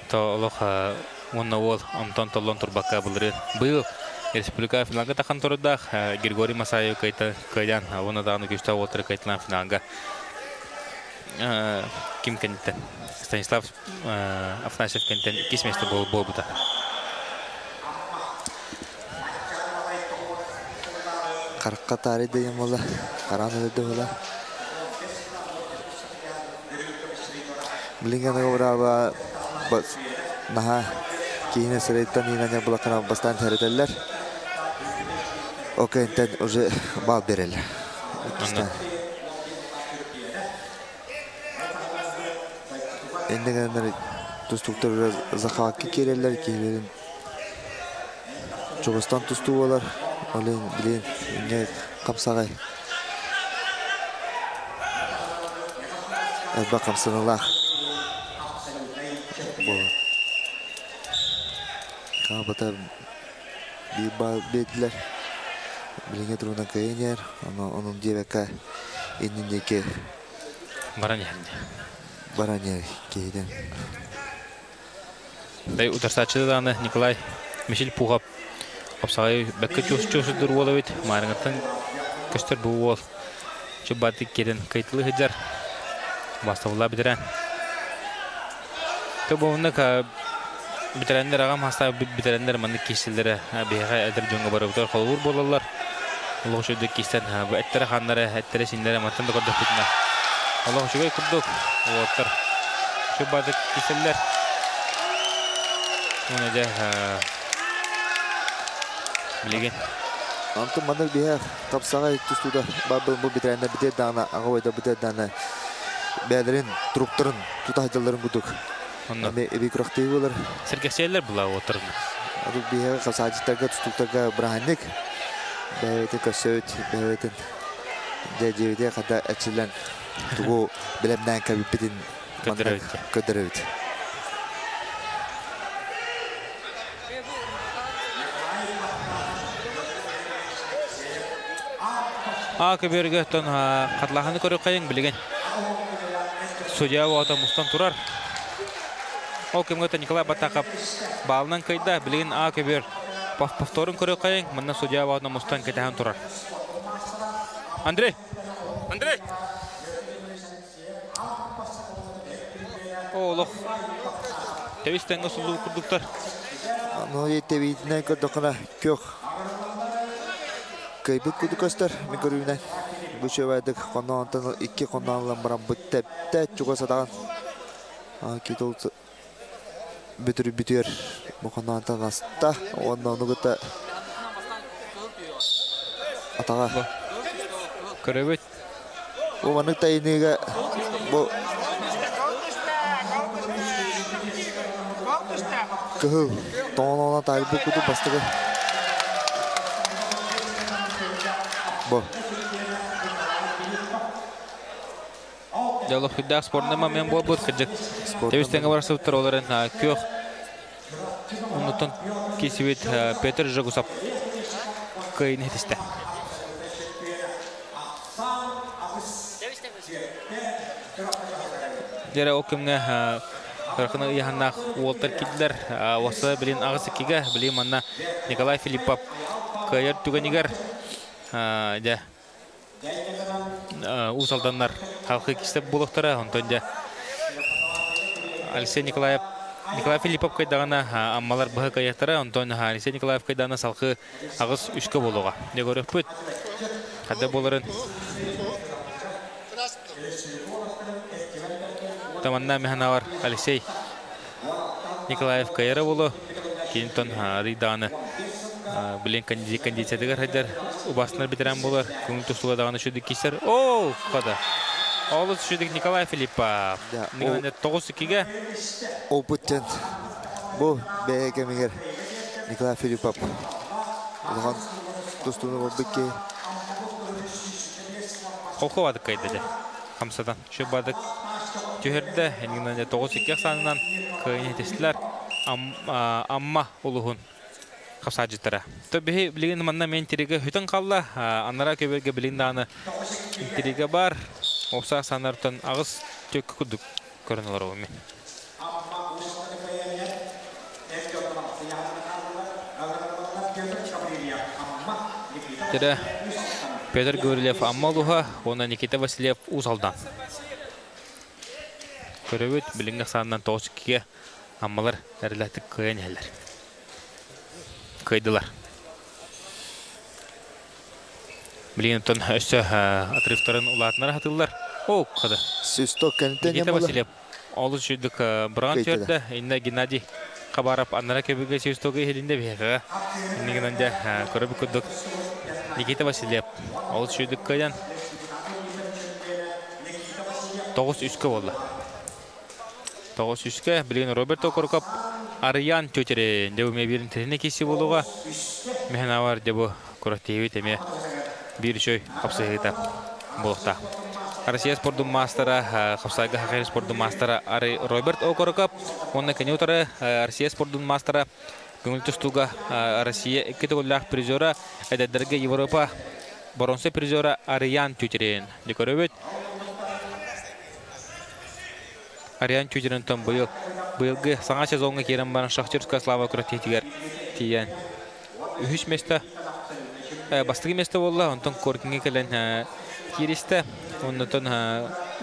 E: Олық онна ол омтон толлон тұрбаққа бұлыры. Бұл Республика финалга тахан турдах Григорий Масаев кайдан оны дагы күчтә отыр кайтылган финалга ким кенттен Станислав Афанасьев кенттен кисместе бол бута.
J: Каракка тари дейм бола, караны да бола. Билгәнгә урава бас наха кейне сырыттан инәне булакана бастан тәрәтәләр. Окей, тен уже бал берели. Эндегендер тустуктар захакки керелер, кейлерин Чоғыстан тусту болар. Олен билен не қамсағай. Әлбә қамсынылар. Бұл. Қабата bir bal bedler. Bilinge turundan kayınyer. Onun diyeveka indindeki Baranyer keyden.
E: Дай утарсачы да Николай Мишель Пухов. Апсагай бәккә чөсүдүр болу бит. Марыңатын көстөр бу бол. Чөбаты кеден кайтлы хәҗәр. Бастаула бидерән. Төбөннәк битерәндер агам хаста битерәндер маны киселдәре бега әдер җоңга барып калыр булалар. Аллаһ шуды кистән бу әттәре ханнары әттәре синдәре матын да курдык битнә. Аллаһ шугай курдык. Оттар. Чөбаты киселдәр. Оны да билеген.
J: Антон Манел бега капсагай тустуда бабыл бу битерәндер битер дана агойда битер дана. Бәдерин труптырын тутайдыларын күтүк. Аны эбикрохтей булар.
E: Сергейлер була отырды.
J: Ады бега касаҗитага тустуктага браһанник. Бәйте көсөт, бәйтен. Дәҗевдә хата әчилән. Тугу белемнән кабипин көдөрөт.
E: Көбергә тон катлаханы көрүп кайын билеген. Судья вата мустан турар. Ол кемгәтә Николай Баттақов балынан кайда билеген көбер повторын көрүп кайын. Монда судья вата мустан кетәһен турар. Андрей. Олох. Тевистенге сулуу курдуктар.
J: Ну етебитне көрдөкна кök. Кайбыт кудукастар мен көрүнөн. Бу чөбөдүк коннонтон 2 коннонлан баран бүттепте чугасадаган. Китол бүтүр бу коннонтон аста. Ондан угута атага.
E: Көрөбөт.
J: Ованык тайныга бу Көхөв, тоонона тайбы куду бастығы. Бо.
E: Жолы хүддәк спорнама мен бол бұд кіржік. Тевістенге барасы бұттыр оларын көх. Ұнытын кесібет Петр Жогусап көйін етісті. Дері окымға Рахына яханнах Уолтер Кидлер, осы білін ағысы кеге, білім анна Николай Филиппов көйер түгенігер ұсалданлар халқы кестеп болуқтары, онтон де Алексей Николай Филиппов көйдағана аммалар бұғы көйектары, онтон Алексей Николаев көйдағана салқы ағыс үшкі болуға. Не көріп бүт, қады боларын Таманна механавар Алексей Николаев Кайра болу. Кейінтон риданы білен кондициядығар хайдар убасынар бітірен болар. Көңіл тұсуға дағаны шүдік кейсер. Оу, қада. Олыс шүдік Николай Филиппов. 9-2-ге.
J: Опыттен. Бұл бәйекемегер Николай Филиппов. Оған тұстуыны бұл бүкке.
E: Қолқы бадық қайды де. Қамсадан. Шөп бадық. Түйерді, әнігінен 9-2 санынан көйін етестілер амма олығын қапсажыттары. Төбі білген манна мен терегі хүтін қалла, аннара көберге білген даны терегі бар, опса санарытын ағыз төкі күдік көрінілер оғымен. Тері Петр Гаврилев амма олуға, оны Никита Васильев ұзалдан. Көрөбөт билинге санынан 9-2-ге аммалар әріләтік көйен әлер. Көйділар. Билинге тұн өсі атрифтарын ұлатынар қатылар. О, қады.
J: Сүсток кәнттен
E: Никита Васильев. Олыс жүйдік бұрған түрді. Инна Геннадий қабарап аннара көбіге сүстоғы елінде бейгі. Иннегінен де көрөбі күдік. Никита Васильев. Олыс жүйдік көйден 9-3-ге болды. 9-3-ге білген Роберто Коркоп Ариян төтері дәуіме берін тіріне кесі болуға механавар дәбі көріктейі теме бір шөй қапсығыта болуқта. Россия спордың мастера, қапсайғы хақайры спордың мастера Роберт О. Коркоп, онына кәне отыры Россия спордың мастера көңіл тұстуға Россия 2 төгілләқ призера, әдәддерге Европа бронза призера Ариян төтерін. Декорөбет Ариан Чудерентон быйылгы саңа сезонға керен баран Шахтерская Слава көрәттетігер тиен. Үхіш месті, бастығы месті болла, онтон Коркинге кәлін кересті, онтон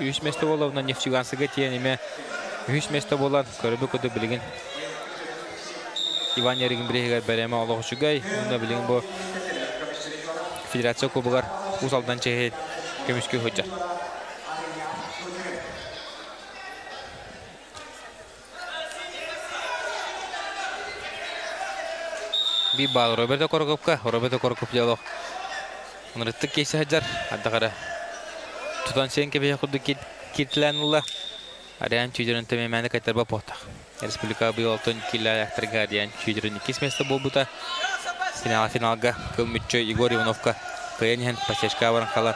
E: үхіш месті болла, онтон Нефтюгансыға тиен еме үхіш месті болан, көрібі көді білген. Иван Яригин бірегер бәреме олығы жүгай, онда білген бұл Федерация кубығар ұсалдан чәйін көміске хөтчар. Bir bağ Roberto Korkop dialog. Onurttuk kesi hajar adakara. Tutan sen kebe kudu kitlanılla. Arayan çücürün tememende kaytarba pohta. Respublika bir olton killa aktarga arayan çücürün ikis mesta bolbuta. Finalga kılmütçü Igor Ivanovka kayanyan pasyaşka varan kalan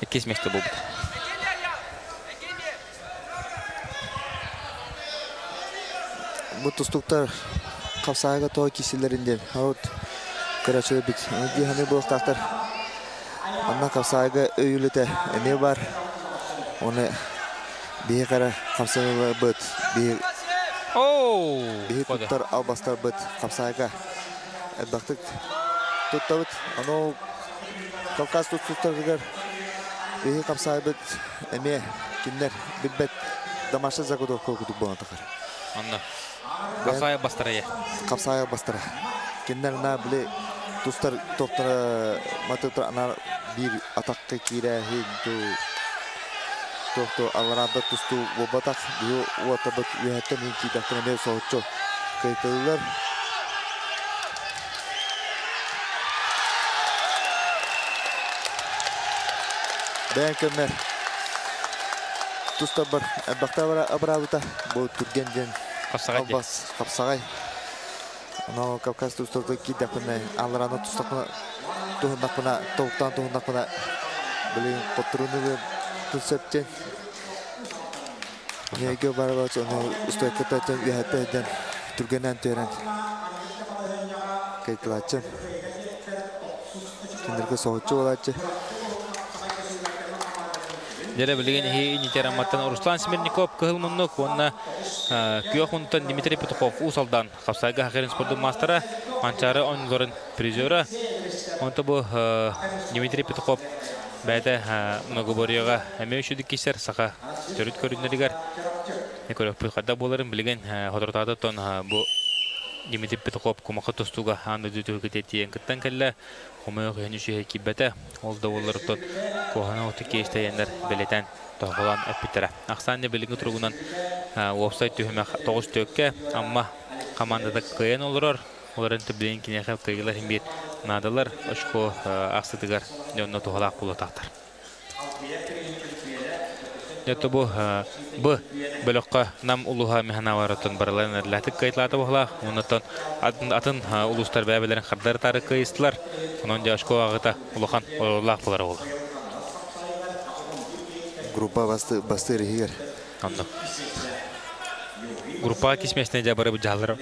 E: ikis mesta bolbuta.
J: Bu tustuklar kapsayga toy kişilerinden out Karaçı'da bit. Dihane bulaktaklar. Anna kapsayga öylüte ne var? Onu bir kara kapsayga bit. Bir tutar albastar bit kapsayga. Baktık tuttavut. Ano Кавказ тустарыгар беги капсайбыт эме киндер билбет домашний заготовка кутуп болан такар.
E: Анна. Капсая бастырая.
J: Капсая бастыра. Киндер на биле тустар токтора матытра ана бир атакка кире хинту токто аларада тусту бобатак био уатабат уяттан инки дактана бе соочо кайтылар. Бәкемер туста бар бактабара абрабыта бу тургенден капсагай ана Кавказ тустарда кидапны алараны тустакны туһнакны токтан туһнакны билин котруны тусептен неге барабач аны устакытатын яттадан тургенен терен кайтлачы киндерге соочу болачы.
E: Дере билген хи инитераматтан Руслан Смирников кылмыннык онна күйөхунтан Дмитрий Петухов усалдан Капсайга хакерин спорттун мастера анчары оңлорун призера. Онта бу Дмитрий Петухов бәдә многоборьяга әмәүшүдүк кисер сака төрүт көрүннәригәр некөрөп када боларын билген ходортада тон бу Дмитрий Петухов кумакы тустуга аны дүтүгө тетиен кыттан келле хомоё хөнүшү кибете ол да болар тот кохана отыкештеендер белетен тоголан эпитера аксанне билген тургунан офсайт төһмө 9 төккө амма командада кыйын олорор оларын төбден кинеге кыйылар бир надалар очко аксытыгар жонно тоголак булатактар. Это бу бөлөккө нам улуха механаваратын барларын латык кайтлаты бохла онотон атын улустар бәбелерин хардар тары кайыстылар онон жашко агыта улухан олак булар бол.
J: Группа бастыр хигер.
E: Анда. Группа кисмесне жабары бу жаллар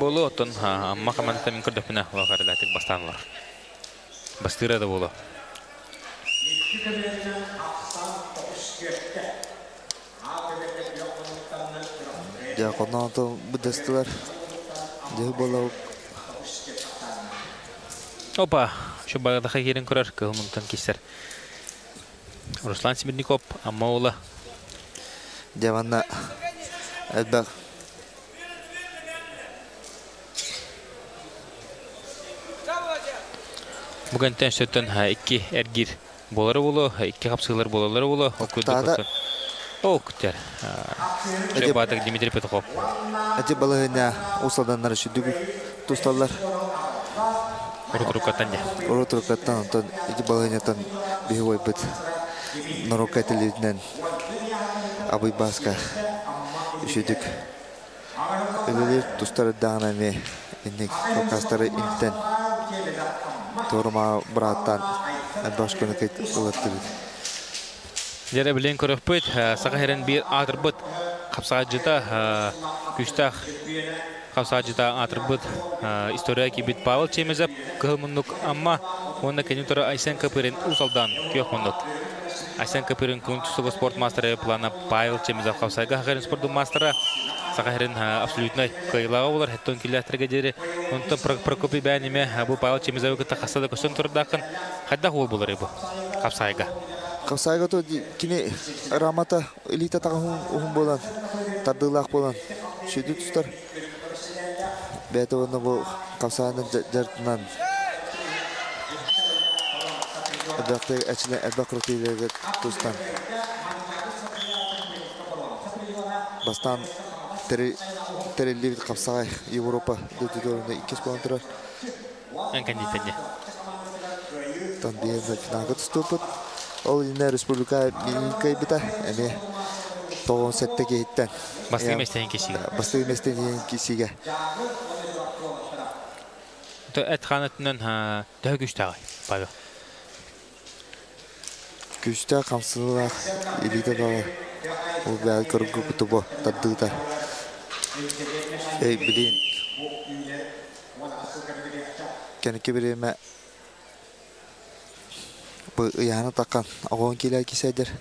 E: болу отон амма команда мен көрдөпүнө лахар латык бастанлар. Бастыра да болу.
J: Ya kono to budestar je bola
E: Опа, şu bagada xeyirin kurar kılmıntan kisser. Ruslan Smirnikov amma ola.
J: Javanna elbaq
E: Bugün tenşötten iki ergir bolары болу, iki kapsılar bolaları болу. Октер. Жабадык Дмитрий Петухов.
J: Ати балыгына усалданнар шүдүгү тусталлар. Урутурукаттан тон ити балыгынатан бихой бит. Норокателиден абый баска шүдүк. Элелер тустар дагана инник Кавказтары интен. Торма браттан башканы кайт улаттыр.
E: Дере билен көрөппөт сагахерен бир атырбыт капсажыта күчтах капсажыта атырбыт история кибит Павел Чемезов кылмындык амма онда кенитора Айсен Капырин усалдан күйөкмындык. Айсен Капырин күнтүсүгө спорт мастеры плана Павел Чемезов капсайга хакерин спорттун мастера сагахерен абсолютно кыйлагы болар хеттон килятырга дере онтон Прокопий бәниме бу Павел Чемезов кыта касада көсөн турдакын хадда хол болар бу капсайга.
J: Капсайга то кини рамата элита тагын ухун болан тадылак болан шүдү тустар бете онда бу капсайнын жартынан адакты ачылы адакротилерге тустан бастан терелли капсай Европа дөтөдөрүндө 2 болон турар
E: Анкандитенде
J: тан биенде финалга туступут Ол инне республика минкай бита эми 97 кейттен.
E: Басты местен кисиге.
J: Басты местен кисиге.
E: То этханатынан дөгүштагы. Павел.
J: Күштә камсылар илите бала. Ол бәл көргү кутубо таддыта. Билин. Кенеке биреме bu yana takan ağon kiler kisedir.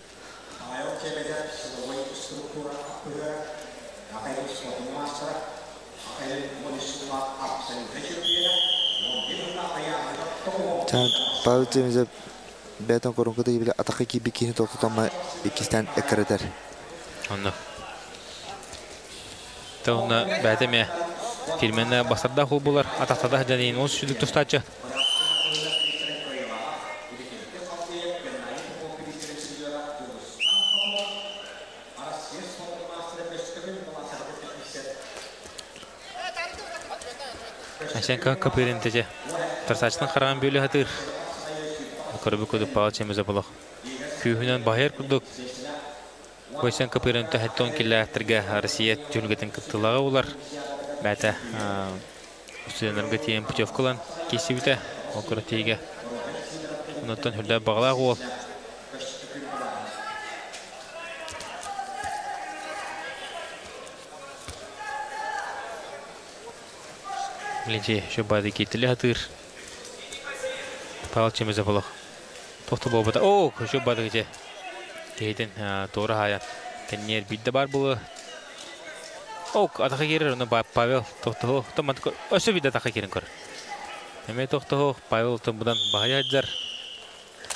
J: Can Pavel Cemizev Beton korunkuda gibi ataka gibi kini toputama ikisten ekreter.
E: Anna. Tavna bədəmə filmində basarda xulbular ataqtada janiin 13-lük tustacı. Aşenka kapirintece. Tarsaçdan qarağan bölü hatır. Körübü ködü Pavel Cemizev bulaq. Kүйінен байыр күрдік. Бойсан kapirinte hatton killerterge Россия жүлгетін кыттылығы олар. Бәті үстенерге тейін путевкалан кесібіті. Ол көрітейге. Онаттан хүрді бағылағы ол. Білінше шөбады кетілі атыр. Pavel Cemizev олық. Тоқты болбада. О, шөбады кете. Кейден тоғыры хаян. Кәннер бидді бар бұлы. Оқ, атақа керер, оны Павел тоқты хоқ. Өсі бидді атақа керін көр. Әме тоқты хоқ, Павел бұдан бағай аджар.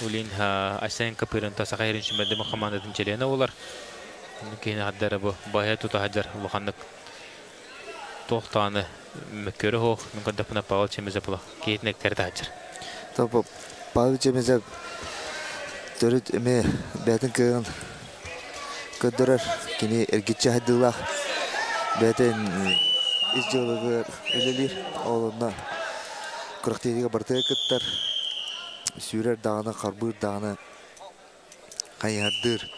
E: Олин Асен капырын тасақа ерін шүмәлді мұқамандатын челені олар. Кейін аддары бұл бағай тұта аджар. Ұлғандық тоқтаны мүккөрі хоқ. Мүмкіндіпіна Pavel Cemizev бұлы. Кейдін әктерді аджар.
J: Pavel Cemizev Törüt eme bätin kığın ködürür kini ergitçe haddılaq bätin izjolugır ölelir oğluna kırıqteydiğe bartaya kıttar sürer dağına karbır dağına kayardır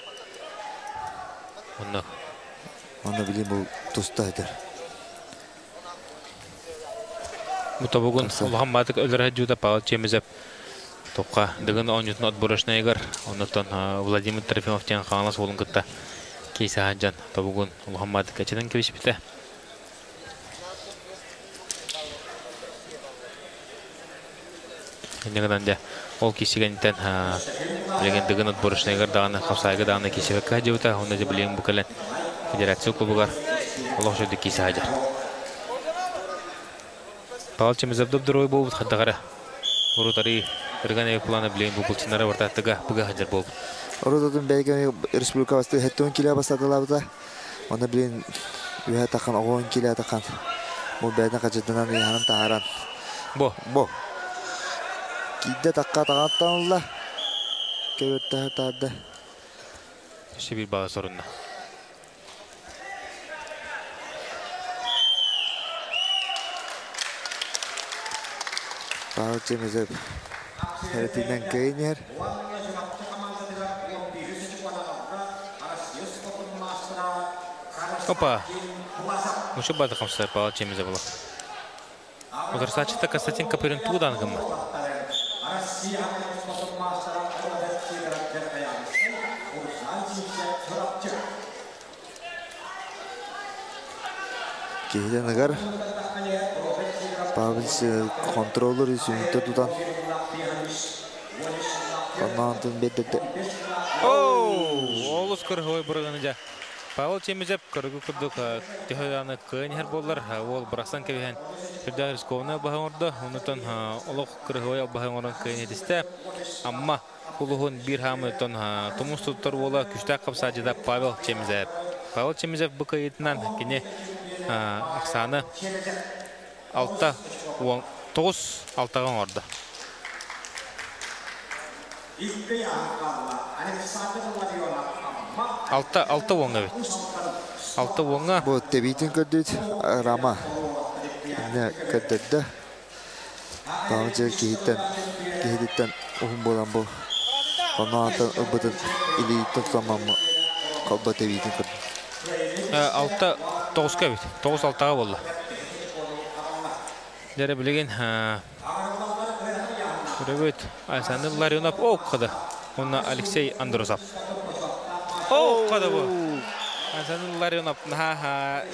J: onu bileyim bu tustaydır
E: Bu tabugun Allah'ın batık ölür hacıda Pavel Cemizev Тоққа дығын 10-ютын отборышына егір. Онықтан Владимир Трофимов тен қаңылас олын күтті. Кейсі ханжан. Табығын Улхаммады кәчеден кебеш біті. Ендігінен де ол кейсігенітен білеген дығын отборышына егір дағаны қапсайғы дағаны кейсі вәкка хажы бұта. Онда же білеген бұкален федерация клубығар. Олық жөді кейсі хажар. Pavel Cemizev дұбдыр ой болуд қаддағары. Урутари Біргане планы білейін бұл бұлчынары бартаттыға бұға хажар болып.
J: Орудадың бәйгені республика басты хәттуын келе бастадылабыда. Оны білейін үйе таққан, оғын келе таққан. Бұл бәйден қажыдынан үйханын тағаран. Бо. Кейді таққа тағаттан ұлла. Көбетті тағады.
E: Ще бір баға сорынна.
J: Pavel Cemizev Heretinden köyner.
E: Опа. Ну что бада хамса Pavel Cemizev было. Удар сачта Константин Капырин тудан гамма.
J: Кейден ығар Pavel kontrolör üstünde tutan Ondan bedette.
E: Олыс кыргой бурганыча. Pavel Cemizev кыргы курдук тиханы кыйнер боллар. Ол брасан кебен Федерация рисковна багырды. Онтон олох кыргой багырын кыйнедисте. Амма улугун бир хамытон тумустуттар бола күчтә капсаҗыда Pavel Cemizev. Pavel Cemizev бу кыйтынан кине аксаны алта 9 алтаган орды. Алты оңға бет. Алты оңға.
J: Бұл тебейтін көдді рама. Ne kötüydü. Daha önce gehitten ohun bolan bu. Ondan öbürden iliyitten zamanı kalba teviydin kötü.
E: 6-9 kabit. 9-6'a oldu. Dere bilgin Röbet Alexander Larionov okudu. Ona Alexey Androsov. Okudu bu. Alexander Larionov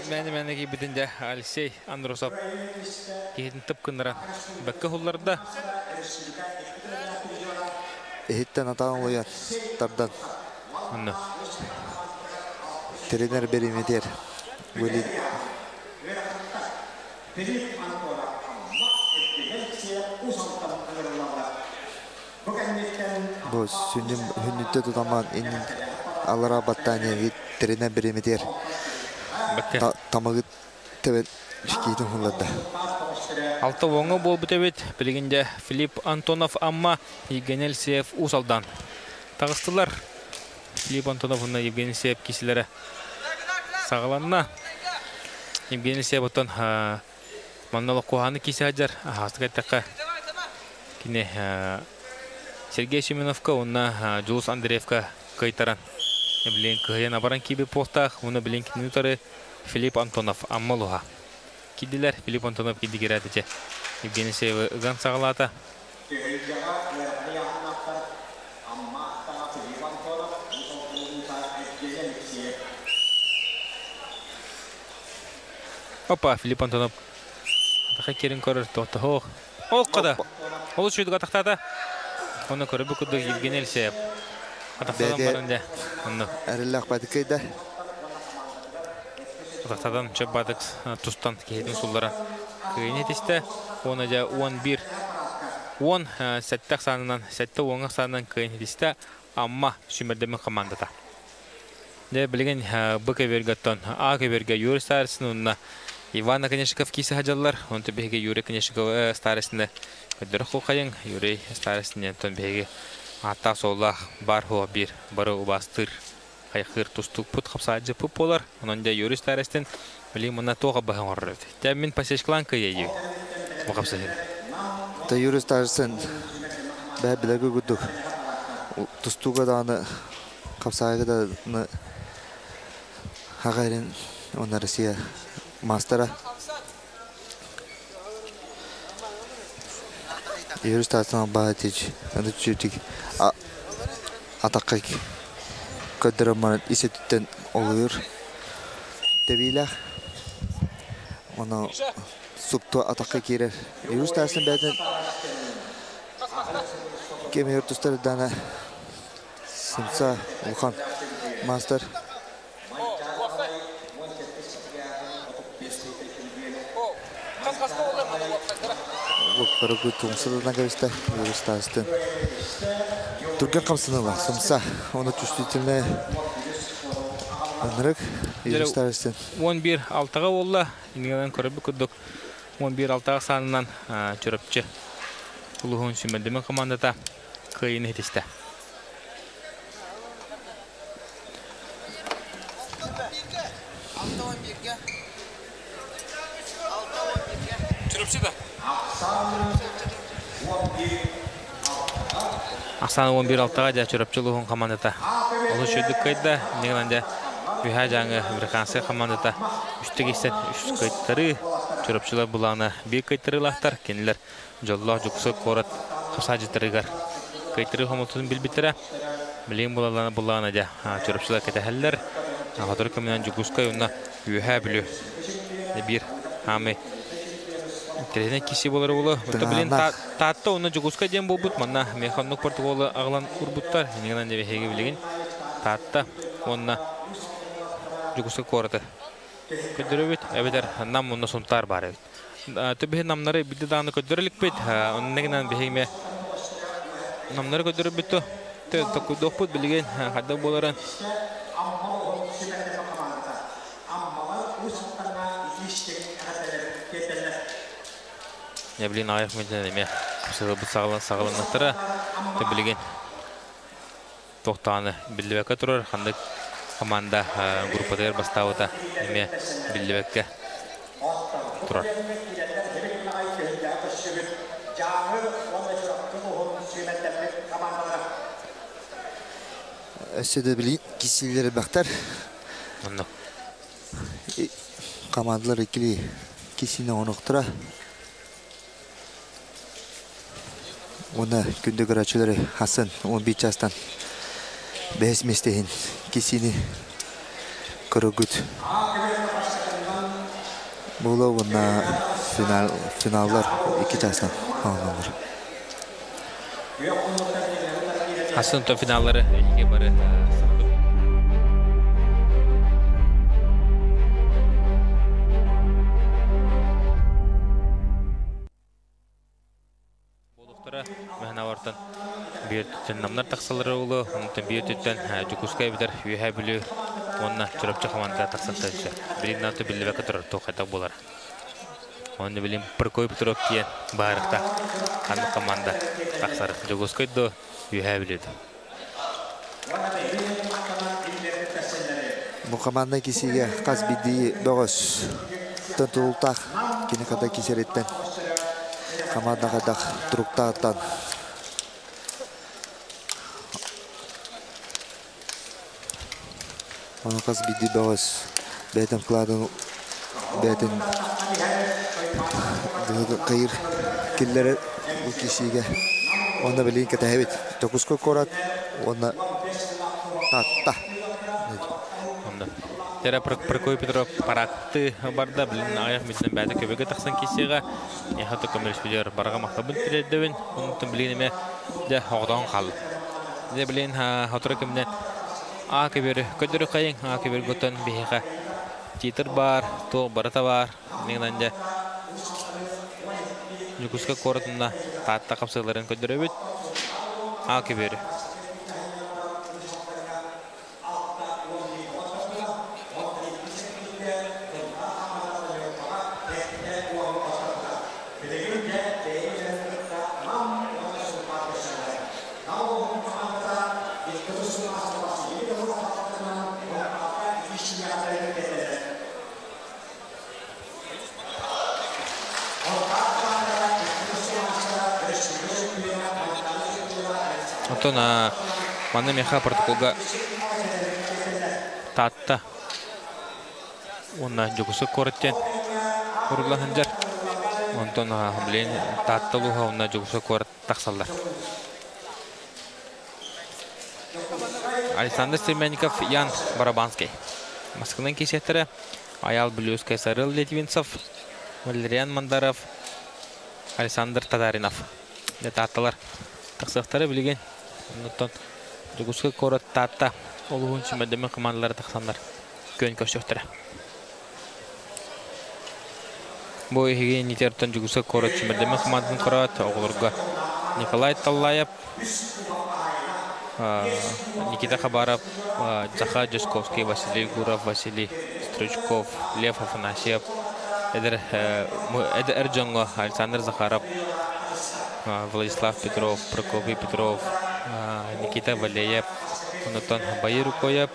E: məni gibidində Alexey Androsov gehidin tıpkındıran bakka hullarda.
J: Ehitten atan oluyor tardan.
E: Anna.
J: Trener berimeder. Böyle Bu sünnüm hünnütte tutaman inin alara battaniye trene birimiter. Tamagı tebet şikayeti huladı.
E: Alta оңы бол бітебет, білгенде Филипп Антонов амма Евгений Алексеев усалдан. Тағыстылар. Филипп Антонов ұнна Евгений Алексеев кесілері сағаланна. Евгений Алексеев отын манналы қоғаны кесі аджар. Астық әттіққа кіне Сергей Семеновка, ұнна Джулус Андреевка кайтаран. Білген күйен абаран кейбі постақ, ұны білген кенутары Филипп Антонов аммалуға. Кидилер Филипп Антонов кидигератычы. Евгений Алексеев ыган сағалата. Опа, Филипп Антонов. Тақай керін көрір, тоқты хоқ. Оқ қада. Ол үшуді қатақтады. Оны көрі бүкіді Евгений Алексеев. Қатақтадан барынде.
J: Әрілі ақпады көйді.
E: Қатақтадан чөп бадық тұстан кейдің сұлдары. Көйіне тесті. Оны жа 11. 10 сәттіқ санынан, сәтті оңық санынан көйіне тесті. Амма сүмірдемін командада. Білген бұ көбергаттан А көберге Юрий Старысын ұнына Иван Конешиков кейсі хажалар. Оны беге Юрий Конешиков Старысында көдірі құқайын. Юрий Старысында тон беге ата соллах бар хуа бир бары убастыр. Қайқыр тұстық пұт қапсаджы пұп болар. Онында Юрий Старыстын білейм мұна тоға бағын орырды. Тәмін пасешклан көйе мұқапсы жеді.
J: Юрий Старысын бәй білігі күдік. Тұстуға даны қапсайғы даны Хагайрин, он Россия мастера. Юрий Старысын бағатыч, әді чүртік атаққа көдірімін есеттен олығыр. Дәбейлі оны субту атаққа керер. Юрий Старысын бәдін кемер тұстары дана сымса ұлған мастер. Көрігі тұңсылына көрісті, Юрий Старыстын. Түрген қамсынығы, сымса, оны түштетіліне өнірік, Юрий Старыстын.
E: 11-6-ға олла, еңгенен көрібі күрдік. 11-6-ға санынан жүріпчі. Ұлығын сүмендімен командата көйіні етісті. Ақсан 11-6-ға жа чүріпчілігін командата. Олы шөйдік көйді, негілінде үйә жаңы американсы командата. Үшті кейсен үш көйттері, чүріпчілі бұлағына бей көйттері лақтар. Кенілер жоллақ жүксі қорат қапса жетірігер. Көйттері қомылтын білбеттері. Білейін бұлағына жа чүріпчілі кетәхәлілер. Ағатыр көмінен жүксі ұнна үйә білі. Бір ғамы Терезіне кесі болары олы. Білін татты оны жүгісқа дем бол бұд. Манна механнық портуғолы ағылан ұрбұттар. Енегінен де бәхеге білеген. Татты онына жүгісқа қорыды. Көдірі бет, әбетер нам онына сұнтар бар еді. Төбе намнары білді дағыны көдірілік бет. Оның негінен бәхеге намнары көдірі бетті. Көдіқ бұд білген қадда боларын. Я блин, аяқ менден еме сағыланықтары білген тоқтағаны білдібәкке тұрар. Қандық команда группадығыр бастауыда еме білдібәкке тұрар.
J: Өседі білейін кеселері бақтар. Командалар екілі кесіне онықтыра. Оны күндегі рачылары Хасан 11 жастан бәз местейін кесіне көрігіт. Бұлы оны финаллар 2 жастан қалғанлар.
E: Хасан то финаллары әйге бары сағды. Болуқтары Мәһән авартан bir tütten namlar taqsalары oldu. Ondan bir tütten Jukuskay biter üye bilü. Onunla çırapçı komanda taqsaltaydı. Birinden tü billi vakit durur toqayta bolar. Onu bilim bir koyup durup diyen barıqta hanı komanda taqsarı Jukuskay da üye biliydi.
J: Bu komanda kisiga qaz bidi doğuz. Tantultaq kini kada kiseretten. Komanda kada truktaqtan. Onu qaz bidi doğuz. Beten kladın beten kayır killeri bu kisiga. Onda bilin kata evet. Dokusko korat. Onda tatta.
E: Тера прокой Петров паракты барда билин аяк митен бәді көбеге тақсан кесеға яхаты көмеріш білер барға мақтабын тіреддеуін ұнытын білінеме де оғдан қалы. Де білін хатыры көмден ақыбері көдірі қайын ақыбері көтін бейіға титір бар, тоқ барыта бар. Неңден де жүкіскі қорытында татта қапсығыларын көдірі өт ақыбері. Антона маны меха протоколга татта онна жүгісі көріттен ұрылағындар. Антон білен татта луға онна жүгісі көріт тақсалдар. Александр Стермяников, Ян Барабанский. Москваның кесеттері Аял Блюскай, Сарыл Литвинцев, Валериан Мандаров, Александр Татаринов. Татталар тақсықтары білген. Оннан жүгісі көріт татта олығын сүмәдемен командалары тақсандар көн көштіқтірі. Бұл егеге нетертен жүгісі көріт сүмәдемен командатын көріт оғылырға Николай Таллаев, Никита Хабаров, Заха Джесковский, Василий Гуров, Василий Стручков, Лев Афанасьев, Эдер Джонго, Александр Захаров, Владислав Петров, Прокопий Петров, Никита Валеев, Онтон Байыр Коев,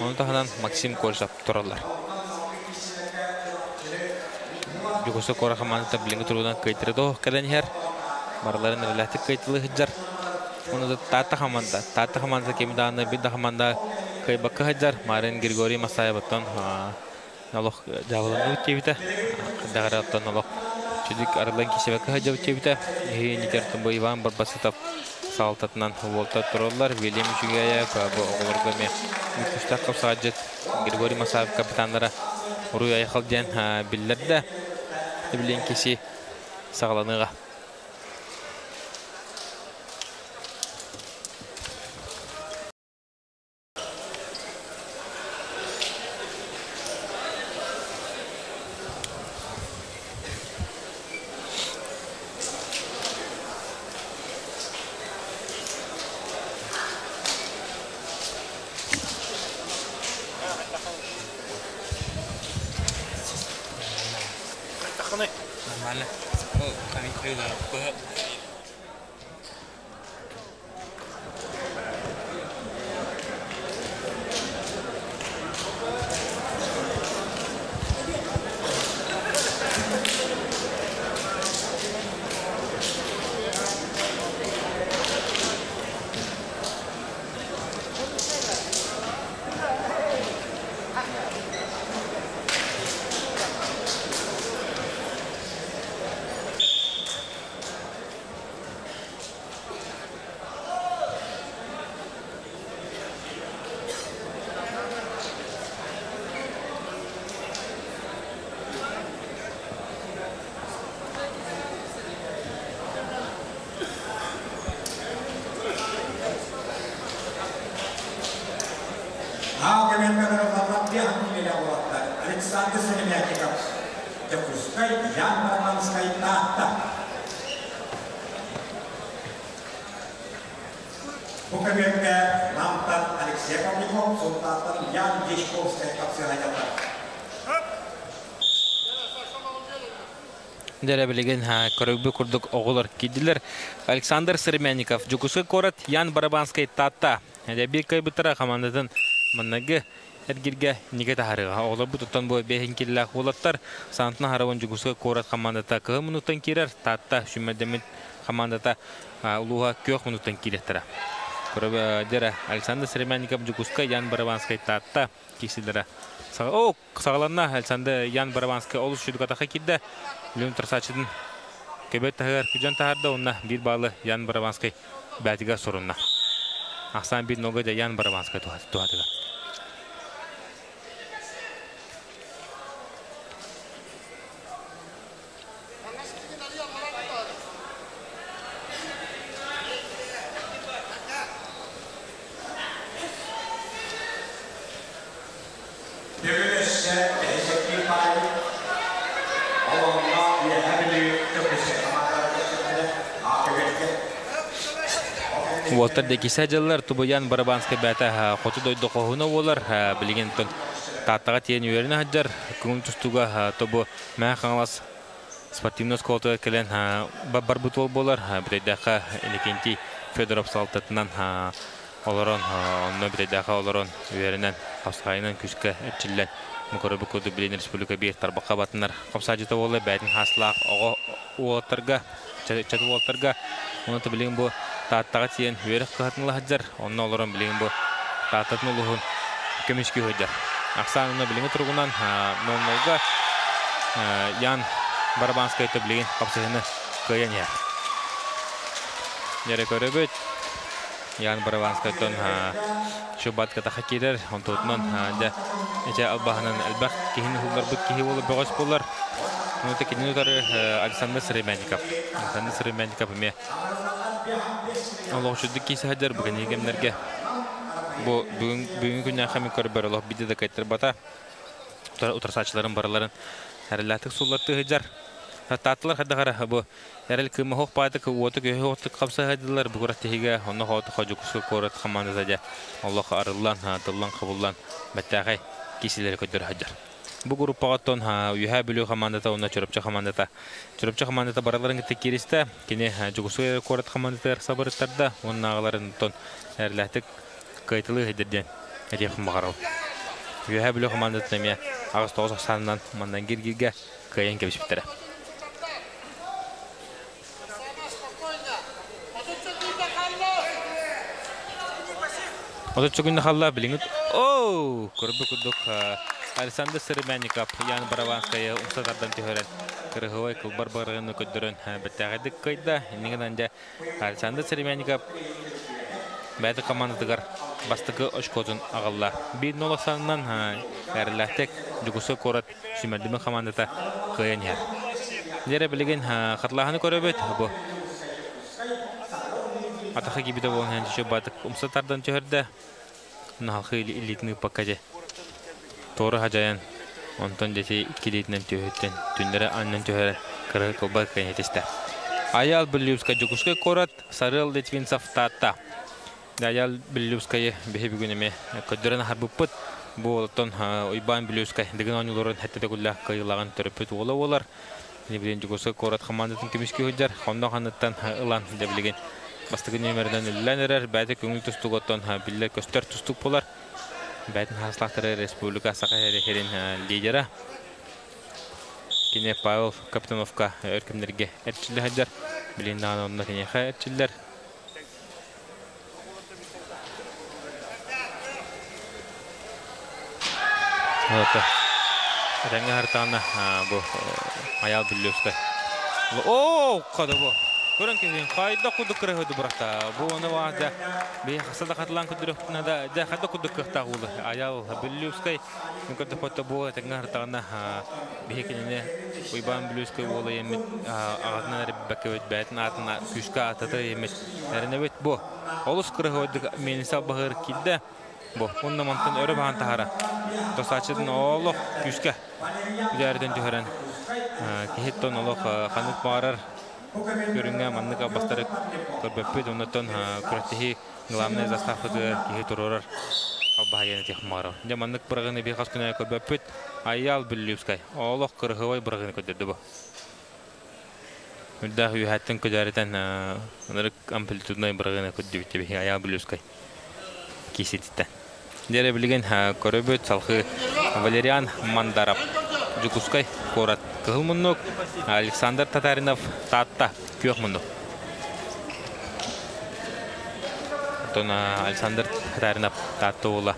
E: онтон Максим Кожев туралар. Жүгісі қора командата білінгі тұрудан көйтірді кәден хер. Барларын релятив көйтілі хыджар. Оны тата команда кемданы бидда команда көйбақы хыджар. Марин Григорий Масаеваттан налог жағылыны өттебіті. Дағараттан налог чүдік арылан кесебәкі хыджа өттебіті. Нетертін бұл Иван Барбасытов салтатынан волта туралар. Вильям Чугаяев оғылырға ме мүкістақ қапсағаджет. Григорий Масаев капитандары ұруй аяқыл ден білдерді. Білен кесі сағаланыға. Нормально. Ну, камень крыло.
F: Александр Стермяников, Jukuskay, Ян Барабанский, Татта. Покровенко, Ламтан, Алексей Павликов, Султатан, Ян Дичковская, капсиона.
E: Дәрә белеген көрөбү курдук оголор кидилер. Александр Серменников, Жукусы корат, Ян Барабанский тата. Бир кайбытыра командатын маннагы эргирге неге тахарыга. Оголор бу туттан бу бехинкиллах болаттар. Сантна харавын Жукусы корат командата 2 минуттан кирер. Тата шүмәдемит командата улуга 2 минуттан киреттер. Көрөбү дәрә Александр Серменников, Жукуска, Ян Барабанский тата кисилер. Сагаланна Александр Ян Барабанский олус шүдүгатаха кидде. Леон Трасачидин кебет тагар күжан тахарда онна бир балы Ян Барабанский бәтига сорунна. Ахсан бир нога да Ян Барабанский туатыга. Уолтер декисе жыллар Тубуян Барабанский бәті қоты дойды қоғыны олар білген түн таттаға тиен үйеріне хаджар күңін тұстуға тобу мәң қаңылас спортивный сколтыға келен бар бұтол болар бітейдәқі Иннокентий Федоров салтатынан оларон онны бітейдәқі оларон үйерінен қапсағайынан күшкі әтчілен мұқыры бүкілді білен республика бейт тарбаққа батынар қапсағыжыта олы бәтін хаслақ оғылаттарға чаты оғылаттарға оны білген бұл Таттаға тиен үйерік қығатынлы хаджар, онына оларан білген бұл таттатын ұлығын көмешке өйдер. Ақсанына білген тұрғынан нолға Ян Барабанский өті білген қапсығыны көйен ер. Ере көрі бөт, Ян Барабанский өттін шубатқа тақы керер, он тұтынан әже албағынан әлбәқ кейіні ұлдар бұд кейі олы бұғыз болар. Мұнты кеден ұтары Александр Серменников. Александр Серменников үме Allah şudduk kisi hajar bugün yegemlerge bu bugün günden xamin körber Allah bide de kaytır bata utarsaçların baraların herlatık sulatı hajar tatlar hadagara bu herel kıma hoq payda ki otu göhe otu kapsa hadılar bu kurat tehiga onu hotu xocukusu korat xamanı zaja Allah arılan dıllan kabullan bettağay kisileri kötür hajar. Bu gruppa ton yuha biliyor komandata ona çorapça komandata baraların tekiriste kine Jugusuya korat komandata sabırtlarda onun ağların ton erlahtık kayıtlı hedirden hediyem mağarav. Yuha biliyor komandata nemiye Ağustos sanından mandan girgirge kayan kebis bitere. Oto çökünde xalla bilingit. Kurbu kuduk Alexander Sermennikov, Yan Barabанская умсатардан төһөрән кырыгывай кылбар барыгыны көдөрөн беттәгәдик кайда инегәндә Alexander Sermennikov бәді командадыгар бастыгы очкотун агалла 1-0 санынан әрләтек Жугусы корат сүмәдиме командата кыйын яр. Дәре билеген хатлаһаны көрөбөт бу. Атахы гибидә булган җү бәдик умсатардан төһөрдә нахы илитне пакаҗе. Торы хажаян онтон дете килитнен төһөттен түндөрө аннан төһөрө кыры кылбар кенетесте. Аял Беллювская Жугуска корат Сарыл Литвинцев тата. Аял Беллювская бехи бүгүнеме көдөрөн харбыппыт бу тон Уйбан Беллювская деген онлорун хәттә гулла кыйлаган төрөпөт олар. Ни билен Жугуска корат командатын кемишке хөҗәр, хонда ханаттан ылан дип билген. Бастыгы нөмердән үлләнерәр, бәде көңүл тустуготтон биллер көстөр тустук болар. Бәтін хаслақтары республика сақайыры херин лидера. Кене Павел Каптановка өркімдерге әртшілі хаджар. Біліндаған онына кенеға әртшілдер. Рәңгі хартағына бұл аял Беллювская. Қады бұл. Көрін кезен қайда құдық кірі өді бұрақта. Бұл оны бағазда бей қасада қатылан күдіріқтіна да қайда құдық қықтақ олы. Аял Беллювская мүмкірді потта бұл әтіңі артағына бейкеніне Уйбан Беллювская олы емет ағатынан әрі бәкке өт бәтін атына күшкі ататы емет әріне өт бұл. Олыс кірі өді менісал бағыр келді. Бұл онына мантын өрі баған тағара. Тосачыдың олық күшкі үдәрден түйірін. Кехеттен олық қанық бағарар көрүнгө манныка бастары көрбөппүт оннотон күрөттехи главный заставкады кихи турурар албахаяны техмару. Де маннык бырыгыны бихас күнэ көрбөппүт аял бүллүскай. Олох кырыгывай бырыгыны көдөрдү бу. Үддах үйәттен көдәрден нырык амплитудной бырыгыны көддөбүттө бихи аял бүллүскай. Кисетиттен. Дере билген көрөбөт салхы Валериан Мандаров Жукускай корат кылмыннук Александр Татаринов татта күйөкмүндүк. Александр Татаринов татты ола.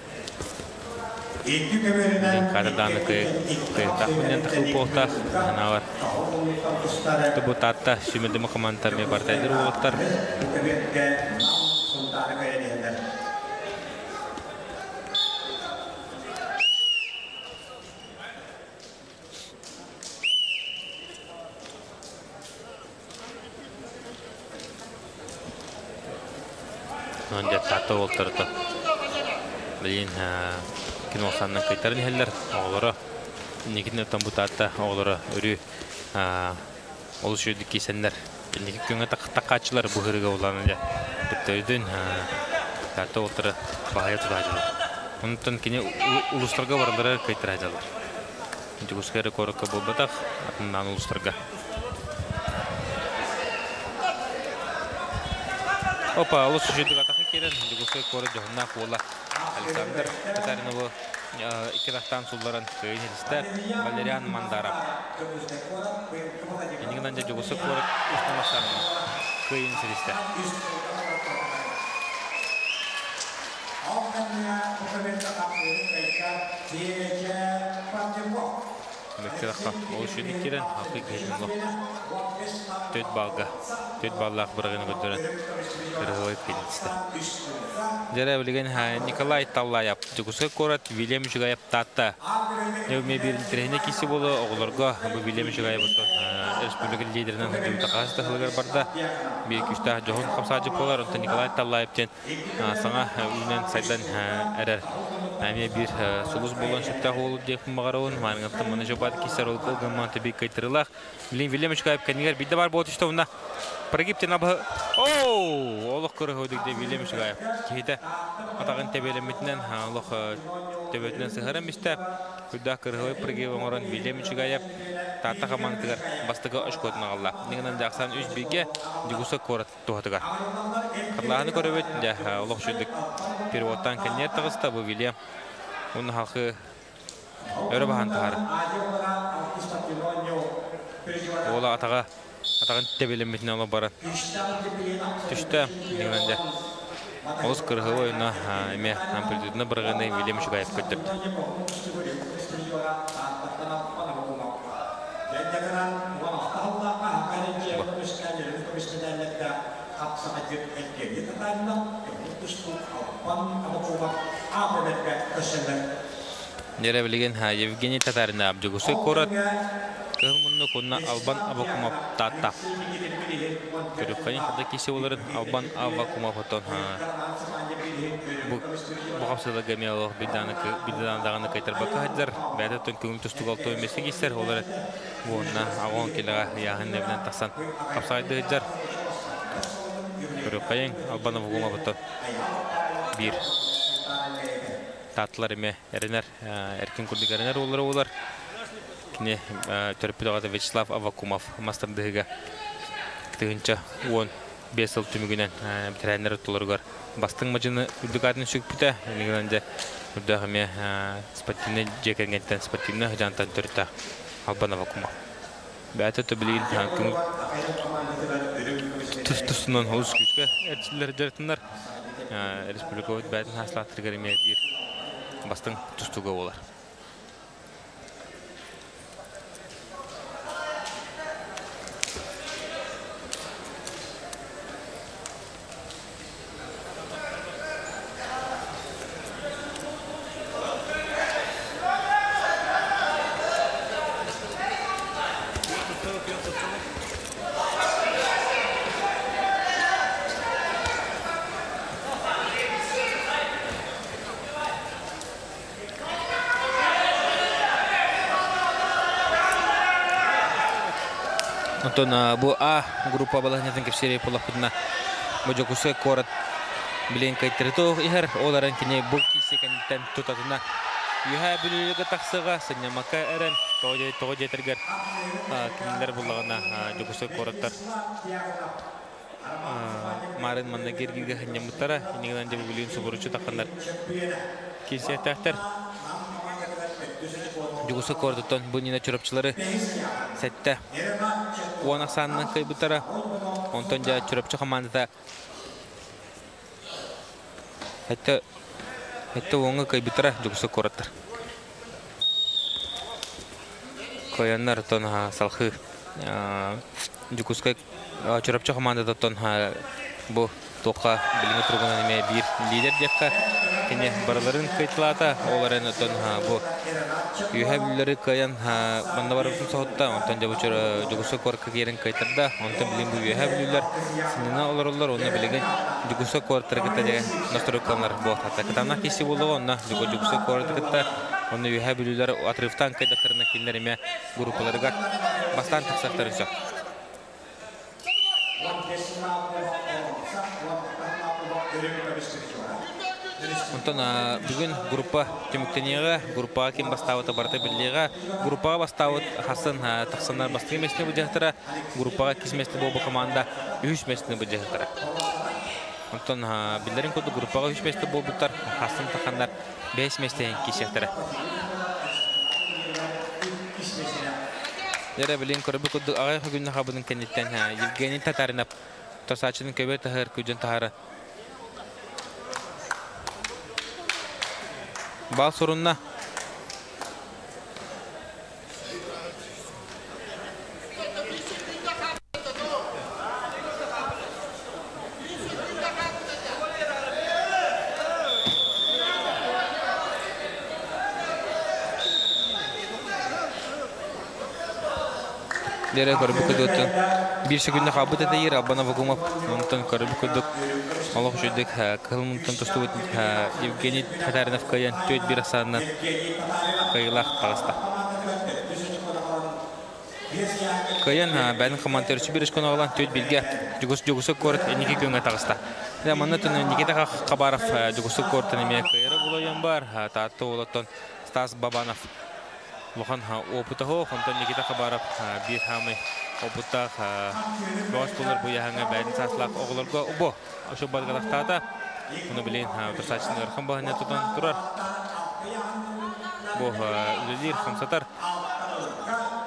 E: Кадырданы кыйтақпынен тақыл полтақ анавар. Бұл татта сүймелдімі командтармен бартайдыр олықтар. Онда татты олықтарды. Білін киносаннан кайтарын хәлләр оғылары. Некетіне өттен бұл татта оғылары өрі олыс жөйді кейсенлер. Некет көңі таққатшылар бұғырыға оланы бүттөйдің татты олықтары бағая тұдағылар. Онықтан кене ұлыстарға барылары кайтыр айдалар. Жүгіскері қорыққа бұл батақ атынан ұлыстарға. Опа, олыс жөйдік атақын керен жүгіскері қоры жоғына қуыла. Александр Татаринову икедақтан сұлларын көйін елісті Валериан Мандаров. Енігінен де жүгісі көріп ұстамастарының көйін селісті. Икедақтан ол үшін керен ақы кейін төт баллақ бірғыны көдірін кірғылай келісті. Жәрі білген Николай Таллаев жүгісі көрет Вильям Жүгайып татты. Неуме бір интернет кесі болы оғыларға бұл Вильям Жүгайып республика лидерінің жүгіті қағасты қылығар барда. Бір күшті жоғын қапсажы болар. Онта Николай Таллаевтен саңа үйінен сайдан әрір. Әме бір сұлыз болған шөптақ олы депін мағарауын. Маңыңатты мұны жобады кесер ол қолғыман төбек қайтырылақ. Вильям Жүгайып кәнегер бірді бар болды үшті онда. Прогибтен абы... Оу! Олық көрі өдікде Вильям Жүгайып. Кейті атағын тәбелеметінен олық төбетінен сығырым істі. Күддақ көрі прогиб оңырын Вильям Жүгайып татта қамаңтығыр бастығы үш көтін ағалла. Негінен жақсан үш бейге жүгісі көрі тұғатығар. Қырлағыны көрі өтінде олық жүдік переводтан кәнер тығысты бұл Вильям. Оның халқы өрі баған тұғары. Ола атағын тәбелеметіне олы барын. Түшті негінен де олыс кырғылы ойына әме амплитудына бірғыны Вильям Жүгайып көттірді. Нере білген Евгений Татаринов жүгісі көрет кығылмынны көнна Албан Авакумов татта. Көріпқанын қада кесе оларын Албан Авакумов отон бұғапсыда гамиялық бидандағаны қайтарбаққа қаддар. Бәді өттен көңіл түстік алты өмесі кестер. Олары бұғынна ағуын келіға яғын әбінен тақсан қапсағайды қаддар. Көріпқанын Албан Авакумов отон бір татлар эме эренер эркин курдук эренер олар кини төрөпүдөгө Вячеслав Авакумов мастардыгы тыгынча 15 жыл түмүгүнөн тренер толоргор бастың мажыны үрдүгатын сүкпүтө негенде үрдөгөме спортивный жекергенден спортивный жантан төртө Албан Авакумов бәті төбілген тұс-тұсынан олыс күшке әртшілер жарытындар республика өт бәтін хаслаттыр кереме бір бастың тұстуға олар. Онтон бу А группа баланатын кепсере полапына мөҗөкүсе корат билен кайтырты ихер оларын кине бу кисекенден тутатына юха бүлүгө таксыга сынямака эрен тоҗетергер кимдер буллагына жөкүсе кораттар марын манда гергиге ханьямыттара инегенде бүлүн субуручу такандар кисетактар жөкүсе кораттан бу нина чурапчылары сетте уанаксанын кайбытара онтон жа чурапчы командада это оңы кайбытара жөкүсе кораттар кояннар тон салхы жөкүскай чурапчы командада тон бу тока билине турган эме бир лидер жакка кене бараларын кайтылата оларын тон бу юхаблары каян банда барып сотта онтон жөкүсе корка керен кайтырда онтон билин бу юхаблар синена оларлар оны билеген жөкүсе корттарга да настройкалар бу атакатана киси болго онна жөкүсе корттарга оны юхаблар отрывтан кайдактарына кинлереме группаларга бастан таксактар жок. Онтон бүгүн группа темүктенега группага ким бастабыта барты биллега группага бастабыт хасын таксандар басты месте бужактара группага кисместе болбу команда 3 месте бужактара. Онтон биллерин коду группага 3 месте болбуттар хасын такандар 5 месте кисектара. Дера билин көрбү коду агай күнү хабынын кенеттен Евгений Татаринов тосачынын көбө тахыр күжөн тахары бал sorununa Dere körüp ködüktün. Bir şekilde kabut edeyir abana vakumap. Ondan körüp ködük. Allah şöydük kılmıntın tostuvut Evgeniy Tatarinov kayan töt bir asandan kayılaq tağısta. Kayan benim komantarıcı bir işkona olan töt bilge Jugoslavya kort eniki köyüne tağısta. Zamanatın Nikita Khabarov Jugoslavya kortunu kayırı bulayan var. Tatlı olatın Stas Babanov. Lohan опыта ho, ondan Nikita Khabarov bir hamı опытта boş bulur bu yahanga bәдін saslaq oğulurga bu. Şu balgalaqta da bunu bilin otursaçın ırxın bahane tutan turar. Bu ülelir xamsatar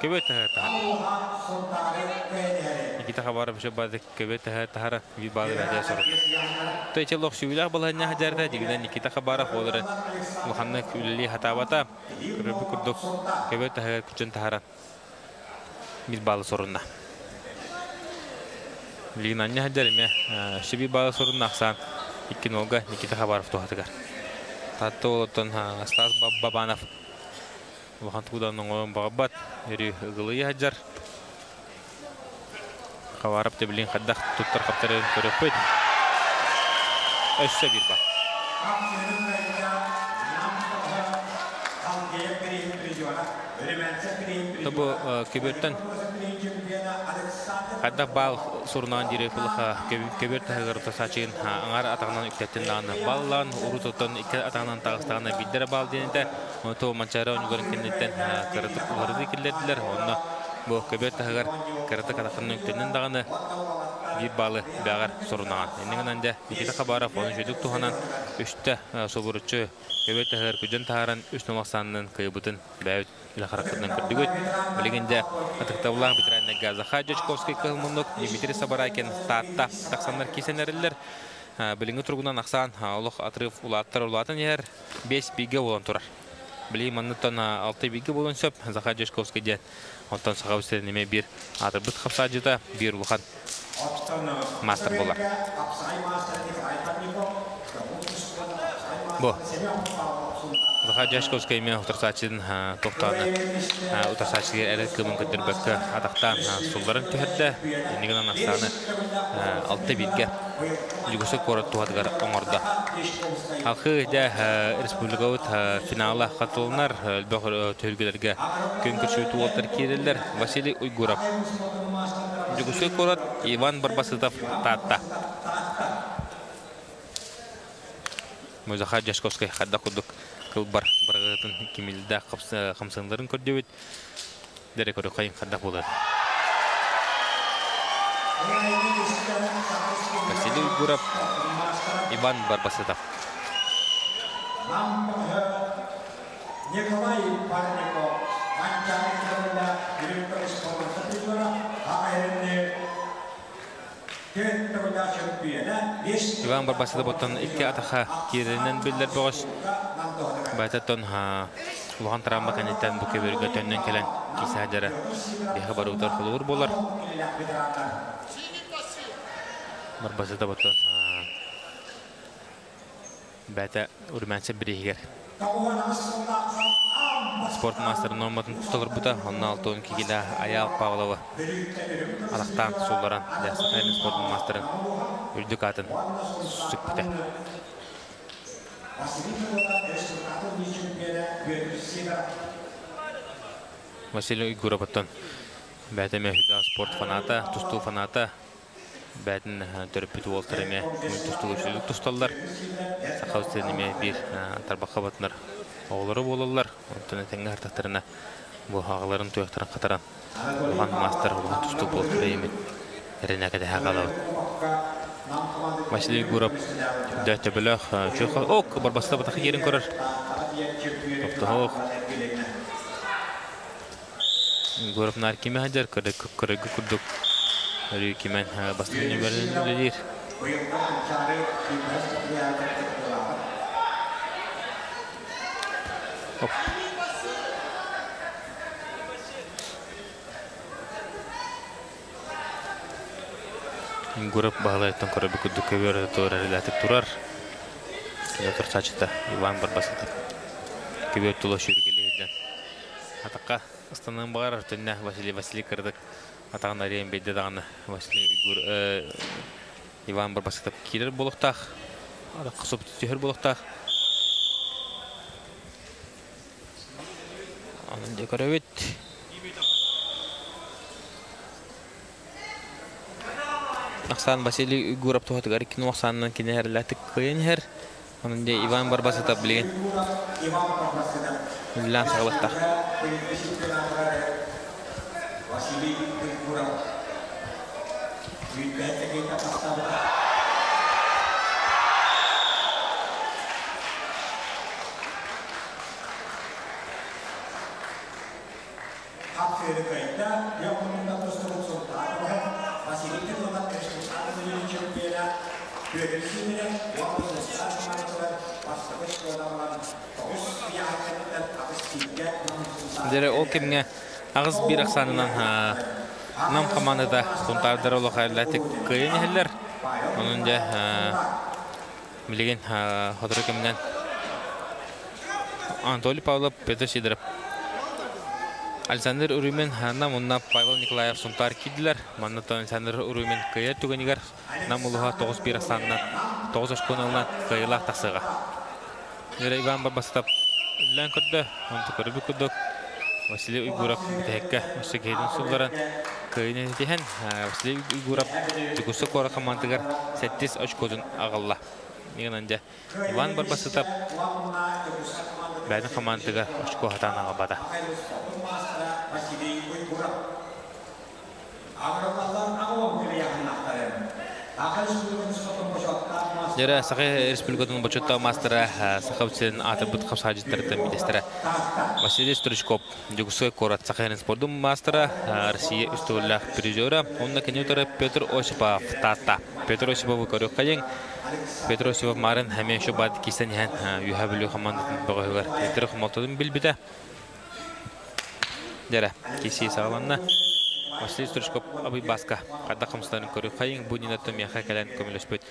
E: köbet tahar. Nikita Khabarov şu bazı köbet tahar bir balı vədiyə sorur. Tayçaloq şüvilah balhanna hajarda digiden Nikita Khabarov oğulurun Lohanna üleli hatavata körübü kurduk köbet tahar küçün tahara bir balı sorunna. Linanya hajarime şibi balı sorunna aksan iki nolga Nikita Khabarov tuhatıgar. Tatlı olutun Stas Babanov Lohan tuğdan oğun bağıbat yürü ığılıyı hajar. Khabarov da bilin xaddaq tuttar kaptarın körüpöyd. Össe bir bak. Bu köbörtten hatta bal sorunan direk bulha köbört hagarta saçın angar atağından yükletten dağına ballan urutotan iki atağından tağıstağına bildire bal deninde to mançara onugların kendinden karatık ulardı kirlediler onunla bu köbört hagar karatık atağından yükletten dağına bir balı bağır sorunan eninden de Nikita Khabarov onun jüdük tuhanan üstte soburucu köbört hagar kücün taharan üst nomaksanının kıyıbıtın bəvit ila harakatdan kırdığıt. Bilginde atıktavlar bitirenle Gazaha Jachkovskiy kılmunduk Dimitri Sabarayken tatta taksanlar keseneriler. Bilginde turgunan aksan oluq atrıf ulattar ulatın yer 5 bilge olan turar. Bilgim anıttan 6 bilge olan söp Zaha Jachkovskiy'den ondan sağavusları neme bir atırbıt kapsacıda bir uluqan master bolar. Bu Zaha Jachkovskiy men otursaçın toqtağını otursaçıger erer kımın kıdırbəkkə ataqtan solların tühərdə eniginin aslanı 6 bilge Jugoslavya korat tuhadıgar oңорда. Halkı da Respublikavut finala katılınlar tölgelerge könkürşütü oltar keriller Vasily Uygurov Жүгісі көрат Иван Барбасытов татта. Музаха Жашковский қадда құдық кыл бар барғытын кемелді қамсаңдарын көрдеует. Дәрі көрі қайын қадда болады. Василий Гуров, Иван Барбасытов.
F: Николай Парников, Манчарикова, директор спорта призора,
E: Иван Барбасытов оттан икки атаха киренен билдер боғыз. Бәтеттен Лухан Тарамба кәнеттен бұке бөргі төннен келен кисәдері бейхі бар ұтар құлығыр болар. Барбасытов оттан бәті үрмәнсі бірегер. Спорт мастері норматын тұтылыр бұта, онна алтуын кегелі Аял Павлова алақтан соларан жәсі қайын спорт мастерін үрдік атын сүк бұта. Василий Гуроваттан бәті мәхүді спорт фаната, тұсту фаната бәтін түріппіті олтарыме тұстуғы үшілік тұсталылар. Сақаустеріме бір тарбаққа батынар оғылары болалар. Онтаны тәңгі артақтарына бұл ағыларын тұяқтарын қатаран оған мастер оған тұсту болтыры емет әріне кәді ағалауы. Василий Гуров дәтті біліқ чөйқа оқ барбасыда батақы ерін көрір. Оқтығық Гуров нар кеме ғадар көрігі күрдік өрі кемен бастығын өмірін өледер. Гуров бағалайттан көрігі күрдік көбері тұр әріләтік тұрар. Кенетір сачыта Иван Барбасытов. Көбері тұлы шүргелі еден. Атаққа ұстаның бағар түнне Василий кірдік. Атағын ариян бейді дағаны Иван Барбасытов келер болықтақ. Атаққа сопты түйір болықтақ. Анын де көрәует. Ақсан Василий Гуров тұғатық әреккен уақсанынан кене әріләтік қойын әр. Анын де Иван Барбасытов білген. Үллән сағылықтақ.
F: Василий Гуров.
E: Дәрі ол кемге ағыз бір ақсанынан нам командада құнтардар олы қайырләтік көйін әлілер. Оның де білеген қодыры кемінен Анатолий Павлов, Петр Сидоров. Александр Урумен нам онна Павел Николаев сұнтар кеділер. Маннаттан Александр Урумен көйер түгенігер. Нам ұлыға 9-1 ақсанынан 9 ашқон алынан көйілақ тақсыға. Иван Барбасытов үллән күрді, онты көрібі күрдік. Василий Гуров бітәкке осы кейдің сұлларын көйіне етеген. Василий Гуров жүгісі қора командығар 7 очкодың ағылла. Меген әнде Иван Барбасытов бәдің командығар очко хатан ағабада. Жәрі Сақы Республиканың бөтшетті мастера Сақы өтсен аты бұт қапсағажыттарды министері Василий Стручков. Жүгісі қорат Сақы спорттың мастера Россия үстіғылақ призері. Онына кенеутері Петр Осипов татта. Петр Осипов көрік қайын. Петр Осипов марын әмен шубады кестен ең үйә білу командатын бұғығығар. Петр Құмалтадың білбіді. Жәрі кесі сағаланна. Василий Стручков абый баска. Қадда қымыстарын көрік қайын. Бұнинатты мияқа кәлән көміліспет.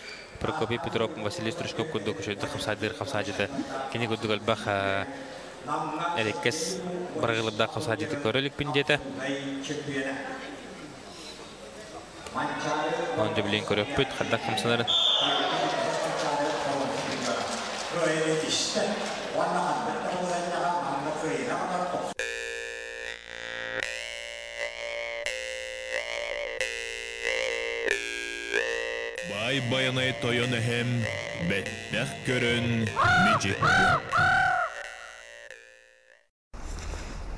E: Прокопий Петров, Василий Стручков күрді көшеді қымсадыр. Кені күрді көлбақ әреккес бірғылыбда қымсадырды көрілік піндеті. Онды білейін көрік бүт. Қадда қымсаларын.
K: бай баянай тойон эһем беттех көрөн мижит.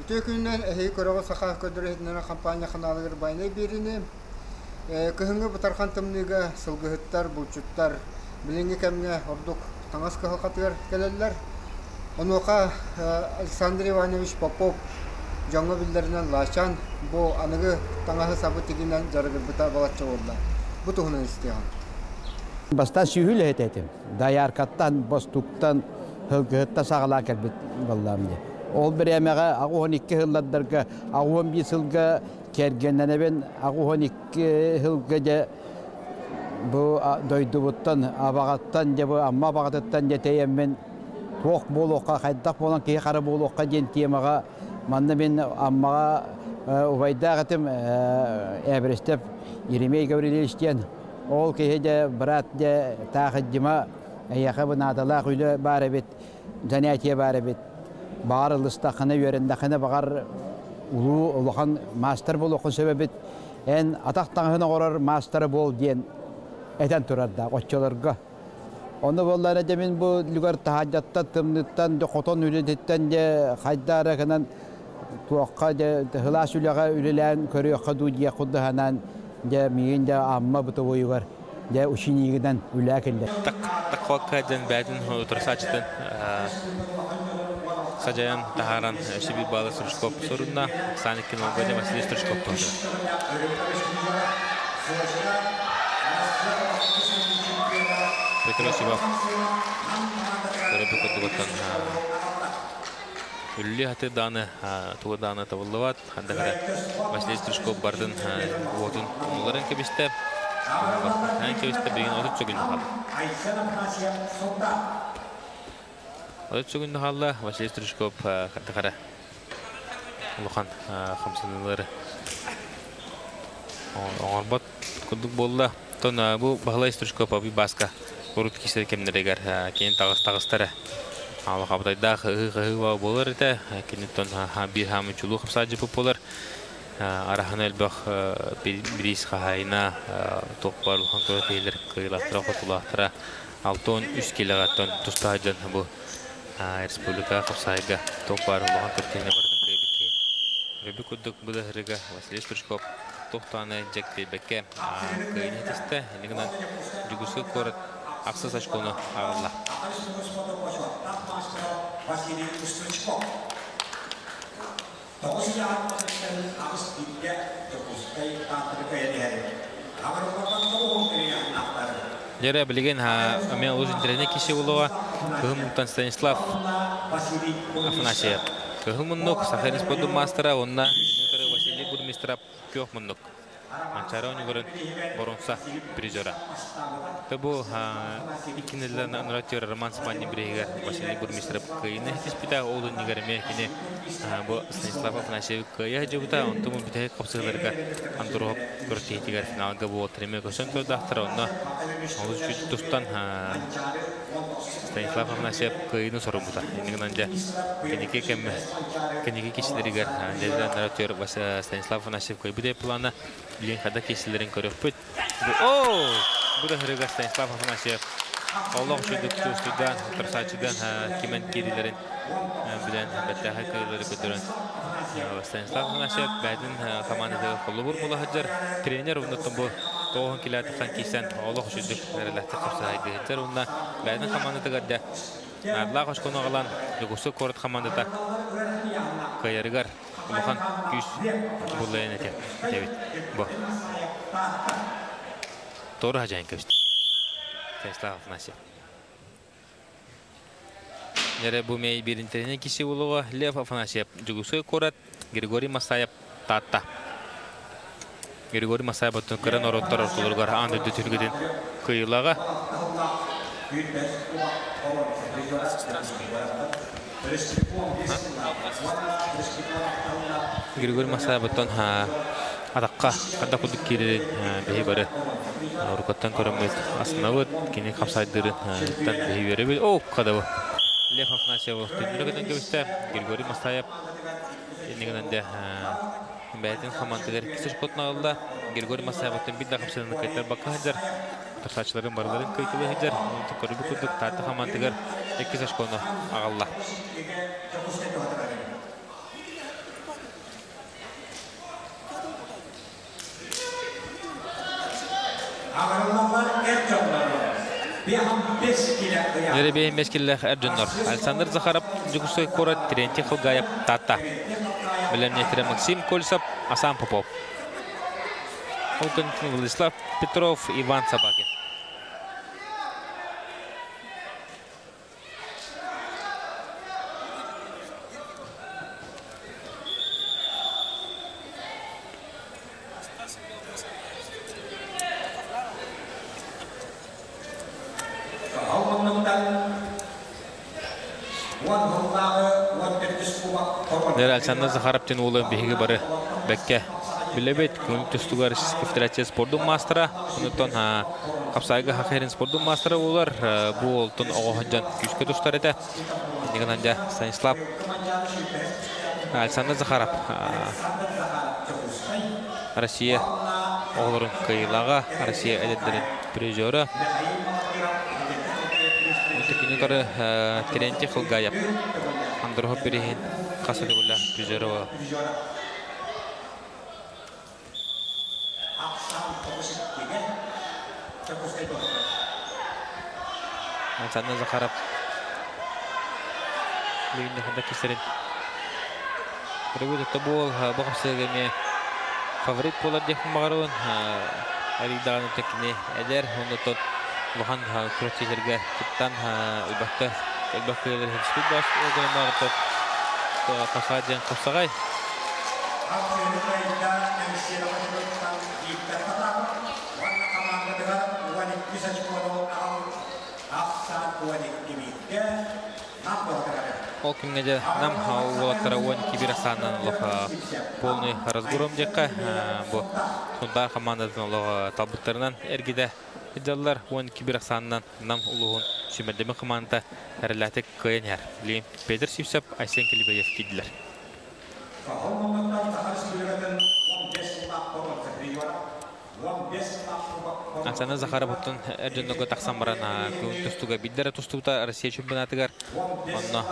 L: Төкүннән эһи көрөгө саха көдөрөтнән компания ханалыгыр байны бирине. Көһөнгө бутархан тымныга сылгыһыттар, булчуттар, билинге кемне ордук таңас кылгатыр келелләр. Онука Александр Иванович Попов жаңа билдеринен лачан бу аныгы таңасы сабы тигинен жарыгы бута балачы болду. Бу туһунан истеган.
M: Бастан сүйүл этетим. Даяркаттан, бостуктан хылгыһытта сагала келбит балламды. Ол bir emege ağuhon 2 yıllardarga, ağuhon 1 yılga kergenene ben ağuhon 2 yılga bu doydubuttan, abağattan, bu amma bağatattan jeteyem ben toq boluqqa, qaydak bolan ki qara boluqqa jentiyemaga manna ben ammaga uvaydağıtım ebrestep Yerimey Gavrilişten ol ki de brat de taqıcıma ayağı bu nadalaq öyle barabet zaniyatiye barabet Bağırılыстақыны өрендақыны бағар ұлу ұлыған мастер бол оқын сөбебет ән атақтаңғыны қорар мастері бол дейін әтен тұрарда қотчыларға. Оны боллары де мен бұл үлгір тағаджаттан, тымныттан, қотон үледеттен де қайдары қынан туаққа де ғылас үліға үлілән көрі қаду де құдығанан де мейін де амма бұты ойығар де үшінігіден үлі әкелді.
E: Тақуаққа ден бәдін отырсачтын Саджаян Тахаран Шиби Бала Стручков Сурна, Саникин Олгадя Василий Стручков тоже. Петро Сивов. Көрөбі көдігіттен үлі хаты даны, туғы даны тавылыват. Хандағыра Василий Стручков бардың уотын оларын кебісті. Хан кебісті бірген отып сөгінді қалды. Оят сөгінді қалды, Василий Стручков қаттықара ұлыған қамсынылары оңырбат күндік болды. Тон бұл Бағылай Стручков абы басқа ұрыт кесері кемнерегер кейін тағыстары. Алы қабытайда қығы болар еті, кейін тон бір хамы чулу қымса жіпіп болар. Араханы әлбақ бірейс қағайына тоқ бар ұлған көрі кейлер қиылақтыра қотылақтыра 6-10-3 келеғаттан тұстағы жан бұл Республика Қапсайға тоқ бар ұлған көртейіне бардың көйбекке. Көйбек күдік бұды ғырыға Василий Стручков тоқтаны жәк бейбекке көйіне етісті. Енігінен жүгісі көріт ақсыз ашқоны ағылла. Жәрі білген мен өз интернет кеше болуға Кығымұнтан Станислав Афанасьев. Кығымұннық Сахаринс бұды мастера, онына Василий Бурмистрап көк мұннық. Манчара өнігірін бұрынса призера. Бұл икінілі нарратер Роман Сманин бірегер Василий Бурмистрап күйіне теспіта олын негерме кені бұл Станислав Афанасьев күйі жауыта, онтымын бітәйі қапсығыларға андырғып көртейтігер финалға бұл отыреме көсін көрді ақтыра, онына олы жүзі тұстан Станислав Афанасьев күйіні сұрын бұта. Енігінен де кенеке кешілерігер нарратер Станислав Афанасьев күйі бұдай планы Лен қада кесілерін көріп бүт. Бұда ғырыға Станислав Афанасьев. Олық жүдік тұстыдан, тұрсачыдан кемен керілерін білен бәттәғі көйлері көдірін. Станислав Афанасьев бәдің командадағы қолы бұр бұла ғыджар. Тренер ұнытын бұл тоғын келатыққан кейсен олық жүдік әріләтті қырсағайды ғыджар. Ұнна бәдің командадағы Адла қошқыны ғалан жүгісі көріт командада көйерігер. Улахан күш бұлайын әтебет. Бұл. Торы ғажайын көшті. Станислав Афанасьев. Нәрі бұл мей бір интернет кесі болуға Лев Афанасьев. Жүгісі көрет Григорий Масаев татта. Григорий Масаев бұттың көрін ороттар ортылырғар аңдырды түргіден көйілаға. Григорий Масаевтан атаққа қанда құдық керерін бейі бары ұрқаттан көріміз асынауыд кені қапсайдырын бейі бері бейі. Қадауы Лев Афанасьев түнірігінен көбісті Григорий Масаев енігінен де бәйтін командалар кесір қотын ағылда. Григорий Масаевтан білді қапсайдырын қайтар баққа ғаджар Saçların barıların kıyıkılı hıcar. Körü bu kurduk tatlı hamantıgar 2 saçkonu ağalla. Nere beyin meskiller Erjunlar. Alexander Zakharov Jugusoy Korat Terenti Khilgayev Tata. Bilen netire Максим Колесов, Асан Попов. Волконтин Владислав Петров, Иван Собакин. Нер Александр Захаровтин улы биһиги бары бекке билебет күн төстүгөр Российская Федерация спорту мастера онтон капсайга хакерин спорту мастера улар бу олтон огоһонжан күскө тустар эте дегенде Станислав Александр Захаров Россия оғларын кыйлага Россия эдеттерин призеры Текинитары Терентий Khilgayev Андрохов Перехин Касадыгулла призеры var. Alexander Zakharov Лигинде ханда кесерин Рыбыды табол бақыпсыгыме фаворит болар деп мағаруын Аридағаны текіне әдер ондотон Бұған күрәтчелерге кіттан үлбақты елдер хедіспейд бас олғаны мағыртып қасаден қосағай. Ол кімгеде нам олаттара он киберасанын полный разгуром дека бұл сонда командадың талбыттарынан әргеде идаллар он киберасанынан нам улуғын шүмәлдемі команда әріләтік көйен әр. Лейм Петр Сивсеп, Айсен Келебеев кеділер. Александр Захаровтың әрденлігі тақсан баран көң тұстуға биддері тұстуыта Россия чемпионатығар. Онны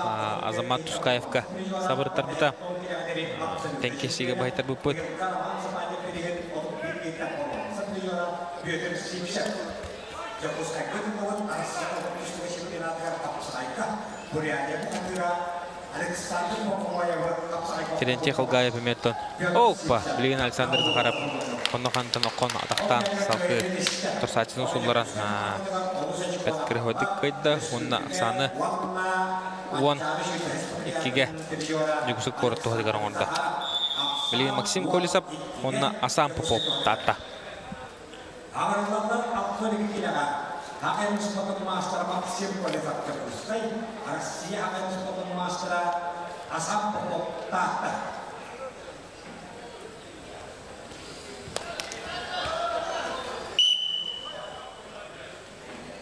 E: Азамат Тускаевка сабырыттар бұта. Тәнкесіге байттар бұппыт. Терентий Khilgayev еметтон. Опа! Білген Александр Захаров. Онны қантын оқон атақтан салқы тұрсатының сұлларан бәткірі өдік қайды. Онны ақсаны 12-ге жүгісі көрі тұғыдығар оңырда. Білген Максим Колесов. Онны Асан Попов татта.
F: Hakemus potong master Maxim Kolesov terusai, Rusia hakemus potong master Asam Popov Tata.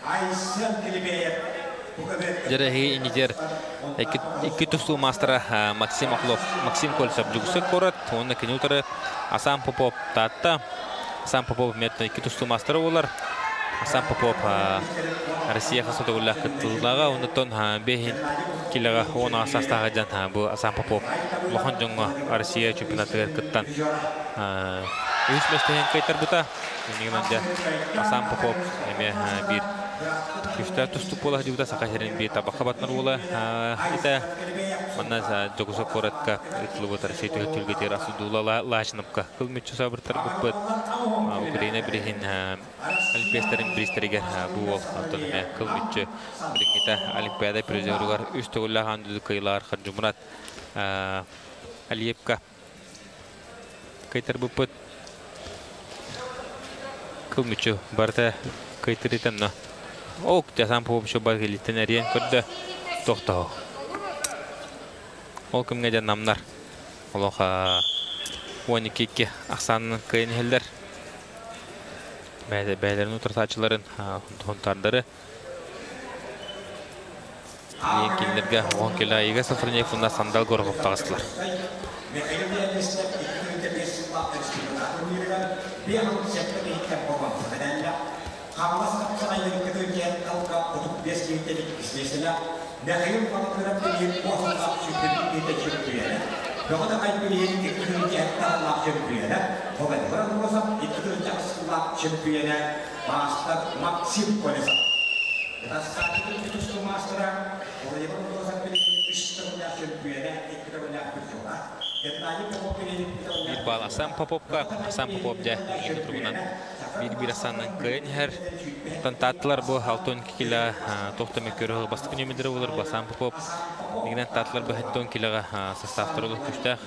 F: Айсен Келебеев.
E: Жарахи инжер iki tustu master Максим Охлов, Максим Колесов жүгісі көрет, оны кенеутары Асан Попов Тата. Асан Попов меттен iki tustu master олар. Асан Попов Россия хасудагулла кыттыллага онтон бехин килага оны асастага жан бу Асан Попов лохон жоңго Россия чемпионаты кыттан үч местен кайтар бута негенде Асан Попов эме бир күштә туступ була диюда сакаһерин бир табакка батнар була ите манна жогусо коратка клубы Россия төлгөтер асудула лашнапка кылмычы сабыртар буппыт Украина бирин Олимпиадалардың бристерге бұл автономия кылмытчы білінгеті Олимпиада призеругар үстігіллаған дүзі кайлар Хаджумрат Алиевка кайтар бұппыт кылмытчы барда кайтар етемні оқ жасан попшы бар келеттен әрен көрді тоқтау ол кімге де намнар олыға 12-ке ақсанының кайын елдер бәйлерін отырсачыларын тұғынтардары ең келдерге 10 келі айыға сылфырын ефунда сандал көрғіп тағыстылар.
F: Havas kapsanayla dikkat kalka otup besleyetelik mesela nehir balıklara bir boğazına şüpheli çırpıyor. Daha da kaybedilen teknoloji hatta çırpıyor. Haberler olursa teknoloji aslında çırpıyor. Master Maxim Kolesa. Kita saat itu itu master oleh olursa bir işlemler çırpıyor. Teknoloji çırpıyor.
E: Bir bal Asam Popop'ka Asam Popop ja yeni turgunan bir asandan kayın her tatlılar bu 6-12 kilo toxtama körü bastık nömedere olur Asam Popop yine tatlılar bu 10 kiloga sastavtırılır küçük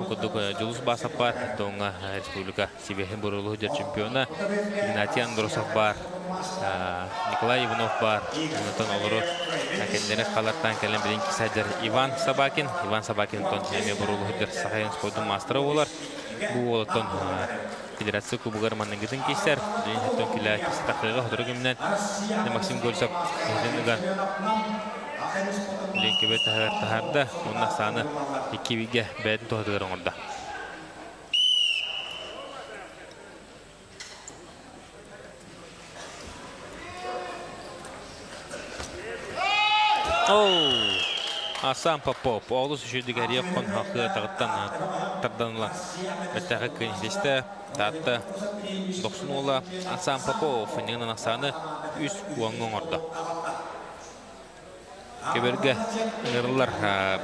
E: okuduk Julus basap var donga Respublika Sibir'in burulu hücre çempiyonu Ignatiy Androsov var Nikolay Ivanov var ondan olur kendine kalardan gelen birinci sajar Ivan Sabakin ton yeme burulu hücre sahayan spordu master olar bu olton Federasyon Kubu Garman'ın gidin keser ton kila takıga hudurgumdan Maxim Golsov izlenigan Linki ve taharda ondan sana 2 bige beden tohduların orada. Asam Popov oğlu süşürdü geriye kon hakkı tağıttan tardanılan bettəği kıyınçleşti tahtı 90 ola Asam Popov fınyanın aksanı üst uangon orada. Keberge nırlar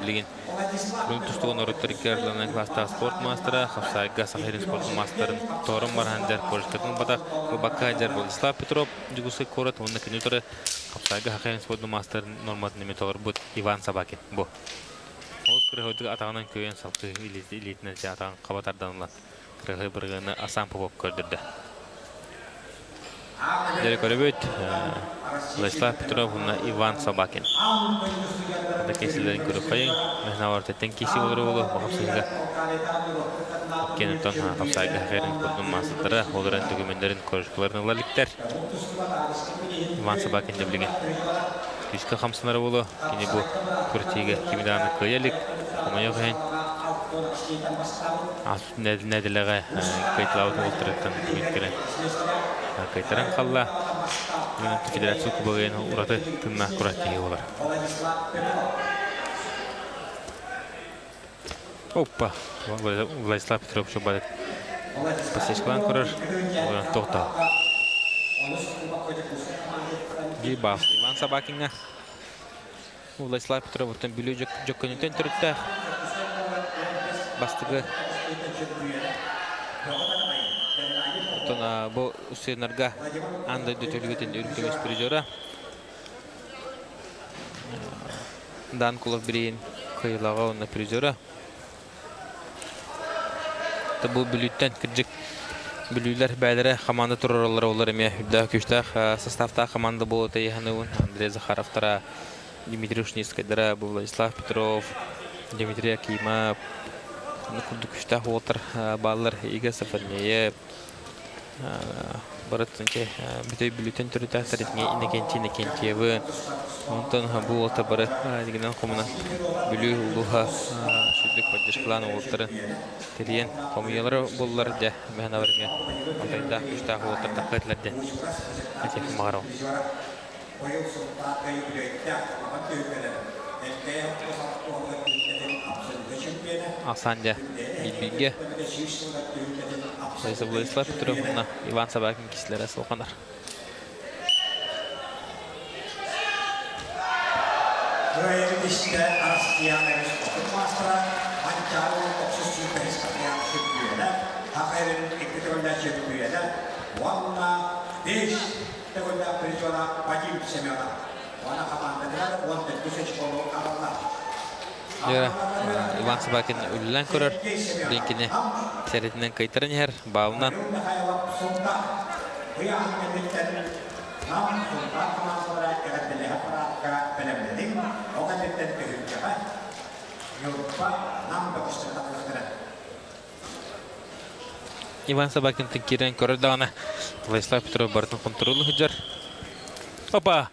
E: bilgin bunu tustuğun orutlarıklarlanan klasta sport mastera Xafsayga Sahirin sport masterın torun var hancar koruştırın bada Bakka hancar Vladislav Petrov jugusu korat onun kinütörü Xafsayga Sahirin sport masterın normat nimet olur bu Ivan Sabakin bu Oğuz kırıhıdık atağının köyün saltı ilitine atağın qabatardanılan kırıhı bırgını Asam Popov kördürdü Dari Korobut, Vladislav Petrov ve Ivan Sabakin. Ada kesilerin kurupayın, mehnavartetten kesi olur, bakımsızga. Kenton Xafsayga Sahirin sportun masıtları, olaran dokumenlerin koruşkularını lalikler. Ivan Sabakin de bilgin. Yüzke xamsınları olur, yine bu kurtiga kimidanı kıyalik, ama yok hen. Asut nedilege kayıtlavut oltırıktan kimitkeren. Kaytaran kalla Yönetim Federasyon Kubağı'nın uğradı tınna kuratiği olur. Hoppa! Vladislav Petrov şobadı. Pasişkalan kurar. Tohta. Bir bal. Ivan Sabakin'e. Vladislav Petrov'tan biliyor jokkönüten türütte. Bastığı. Bu Usenarga anda dötülgüten ülkemiz prizora. Dan kulak birin kıyılağa ona prizora. Bu bülütten kırcık bülüler bəlere komanda turarlar olur eme. Hübda köştaq sastavta komanda bu teyhanıvın Andrey Zakharovtara, Dmitry Shniskadara, Vladislav Petrov, Dmitry Akimov. Kurduk köştaq otur ballar Iga Safarneyev. Baratınca bütün bülten türü tahtaritine inekentiyevi ondan bu olta barat diginen komuna bülü uluha şüddük podдержкаланы oltарын teriyen komiyaları bollar da mehnavarga ontayda üstah oltarda qaytlarda atek mağarav Asanja bilge Vladislav Petrov'la Ivan Sabakin kişilere soğanlar.
F: Böyle işte Arasıyanların spor master'a Ankara'nın 30 süper ispatlayan çırpıyorlar. Hakkari'nin ekletörler çırpıyorlar. Valla 5 tegolla prizora bacım semyola. Valla kapandılar. Valla düşeç kolu aralar.
E: Ivan Sabakin ölülen kurar. Linkini seretinden kaytaran yer bağımdan. Ivan Sabakin tingkiran kurar dağına. Vladislav Petrov barıtın kontrolü hüccar. Hoppa!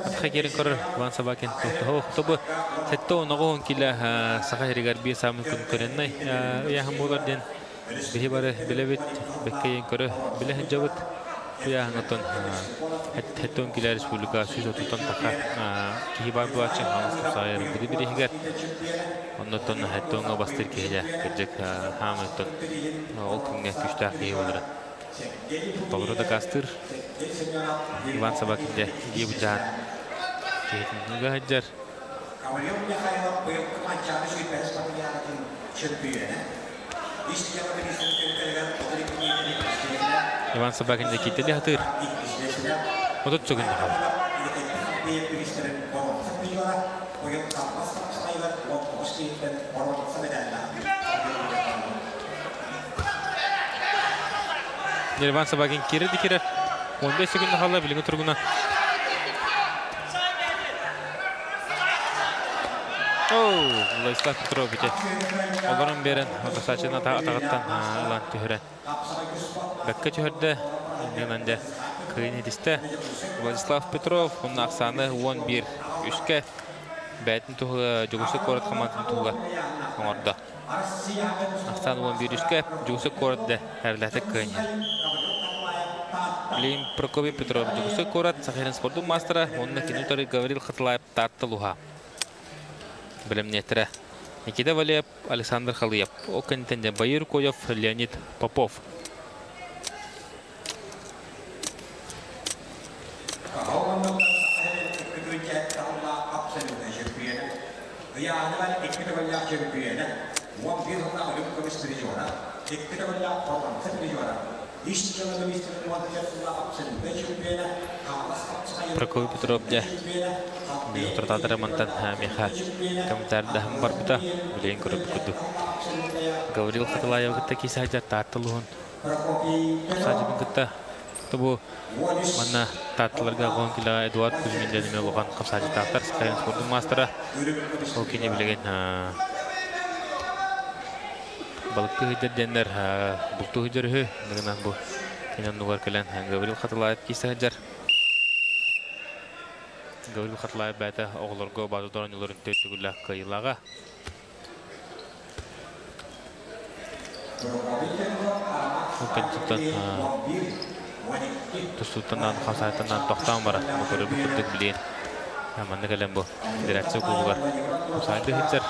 E: Atxagirin kurar Ivan Sabakin tobu. Setto noğun kila sakahirigar bir samun konkurenay. Ya hamular den bihi barı bilebit bekkayin kurar bileh jawat. Kuya ngaton hetton kila Respublika Susu tuton taka kihibar buacin hamas saya beri higar onnoton hetton ngabastir kiheja kerjek hameton olkunga küstah kihibar Togro da kastir Ivan Sabakinja dia bujan kihin juga hajar Ivan Sabakinja kita dia hadir untuk cokin hal Ivan Sabakin kiri dikira 15 sekund hala bilingu turguna Владислав Петрович. Оларым берен, отасачын атағаттан алан түйірен. Бәкке түйірді, менде күйін едісті. Владислав Петров, оның ақсаны 11-3-ке бәйтін тұғы жүгісі көрет қамантын тұғы қамарда. Ақсаны 11-3-ке жүгісі көретті әріләті күйін ер. Лим Прокопий Петров жүгісі көрет сақирин спорту мастера, оның кинутары Гаврил Хатылаев тарты луға. Белемнетре. Никита Валеев, Александр Халыев. Оконтенде Баир Коев, Леонид Попов. Прокопий Петров dia tertata mantan Miha komentar dah berbeda beliau kurang kudu Gavril Khatalayev kita kisah aja tateluhun saja kita tubuh mana tatel gawang kila Edward Kuzmin jadi melakukan kesaja tatar sekarang sport master oke ini beliau balik ke dender butuh jerih dengan bu ini nuar kalian Gavril Khatalayev kisah ajar Gavril Khatalayev bәті оғыларға бады дұран елерін төтігілі қайылаға. Өкінтіктен тұсуттанан, қасайтынан тоқтан бара. Көрі бүкілдік білейін. Әманды кәлем бұл. Федерация көбілер. Қосайды хетсер.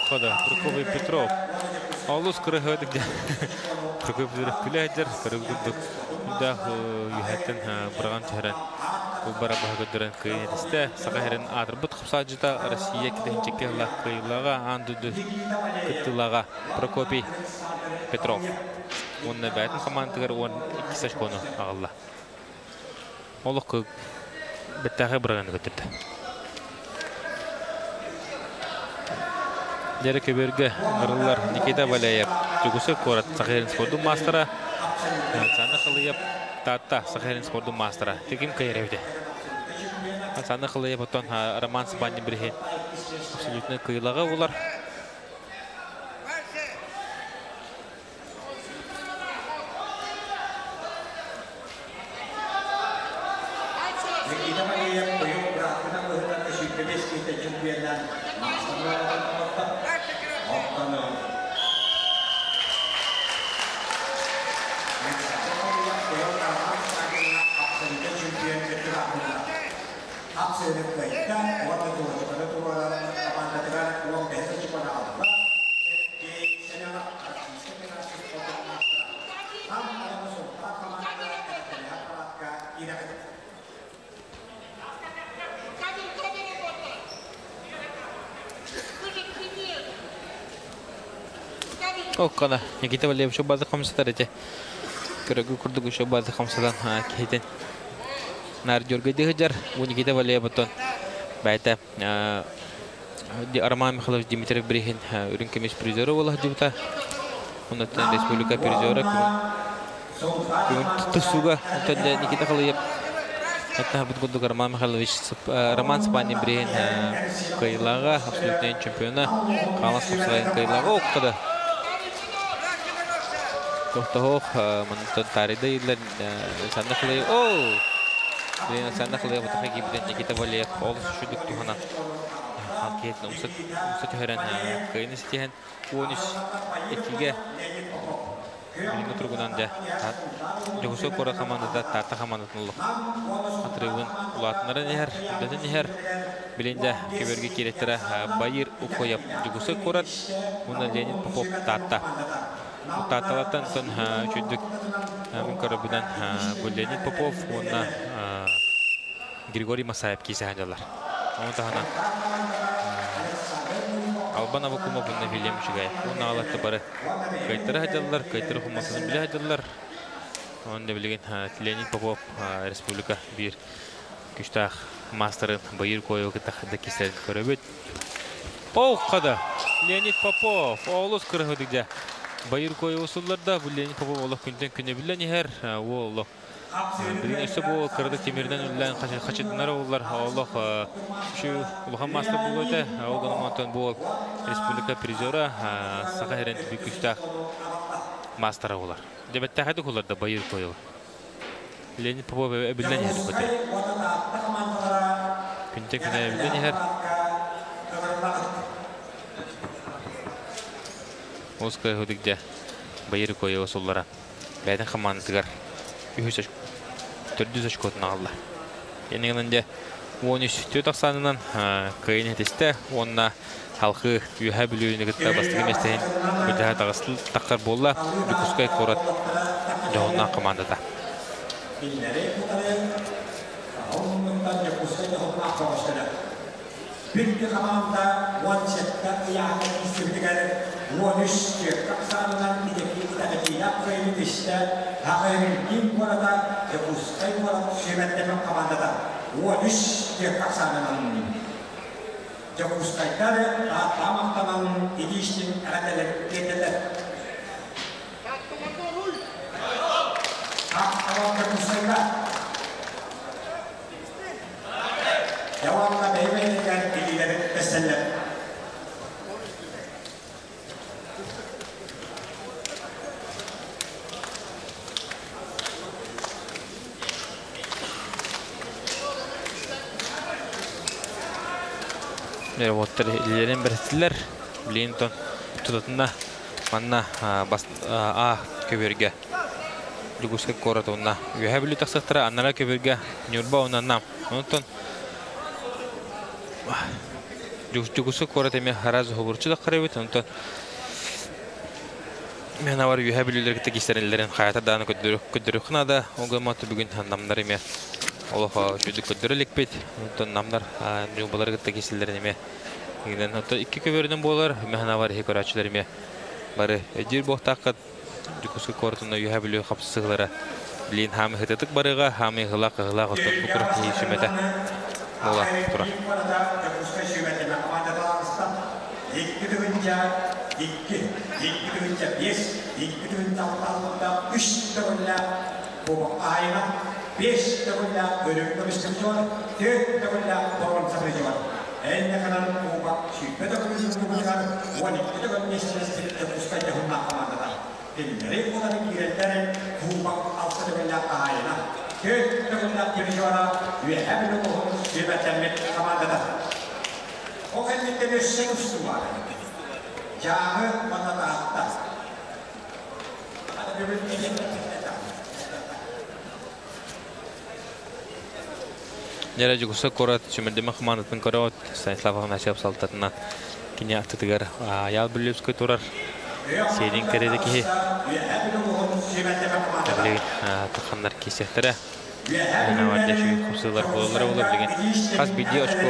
E: Хода, Прокопий Петров. Алус кырыгыдык. Прокопий Петров күләдер, кырыгыдык. Да, юхаттан бұрған чаран. Бұл бара бағыдырын күйедісті. Сақайрын адырбыт қыпсаджыда Россия кеденчекелі күйіліға, андуды күттіліға Прокопий Петров. Онына бәйтін командығыр 12 саш қоны ағылла. Олық көк біттәғі бұрғаны көтірді. Дәрі көберге ғырылар Никита Валеев. Жүгісі көрат Сақайрын спорду мастера. Саны Халыев Тата Сақайрын спорду мастера. Текім кайревде. Саны Халыев отон Роман Сабанин бірген. Абсолютно кыйлаға олар. Kana Nikita Valeyev şu bazı komşular ece. Körügü kurduk şu bazı komşudan kehiten. Nar jorgaydı hajar. Bu Nikita Valeyev beton. Bayta di Arman Mikhailov Dimitriy Brihin ürün kemiş prizörü olah dibuta. Ondan Respublika prizörü. Tusuga ondan Nikita Valeyev. Hatta bu Arman Mikhailovich Roman Spanin Brihin kayılağa absolutnen çempiyona. Kalas kapsayın kayılağa oktada. Tohtoh menonton tari deh dan sana kali Bilin sen nakılıyor bu takı gibi Nikita Valiyev olus şuduk tuhana. Halkiyetli umsat hören kayın isteyen 13 2'ge Birinci turgundan da Joguso Kora komandada Tata komandasının atribun ulatları neher, dedi neher bilinde köberge kiretlere Bayır Ukoyap Joguso Kora bunda Leonid Popov Tata Tatalatan son çözdük Münkarabıdan bu Leonid Popov bunda Grigori Masayev kisi hancalar onu da hana Alban Avukuma bunda William Şigay onu ağlattı barı kayıtları hacallar kayıtları kumasını bile hacallar onu da bilgin Leonid Popov Respublika bir güçtağ masterın bayır koyu kıtaqda keser köröbet oh kada Leonid Popov oğluz kırıhıdıca bayır koyu usullarda bu Leonid Popov Allah günden güne bilen her o Allah Bilin ise bu kırdı temirden üllen kaçıdınlar oğullar Allah şu uluhan master buluyor da oğuldan amantan bu Respublika prizora sağa heren büyük güçtağ master oğullar Debette hadik oğullar da bayır koyu Leonid Popov bilen her kötü Günte güne bilen her Oskar hudikce bayır koyu usullara Beden kamandıgar 400 очкотун алды. Енеңінде 13 тақсанынан кайын етесті, онына халқы үйә білуіне күтті бастығы местейін өтіға тағысыл таққар болла Люкускай Корат жоғына командада.
F: Birinci komanda Wanchetta yani isimlileri Wonish kapsamından gidip tarihi yapmayı işte haberin kim burada Lukuskay Korat şebetleme komandada Wonish kapsamından Lukuskay'ları tamamlanan ilişkin aradeler dediler. Tamam Lukuskay'lar Devamlı beyefendiler bilgileri beslenler.
E: Robotlar ilerin birisiler Linton tutatında manna A köberge Lukuskay Korat onda üye bilü taksattıra annara köberge Nurba ondan ondan Lukuskay Korat eme haraz hoburçu da qarabet ondan men avar üye bilüler gittik isterenlerin hayata dağını ködürüqına da o gamatı bugün namlar eme Allah'a çocuk ködürülük bit ondan namlar nübalar gittik isterenlerin eme Giden hatta iki köberden bolar mehna var hikoratçılar eme bari ejir bohtaqat Lukuskay Korat'ında üye bilü kapsızlıqlara bilin hamı hıtatık barıga hamı hılaq ottan bu kurat hişimete Ola tura.
F: O kendinde bir şey üstü var. Yağı bana da hatta. Hadi bir
E: Nere Lukuskay Korat çömerdeme komandatın Korat Stanislav Nasip saltatına kine atıtıgar ayal Lukuskay turar Seydin keredeki Tabii tıkanlar kesektere Navarda şu kupsılar bolaları olur bilgin Kas video açko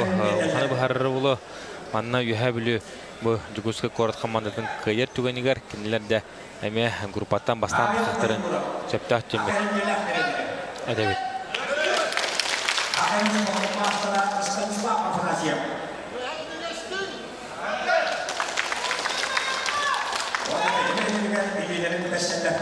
E: uhanı baharları olur Manna üye bilü bu Lukuskay Korat komandatın kayır tüganigar kinilerde eme grupattan bastan tıkakların çöptah cemmet Edebit
F: Akan masalah Stanislav Afanasyev. Bilgilerin beslenler.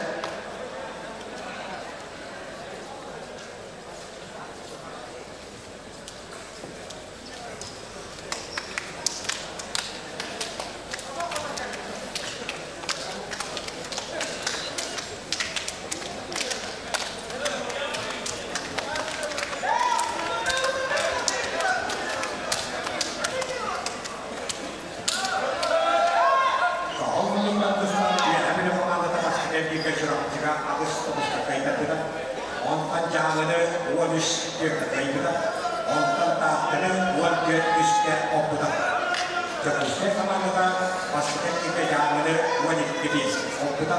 F: командада баскетболда яғни оны кебес. Опыта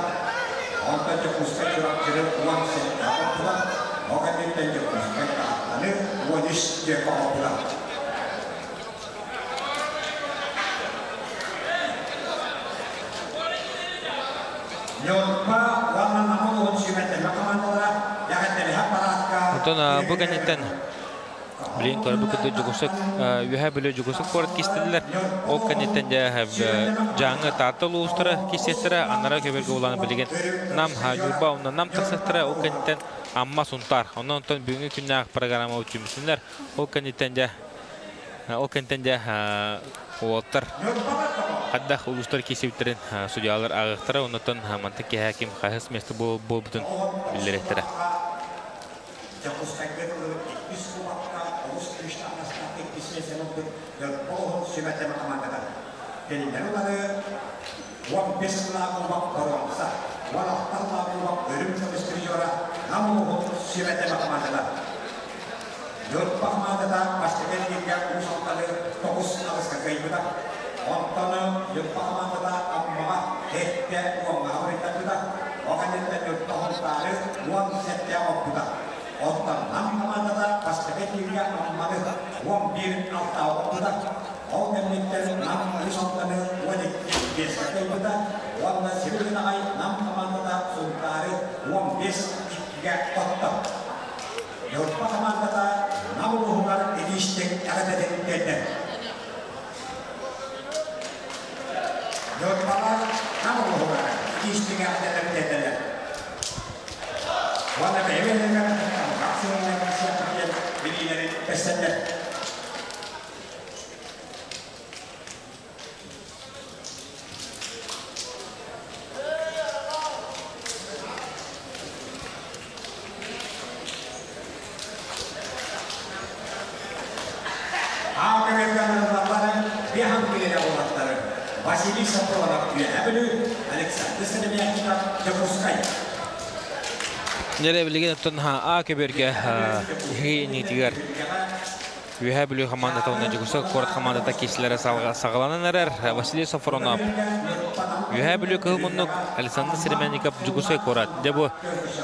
F: онтан жакуска жүріп жүріп уан сетте опыта. Оған еттен жакуска аттаны уаниш жека опыта.
E: Онтон бу канеттен билин көрбү күдө жугусук үһә биле жугусук корт кистелер. Ол канеттен жаңы татыл устра кистелер анара көбөргө уланы билген. Нам хажуба ондан нам тасыктыра ол канеттен амма сунтар. Онтон бүгүнкү күннәк программа үчүмсүнлөр. Ол канеттен Уолтар Хаддах улустар кесептерин судьялар агыктыра, онтон мантык хаким хахыс месте болбутун билдиреттер.
F: Yorpahmada baştekenlikler ulusal tokus alıska kayıbıda. Ontanı yorpahmada amma hette uang avritabıda. Okanette yorpahmada uang sette opbuda. Ontan namamada baştekenlikler ammadı uang bir alta opbuda. Okanette nam usultanı uang deska kayıbıda. Uang sivrilina ay namamada sultari uang des ikiga otta. Yorpahmada namuhungar ediştik yaratedin geldi. Yorpahlar namuhungar ediştik yaratedin geldi. Valla beyefendiler aksiyonlar siyasetler bilgileri beslenler. Vasily Safronov üyebilü Alexander Senebiakina Jakuskay.
E: Nere bilgen tonha a keberge nitigar. Üyebilü komandada ona Jakuskay kort komandada kişilere sağlanan Vasily Safronov. Üyebilü kılmınlık Alexander Senebiakina Jakuskay korat. Debu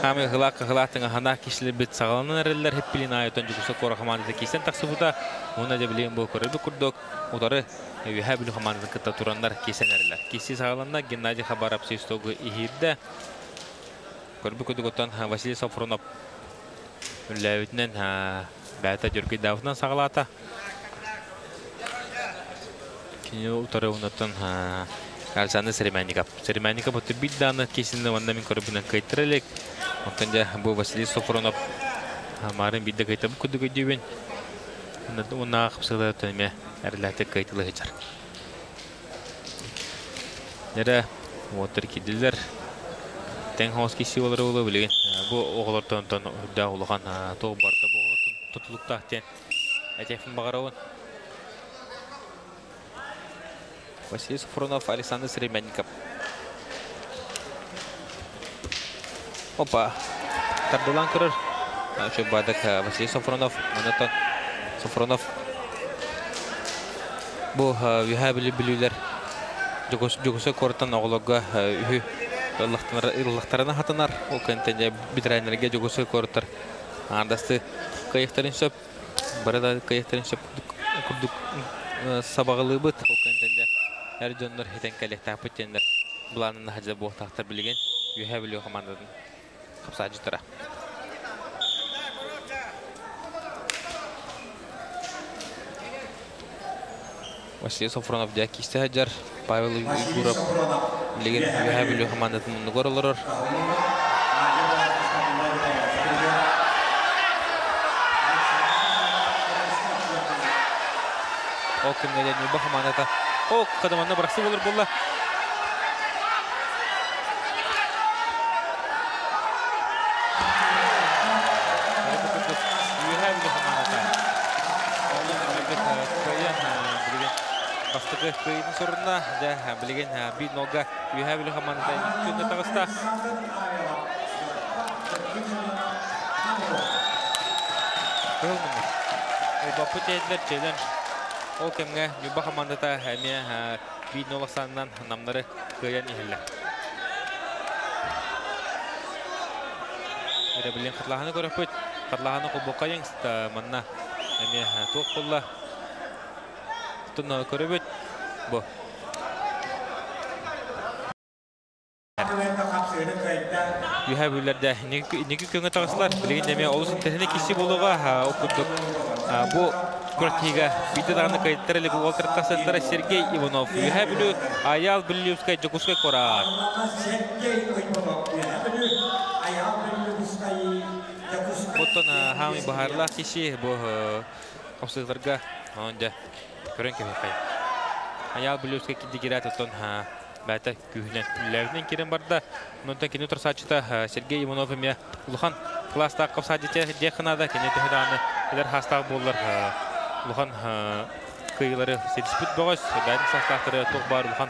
E: hami hılakın hana kişiler bit sağlanan erler hep bilin ayeton Jakuskay kort komandada kişiden taksıbuda ona da bilin bu korubu kurduk. Utarı Üyebilü komandada kıta turanlar kesen erler. Kisi sağlananda Gennady Khabarov sestogu ihirde. Korubu kudugotan Vasily Safronov üllevitinden bäta jörgü davından sağlata. Kini utarı unuttan Alexander Seremennikov otur biddanı kesinde vanda min korubunan kaytırelek. Ondan bu Vasily Safronov marın bidda kaytabı kudugu diben. Ona xıpsıda tönme erlete kaytılı geçer. Nere otur kidiler. Ten hoş kişi olur bilgen. Bu oğullardan da uluğan toğ barda bu oğullardan tutuluk tahten etefin bağıravın. Vasily Safronov, Alexander Seremennikov. Opa. Tardolan kırır. Şu bardak Vasily Safronov. Ondan Safronov. Bu üyebilüler Jakuskay kortan oğulaga ühü ıllıqtarına hatanar. O kentence bitiraynerge Jakuskay kortar. Andastı kayıkların söp. Barada kayıkların söp kurduk sabağılığı bıt. O kentence her jonlar heten kalek tapıt jenler. Bulanın hacıda bu tahtır bilgen. Üyebilü komandadın kapsacı tara. Vasily Safronov jaki istehajar Pavel Igorov ligin üyebilü komandasının mundu gorolor. O kimden bu komandada o kadamanda bıraksa olur bulla. Bastığı kıyının sorununa bilgen bir noga üyebilü komandada günde tağısta. Bapı teyitler çeyden o kemge nüba komandada hemiye Бейін олақсанынан намнары көйен ехелі. Бір білен қытлағаны көріп бөт. Қытлағаны құлбоққа еңсті манна. Әме тоқ болла. Тұнна көріп бөт. Бұ. Үйә бүлерді неге көңі тағысылар. Білеген деме олысын тәсіне кесі болуға оқырдық. Бұ көрттейгі бейді дағаны қайттарылы бұл олтырттақсаттары Сергей Иванов. Үйә бүлі аял бүлілеускай жүгіскай қорар. Бұттан хамы бағарлақ кесі бұ қапсығыларға онда көрін көмек қай. Аял бүлілеускай кеді керат ұттан бәті күйінен үлләрінен керен барды. Мұнтан кені тұрсатшыта Сергей Иванов әме ұлыған класстағы қапсадете декінада кені түхідағаны әдер хастағы болылар. Ұлыған күйілері седіспіт бағыз. Бәдің састақтары тоқ бар ұлыған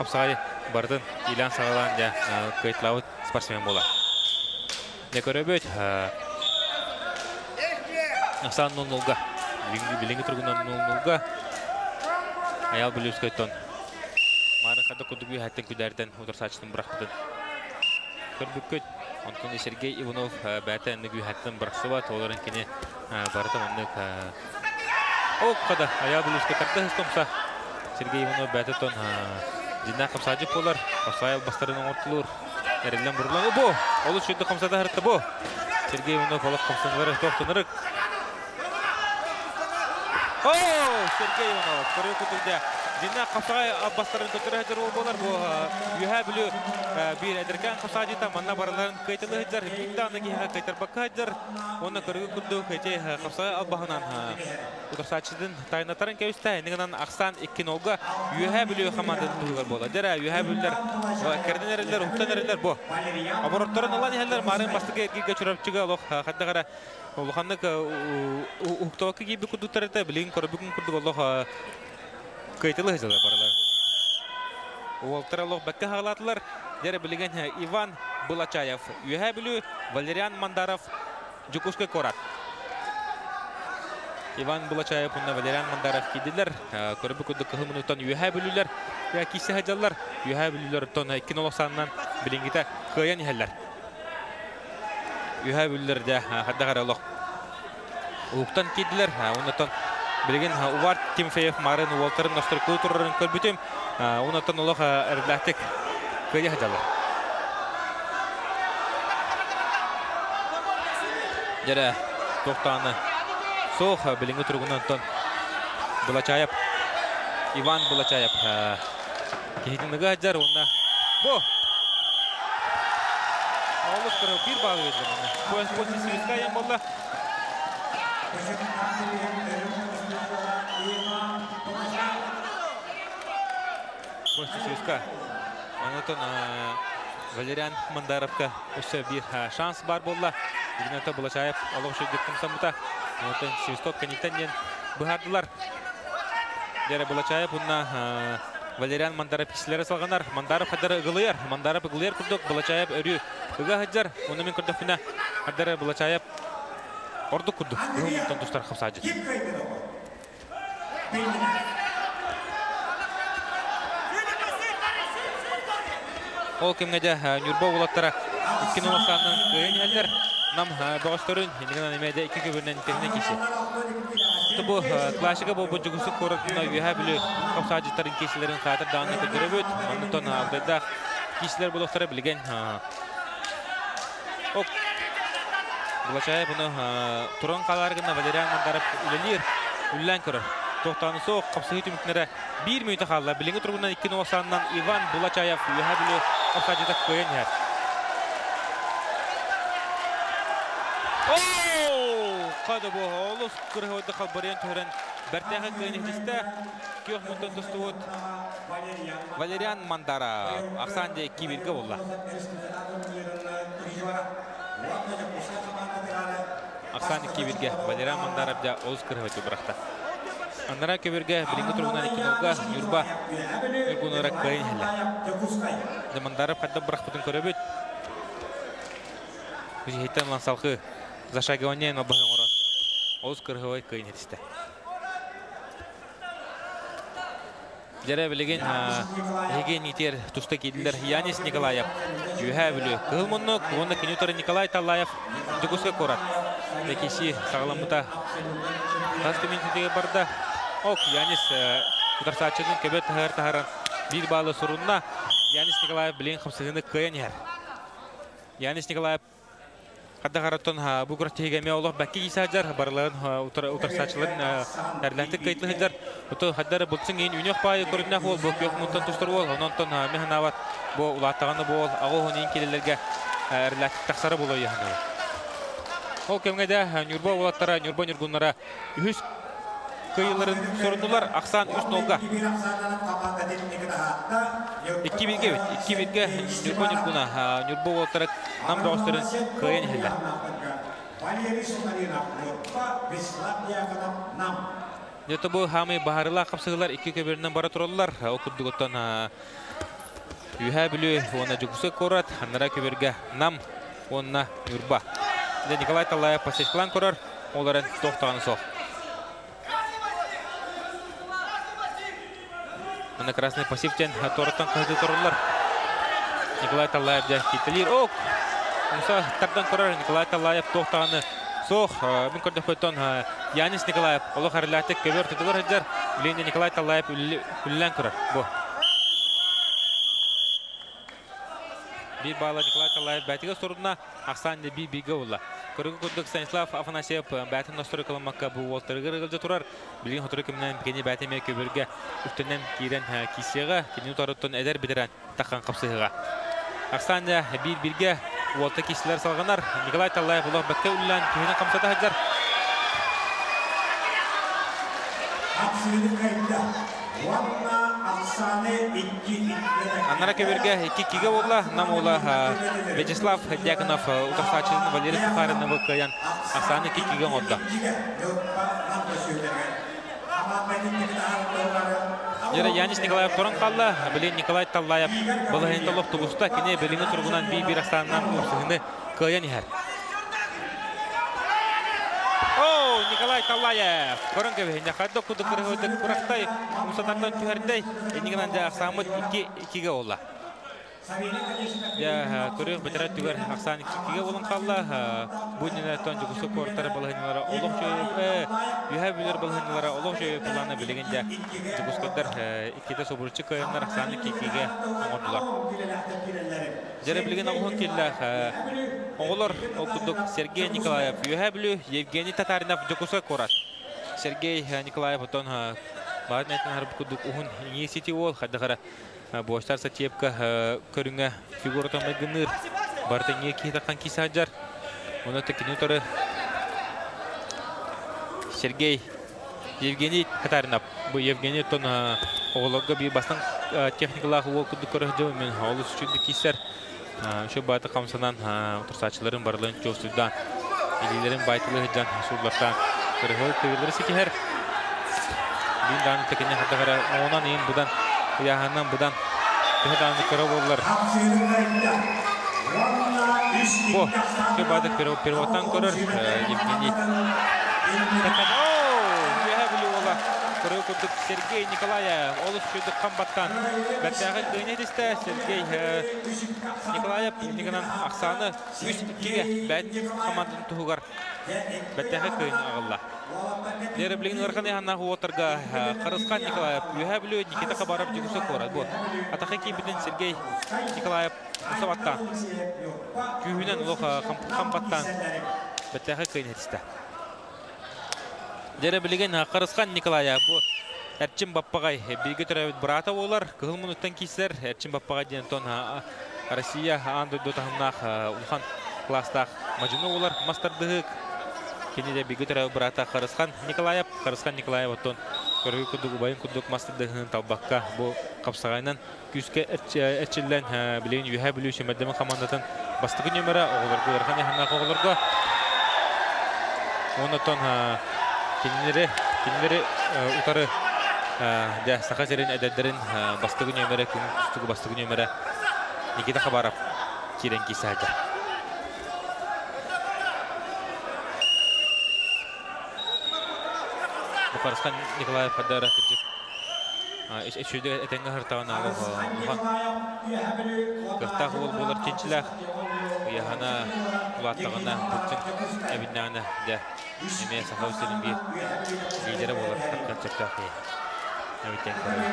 E: қапсағай бардың илан сағалан көйтлауыт спортсмен болар. Не көрі бөт? Асан 0-0-ға. Біліңгі тұрғынан 0-0-ға. Аял бүліскөй тон. Марын қады күдігі әттен күдәрден отырсатшының бұрақ Көрбүккөт, онтон Сергей Иванов бәті әннігі әттен бұрақсы ба, толарын кені барытым әннік. Қада, аял бүліскөй тарды хыстомса. Сергей Иванов бәті тон дина қамсажып болар. Қасайыл бастарының ортылыр. Әрелен бұрылан. Бұ! Олы шүйді қамсада әрітті бұ. Сергей Иванов олық қамсаңлары тоқтынырық. Сергей Иванов, көрі күтілді. Дина қапсағай бастарын көтірі әдір ол болар. Бұл үйә білі бір әдіркен қапсаға дейті манна бараларын көйтілі әдір. Бүкті аны кейіға көйтір баққа әдір. Оны көрігі күрді көйте қапсағай албағынан ұтырсатшыдың тайнатарын көйісті. Әнігінен ақсан 2-0-ға үйә білі қамандың бұғығыр болды. Дәрі үйә білілер, кәрден әрілер, ұқтан әрілер бұл. Абороттарын алан әлілер марын бастығы әргеге чүрапчыға қаддағара Улуханнык уктовакы gibi kudutlarıda bilin korubukun kurduk Allah kayıtılı hızlılar baralar. Уолтаралох бәккә хагалатылар. Дәре билеген Иван Булачаев, Юхә билү Валериан Мандаров, Жукушка Корат. Иван Булачаев унда Валериан Мандаров кидилер. Көрбүкүдө кылмынытан Юхә билүләр. Я кисе хаҗаллар. Юхә билүләр тон 2-0 билингите кыян хәлләр. Юхә билүләр дә хаддагаралох. Уктан кидилер. Унтан билеген Увар Тимфеев Марын Уолтарын настыр культурын көрбүтем. Унтан олох эрдәтек кыя хаҗаллар. Дәре токтаны Сох билинге тургунан тон Булачаев Иван Булачаев кехитинге хаҗар уна бу Алып кырып бир бал берди мына. Көз позициясына ям болла. Позицияска. Анатон Валериан Мандаровка өсө бир шанс бар болла. Игната Булачаев алып шүдүктүн самыта. Анатон Свисток канитанен быһардылар. Дәре Булачаев уна Валериан Мандаров киселәре салганнар. Мандаров хәдәре гылыяр. Мандаров гылыяр күрдек. Булачаев өрү. Ыга хаҗар. Уны мен күрдек менә. Хәдәре Булачаев орды күрдек. Гылымтан дуслар хапсаҗы. Ол кемгәдә Нюрба улаттара 2-0-ның көйнәләр. Нам багыстырын. Инегенә немәдә 2-1-нән тегенә кисе. Бу классика бу жүгүсү коротуна Юхә биле капсаҗы киселәрен хәтер дааны көтөрөбөт. Монтон абда киселәр булыктыры билген. Ок. Булачаев буны туран каларгына Валериан Мандаров үлелер. Үллән көрөр. Токтаны соқ капсаҗы түмүкнәре 1 минут калды. Билеге тургуннан 2-0-нан Иван Булачаев Юхә биле капсаҗыда көйнәр. Кады бу олус кырыгыда калбарыян төрен бертәһә көнестә көх мунтан тустуот Валериан Мандаров Аксанде 2-1 булла. Аксан 2-1 Валериан Мандаров да олус кырыгыда биракта. Аннара 2-1 билинге тургунан 2-0 Нюрба Нюрбунара кайнһәлә. Де Мандаров хәдә биракпытын көрәбет. Бу җиһәттән лансалкы зашагывание на багын оран. Оз кыргывай кыйнетисте. Жара билеген Еге Нитер туста келдер Янис Николаев. Юха биле. Кылмоннок, оны Кинютер Николай Талаев жүгүскө корат. Лекеси сагламыта. Тастыментиге барда. Ок Янис Ударсачының кебет тахаран бир балы сурунна Янис Николаев билен хамсыгыны кыян яр. Янис Николаев Каддагараттан бугратыга меолох бакки исаджар барларын утарсачыларын әрләтик кайтлыһыдар. Бу хаддары булсын ин үнөх пай көрүнә хол бу кök мунтан тустыр бол. Онтон мехнават бу улаттаганы бол агоһын келелерге әрләтик тахсары булой яһны. Ол кемгәдә Нюрба улаттара Нюрба Нюргуннара үз кыйларын сорындылар. Аксан 3-0-га. 2-1-ге Нюрба Нюргуна Нюрба улаттара нам достырын кыйын хәлләр. Дәтә бу хамы баһарла капсыгылар 2-1-нән бара торалар. Окуддыгыттан юха биле оны жүгүсө корат. Ханнара көбергә нам онна Нюрба. Николай Талаев пасешклан корар. Оларын тоқтағаны соқ. Мына красный пассивтен торттан қайды торылар. Николай Талаев да кетелер. Ок! Мұса тардан көрер Николай Талаев тоқтағаны соқ. Мен көрді көттен Янис Николаев олық әріләтік көбер тұтылар әдер. Білейінде Николай Талаев үлілен көрер. Бұ. Bir bağla Nikolay Talayev bәтігі сұрудына Ақсан би бигі олы. Көрігі күндік Станислав Афанасьев бәтін nostori кылымаққа бұл олтырығы рығылды тұрар. Білген отыры кімнен бігені бәтіме көбірге үктінен кейрен кейсеға, кенен ұтарыттың әдер бідірен таққан қапсығыға. Ақсан бірге олты кейселер салғанар. Николай Талаев олық бәткі үлілен кейінен қамсады ғаджар. Аннара көберге 2-2-ге олла. Нам олла Вячеслав Дьяконов утарсачылын Валерий Сухаринов кыян Ақсаны 2-2-ге олда. Жері Янис Николаев торын қалды. Білен Николай Талаев бұлығын толық тұғыста кене біліңі тұрғынан бір Ақсанынан ұрсығыны кыян ехер. Николай Талаев. Көрін көбе. Нәқады құды күріғыды күрақтай. Мұсатардан түйердей. Енігінен де Ақсамыд 2-2-ге олла. Көріғ бітірі түгер Ақсан 2-2-ге олын қалла. Бұднені тон жүгісі қорттары балығынылары олық жойып. Үйе білер балығынылары олық жойып. Бұланы білігінде жүгіскөддер 2-де собырычы көйінлер Ақсан 2-2-ге оңырдылар. Жәрі білген оғын келі. Оғылар оқыдық Сергей Николаев. Үйе білі Евгений Татаринов жүгісі қорат. Сергей Николаев отон барын әйтін әріп күдік ұғын еңесеті ол. Қадығыра Боштар Сатьевка көріңі фигуратын мәгінір. Бартын не кейтақан кейсі аджар. Оны тәкені тұры Сергей Евгений Татаринов. Бұл Евгений тон оғылығы бір бастан техникалағы ол күдік көрігі мен олы сүчінді кейсер. Şu batı kamsanan otursaçların barılığın çoğusuydan ilgilerin baytılığı can surlardan kırığı kıyılırı sikiher. Bir dağını tekene hatta oğunan eğin budan yahandan budan tühe dağını kırı olurlar. Bu şu batı pervatan kırır Evgeniy Kırığı kurduk Sergey Nikolayev. Olus şuyduk kambattan. Bәттәғі гынедісті Сергей Николаев Нигынан Ақсаны 3-2-ге бәт командын тұғығар. Бәттәғі күйін ағылла. Дәрі білігін ғырқаны ағанағы отырға Қарысқан Николаев үйе білі Никита қабарып жүгісі көрі. Бұл атақы кейбіден Сергей Николаев мұсабаттан. Күйінен ұлық камбаттан бәттәғі күйінедісті. Дәрі білеген Қарысқан Николая бұл әрчім баппағай білгі түрәуіт бұрата олар. Күғыл мұнықтан кейсілер әрчім баппағай дейін тон Россия анды дотағынақ ұлған кластақ мажыны олар мастардығық. Кенеде білгі түрәуіт бұрата Қарысқан Николаев. Қарысқан Николаев отын көргі күдік ұбайын күдік мастардығының талбаққа бұл қапсағайынан күзге әрчілден білеген үйе білу шемәддемі командатын бастығы нөмірі оғылырғы ғырған яғынақ оғылырғы. Оны тон Кинлери утары да сақа жерін әдәддерін бастығы нөмірі, күн түстігі бастығы нөмірі Никита Хабаров керен кейсі әді. Бұқарысқан Николаев қадары күджік. Şöyle etenge hırtağına alıp kırtaq olur kençiler yahana ulattağına bütün evinnağına da emeğe sahav senin bir lideri olur takkan çırtaq evitten koruyor.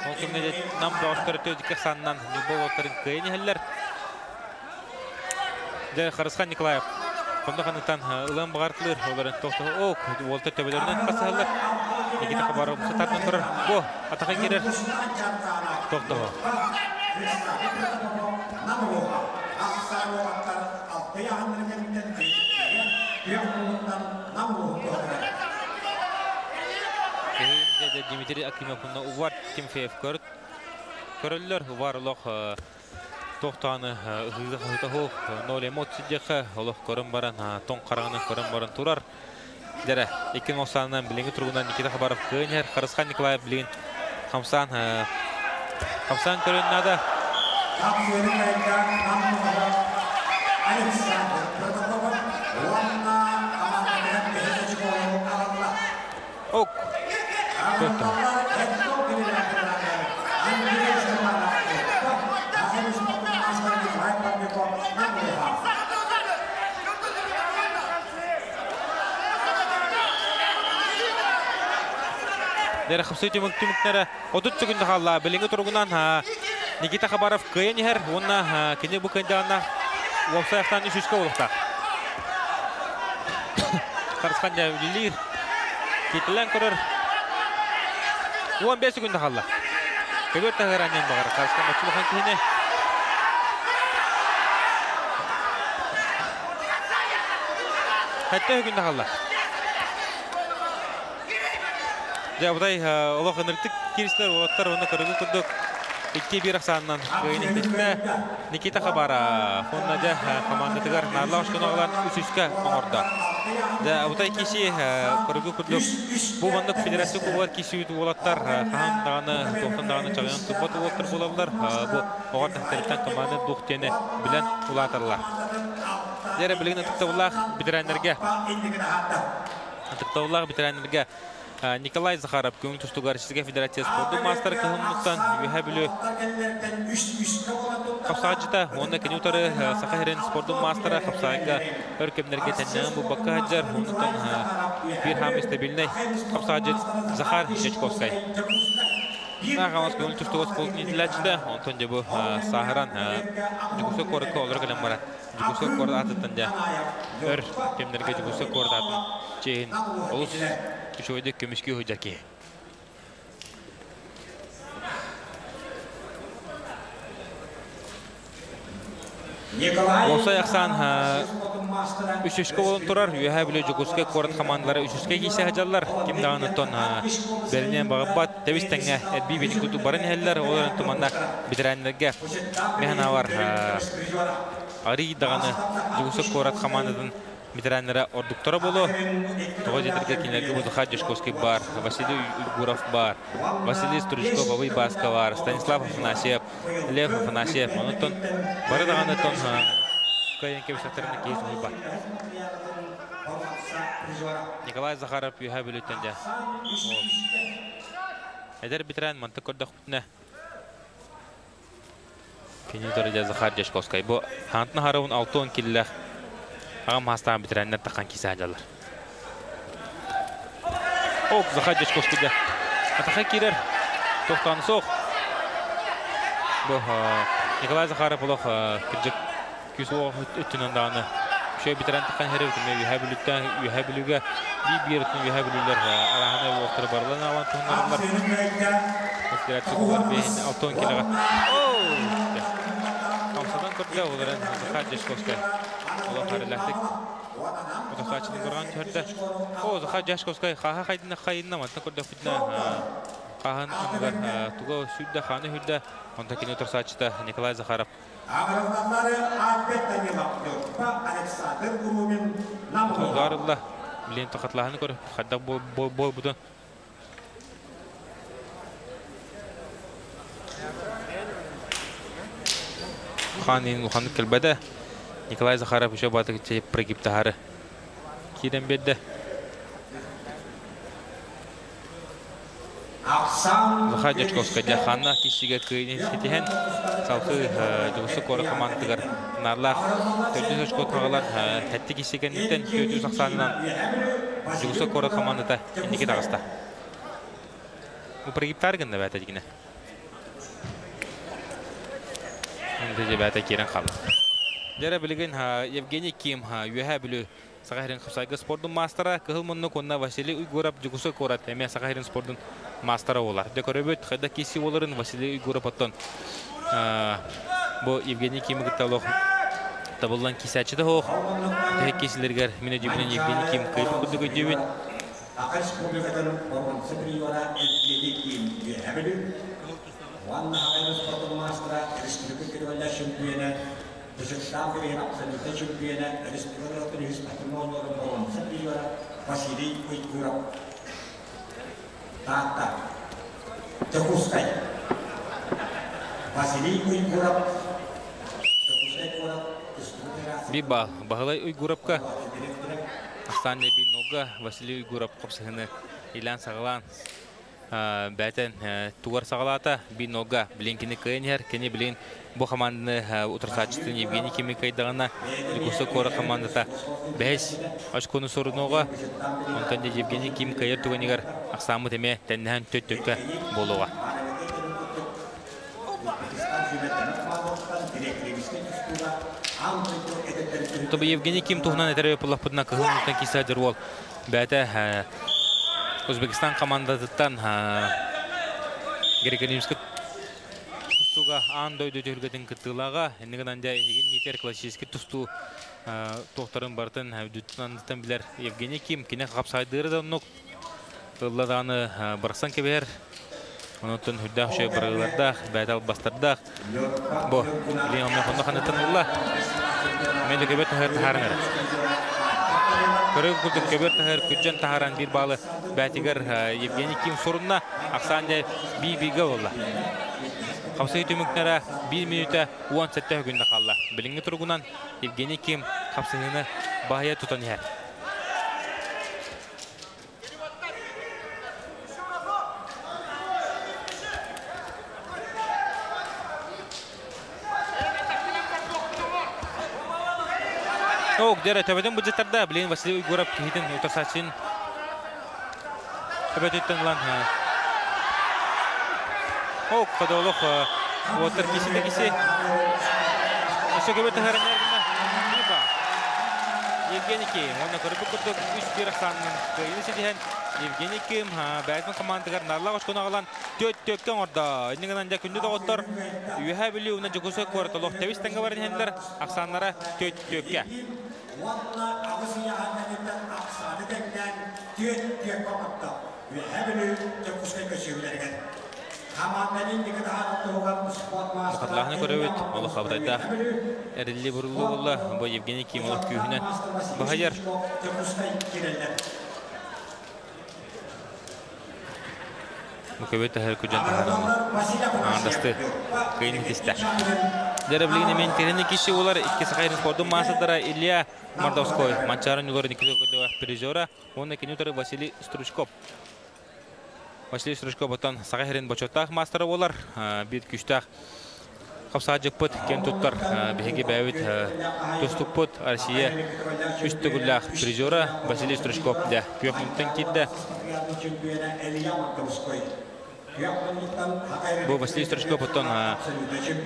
E: Mungkin aja 6 Oscar itu jika sanan nyoba Walterin kayaknya heller. Jadi Khariskan Nikolaev. Kondo kanıtan ulan bağırtılır onların tohtu. Walter tebelerinden kası heller. Nikita Khabarov setardan kurar. Bu ataka girer. Tohtu. Jadi Dimitri Akimov'un uvar Timofeyev körüller uvarlıq toxtanı hızı nol emotsiyaga Allah körün baran ton qarağını körün baran turar. Dere 2090'dan bilingi turgundan Nikita Khabarov köyner Khariskan Nikolaev bilin 90 körünnada Ok. Betul. Dari khapsay timuk-timuknara odut çökündü halla bilingi turgunan Nikita Khabarov kayın her ona kini bu kandana websayttan işüske olukta. Khariskan javlilir kitilen korur 15 sekunda halla. Kedua taharannya bagar Khariskan maçuluhan kine. Hatta sekunda halla. Ya buday Allah kanırtık kirişler olatlar onu kırıgı kurduk. 2-1 aksandan kıyını Nikita Khabarov. Onunca komanda tıgar narla hoşkun oğlan 3-3'e orada. Da buday kişi kırıgı kurduk. Bu banduk federasyon kubar kişi olatlar kahan dağını, tohtan dağını çağıyan tıbbat olatlar bulablar. Bu oğar tahtarıktan komanda duhtiyeni bilen ulatarlar. Dere bilgin atıktavullah bitirenlerge. Nikolay Zakharov Köngül Tuştugar Çizgi Federasyası Spordu Master Kılımlıktan Yühebilü Kapsağıcıda onda Kenyutarı Sakaheren Spordu Master'a Kapsağıga Örkemlerge Tenneğin bu Bakı Hacar ondan bir hamiste biliney Kapsağıcı Zakhar Çeçkovskay Nağamaz Köngül Tuştugar Spordu Nidilacıda ondan bu Saharan Cügüsü Korku olur kalem var Cügüsü Korku atıttan da Örkemlerge Cügüsü Korku atın Çeyin Olus Şöyle kömüşkü hocaki. Olsa yaksan 3-3 olun turar. Yühe bile Jukuske korat komandaları 3-3 giyse hacarlar. Kim dağını ton belinen bağıbat. Tevistenge etbi beni kutu barın heller. Oların tumanda bitirenlerge mehna var. Arı dağını Jukuske korat komandadan Bitirenlere orduktora bolu. Toğuz yedirge kinlerge Muzakha Jashkovskiy bar, Vasiliy Gurov bar, Vasiliy Struchko, Babay Baska var, Stanislav Afanasyev, Lev Afanasyev. Onunton barı dağını ton kayan kevişaklarına keyifli bar. Nikolay Zakharov yuha bölütende. Eder bitiren mantık korduk bütüne. Kini torıca Zakhar Jashkovskiy. Bu hantını haravun 6-10 killer. Ağam hastan bitirenler takkan kisi hacalar. Zakhar Jashkovskiy'de. Ataka girer. Tohtanı soğuk. Bu Nikolay Zakharov olaq kırcık küsü oğuk öttünün dağını. Şöyle bitiren takkan her evdime yühebilüge bir ötün yühebilüler arahana oğukları barılan alan tuğunlarlar. Muskirat çıkılar beyin 6-10 kilaga. Kamsadan kırdı oğuların Zakhar Jashkovskiy. Allah harelahtik. O da saçını görgan çörde. Zakhar Jashkovskiy qaha qaydına matna kırdı fitna. Qahan anılar tuğa südde xanı hüdde. Ondakini otur saçta Nikolay Zakharov. Tuğarıllah. Bilen taqatlahını görüp xadda boy budun. Ханин Луханук келбеді. Николай Захаров еще батык тейіп прогиб тахары. Кирен бедді. Захар Дячковска Дяханна кишиге күйіне сетеген. Салқы жүгісі қоры командығыр. Нарлар 400 очко тағалар тәтті кишигендіктен 490-нан жүгісі қоры командыда ендеке тағыста. Бұл прогибтар гінді бәті дегіне. Үнді бәті керен қалды. Дәрі білген Евгений Ким үйәе білі Сағайрын Қыпсайғы спордың мастера, кығыл мұнны конна Василий Уйгуров жүгісі қорат, әме Сағайрын спордың мастера олар. Декоребет, қайда кесі оларын Василий Уйгуров аттан. Бұл Евгений Ким ғытталық табылдан кесәчі де оқ. Тәйік кесілергер мені дүйбінен Евгений Ким қайып күрді көйдеуін.
F: Beserta dengan absoluta чемпиона республиканского спортивного баланса приора Василий Уйгуров. Тата. Текускай. Василий Уйгуров.
E: Биба, Багалай Уйгуровка. Астанне Бинога, Василий Уйгуров қопсығыны Илян Сағалан. Бәтен туғар сағалата Бинога. Білінкені көйінер, кені білін bu команданы утырсачтын Евгений Кими кайдағына Ликусы қоры командата бәс ашқоны сорынуға онтан де Евгений Ким кайыр туғанегар ақсамы теме тәннән төт-төтті болуға. Тобы Евгений Ким туғынан әтәрі өпілақ бұдына қығын ұлтан кесі әдір ол. Бәті Өзбекистан командатыттан Греконимскі тұстуға аңдойды түргетін күттілаға, әнігін анда еген нетер классический тұсту тоқтарын бартын әудеттін андықтан білер Евгений Ким, кене қапсайдыры да ұнық ұлладағаны барсан кебер, ұнықтын хүддақ шөй барылардақ, бәйтал бастардақ. Бұ, білен омын қонды қанеттін ұлла, мен де көбет тұхыр тұхарын әрі. Көрігі күлдің көбет тұхыр күджен тұхаран бір балы бәтігер Евгений Ким сұрынна ақсанде бей-бейге олла. Қапсығы төмікнері 1 минута 10 сәтті хүгінді қалла. Біліңі тұрғынан Евгений Ким қапсығыны бағия тұтан ер. Оқ, дәрі төбәдің бұджеттарда білен Василий Уйгуров кейтін ұтырсатшын төбәтеттен ұлан. Оқ, қадолық отыр кесінде кесе. Өсі көбеті ғарынеріне Биба. Евгений Ким, оны көріп күрді 3-1 ақсанының көйіні седеген Евгений Ким бәйтін командығар нарлақ ұшқына қалан төт-төттен орда. Енігін анда күнді де оттар. Үйәе білі ұны жүгісі көрітілік тәвістенгі барын хендер ақсанлары төт-төтке. Қатлағыны көрөбет, олы қабытайда әрілі бұрылы олы, бұл Евгений Ким олық күйінен бағайыр. Мұкөбет әр күджен тағараны аңдасты қиын етесті. Дәрі мен терені кеші олар ikisi қайрын спордың масыдыра Илья Мордовской, Манчарын ұлары 2 призера, оны кенютары Василий Стручков. Василий Стручков бұттан Сағайрын бачоттақ мастары олар, бет күштақ қапсаға жықпыт, кен тұттар, бәйге бәуіт тұстық бұт, Арсия 3 түгілләқ призера Василий Стручков да күйек мүнттен кетті. Бұл Василий Стручков бұттан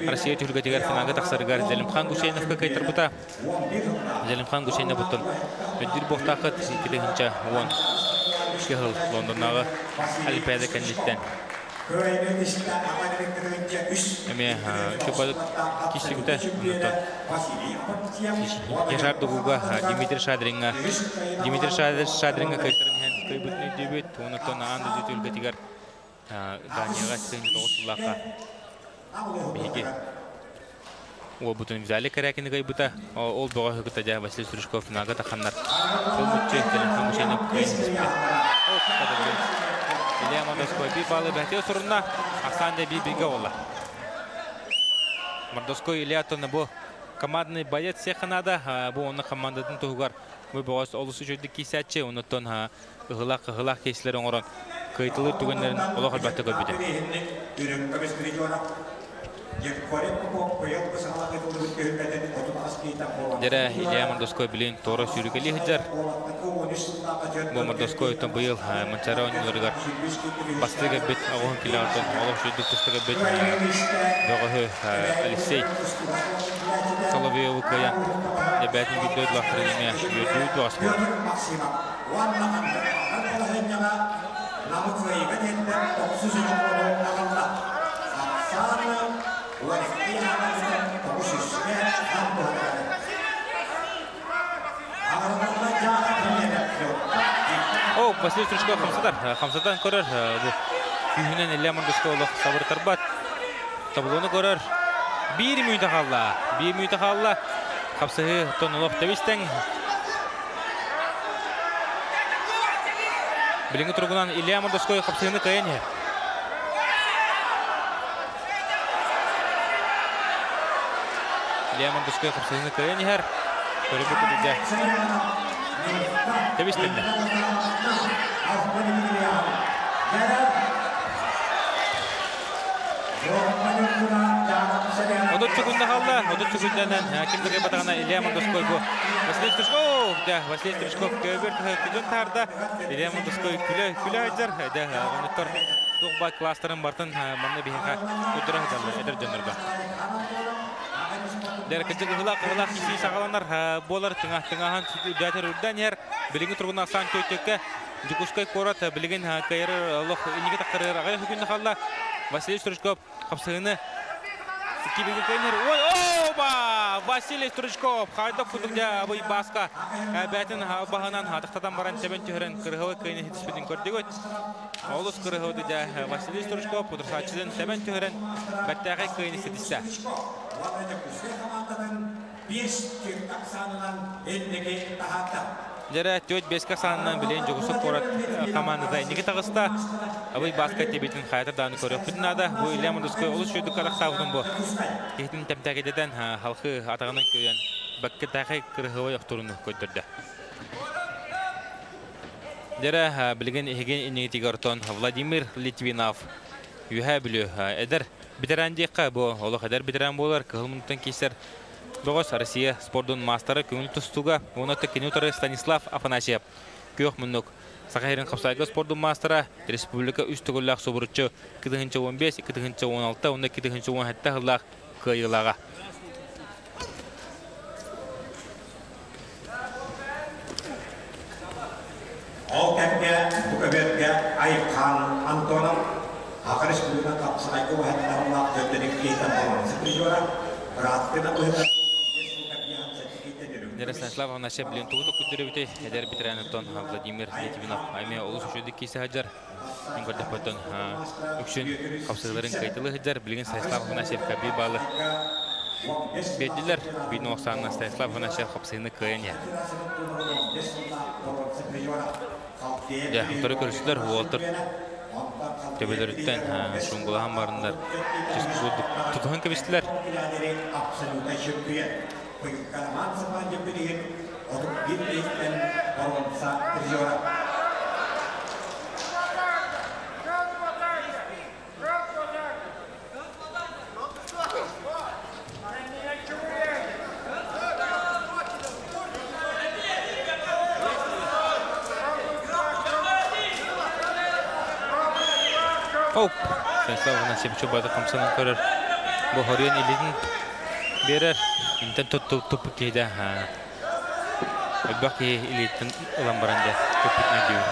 E: Россия түргетігер финалға тақсарығар Зелимхан Гусейновқа қайтыр бұта. Зелимхан Гусейнов бұттан өддір боқтақыт 2-10 кеғыл Лондондағы Олимпиада кәндеттен. Әме көпадық кешігіті ешарды ғуға Дмитрий Шадринға көйтірін көйбітіне дөбет, оныктан аңды зүті үлгетігер Данияға сіңді оғысылаққа бейге. Ол бұтын визали кәрәкені көйбіті, ол бұға хүкітті Василий Стручков финалға тақанлар. Бұл мүтчі, Зелимхан Гусейнов көйін Илья Мордовской bir balı bəhtiyə sorununa Ақсанды bir-birге олар. Мордовской Ильятон бу командный боец сеханада, бу оны командадан тугар. Мы богос олысы жөйді кейсәтче, онытон ғылақ кейсілерін орын кайтылы түгенлерін олақ әлбәтті көрбеді. Дәрі Илья Мордовской білін торы сүйрігелі хыджар. Бұл Мордовской ұтын бұйыл Манчара өнілерігер бастығы бет ағуын келі артын олық жүйдік тұстығы бет доғығы Алексей Соловьевы көйен дәбәтін гүддөйд лақтырылыме үйірдүйд бағыс бұл. О, Василий Стручков Хамсадан көрер. Күйінен Илья Мордовской олық сабыр тарбат. Таблоны көрер. Bir müyde kalla. Kapsığı tonuluk devisten. Bilingi turgunan Илья Мордовской kapsığını kayan yer. Илья Мордовской kapsığını kayan yer. Körü bu kuduca. Devisten de. Odot çukunda kaldı. Odot çukundan kimdeki batağına Илья Мордовской bu. Василий Стручков. Василий Стручков köbür küdün tarda. Илья Мордовской külü aycar. Onutlar tuğba klasların bartın manna bihinka küdürü eder dönürde. Der kecil hılak kisi sağalanlar bolar tengah-tengahan üdäter ürden yer. Bilingi turguna san kötökke. Jukuskay korat bilgin kayır Allah inige takırır. Agay hükünde kaldı. Василий Стручков kapsığını Кибиги кайнер. Ой, оба! Василий Стручков. Хайдок кудугда абый баска. Бәтін бағынан хатықтадан баран тебен түйірін кырғылы кайны хитіспеден көрдігіт. Олыс кырғылды да Василий Стручков пудырсатчыдың тебен түйірін бәттәғай кайны сетісті. Жәрі төт беске санынан білен жүгісі қорат командада неге тағыста. Абый басқа тебетін қайтырданы көріп бүтін ада. Бұл Илья Мордовской олыс жүйді қарақтауыдың бұл. Кехтің тәмтәкедеден халқы атағынан көйен бәкке тәқай кірғывай ұқтырыны көйдірді. Жәрі білген еген инегетегі ортон Владимир Литвинов үйә білі әдір бітерәндеққа бұл олық әдір бітерән болар кығылмынтын кейсер. Богос Россия спордун мастары көңіл тұстуға оныты кенеутары Станислав Афанасьев. Көк мұнық Сақайрын қапсайғы спордун мастары республика үз түгіллақ собырытчы 2-15, 2-16, оны 2-17 ғыллақ көйілаға.
F: Ол кәпке бүкөбетке Айқан Антоном Ақы республика қапсайғы уәттарылақ дөттенік кейтен болмасы прижора Братқына ұйымдар
E: Станислав Афанасьев білен туғыты күттірі біте әдер бітірәні тон Владимир Литвинов. Айме олыс үшеді кейсі хаджар. Енгөрді потон үкшін қапсығыларын қайтылы хаджар. Білген Станислав Афанасьев кәбі балы. Бедділер бейдің оқсанына Станислав Афанасьев қапсығыны көйен е. Тұры көрісілер уолтыр. Төбелеріттен шуңғылаған барындар. Тұтығын көбістілер.
F: Pengalaman sepanjang pilihan untuk Gitris dan Baronsa Terjora.
E: Oh, Станислав Афанасьев coba ada kamsanan korer. Bohorian ilin berer. Intan tutup kita. Bagi ilin lambaran dia tupiknya dia.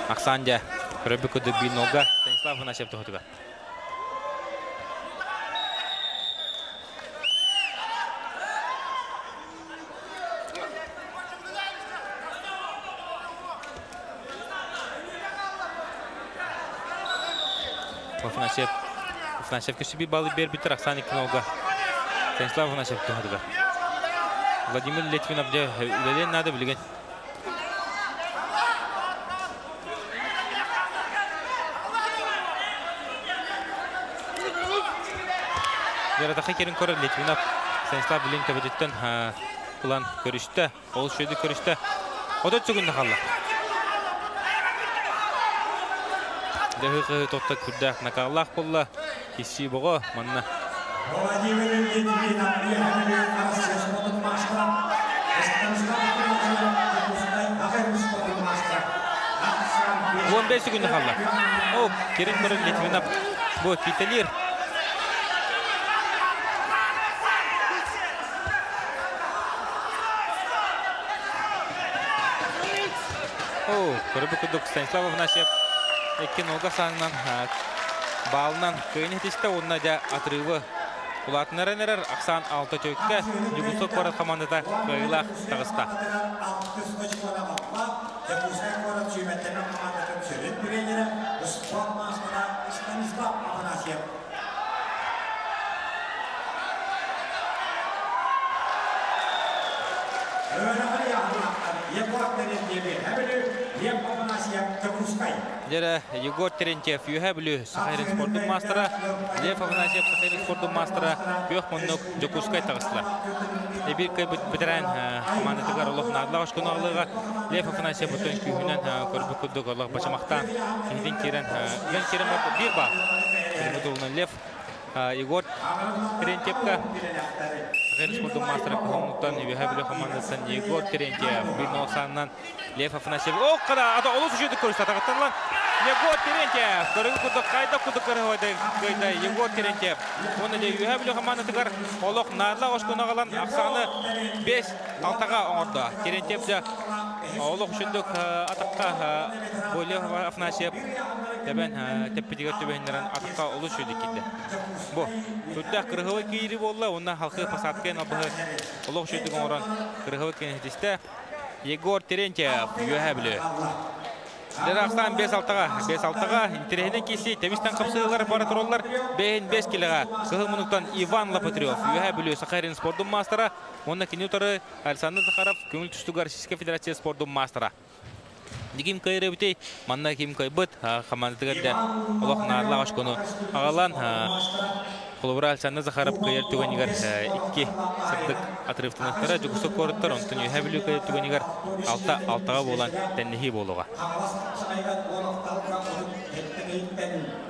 E: Aksanja, berebut ke debi noga. Станислав Афанасьев tuh juga. Афанасьев көсі балы бер бітір Ақсан Икнолға. Станислав Афанасьев тұғырға. Владимир Литвинов де үлелен нады білген. Яратақы керін көрі Литвинов Станислав Билин көбедеттен ұлан көрішті, ол шөйді көрішті. Ода түгінді қалды. Дәхіқі тоқта күрдәк нақағылақ болы. Кесі бұғы мұнына. Он 5 секунды қалды. О, керін көрі Литвинов бұл кетелер. Көрібі күдік Станислав Афанасьев әккен олға саңынан балынан көйін етесті, онына да атырывы ұлатын әрінерер Ақсан 6 төкке Югусов қорат командада көйлақ тағыста. Жері Егор Терентьев үйе білі Сахарин спорттың мастера, Лев Афанасьев Сахарин спорттың мастера, Бүйек мұннық Жокускай тағыстылар. Ебір көйбіт бітірән командатығар олық надылақ ұшқын ағылыға Лев Афанасьев бұтын күйінен көрбі күдік олық бачамақтан күйден керен бір ба. Көрбіт олының Лев Егор Терентьевка Сахарин спорттың мастера көңіліктен үйе білі командаттан Егор Терентьев бір ноқсанынан Лев Афанасьев. О, қада, ата олыс үшеді көрісті атағаттанлар. Егор Терентьев. Көрігі күдік, қайда күдік көрі Егор Терентьев. Оны де үйе білі командатығар олық надыла ұшқын ағалан ақсағаны 5-6-ға оңырды. Терентьев де олық үшіндік атаққа Лев Афанасьев дәбән тәппетігер төбәйіндерін атаққа олыс үшеді кетті. Бұ, күтті қырғылы кейірі болы, онына халқы пасаткен албығы олық үшедік оңыран қырғылы кейінетісті. Егор Терентьев үйе білі. Дәрақстан 5-6-ға интерегінен кесі темістен қапсығылар бары тұролар 5 келіға. Қығыл мұнықтан Иван Лопатрев үйе білі Сахарин спорттың мастера. Онына кені ұтары Александр Захаров көңіл түстігі Российская Федерация спорттың мастера. Дегім көйірі бітей, манна кем көй бұд, қамандытығырды олық нағылақ ашқыны ағалан Қолыбыра Александр Захаров көйір түгенігер 2 сырдық атырыфтынықтары жүгісі көріттір, онтын үйе білі көйір түгенігер 6-6-ға болан тәннехи болуға.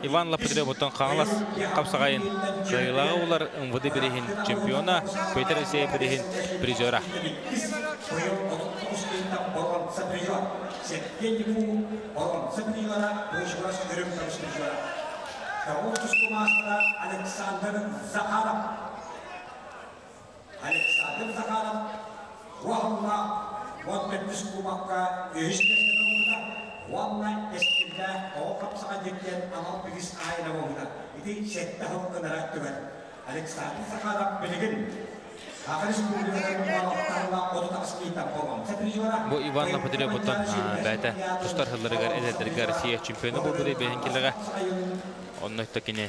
E: Иван Лопатрев бұттан қаңылас қапсағайын жайылағы олар МВД бірігін чемпиона, Петр Исей бірігін призера.
F: Александр Захаров. Уағылға вот бәттіс кубаққа үйіскесін ұлыда. Уағылға әскерді оғы қапсыға жеткен анал бігіс айна болыда. Иді сәтті ғылқынара түгін. Александр Захаров білігін.
E: Бу Иван Лопатрев бұттан бәті тұстар ғылырығар әдәдіргі Россия чемпионы бұл бұдай бәйінкеліға. Onun öttekini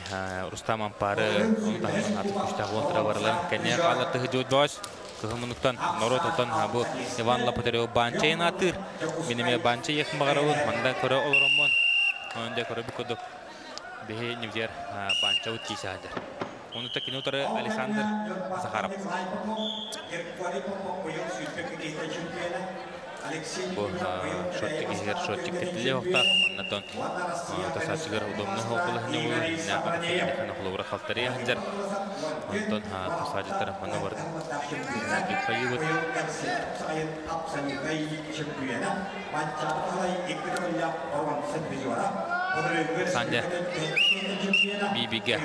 E: Rustam Ampары, onun tağının atып күштағы онтыра барыларын кәне қалырды ғыды өтбаш. Кығымынықтан, Норот ұлтан бұл Иван Лопатрев банчайын атыр. Менеме банчай еқін бағарауын, маңда көрі олырымын. Онында көрі бүкідік бейі невдер банча өт кейсі әлдер. Onun öttekini ұтары Александр Захаров. Бұл шоттық егер шоттық кеттілі оқтақ, оннатон тасатшығыр ұдымны хоқылығыны олар, нәқатықын құлығыра қалтары яғындар. Онтон тасатшықтар мұны барды. Кетпайы бұд. Санжа бейбеге.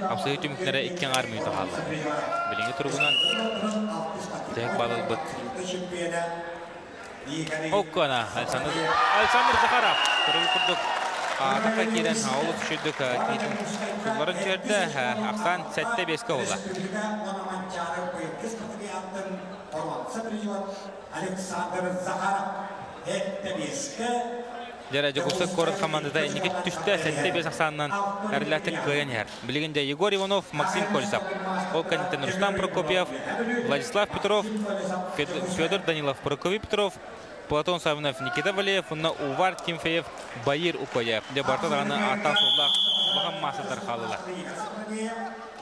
E: Қапсығы түмікнері ikкен армию тағалды. Біліңі тұрғынан тәк балыл бұд. Оккана Александр Захаров көріп күрдік атаққа кейден ауылы түшедік кейдің сұлларын көрді Ақсан сәтті 5-ке олда.
F: Александр Захаров әтті 5-ке
E: Жәрі жүгісі көріп командада енекет түсті сәтті 5 Ақсанынан әріләтік көйен әр. Білігінде Егор Иванов, Максим Кольцов. Ол кәнеттен Рустам Прокопьев, Владислав Петров, Федор Данилов, Прокопий Петров, Платон Савинов, Никита Валеев, Увар Тимфеев, Баир Укоев. Де бартадағаны ата солдақ Улахан масадар қалылар.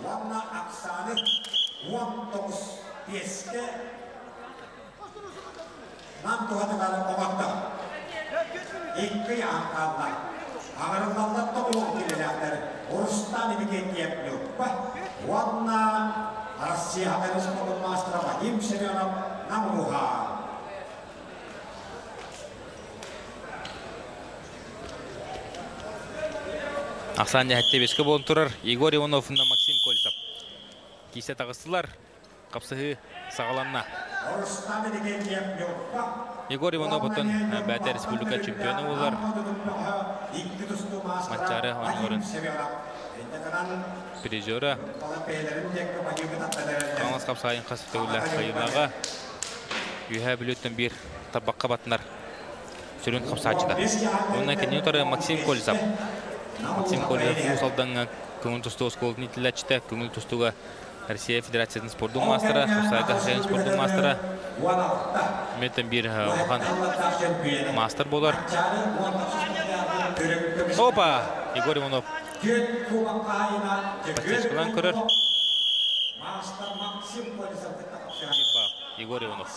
F: Ванна Аксаны 19 песке нам туғатығаны оғатты. Екі аңқалла. Ағырылдалда тоғылық келелердер. Орыстан емекен епілі. Ванна Россия Ақайрыс Қоғын Мастыра Вадим Семенов Намуға.
E: Ақсан жәтте бескі болын тұрар. Егор Ивановна Максим Кольцов. Кейсе тағыстылар. Қапсығы сағаланна. Егор Иванов бұтын бәті республика чемпионы олар. Матчары онығырын призері. Қаңыз қапсағын қасыпты өлі қайылаға. Үйе білеттен бір табаққа батынар. Сүрін қапсағычыда. Онына кенен ұтары Максим Кольцов. Максим Кольцов ұсалдан көңіл тұстығы сколын етіләтшіті. Көңіл тұстығы Россия Федерациясының спорттың мастера, Қапсайға Жайын спорттың мастера. Меттен бір оған мастер болар. Опа! Егор Иванов. Пастечкалан көрір. Егор Иванов.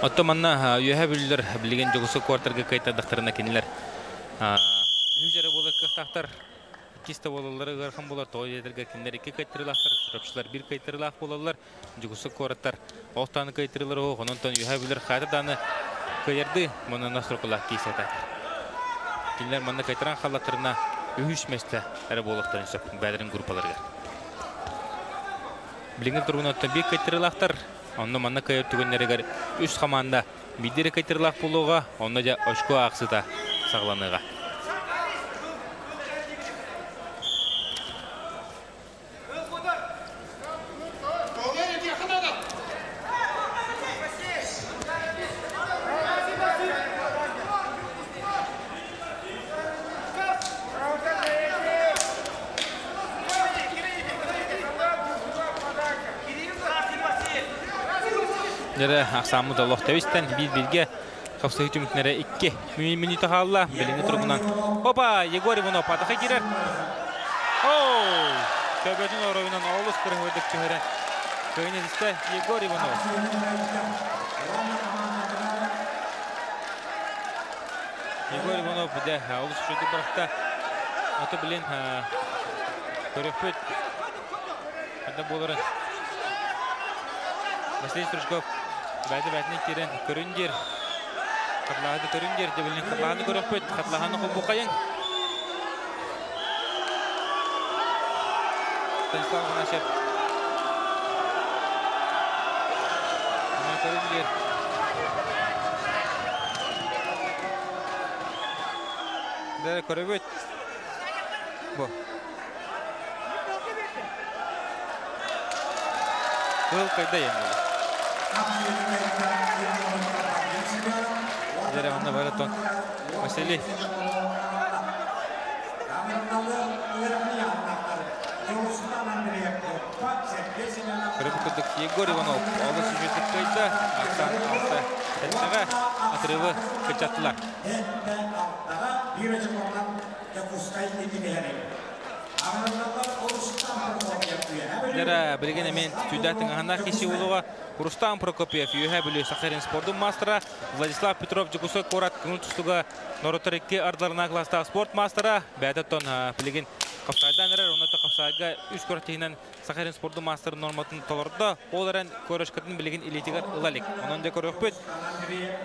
E: Оттоманна үйе білдер білген жоғысы квартарға қайта дақтарына кенелер. Үйжері болы қықтақтар, кесті болалары ғарқан болар, тоғы едерге кенелер 2 қайтырылақтар, шырапшылар 1 қайтырылақ болалар, жоғысы кварттар оқтаны қайтырылар оғы, онынтан үйе білдер қайтырданы көйерді, мұны насырқылақ кейсе тәтір. Кенелер мұны қайтыран қалаттарына үйіш мәсті әрі болықтарын сөп, бәдірін группаларға. Білген тұрғын оттан 1 қайтырылақтар, онны манна кайыр түгеннерігер үш қаманда бидері кайтырлақ болуға, онны да очко ақсыта сағланыға. Нері ақсамы да лоқтавистен бил-билге қапсығы түмітнері 2 минуты қалыла. Біліңі тұрғынан. Опа! Егор Иванов атыға керер. Оу! Көбетін оройынан олыс кірі өдік чөйірі. Көйнедісті Егор Иванов. Егор Иванов бұда олыс шөйді бірақта. Аты білін көрекпет. Әді болырын. Василий Стручков. Бәді-бәтіне керен көріндер. Қатлағады көріндер. Дебілінің қатлағаны көріп бөт. Қатлағаны қол бұқайын. Станислав Ғанашев. Көріндер. Дәрі көріп бөт. Бұ. Бұл қайда енді. Дәрі ғанда байратон Василий. Көріп күрдік Егор Иванов. Олы сюжеттік қайда. Ақсан алты тәттіға атырывы күтчаттылар. Дәрі білген әмен түйдәтің ағына кеші олуға Рустам Прокопьев, үйе білі Сахарин спорттың мастера, Владислав Петров, жүгісі Корат, күңіл тұстыға Норотарекке ардыларына кластағы спорт мастера, бәдеттон білген қапсайдан әрер, оныты қапсайға 3 көрттейінен Сахарин спорттың мастері норматын толырды, ол әрін көрішкетін білген элитігер ұлалик. Онын да көріп бөт,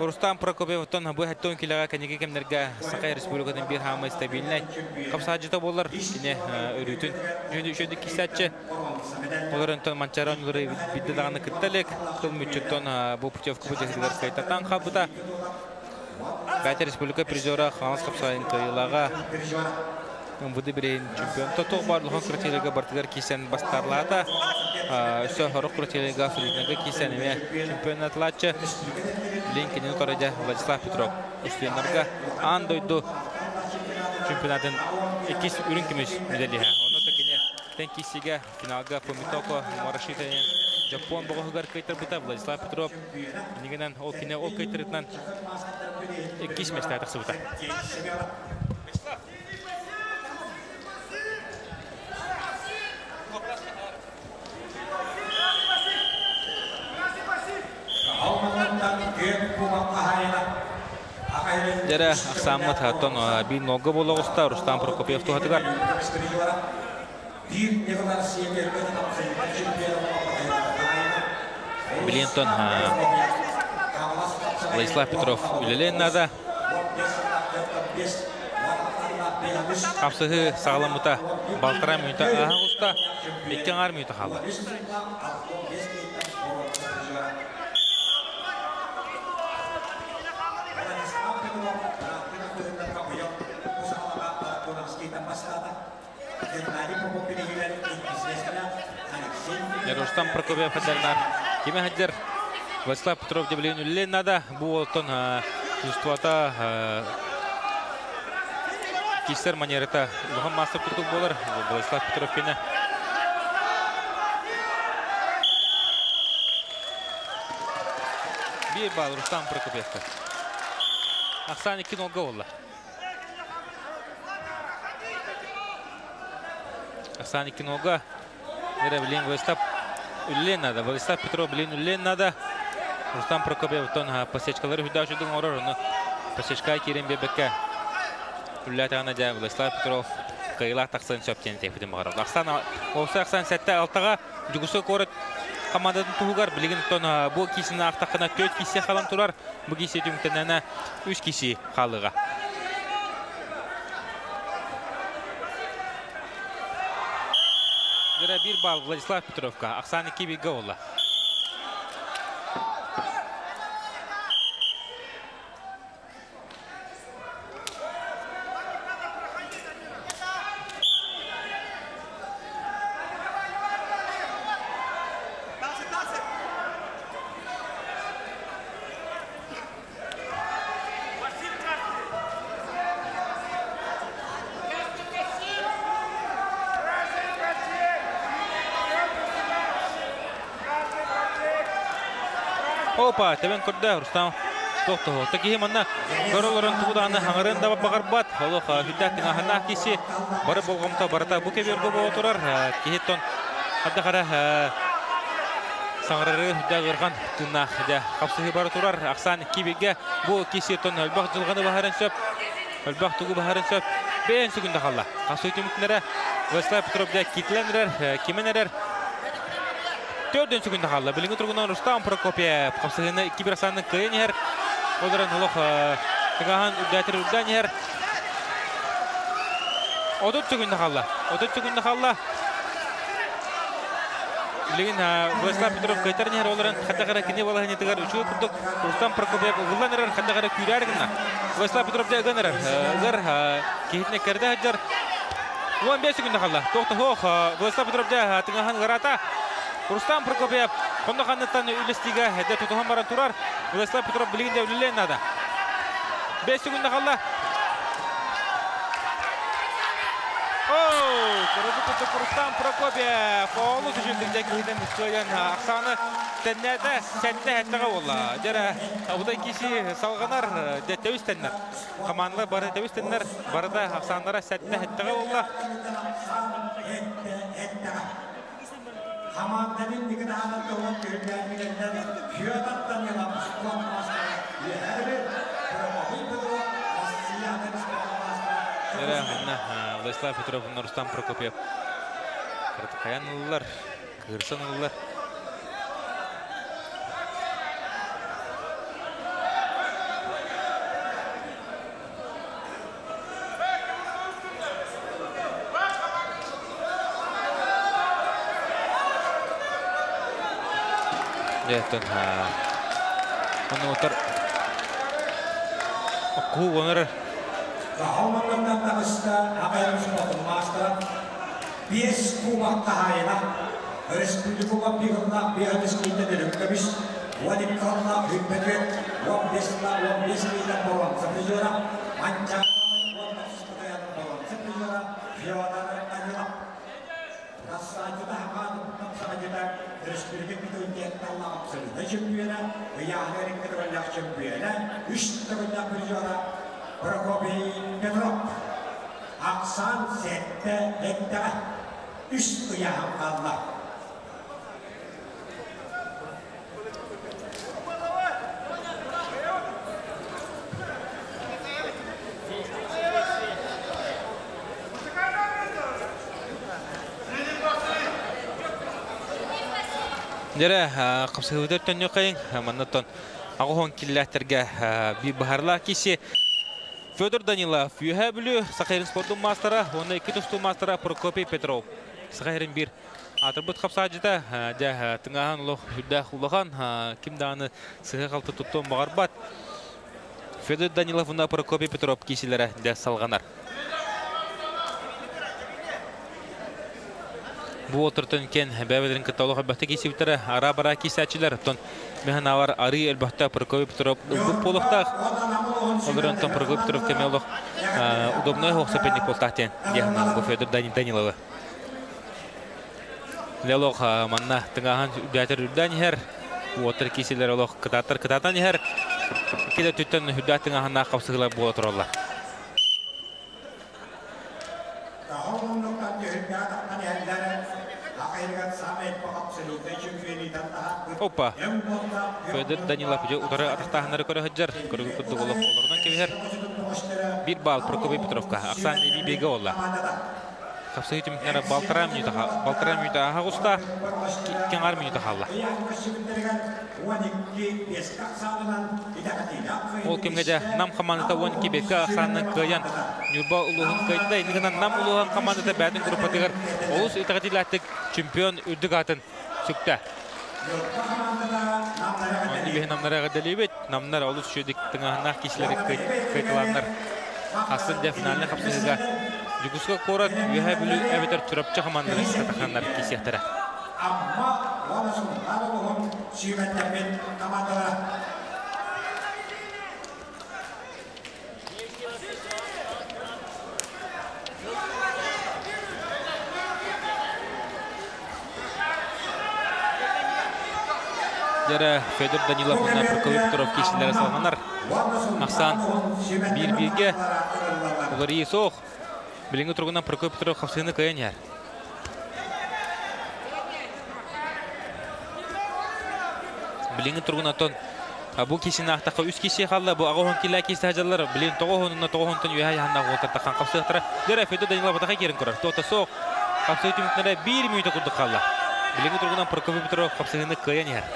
E: Рустам Прокопьев бұл әттен келіға кәнеге кемдерге Сахар Республикатын бір хамы стабилінай. Қапсайжыта болар, кене өрітін жөнді кесәтші. Оларын тон манчары оңылары бидді дағаны күттілік. Қыл мүтчеттон бұл путевкі бұдегіздер қайтатан қабыда. Бәті Республика призері Қаңыз Қапсайын қайылаға. Бұды бірейін чемпион. Тұтық барлығын күртелігі бартығар кесен бастарлады. Все хорокро телега филинга кисенеме чемпионатлачы Линкинин торыда Владислав Петров. Үстенлерге андойду чемпионатын 2 үрінкіміз медалиға. Оны текене тенкисиге финалга Фумитоко Марашитанен Жапон боғығығар кайтар бұта Владислав Петров. Негенен ол кине ол кайтарытынан 2 месте атықсы бұта. Дәрі ақсамы тағаттан бір нолға болағыста Рустам Прокопьев тұғатығар. Билентон Владислав Петров үлелен ада. Қапсығы сағаламыта балтыра мүнті ағыста 2 мүнті қалды. Рустам Прокопьев хаджарнар. Кеме хаджар Владислав Петров деблен үлелен ада. Бұл олтон чувствата кистер манерета ұлған мастер тұрдық болар. Владислав Петров кені. Bir bal Rustam Prokopyev'ta. Aksan 2-0 oldu. Aksan 2-0. Nere bilin Vladислав Үллен надо. Владислав Петров білін Үллен надо. Рустам Прокопьевтон посечкалары хүддашудың орыр. Оны посечка керен бебекке. Үлләті ғана жа Владислав Петров қиылақ тақсын сөптен тепіден бағарып. Аксан сәтті алтаға жүгісі көріт командадан туғығар. Білігін бұл кесінің ақтақына 4 кесе қалан тұрар. Бұл кесе түміктеніне 3 кесе қалыға. Bir bal Владислав Петровка. Аксан 2 oldu. Опа, тебен көрді Рустам тоқты олты кейім анна көрілерін тұғыдағаны аңырын дабап бағар бат. Олық хүддәттің ағына кесі бары болғымта барыта бұ кебергі бол отырар. Кейеттон қадда қара саңырары хүддәг ұрған тұнна қапсығы бары тұрар. Ақсан кебеге бұл кесеттон өлбақ жылғаны бағарын сөп. Өлбақ тұғы бағарын сөп. Бәйін сүгінді қалла. Қасы өтіміктілері Владислав Петровда кетілендірер, кеменерер. 4 секунда қалды. Біліңгі тұрғынан Рустам Прокопьев қапсығыны 2-1 асанның қиын ер. Оларын ұлық тұғаған үддәтір үддән ер. 30 секунда қалды. 30 секунда қалды. Білігін Владислав Петров қайтарын ер. Оларын қаддағара кіне балағын етігер. Үшігі күрдік Рустам Прокопьев ұғылан ерер. Қаддағара күйрі әргінна. Владислав Петров дәгін ерер. Ұғыр кейтіне кәрді әджар. 15 секунда қалды. Тоқты хоқ Владислав Петров дәғын ғарата. Рустам Прокопьев қонды қаннаттан үлістігі әді тұтуған баран тұрар. Владислав Петров білігінде үлілен ада. 5 секунда қалды. Көрді күттік Рустам Прокопьев. Оғылы түшілдіңде кейден үстіген ақсаны тәннәді сәтті әттіға олы. Дәрі ұдай кесі салғанар тәуіз тәннер. Қаманлы бары тәуіз тәннер. Барыда ақсанлара сәтті әттіға олы.
F: Hamandanın ne kadar anlatılan görüngenliğinden Hüyadat'tan yana kullanmazlar. Her bir Prokopyev'u Asiya'dan
E: çıkarmazlar. Владислав Петров, Рустам Прокопьев. Каянлылар, кырсынлылар. Jatuh, menutar. Aku bener.
F: Kahaumandan tanışta haberimiz oldu master. 5 kumak kahayla Республикума бигылна бигадыс китен рөккәбис. Ваниккална хитбетет. Вабдесла вабдеслида болон сапижора. Манча вабдесла болон сапижора. Фиодара Данила. Рассаҗыда хакан сапажыда республика битүнде талла абсолютно чемпиона. Яһлерин кадрлак чемпиона. 3 тагында биржора. Прокопий Петров. Аксан сетте лекта. 3 уяһам калла.
E: Дәрә капсыгыдыр төнне кайын маннатон агыгон килләтергә би бахарла кисе Федор Данилов юһә бүлү Сахарин спортун мастера, оны 2 тусту мастера Прокопий Петров. Сахарин бир атрибут капсаҗыда дә тыңган лох юдда хулаган кимданы сыгы калты туттон багарбат. Федор Данилов уна Прокопий Петров киселәре дә салганар. Бу отыртын кен бәбәдерин каталога бәхтә кисептәре ара-бара кисәчләр тон механавар ари әлбәттә Прокопий Петров бу полохта олырын тон Прокопий Петров кемелох удобный хохсапенник полтахтен яһан бу Федор Данилова лелох манна тыңгахан үдәтер үдәнһәр отыр киселәр олох кытатан һәр килә төттән үдәтен һанна капсыгылар була торалар. Опа. Федор Данилов же удары атақтағанары көрі хыджар. Көрігі күдді олық оларынан кебер. 1 балл Прокопий Петровка. Ақсан неби беге олла. Қапсығы түмікнері балтыра минута ағуста. Кеңар минута қалла. Ол кемгеде нам командата 12 бекке ақсанның көйен. Нюрба ұлығын көйді. Енігінен нам ұлығын командата бәдің группатығыр. Олыс итағатилаттық чемпион үрдік атын сүкті. Онды бейін намнарға дәлейбет. Намнар олыс шөдік тыңағынақ кешілері көйтіландар. Асын де финаліне қапсығыға. Жүгісқа қорат үйәй бүлі әбетер түрапчы команданы қатақандар кесектері. Дәрі Федор Данилов мұна Прокопий Петров кешілері салғанар. Ақсан 1-1-ге олар ие соқ. Біліңгі тұрғынан Прокопий Петров қапсығыны көйен яр. Біліңгі тұрғынан тон бұл кесені ақтаққа үз кесе қалды. Бұл ағуын келі кесті ажалар. Білін тоғуынтын үйәй яғындағы олтартаққан қапсығықтары. Дәрі Федор Данилов атаққа керін көрір. Тоқта соқ. Қапсығы түмікнері 1 минута күрді қалды. Біліңгі тұрғынан Прокопий Петров қапсығыны көйен яр.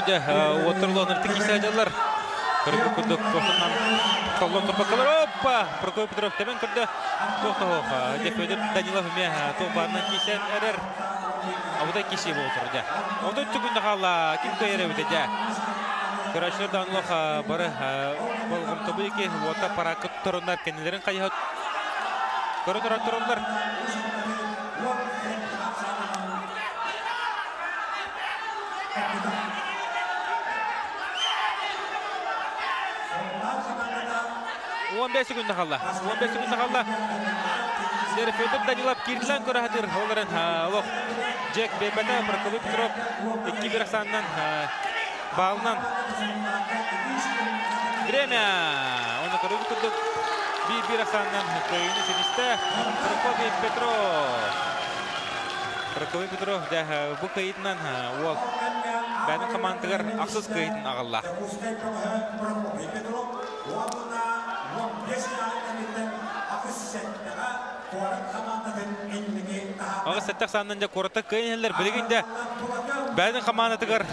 E: Отырлығын ұрты кесе ажалар. Көргі күрдік тоқтынан қолын тұрпаққалар. Опа! Прокопий Петров тәмен күрді. Тоқта оқа. Федор Данилов үме тоқбарынан кесен әрір. Ауыда кесе бұл тұрды. Онда түгінді қала. Кім көйері өтеді. Көрәшілер Данилов бары болғым тобы еке. Ота парақы тұрындар кәнелерін қайығыт. Көрі тұрар тұрындар. Он 15 секунд қалла. 15 секунд қалла. Дәрі Федор Данилов кирділен көрі хатыр. Оларын олық Джек Бебета, Прокопий Петров 2-1 ақсанынан бағылынан. Время. Оны көрі күрдік. 1-1 ақсанынан көйіні седісті. Прокопий Петров. Прокопий Петров бұл көйітінен ол бәдің командығыр ақсыз көйітін ағалла. Ағы сәттәк санынан жа қораттық көйінелер білігінде бәдің командатығыр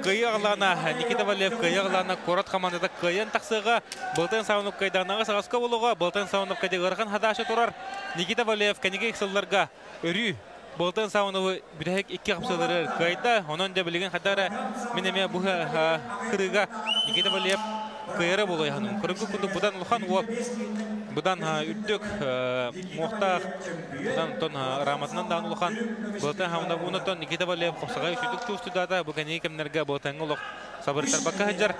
E: көйі ағылана, Никита Валев көйі ағылана, қорат командатық көйін тақсыға, бұлтын сауынып көйдағынағы сағасқа болуға, бұлтын сауынып көйдегі ұрған хадашы тұрар. Никита Валев кәнеге ексілдерға үрі Болтан сауны бирек 2 капсалары кайда, онон да билген хатара менеме бу кырыга Никита Валиев кайры болой ханым. Көрүгү күндү будан улхан уап. Будан үттүк мохта будан тон раматынан да улхан. Болтан хавна буны тон Никита Валиев косага үтүк чустудада бу кане кемнерге болтан улук сабыртар бакка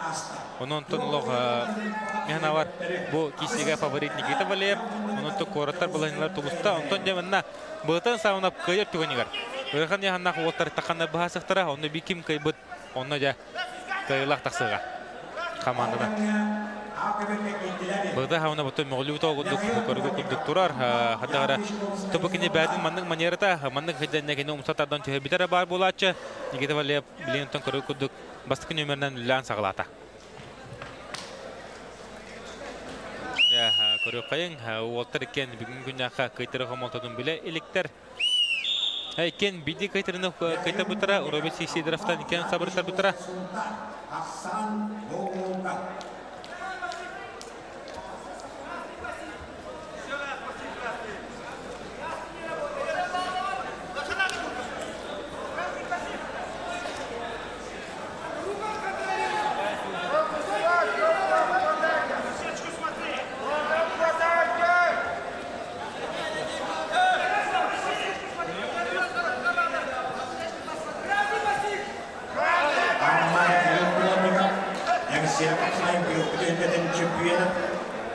E: онон тон улук мехна бар. Бу кисиге фаворит Никита Валиев. Онон то кораттар буланлар тубуста. Онтон демна болтан сауна кайыр түгөнигер. Ойхан яханна олтар таканна бахасыктара, онны биким кайбыт, онны да кайлак таксыга. Командада. Быда хауна бото моглуто гудук көргө күндүк турар. Хадагара топокине бәдин маннык манерата, маннык хиденнеге умсатардан төһө битәре бар булачы. Никита Валиев билентон көргө күндүк бастык нөмернен үлән саглата. Я көргө кайын, олтар кен бүгүн күннәкә кайтырга монтадын биле электер. Кен биди кайтырны кайта бутара, Роберт Сидоровтан кен сабыртар бутара.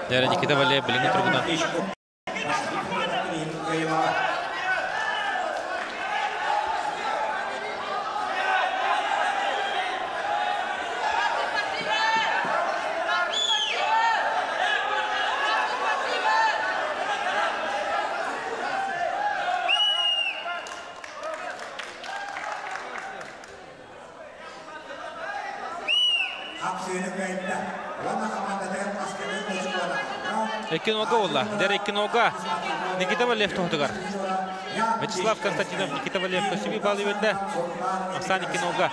E: Dari Nikita Valiев билинген тургунан. Экинога олла. Дер Экинога. Никита Валиев тохдугар. Вячеслав Константинов Никита Валиев көсүбү балы берди. Оксан Экинога.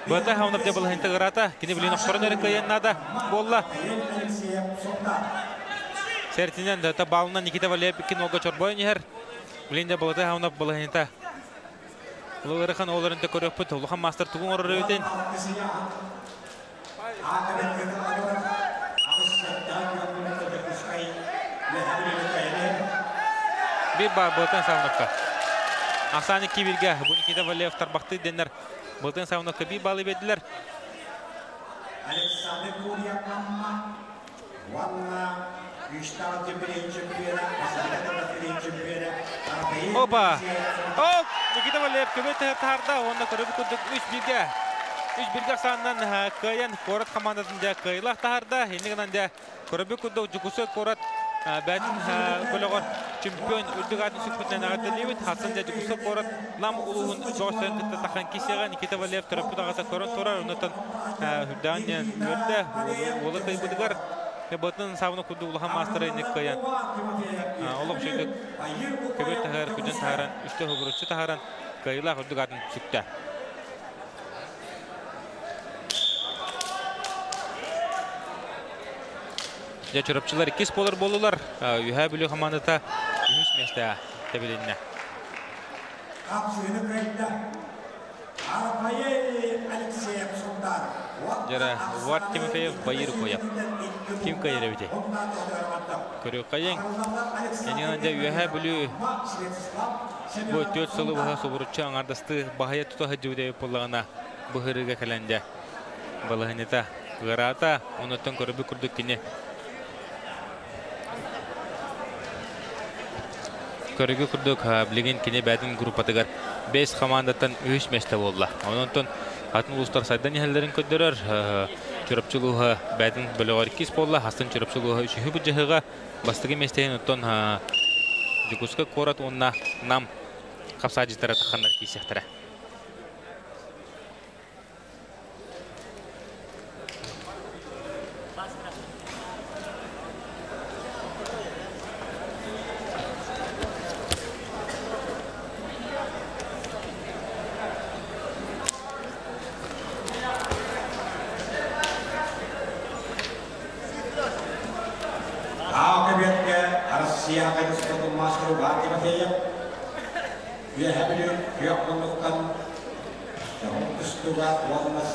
E: Бата хаунап де булган интеграта. Кини билин офторнер кайнада болла. Сертинен да балына Никита Валиев Экинога чорбой нехер. Билин де бата хаунап булган инта. Лугырхан оларында көрөппүт. Улхан мастер тугун орорөтен. Биба болтан сауынапка. Ақсаны кибирге бұл Никита Валиев тарбақты денер. Болтан сауынапка би балы беділер. Опа! Оп! Никита Валиев көбеті тарда. Онда көріп күндік 3-1-ге. 3-1-ге ақсанынан кайын корат командасында кайлақ тарда. Ендігінен де көріп күндік жүкісі корат бәтін көліғыр чемпион үрдігатын сүрпітінен ағадылевет. Хасын дәді күсіп қорат лам ұлығын жоғыстарын күтті таққан кесеға Никита Валиев тұрыпты дағаса көрін тұрар. Үнітін үрдіғанен өрді. Олы кайбыдығар. Бұтын сауыны күнді ұлыған мастыры енек қаян. Олық шөйдік көбет тағар, күден тағаран, үшті ғыбырытшы тағаран кайылақ үрдігатын сүкті. Ya çorapçılar 2 spolar boldular. Ühä bölü komandata 3 mesте тәбелинне. Жара Ват Тимофеев байыр кояп. Ким кайры бите. Көрө кайын. Энеңде үһә бөлү бу 4 сылы баха собурча аңардасты бахая тута хәҗүдә поллагына быһырыга календе. Балаһынета гарата онотон көрөбү күрдүк кине. Көрігі күрдік білген кене бәдің группатығар 5 командаттан 3 месте болды. Онынтын атын ұлыстар сайдан ехелерін көддірер. Чөрапчылуға бәдің бөліғар 2 болды. Астын чөрапчылуға 3 бүт жығыға бастығы местейін ұттын жүкіскі қорат онына нам қапсаджитары таққандар кейсектірі.
F: üyehebiliyor. Kıyakmanlıktan üstüge olmaz.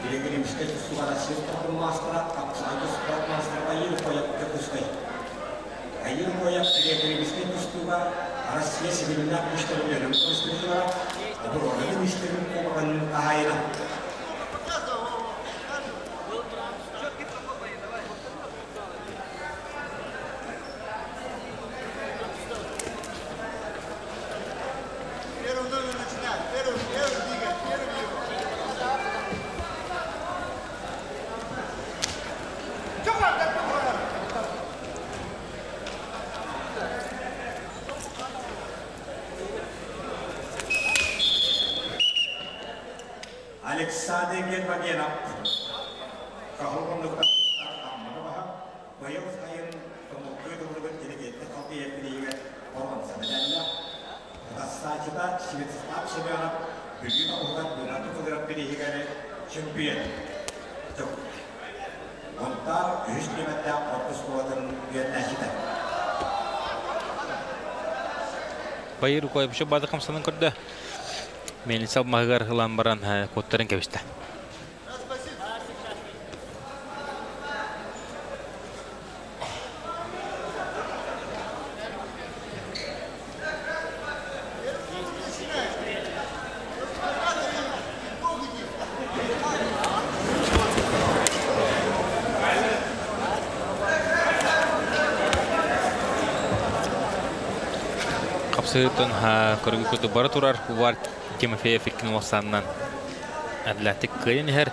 F: Birinci misket üstüge arasıyız. Toplumlaştıra, kapsaydı sportlaştıra ayır koyup köpüskay. Ayır koyup birinci misket üstüge arasıya sivilimler müşterilerim. Üstüge bu orada müşterim kovakanın kahayla. Alexander Gedvagenap, kahulun lukas mana bayar sayın pemukul dulu jadi tapi yang pilih orang sebenarnya atas saja sibuk sebab sebenarnya begitu orang berarti kalau pilih kan champion, jauh, antar istimewa fokus kuatan Vietnam kita.
E: Bayır koyup şu bazı kamsanın kurdu. Melisab mahgar lambaran kodların kevişte. Kapsayıtın korku kutu baraturar var Timofey Fikrin olsandan Atletik kıyın her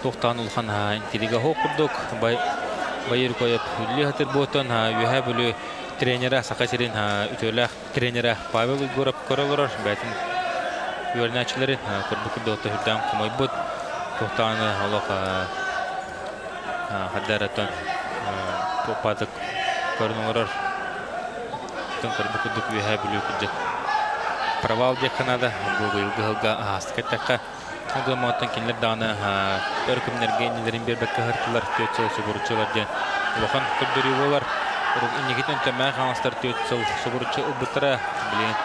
E: tohtan ulhan intiliga hokurduk bayır koyup hülli hatır botan yuha bölü trenera sakasirin ütölak trenera Pavel Igorov korolur betin yörnäçilerin korku kutu hürdam kumaybut tohtanı Allah haddaratan topadık korunur korku kutu yuha bölü kutu Pravал dia Kanada, Google asketaka, Google mountain kinler dana örkümler gençlerin bir bakı harfler tüyçü suburçular diye. Bakın kurdurıyorlar. Ini kita temel hamster tüyçü suburçu ubutra bilen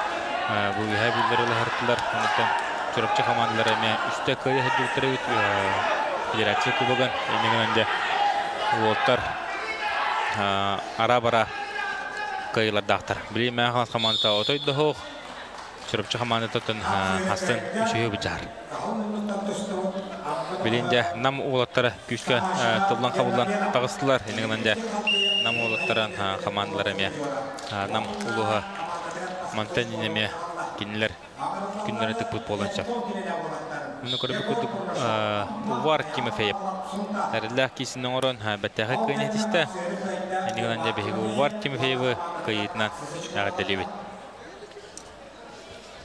E: bu yahabilleri harfler anıtan çorapçı kamanlara ne üstte kayı hadiutları federasyon kubagan ini kananja Walter arabara kayılar dağıtar. Bilen men hamster kamanta otoydu ho. Çorapçı kamandatın hastın şeyi bicar. Bilince nam oğlatları güçlü toplan kabullan tağıstılar. Enigmende nam oğlatların kamandaları mı nam uluha mantenine mi kinler günleri tık futbolunca. Bunu körbe kuduk var kimi feyip. Erlah kisinin oran beteğe kıynet iste. Enigmende behigu var kimi feyip kıyıtnan delibit.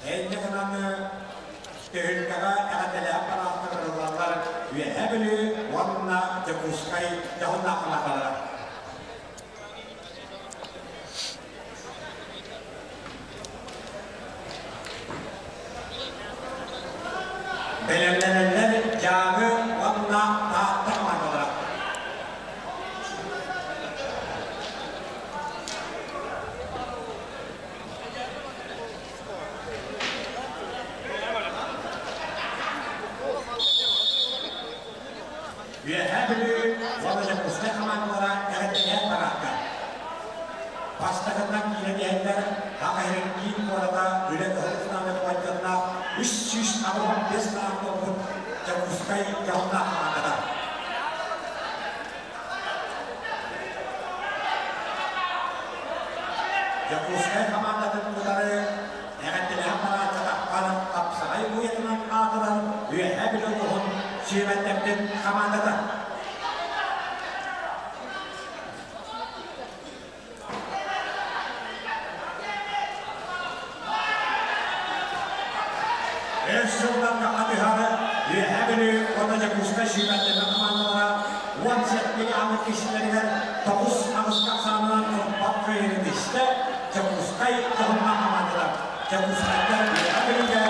F: Elde kalanı tehlikeli adalah para terlalar üyehabili warna jakuskay jahunna kanakala. Belirlenenler jağı warna tahta kanakala. Üyehabili warna jakuskay kanakala eretken parakka. Pastakandan ilerleyenler hakahirin ilk orada üret hırtınamı vajjana 365 tahun jakuskay jahunna kanakala. Jakuskay kamandatın kudarı eretken parakka kalan kapsayı bu yetinden adıran üyehabili ruhun şivetlemden kamandata. Eşyurdan katiharı üyehabili orada jakuskay şivetlemden kamandalara one setlik anlık kişilerine 9 Ağustos kapsamından toprak verildi işte jakuskay jahunna kamandalar. Jakuskaylar üyehabili de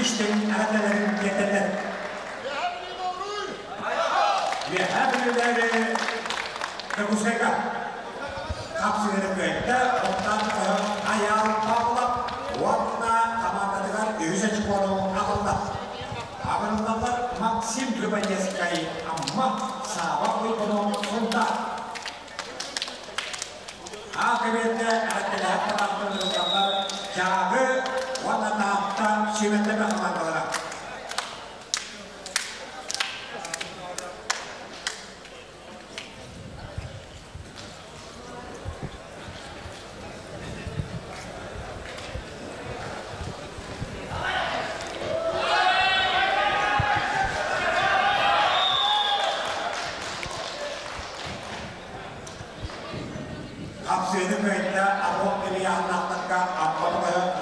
F: işten eretelerin yeterler. Üyehabili jakuskayga kapsayları köyde ondan ayağın bağlap Абырылдалар Максим Любанецкий, амма саба ойконом сонда. Акыбетте әрттелер тарапынан жағы ватанапта шеметлеме командалары.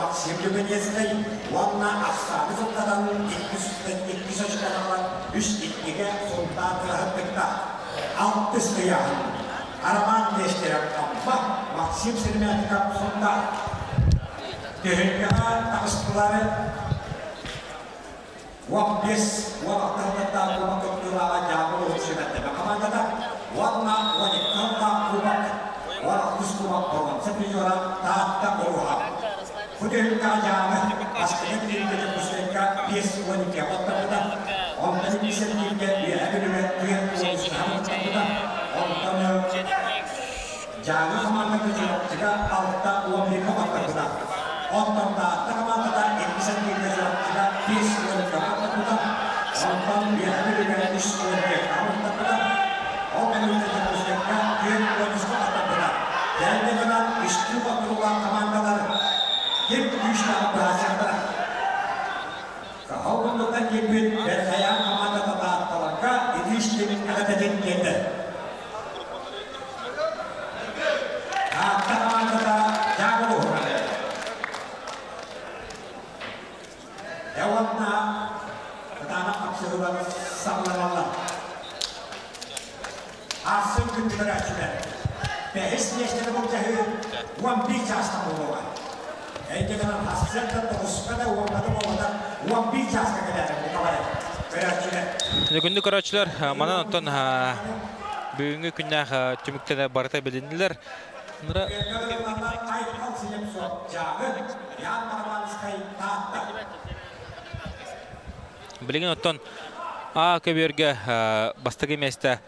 F: Максим Любанецкий, Ванна Ақсаны соттадан 200 ашқанағылар 3-2-ге сонда тұрағыттықта. 60 қияғын. Араман дештерек қамма Максим Серметікап сонда. Түйінкіға тағыстылары 15 уақыттықта құлма көптілаға жағылы өтшеметтігі командада Ванна 12-ға құлмақ 60 құлмақ болған сәпейора таатта болуға. Kudenka jama askene tilke puseka pies wani ke otta ondan pisen tilke dia agene tuya sahabat kita ondan jama samanta ke jika alta wani ke otta kita ondan ta tamama ta pisen tilke jika pies wani ke otta kita ondan dia agene pies wani ke otta kita ondan tilke puseka dia wani ke otta kita dan dengan istiwa keluar komandalar Hep güçler bırakırlar. Kahvaltıdan gibi berhayan kamada dağıttılarka ilişkimin kadedin geldi. Dağıttı kamada da yağlı olmalı. Devamlı kadana kapsırılar sallanırlar. Arsın gündüleri açılar. Behis neşleri bu cahil, ulan bir çasta bulurlar. Jangan hasil terus pada uang pada uang bijak sekalian kawan.
E: Күнді көрәтшілер, манан оттон бүгінгі күнне түміктені барыта білінділер. Білген оттон көберге бастығы месті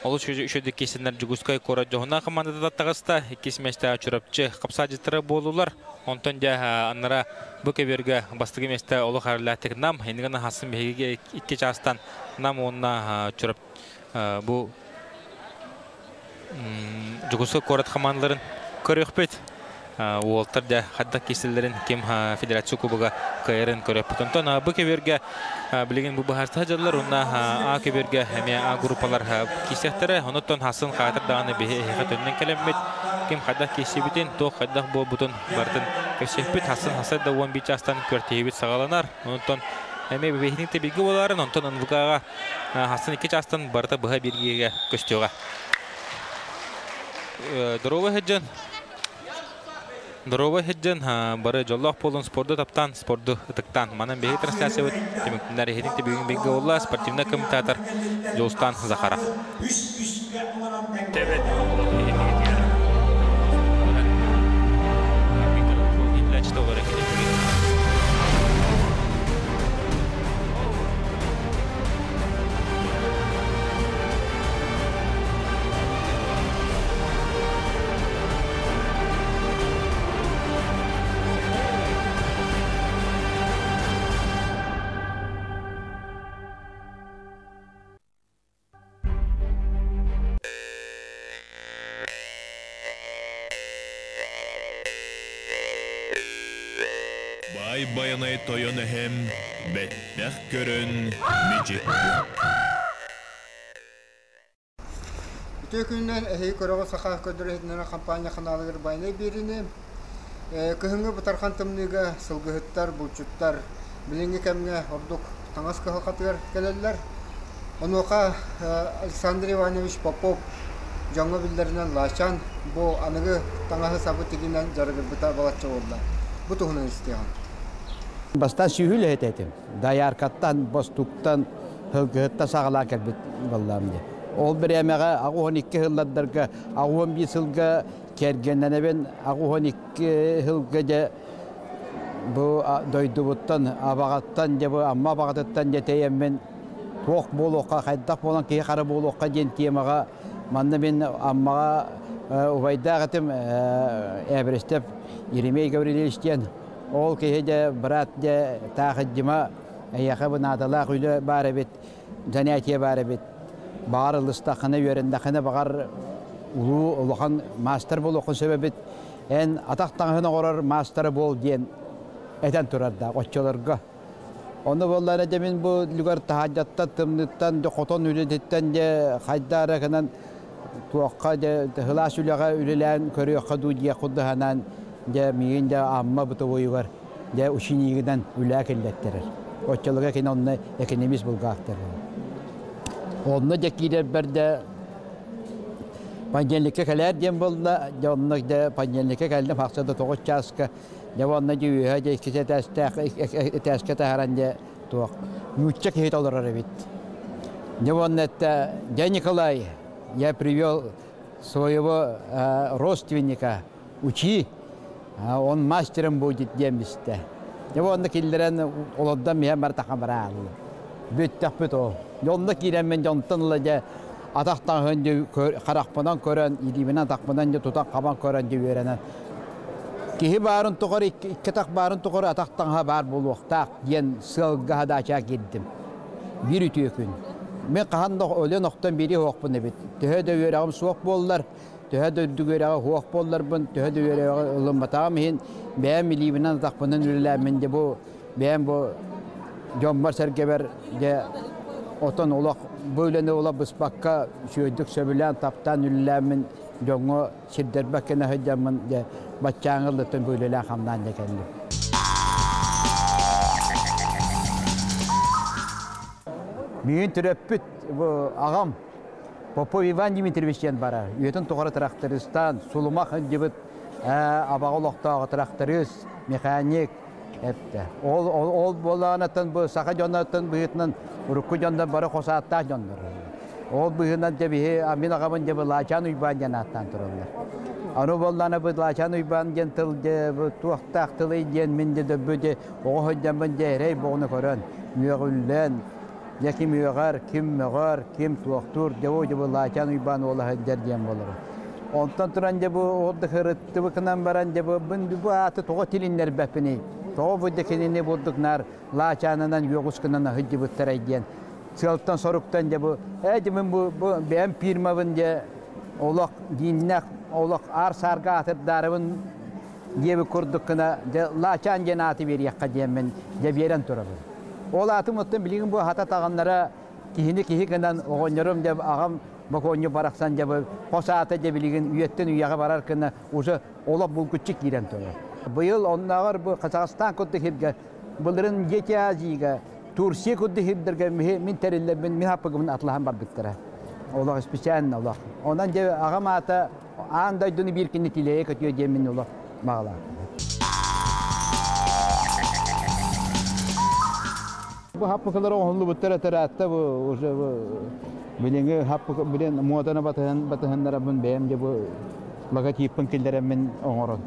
E: Олы үшөді кесінлер жүгіскай қора жоғына командада тағыста, екес месті чүрапчы қапсадеттері болулар. Онтон де аннара бұл көберге бастығы месті олы қарылаттық нам, ендігіні хасын бейгеге икке жастан нам онына чүрап бұл жүгіскай қорат командаларын көрек бет. Уолтар да хаддак кесілерін кем федерация кубыға кайырын көріп бұтынтон. Бұл кеберге білеген бұл бағарты жадылар, онына кеберге әме группалар кесектері, онытон хасын қатыр дағаны бейхат өннен кәлеммет. Кем хаддак кесебітен, тоқ хаддак бұл бұтын бардың көсеппет, хасын хасыр да 11 жастан көртейбет сағаланар. Онытон әме бейхінікті білгі боларын, онытон ұнвығаға хасын 2 жастан барды бұға бергеге көстеуға. Дорога хеджен бары жоллах болон спорду таптан спорду ытыктан манан беги трансляция өт темектинер хединте бүгүн беги олла спортивный комментатор Жолстан Захаров.
K: Bayanay toyonu hem betbeh görün micik.
L: Tökünden ehi korogo saqa ködürehidnana kampanya kanalıgır bayna birini kıhıngı butarkan tımnıga sılgıhıttar, bulçuttar bilingi kemge orduk tangas kıhılqatıgar geleliler. Onuqa Alexander Ivanovich Popov жаңа билдеринен лачан bu anıgı tanahı sabı tiginden jarıgır buta balatça oldu. Bu tuğunun isteyen.
M: Bastan sühül etetim. Dayarkattan, bostuktan, hılgıhıtta sağla kelbet ballamdı. Ol bir emeğe ağuhon 2 hılladırga, ağuhon 1 hılga kergenden ben ağuhon 2 hılgaca bu doydubuttan, abağattan, bu amma abağatıttan jeteyemmen toq boluqqa, qaydaq bolan keyi qara boluqqa den temaga manna men ammaga ubaydağıtım Everestep Yeremey Gavriliştiyen ol keyi de brat de taqıcıma ayağı nadalaq üle barabet zaniyatiye barabet bağırılыстaqını yörendaqını bağır ulu uluğan master boluqun sebebet en ataqtağını qorar master bol diyen eten turarda qoççolarga. Onu bollara demin bu lugar tahajjatta tımnıttan de qoton ületetten de haydara kanan tuaqqa de hılas ülaga ülelen körüyaqqa dudiya quddahanan de miyin de amma butoyu var. De uşinigiden ülak ellettirir. Qoççolarga ken onu ekonomist bulgaqtır. Onu dekide berde panjenlikке keler diyen bolda, onunla de panjenlikке geldim haksada toğuz çaska. Devamlı diyor, hadi ikisi teske taharanca tuğ. Mütçek hit olur arabit. Devamlı da Николай, я привел своего родственника, учи, он мастером будет демисте. Devamlı kilderen oладдан меһем бар тахамрал. Büttək büt o. Yolunda kiren men jontanla de ataqtan hönde qaraqpadan körən, idibinə taqpadan de tutan qaban körən de verənə. Kehi barın toqar iki taq barın toqar ataqtan ha bar buluqtaq den sılğa daça gitdim. Bir ütükün. Men qahanda öle noqtan biri hoqpun bit. Töhədə verəğim soq bollar. Töhədə dügərəğə hoq bollar bun. Töhədə verəğə ılımbatam hin. Bəyəm milibinə taqpadan ürləmində bu bəyəm bu Jombar sergeber de oton olaq böyle ola bıspakka şöydük söbülen taptan üllemin jongo şidderbekene hıcamın de batçağılıtın böyleler hamdan de kendi. Mühün türöppüt bu ağam Popov Ivan Dimitrievич'ten bara. Üyetin toğara traktoristan, sulumak hıncıbıt abağılıqtağı traktorist, mekanik, hepte. Ol bolanatan bu saka jonatan buyutnan urukku jondan bara qosatta jondur. Ol buyundan tebihi amin ağamın de laçan uyban janattan tururlar. Anu bolana bu laçan uyban gentil de bu tuaqtaq tılay den minde de böde o hojamın de rey boğunu koran. Müğüllen yaki müğar kim müğar kim tuaqtur de o de bu laçan uyban ola der diyen bolur. Ondan turan de bu orda hırıttı bıkınan baran de bu atı toğa tilinler bepini. Toğa bu dekenini bulduklar laçanından yoğuskından hıcı bıttıray diyen. Sılttan soruktan de bu edimin bu ben pirmavın de olaq dinnak olaq ar sarga atırdarımın gibi kurdukına de laçan cenati bir yakka diyen ben de veren turabı. Ola atı mutlum bilgin bu hata tağanlara kihi kından oğonlarım de ağam bakonyu baraksan de bu posata de bilgin üyetten üyağa bararkına uza ola bulgutçuk giren turabı. Bu yıl onlar bu Kazakistan kutlu hibge bunların geçiyaziga Tursiya kutlu hibderge min terille min hapıgımın atlahan barbittere. Allah spesiyen Allah. Ondan de ağam ata andaydığını bir kinli tileye kötüyor demin Allah mağla. Bu hapıkları onlu buttere teratta bu bilenge hapık bilen muadana batahanlara bun beyemde bu lagat yipin killere min oğoron.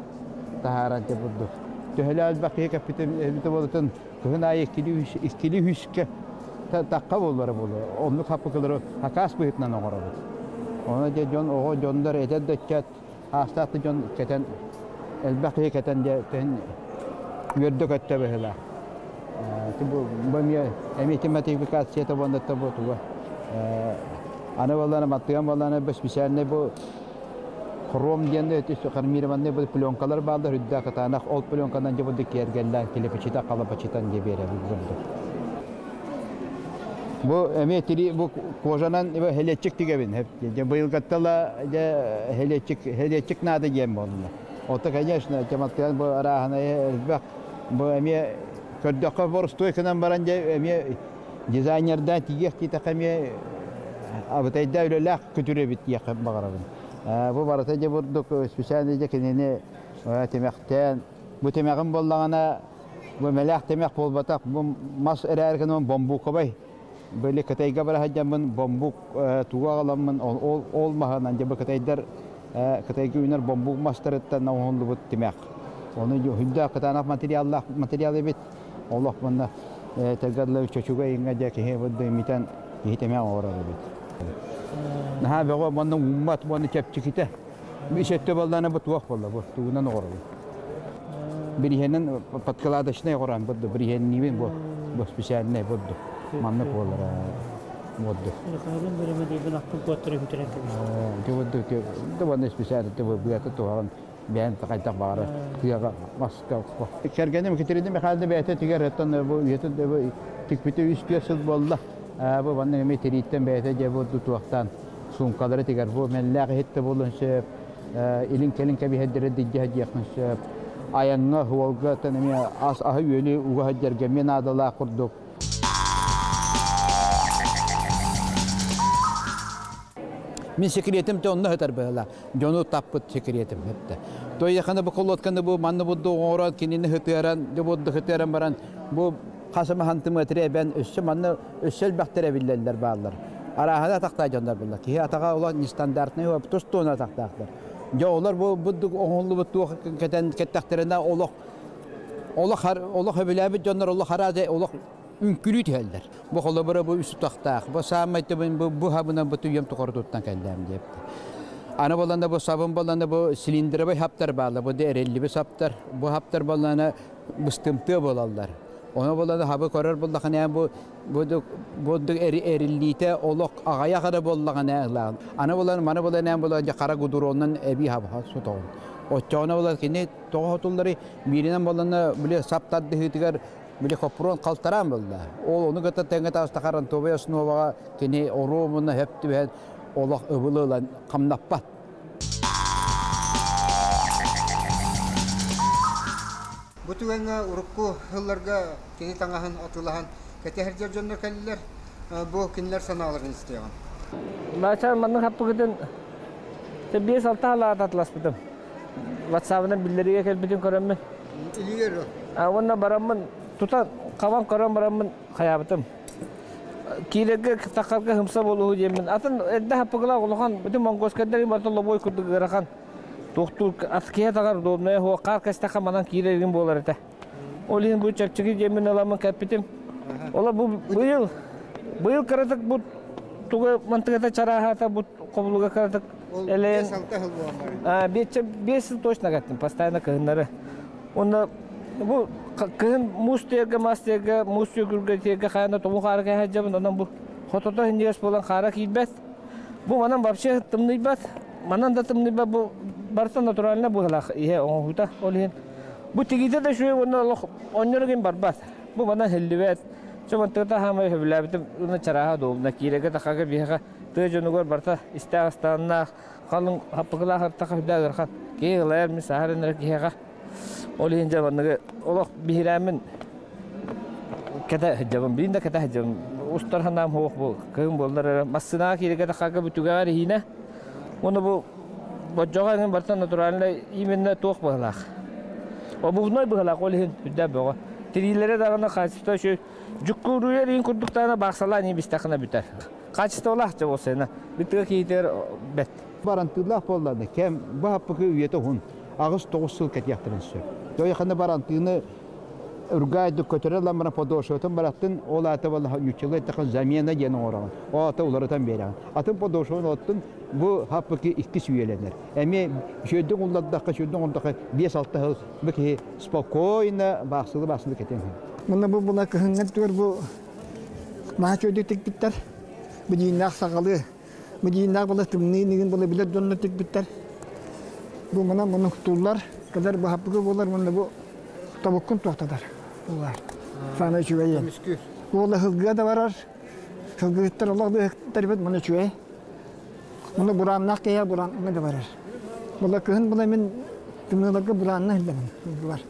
M: Taharante buddu. Töhelal bakiye kapitem bolutun kına ikili hüske takka bolları bolu. Onluk hapıkları hakas buyutnan oğoron. Ona de jon oğo jondar eted dökket hastatı jon keten elbakiye keten de gördük ötte behla. Bu miye matematikasiyete bonda tabu tuwa. Ana vallahi matematik vallahi bes biserne bu Krom diyende ötesi karmirmanda bu plonkalar bağlı hüdda katanak ol plonkadan cebuldu kergeller kilepeçita kalapaçitan diye bere bu emetili bu kojanan helecek digebin hep bu yıl kattala helecek nada gem bonda. Ota конечно cemaatler bu arahana bak bu emi kördaka borstoy kanan baranja emi dizaynerdan tiyek ki takamiye abtayda öyle kültüre bit yakın bagarabın. Bu barata je burduk spesialde je kenene temekten bu temekin bollagana bu melek temek bolbatak bu mas ererken bambu kabay böyle katayga bara hajamın bambu tuğalamın olmahanan je bu kataylar katayga üner bambu masteretten onlu bu temek Onu hüdda kıtanak materyal ebit. Allah bana tergadlı çocuğa inga ki he bu demiten hiteme ağır ebit. Ha bego bana ummat bana çepçikite. Bir şette baldana bu tuğak balda bu tuğunan ağır. Birihenin patkaladışına koran bu birihenin niven bu spesiyal ne bu. Manna kolara moddu.
N: Karın veremedi ben akıl götürüp direkt.
M: Bu bana spesiyal bu yata tuğan ben takayta bara tiyaga maska. Kergenim getirdim halde beyte tigaretten bu yata bu tikpite üstüyasıl bolla. Bu bana meteritten beyte bu tuğaktan sunkaları tigar bu mellaq hette bolunsa ilin kelin kebi hedere dijah yakınsa ayanga huolga tanemi as ahı yöli uga hajarga men adala kurduk. Min sekretim de onda hatar bela. Jonu tapıt sekretim hette. To yakında bu kolotkanı bu manna bu doğru kinini hıtıran, bu hıtıran baran bu kasama hantımı etire ben össe manna össel baktere billeller bağlar. Arahada takta janlar billa ki ataga olan standart ne hop tostona taktaklar. Jo olar bu oğullu bu keten kettakterinde Allah bilabi janlar Allah haraze Allah ünkülüt heller. Bu kolabara bu üstü taktak. Bu samaytı bu habına bu tuyum tukartuttan kendem deyip. Ana balanda bu sabun balanda bu silindire bu haptar bağlı. Bu derelli bir haptar. Bu haptar balana bıstımtı bolallar. Ona balanda habı korar bulduk ne bu erillite olok ağaya kadar bulduk ne lan. Ana balanda mana balanda balanda kara gudur ondan ebi hab suton. O çona balanda ki tohutulları birinden balanda bile saptadı hitigar bile kopron kaltaran buldu. Onu gata tengata astakaran tobe snova kini orumuna hepti ben olok ıbılılan kamnappat.
L: Bu tüvenge urukku hıllarga kini tangahan atılahan ketehercer jönler kelliler bu kinler sanalarını isteyen.
N: Başar manın happı gidin. Bir salta hala atlasıdım. WhatsApp'dan bildiriye kelbitin köremmen.
L: İliyer o.
N: Avonna baramın tutan kavam karam baramın hayabıtım. Kilege takarga hımsa bolu jemin. Atın edde happıgla uluhan bütün mongoskedleri bartolo boy kurdu garakan. Doktor atkiye takar doğmaya ho karkas takamadan kilerin bolar ete. Olin bu çepçiki jemin alamın kapitim. Ola bu yıl karatık bu tuga mantıkata çarahata bu kovuluga karatık. Eleyen. Beş yıl точно gittim. Постоянно kıhınları. Onda bu kıhın mustega mastega mustega kayana tomu harika hacabın ondan bu hotota hindiyas bolan kara kiyibet. Bu manan babşe tımnıybat. Manan da tımnıybat bu barsa naturaline bu halak ihe onu huta olhin. Bu tigide de şöyle onda onların barbat. Bu manan hellivet. Çoban tırta hama hevlabitim ona çaraha doğumda kirege takaga biha tejonu barta istastanna kalın hapıkla harta kahda garkan. Keğler misaharın erkeğe. Olhin jabanı olak bihiramin kata hajabın birinde kata hajabın ustarhanam hoq bu kım bollar masına kirege takaga bütügar hine. Onu bu bojogan barta naturaline iminne toq balaq. O bu noy balaq olhin hüdda bağa. Trilere dağına kaçta şu cukkuruya rin kurduklarına baksalar ni bistakına biter. Kaçta olahça o sene. Bitir ki iter bet.
M: Barantıllah bollardı. Kem bu happı üyete hun. Ağız 9 yıl ket yaktırınsı. Yo yakında barantığını urgaydı kötüre bana podoşotan barattın olata vallahi yüçüle takın zamiyana gene oran. O ata ularatan beren. Atın podoşon ottun bu happı ki iki üyelenler. Emi şöydün ulladıkka şöydün ulladıkka 5-6 yıl beki spokojna basılı keten.
L: Buna kıhınget diyor bu maç ödedik bitter. Bu dinler sakalı. Bu dinler bana tümneyinin bana bile dönmedik bitter. Bu bana kutullar kadar bu happı bolar bana bu tabukun tohtadır. Bunlar. Sana şüveye. Bu Allah hızgıya da varar. Hızgıtlar Allah da tarifet bana şüveye. Bunu burannak ya buran ne de varar. Bula kıhın bula min tümnelaka buranna hilden. Var.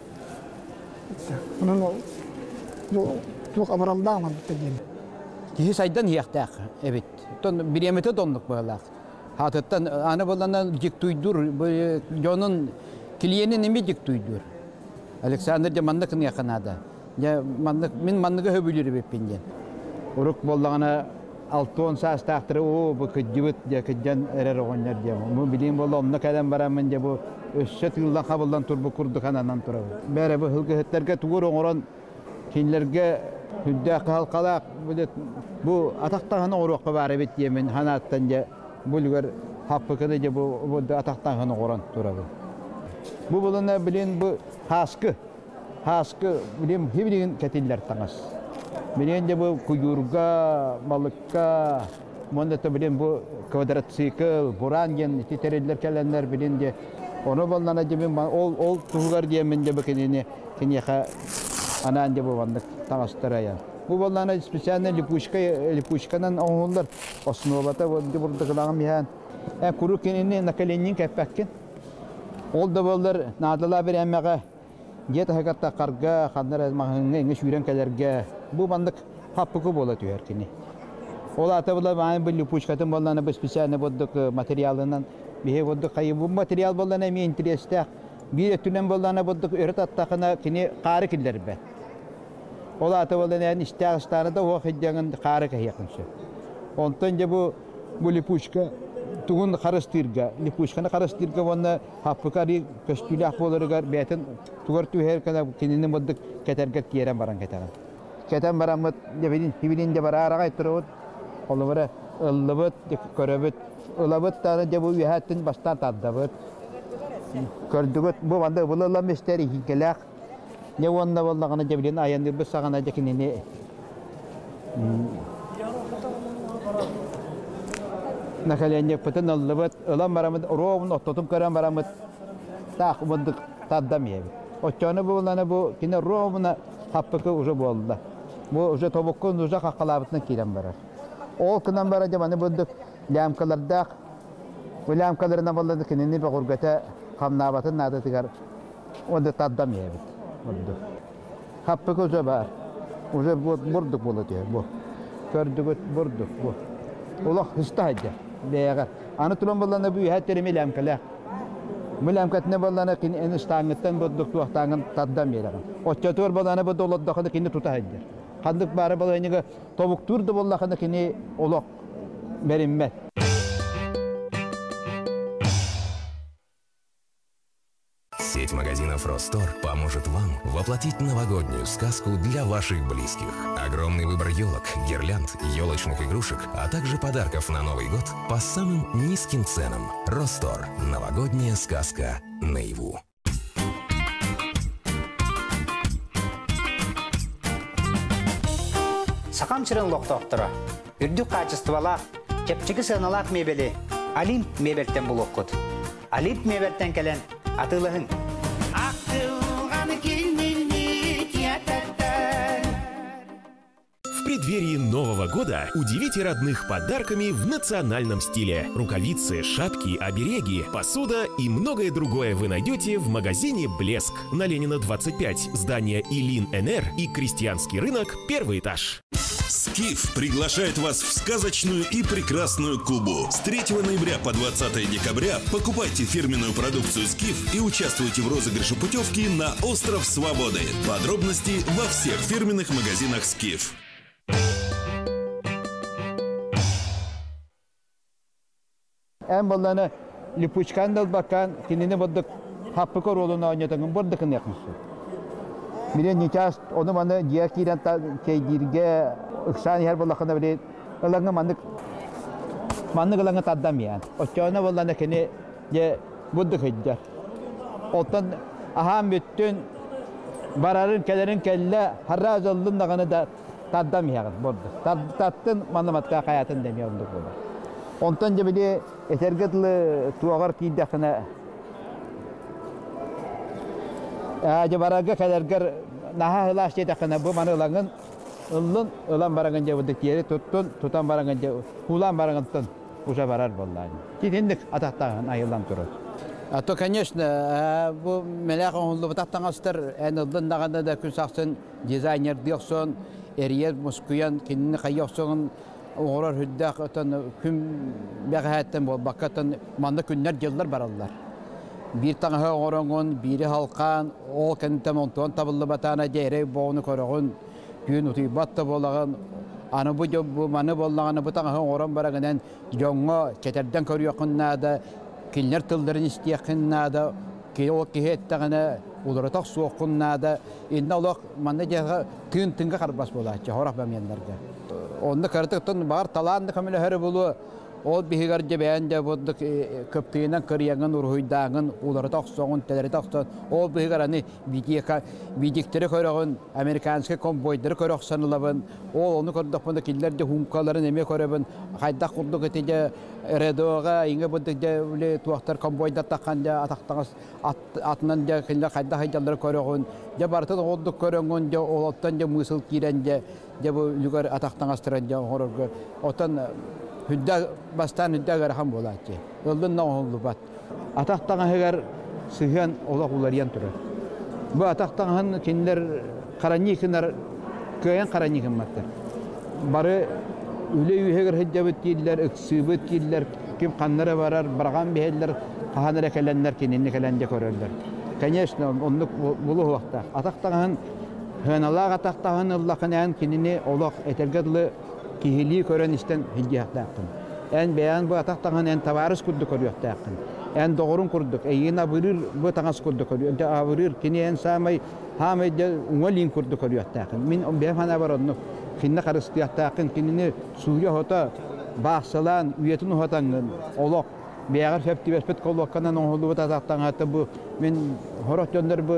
L: Bunun çok abaralda ama bitti.
M: Ki saydan yaqtaq. Evet. Ton biremete donduk balaq. Hatattan ana balana jik tuydur jonun kliyenin nimi jik tuydur. Alexander Jamanlıkın yakınada. Ya manlığı höbülürü bepingen. Uruk bollağına 6-10 saat tahtırı o bu kıcıvıt ya kıccan erer oğunlar diye. Bu bileyim bolla onunla kadar baramın bu Össe tığıldan kabıldan turbu kurdu kanandan turabı. Bere bu hılgıhıtlarga tuğur oğuran kinlerge hüddaki halkalak bu ataktan oğruqqa bari bit yemin hanattan ja bulgar happıkını ja bu ataktan oğuran turabı. Bu buluna bilin bu haskı bilin hibilin ketiller tangas. Bilin ja bu kuyurga, balıkka, monda da bilin bu kvadratsikl, buran gen titeriller kelenler bilin ja onu bolana ja bin ol tuğgar diyemin ja bakınını kinyaha anan ja bu bandık tangastıra ya. Bu bolana spesialne lipushkanan oğullar osnovata burada kılağım yahan. Kuru kinini nakalennin kepekkin. Ol da bollar nadala bir emmege Get hakatta karga xanlar mahınga inge şüren kelerge bu bandık happıkı bola tüyer kini. Ola ata bola bana bir lipushkatın bolana bir spesialne bodduk materyalından bihe bodduk kayı bu materyal bolana mi interestek bir etünen bolana bodduk öğret attakına kini qarı killer be. Ola ata bola yani istağıstanı da o hidyanın qarı kayakınsı. Ondan bu lipushka tuğun karıştırga, lipushkana karıştırga vana happıkari köstülak bolurgar beten tuğar tüher kana kininin bodduk keterger kiyeren baran keteran. Keten baran mı hibilin de bara arağa ettirot. Onu bara ıllıbıt, köröbüt, ıllıbıt tane de bu üyetin bastan taddabıt. Kördügüt bu banda bulurla misteri hinkelak. Ne vanda vallağına cebilin ayandır bu sağına cekinini. Nakalenya peten ıllıbıt, ılan baramıd, roğun ototum kören baramıd. Tak bulduk taddam yebi. Oçanı bulana bu kine roğuna happıkı ucu bolda. Bu ucu tobukkun ucu kakkalabıtına kiren barar. O kınan baraca bana bulduk lamkalarda. Bu lamkalarına bulduk kinini bir gurgata kamnabatın nadı tıgar. Onda taddam yebi. Happıkı ucu bar. Ucu burduk bulu diyor bu. Kördük burduk bu. Allah hıstahacı. Değer. Anı tulun bulana bu üyetlerimi lamkalar. Mülam katne balana kin en istangıttan bodduk tuaqtangın taddam yelagan. Oçator balana bu doloddaxını kini tutahajır. Kandık bari balanyıga tobuk turdu bollaxını kini oloq berinme.
O: Сеть магазинов «Ростор» поможет вам воплотить новогоднюю сказку для ваших близких. Огромный выбор елок, гирлянд, елочных игрушек, а также подарков на Новый год по самым низким ценам. «Ростор» – новогодняя сказка наяву.
P: Сақамчырын лоқтоқтыра. Үрдік қачыстывала, кепчігі сығыналақ мебелі. Олимп мебелтен бұл оқыд. Олимп мебелтен келен атылығын.
Q: В преддверии Нового года удивите родных подарками в национальном стиле. Рукавицы, шапки, обереги, посуда и многое другое вы найдете в магазине «Блеск» на Ленина 25, здание Илин-НР и Крестьянский рынок, первый этаж.
R: Скиф приглашает вас в сказочную и прекрасную Кубу. С 3 ноября по 20 декабря покупайте фирменную продукцию Скиф и участвуйте в розыгрыше путевки на Остров Свободы. Подробности во всех фирменных магазинах Скиф.
M: En balana lipushkandal bakan kinini bodduk happıkı rolunu oynatın boddukun yakmışı. Bilen niças onu bana diğer kiren keydirge ıksan her balakına bile ılanga mandık ılanga taddam yani. O çağına balana kini ye bodduk hiccar. Otan aham bütün bararın kelerin kelle harraz oldun dağını da taddam yani bodduk. Tattın manlamatka hayatın demiyor olduk olur. Ondan da bile etergetli tuğar kiydakına Jabaraga kadargar naha hılaş yedakına bu manılangın ılan barangınca budak yeri tutan barangınca hulan barangıntan uşa barar vallahi. Kitindik atahtağın ayılan turur. То, конечно, bu melek oğullu bataktan astır en ıldın dağında da künsaksun dizayner diyorsun, eriyer muskuyan kendini kayyoksun oğrar hüddek öten küm beğetten bol bakatan manda günler yıllar barallar. Bir tane oğranın, biri halkan, o kendi montuan tabıllı batana cehre boğunu koruğun, gün utuy battı bolağın, anı bu manı bolağını bu tane oğran barağından jonga keterden koruyorsun nada, kinler tılların isteyeksin nada, o kihettagana ularatoq soqunnaada inna olaq manna jaga tüntinga qarbas bolacı horaq bamyanlarga. Onda kartıqtan bar talandı kamile her bulu o bihigarca beğence bu köptüğünden kırıyanın urhuydağın ularatoq soğun teleritoq o bihigarani bidikleri koyağın Amerikanski konvoyları koyaq sanılabın o onu korduk bunda killerce hunkaların eme koyabın hayda kurduk etece redoga inge budde öyle tuaqtar konvoyda taqanja ataqtağız atından ja killa hayda haydaları koyağın ja bartı olduk koyağın ja olottan ja mısıl kirence ja bu lugar ataqtağız tranja hororga otan hüdda bastan hüdda garham bolacı. Öldün nahullu bat. Ataqtağın heger sıhan ola kullaryan turur. Bu ataqtağın kinler qaranikinar köyen qaranikin matlar. Barı üle heger hüddabet diller, eksibet diller, kim qanlara barar, bargan beheller, qahanara kelenler kinini kelende körerler. Конечно, onluk bulu waqta. Ataqtağın hanalar ataqtağın Allah'ın kinini olaq etelgadlı kihili kören isten hicjahtaaqın. En beyan bu ataqtağın en tavarız kurduk körüyaqtaaqın. En doğrun kurduk. Eyina birir bu tağas kurduk körüyaq. Ja birir kini en samay hamedja ungalin kurduk körüyaqtaaqın. Min on behana baronnu. Kinna qarıstıyaqtaaqın kinini suya hota bağsalan üyetin hotangın olaq beğer septi bespet kolokkanan onhulu ataqtağın hatı bu min horot dönder bu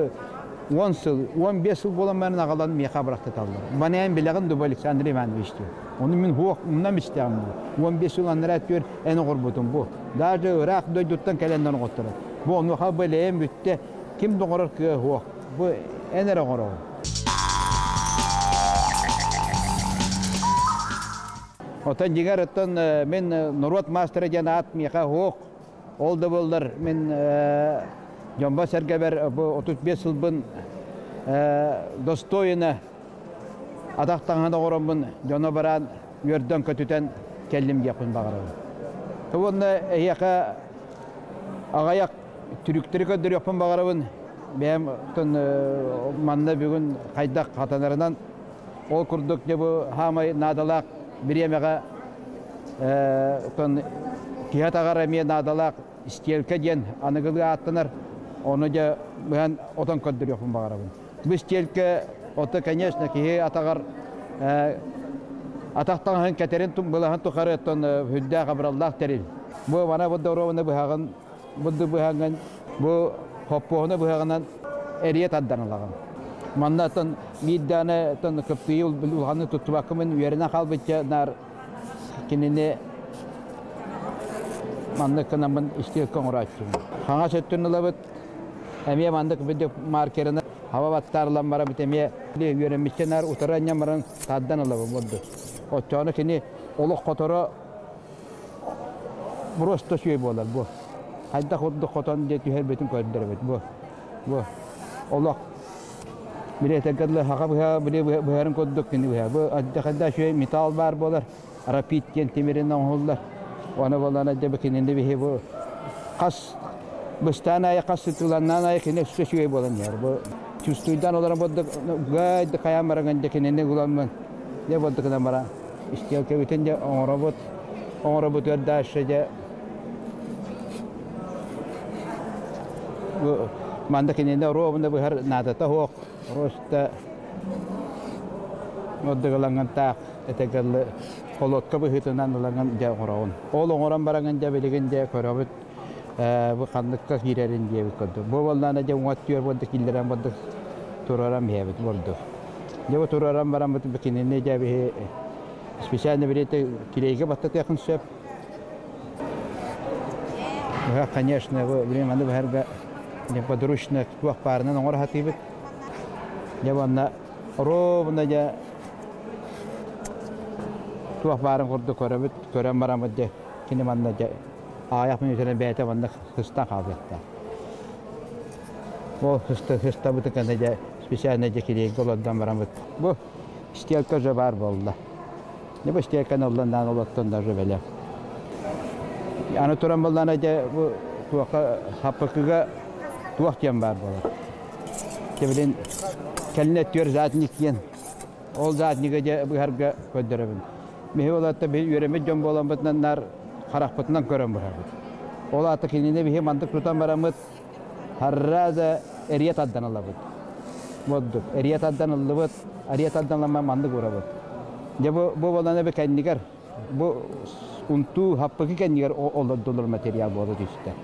M: 10 yıl, 15 yıl bolanların ağalan meqa bıraktı tallar. Bana en bilagın Duba Aleksandr Ivanoviç diyor. Onu min huok, ondan isteyem bu. 15 yıl anlarat diyor, en oğur butum bu. Daha Irak doyduktan kelenden oğutturur. Bu onu ha böyle en bütte, kim doğurur ki huok? Bu en ere oğur. Otan jigar otan men Norvat Master'a janaat meqa huok. Oldu bollar men Jomba sergeber bu 35 yılbın dostoyuna adaqtağına qoranbın jona baran yörden kötüten kellim yapın bağırır. Tuvunda eyaqa ağayak türüktürü ködür yapın bağırın. Benim manna bugün qaydak hatanlarından ol kurduk bu hamay nadalaq bir yemeğe kiyat ağaramiye nadalaq istelke diyen anıgılı attılar. Onu da ben otan ködür yapın bağırın. Biz telke ota конечно ki atagar ataqtan keterin tum bulahan tuqarı ton hüdda qabrallah teril. Bu bana bu doğruna buhağın bu hoppoğuna buhağından eriyet addanılağın. Mandatın middane ton köpüyü ulğanı tutubakımın yerine qalbıca nar kinini mandıkınamın istilken uğraştım. Hana söttünülabıt emiye mandık bir markerine hava battarlan bara bitemiye yönemişler utaranya maran taddan alalım oldu. O çağına kini oluk kotora prosto şey bolar bu. Hayda koddu kotan diye her bütün koydular bu. Oluk bile tekadlı haka bile bu herın kodduk kini bu. Adda şey metal var bolar. Rapid gen temirinden oldular. Ona bolana da bakinin de bu kas Bustana kas tulanana kini şey bolan yer bu. Çüstüyden olarak bu gayet kayamaran dekinin ne gulanman. Ne bu da mara. İşte ki bütün de robot da şeye bu mandakinin de robunda bu her nada ta ho rosta moddalangan ta etegal kolot ka bu hitanan langan ja oran. Olon oran barangan ja belegen ja korobut bu kandıkta girerin diye bir kodu. Bu vallahi ne watıyor bu dikillerin bu turaram hevet bordo. Ne bu turaram baram bu bekinin ne jabi spesial ne birete kilege batat yakın şef. Ya конечно bu время anda herga ne podrучно tuaq parnan ngor hatibet. Ne bana ro ja tuaq paran kordu korabet koram baram de kini manna ja ayakın üzerine beyte bana hısta kalacakta. Bu hısta bu tıkanıca spesial nece kileye goloddan varamıt. Bu istiyalka jabar bolla. Ne bu istiyalkan ollandan olottan da jabele. Yani turan bollan nece bu tuaqa hapakıga tuaq jam var bolar. Kebilin kelnet diyor zatnik yen. Ol zatnike bu herga ködürübün. Mehe olatta bir yöreme jom bolan batnar qaraqpatından görən bu. Ola ata kinine bir mantık tutan baramıt Harrada eriyat addan alabıt. Moddu. Eriyat addan alabıt. Eriyat addan alama mandı kurabıt. Ya bu olana bir kendiger. Bu untu happaki kendiger olur materyal bu oldu işte.